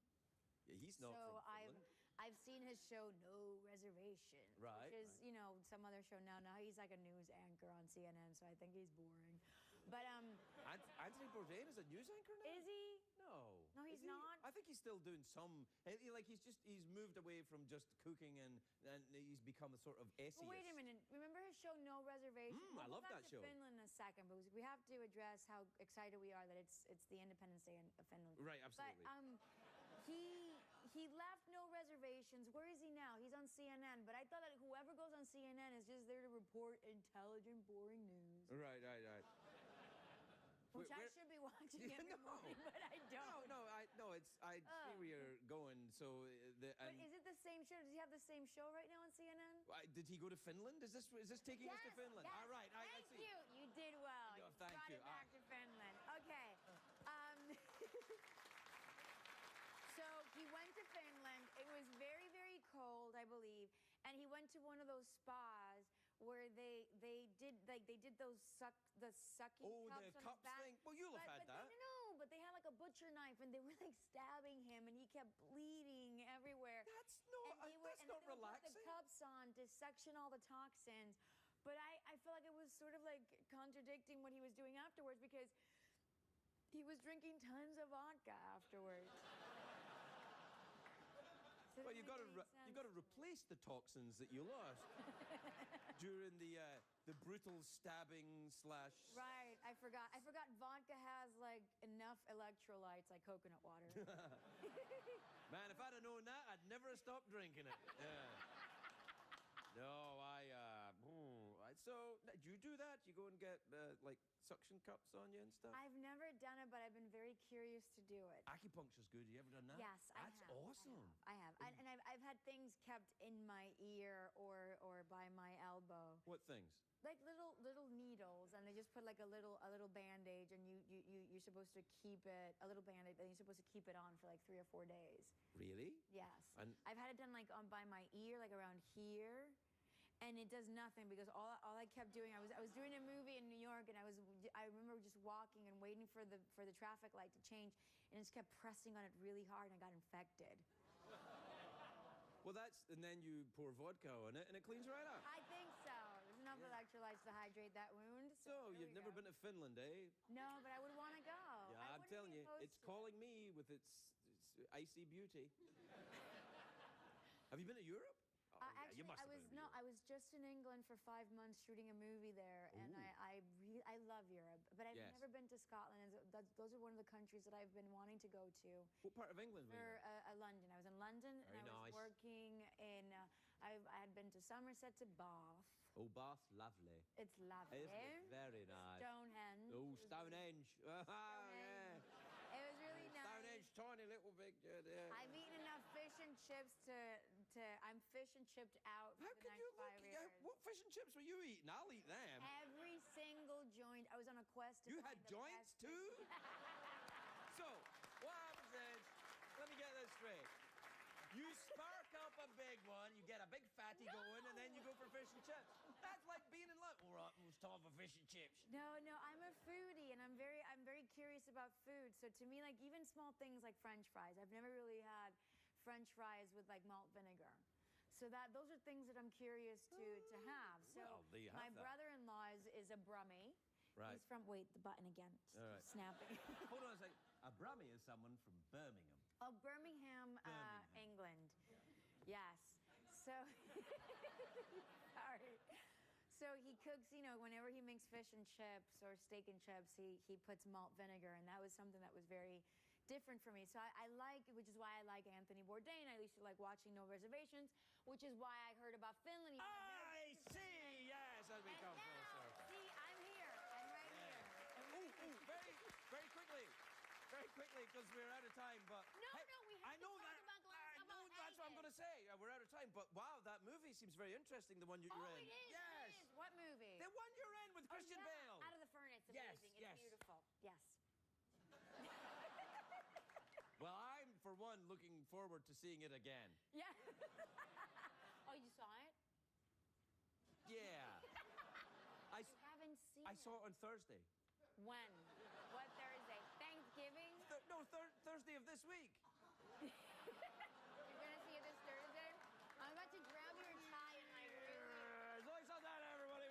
Yeah, he's not from Finland. I've seen his show No Reservation, right, which is, some other show now. Now he's like a news anchor on CNN, so I think he's boring. But Anthony Bourdain is a news anchor now? Is he? No. No, he's Is he? not. I think he's still doing some. Like he's moved away from just cooking and he's become a sort of essayist. Well, wait a minute. Remember his show No Reservations? I love that show. We'll go back to Finland in a second, but we have to address how excited we are that it's the Independence Day of Finland. Right, absolutely. But he left No Reservations. Where is he now? He's on CNN. But I thought that whoever goes on CNN is just there to report intelligent, boring news. Right. Which I should be watching every morning, but I don't. No. I see where you're going. So but is it the same show? Does he have the same show right now on CNN? Did he go to Finland? Is this taking us to Finland? Yes. All right. I Thank see. you. You did well. No, thank brought you. it back to Finland. Okay. So he went to Finland. It was very, very cold, I believe, and he went to one of those spas where they did those sucking cups the on cups his back. thing. Well, you'll have had that. No, but they had like a butcher knife and they were like stabbing him, and he kept bleeding everywhere. That's not relaxing. Put the cups on to suction all the toxins, but I feel like it was sort of like contradicting what he was doing afterwards because he was drinking tons of vodka afterwards. Well, you've got to replace the toxins that you lost during the brutal stabbing slash. Right, I forgot. Vodka has like enough electrolytes like coconut water. Man, if I'd have known that, I'd never have stopped drinking it. Yeah. No, so do you do that? You go and get like suction cups on you and stuff? I've never done it, but I've been very curious to do it. Acupuncture's good. You ever done that? Yes, I have. That's awesome. I have. And I've had things kept in my ear or by my elbow. What things? Like little needles, and they just put like a little bandage, and you're supposed to keep it a little bandage, and you're supposed to keep it on for like 3 or 4 days. Really? Yes. And I've had it done like by my ear, like around here. And it does nothing because all I kept doing, I was doing a movie in New York, and I remember just walking and waiting for the traffic light to change, and I just kept pressing on it really hard, and I got infected. Well, and then you pour vodka on it, and it cleans right up. I think so. There's enough electrolytes to hydrate that wound. So you've never been to Finland, eh? No, but I would want to go. Yeah, I'm telling you, it's calling me with its icy beauty. Have you been to Europe? Actually, you must have been to I was just in England for 5 months shooting a movie there, and I love Europe, but I've never been to Scotland. And those are one of the countries that I've been wanting to go to. What part of England were you? London. I was in London, and I was working in. I had been to Somerset, to Bath. Oh, Bath, lovely. It's lovely. It's very nice. Stonehenge. Oh, Stonehenge. Stonehenge. It was really nice. Stonehenge, tiny little big. Yeah. I've eaten enough fish and chips to I'm fish and chipped out for the next 5 years. What fish and chips were you eating? I'll eat them. Every single joint. I was on a quest to You find had the joints best too? So, what happens is, let me get this straight. You spark up a big one, you get a big fatty going, and then you go for fish and chips. That's like being in love. All right, it's time for fish and chips. No, I'm a foodie, and I'm very curious about food. So to me, like even small things like French fries, I've never really had French fries with like malt vinegar. So those are things that I'm curious to have. So well, there you my have that. brother-in-law is a Brummie. Right. He's from the button again. All right. Snapping. Hold on a second. A Brummie is someone from Birmingham. Oh, Birmingham. England. Yes. So sorry. So he cooks, whenever he makes fish and chips or steak and chips, he puts malt vinegar, and that was something that was very different for me. So which is why I like Anthony Bourdain. I used to like watching No Reservations, which is why I heard about Finland. I see, yes, as we come full circle. See, I'm here. I'm right here. Very quickly, because we're out of time, but... No, we have to talk about Glass. I know, that's what I'm going to say. We're out of time, but wow, that movie seems very interesting, the one you're in. It is. Yes. It is. What movie? The one you're in with Christian Bale. Out of the Furnace. Amazing. Yes. It's beautiful. Yes. Well, I'm, for one, looking forward to seeing it again. Yeah. Oh, you saw it? Yeah. I haven't seen it. I saw it on Thursday. When? What Thursday? Thanksgiving? Thursday of this week. You're going to see it this Thursday? I'm about to grab your tie and like really... As long as I'm not everybody.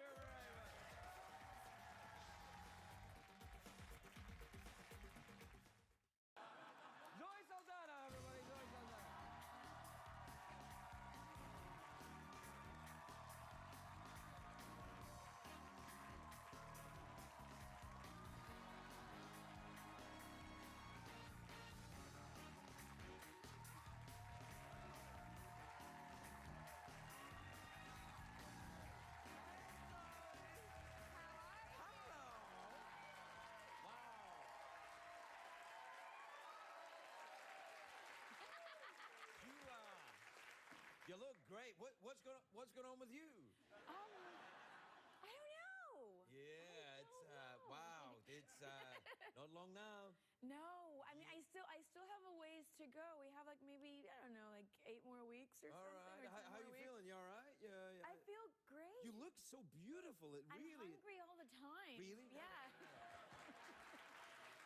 Hey, what's going on with you? I don't know. Yeah, wow. It's not long now. No, I mean, I still have a ways to go. We have like maybe, I don't know, like 8 more weeks or something. All right. Or 10 How more you weeks. feeling? You all right? Yeah. I feel great. You look so beautiful. It I'm really. hungry all the time. Really? Yeah.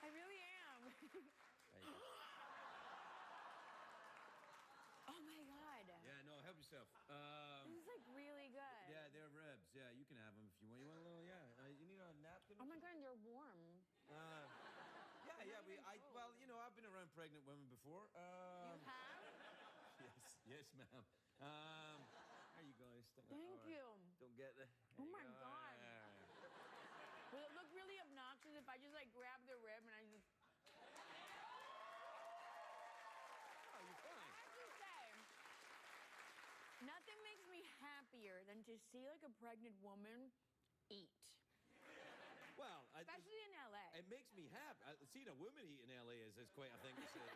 I really am. Oh my God. Yeah, no, help yourself. This is like really good. Yeah, they're ribs. Yeah, you can have them if you want. You want a little? Yeah. You need a napkin? Oh my God, they're warm. Well, you know, I've been around pregnant women before. You have? Yes, ma'am. There you go. Thank you. Don't get the. Oh my God. Will it look really obnoxious if I just like grab the rib and I just... Oh, you're fine. I have to say, nothing makes me happier than to see like a pregnant woman eat. Well, especially in LA. It makes me happy. Seeing a woman eat in LA is quite a thing to say.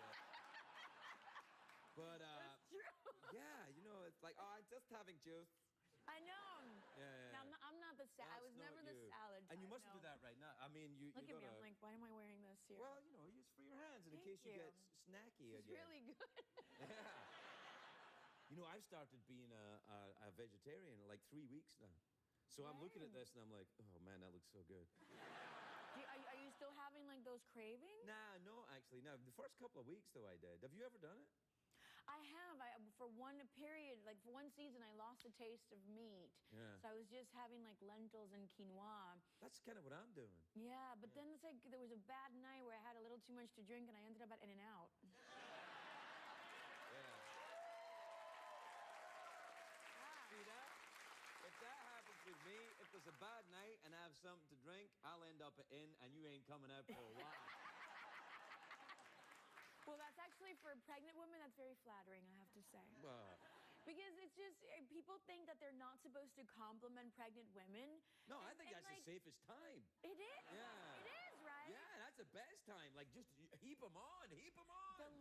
But that's true. Yeah, you know, it's like, I'm just having juice. I know. Yeah. Now, I'm not the salad. I was never the salad type. And you mustn't do that right now. I mean, you look at gotta... me. I'm like, why am I wearing this here? Well, you know, it's for your hands, and in case you get snacky it's again. It's really good. Yeah. You know, I've started being a vegetarian in like 3 weeks now. So I'm looking at this and I'm like, oh man, that looks so good. Are you still having like those cravings? Nah, no, actually, no. The first couple of weeks though, I did. Have you ever done it? I have. For one period, like for one season, I lost the taste of meat. Yeah. So I was just having like lentils and quinoa. That's kind of what I'm doing. Yeah, but then it's like there was a bad night where I had a little too much to drink and I ended up at In-N-Out. See that? If that happens with me, if there's a bad night and I have something to drink, I'll end up at In and you ain't coming out for a while. Well, that's actually, for a pregnant woman, that's very flattering, I have to say. Because it's just, people think that they're not supposed to compliment pregnant women. No, I think that's like, the safest time. It is. Yeah. It is, right? Yeah, that's the best time. Like, just heap them on, heap them on. The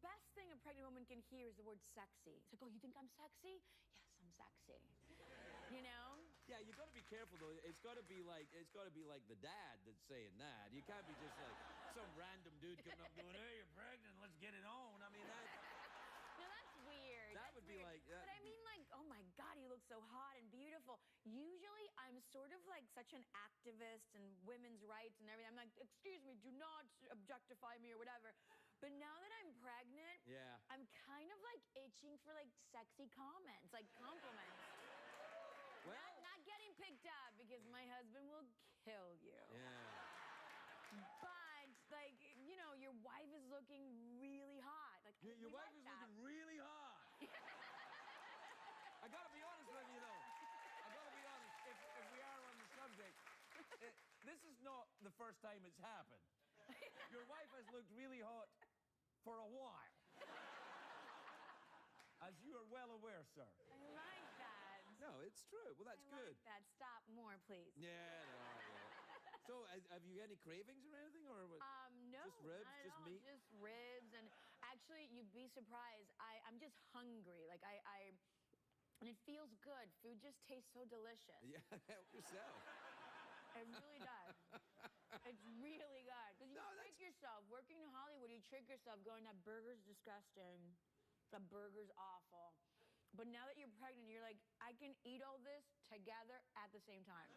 best thing a pregnant woman can hear is the word sexy. It's like, oh, you think I'm sexy? Yes, I'm sexy. You know? Yeah, you got to be careful though. It's got to be like the dad that's saying that. You can't be just like some random dude coming up going, "Hey, you're pregnant. Let's get it on." I mean, that. No, that's weird. That would be like. But I mean, like, oh my God, you look so hot and beautiful. Usually, I'm sort of like such an activist and women's rights and everything. I'm like, excuse me, do not objectify me or whatever. But now that I'm pregnant, I'm kind of like itching for like sexy comments, like compliments. Well, not getting picked up because my husband will kill you. Yeah. But like, you know, your wife is looking really hot. Like your wife is looking really hot. I gotta be honest with you though. I gotta be honest. If we are on the subject, this is not the first time it's happened. Your wife has looked really hot for a while, as you are well aware, sir. I like that. No, it's true. Well, that's good. Like that. Stop more, please. Yeah. So, have you any cravings or anything, or what? No, just ribs, not just at all. meat. Just ribs, and actually, you'd be surprised. I'm just hungry. Like and it feels good. Food just tastes so delicious. Yeah, help yourself. It really does. It's really good. Because you trick yourself. Working in Hollywood, you trick yourself going, that burger's disgusting. That burger's awful. But now that you're pregnant, you're like, I can eat all this together at the same time.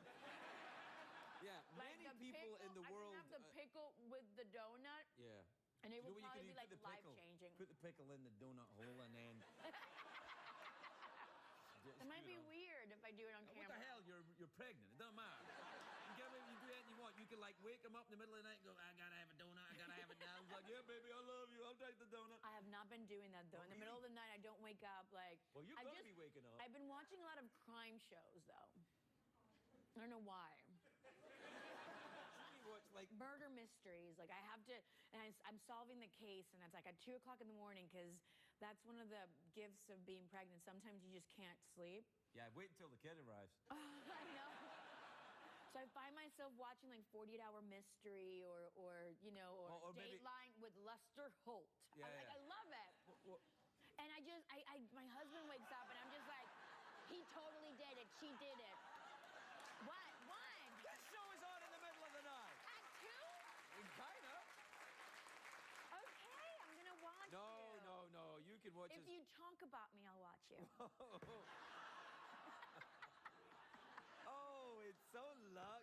Yeah, many people in the world... I can have the pickle with the donut. Yeah. And it will probably be like life-changing. Put the pickle in the donut hole and then... It might be weird if I do it on camera. What the hell? You're pregnant. It doesn't matter. You can do anything you want. You can like wake them up in the middle of the night and go, I gotta have a donut. I gotta have it now. It's like, yeah, baby, I love you. I'll take the donut. I have not been doing that though. In the middle of the night, I don't wake up like. Well, you're gonna be waking up. I've been watching a lot of crime shows though. I don't know why. Like murder mysteries. Like I have to, and I'm solving the case, and it's like at 2 o'clock in the morning because that's one of the gifts of being pregnant. Sometimes you just can't sleep. Yeah, wait until the kid arrives. I know. So I find myself watching like 48-Hour Mystery or you know, or Dateline with Lester Holt. Yeah, I love it. And my husband wakes up and I'm just like, he totally did it. She did it. What? This show is on in the middle of the night. At 2? Kind of. Okay, I'm gonna watch you. No. You can watch If you talk about me, I'll watch you. Oh, it's so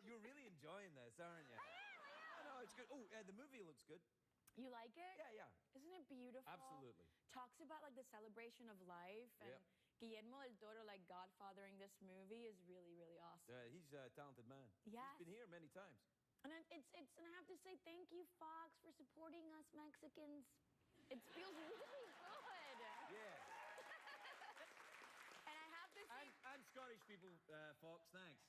You're really enjoying this, aren't you? I know, it's good. Oh, the movie looks good. You like it? Yeah. Isn't it beautiful? Absolutely. Talks about like the celebration of life, and Guillermo del Toro like godfathering this movie is really, really awesome. He's a talented man. Yes. He's been here many times. And and I have to say thank you, Fox, for supporting us Mexicans. It feels really good. Yeah. And I have to say, and Scottish people, Fox, thanks.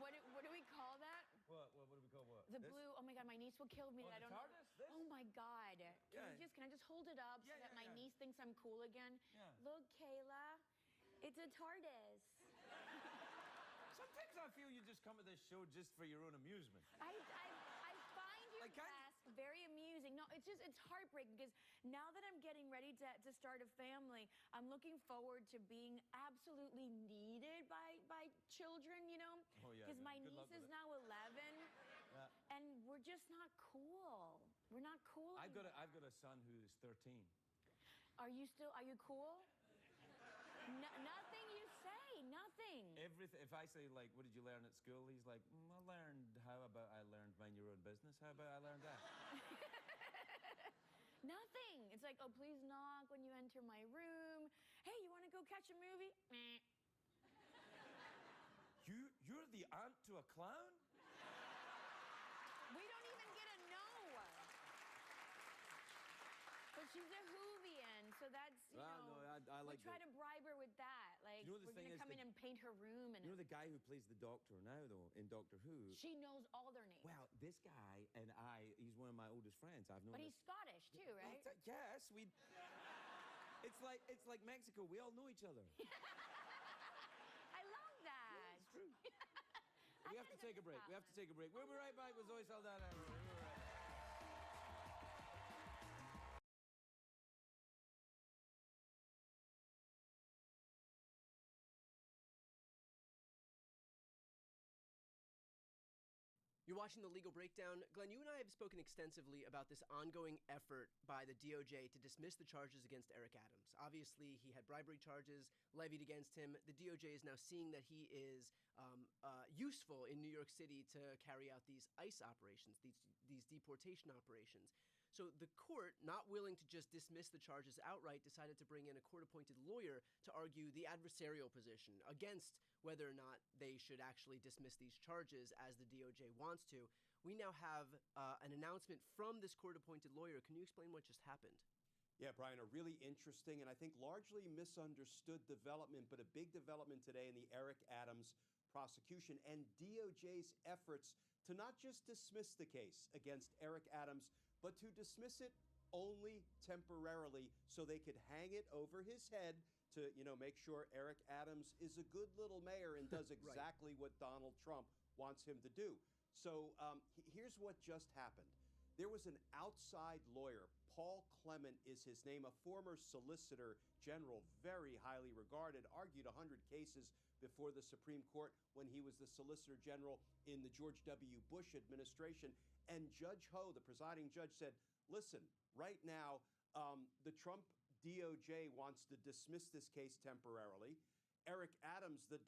What do we call that? What do we call what? The blue. Oh my God, my niece will kill me. Oh, I the don't know. TARDIS? This? Oh my God. Can I just hold it up so that my niece thinks I'm cool again? Yeah. Look, Kayla, it's a TARDIS. Sometimes I feel you just come to this show just for your own amusement. I find your guests very amusing. No, it's heartbreaking because now that I'm getting ready to start a family, I'm looking forward to being absolutely needed by children, you know? Oh, yeah. Because my Good niece luck with is it. now 11, and we're just not cool. We're not cool I've anymore. got a son who's 13. Are you cool? Nothing you say, nothing. Everything. If I say, like, what did you learn at school? He's like, how about I learned mind your own business? How about I learned that? Nothing. It's like, oh, please knock when you enter my room. Hey, you want to go catch a movie? Meh. You're the aunt to a clown? We don't even get a no. But she's a Whovian, so that's, No, I like we try to bribe her with that. Like, You know, the we're thing going to is come in and paint her room. And You know the guy who plays the Doctor now, though, in Doctor Who? she knows all their names. Well, this guy and he's one of my oldest friends. I've known But this- he's Scottish, too, right? Yes, It's like Mexico. We all know each other. I love that. It's true. We have to take a break. We'll be right back with Zoe Saldana. We'll be right back. You're watching The Legal Breakdown. Glenn, you and I have spoken extensively about this ongoing effort by the DOJ to dismiss the charges against Eric Adams. Obviously, he had bribery charges levied against him. The DOJ is now seeing that he is useful in New York City to carry out these ICE operations, these deportation operations. So the court, not willing to just dismiss the charges outright, decided to bring in a court-appointed lawyer to argue the adversarial position against whether or not they should actually dismiss these charges as the DOJ wants to. We now have an announcement from this court-appointed lawyer. Can you explain what just happened? Yeah, Brian, a really interesting and I think largely misunderstood development, but a big development today in the Eric Adams prosecution and DOJ's efforts to not just dismiss the case against Eric Adams, but to dismiss it only temporarily so they could hang it over his head to, make sure Eric Adams is a good little mayor and does exactly what Donald Trump wants him to do. So here's what just happened. There was an outside lawyer, Paul Clement is his name, a former Solicitor General, very highly regarded, argued 100 cases before the Supreme Court when he was the Solicitor General in the George W. Bush administration. And Judge Ho, the presiding judge, said, listen, right now, the Trump DOJ wants to dismiss this case temporarily. Eric Adams, the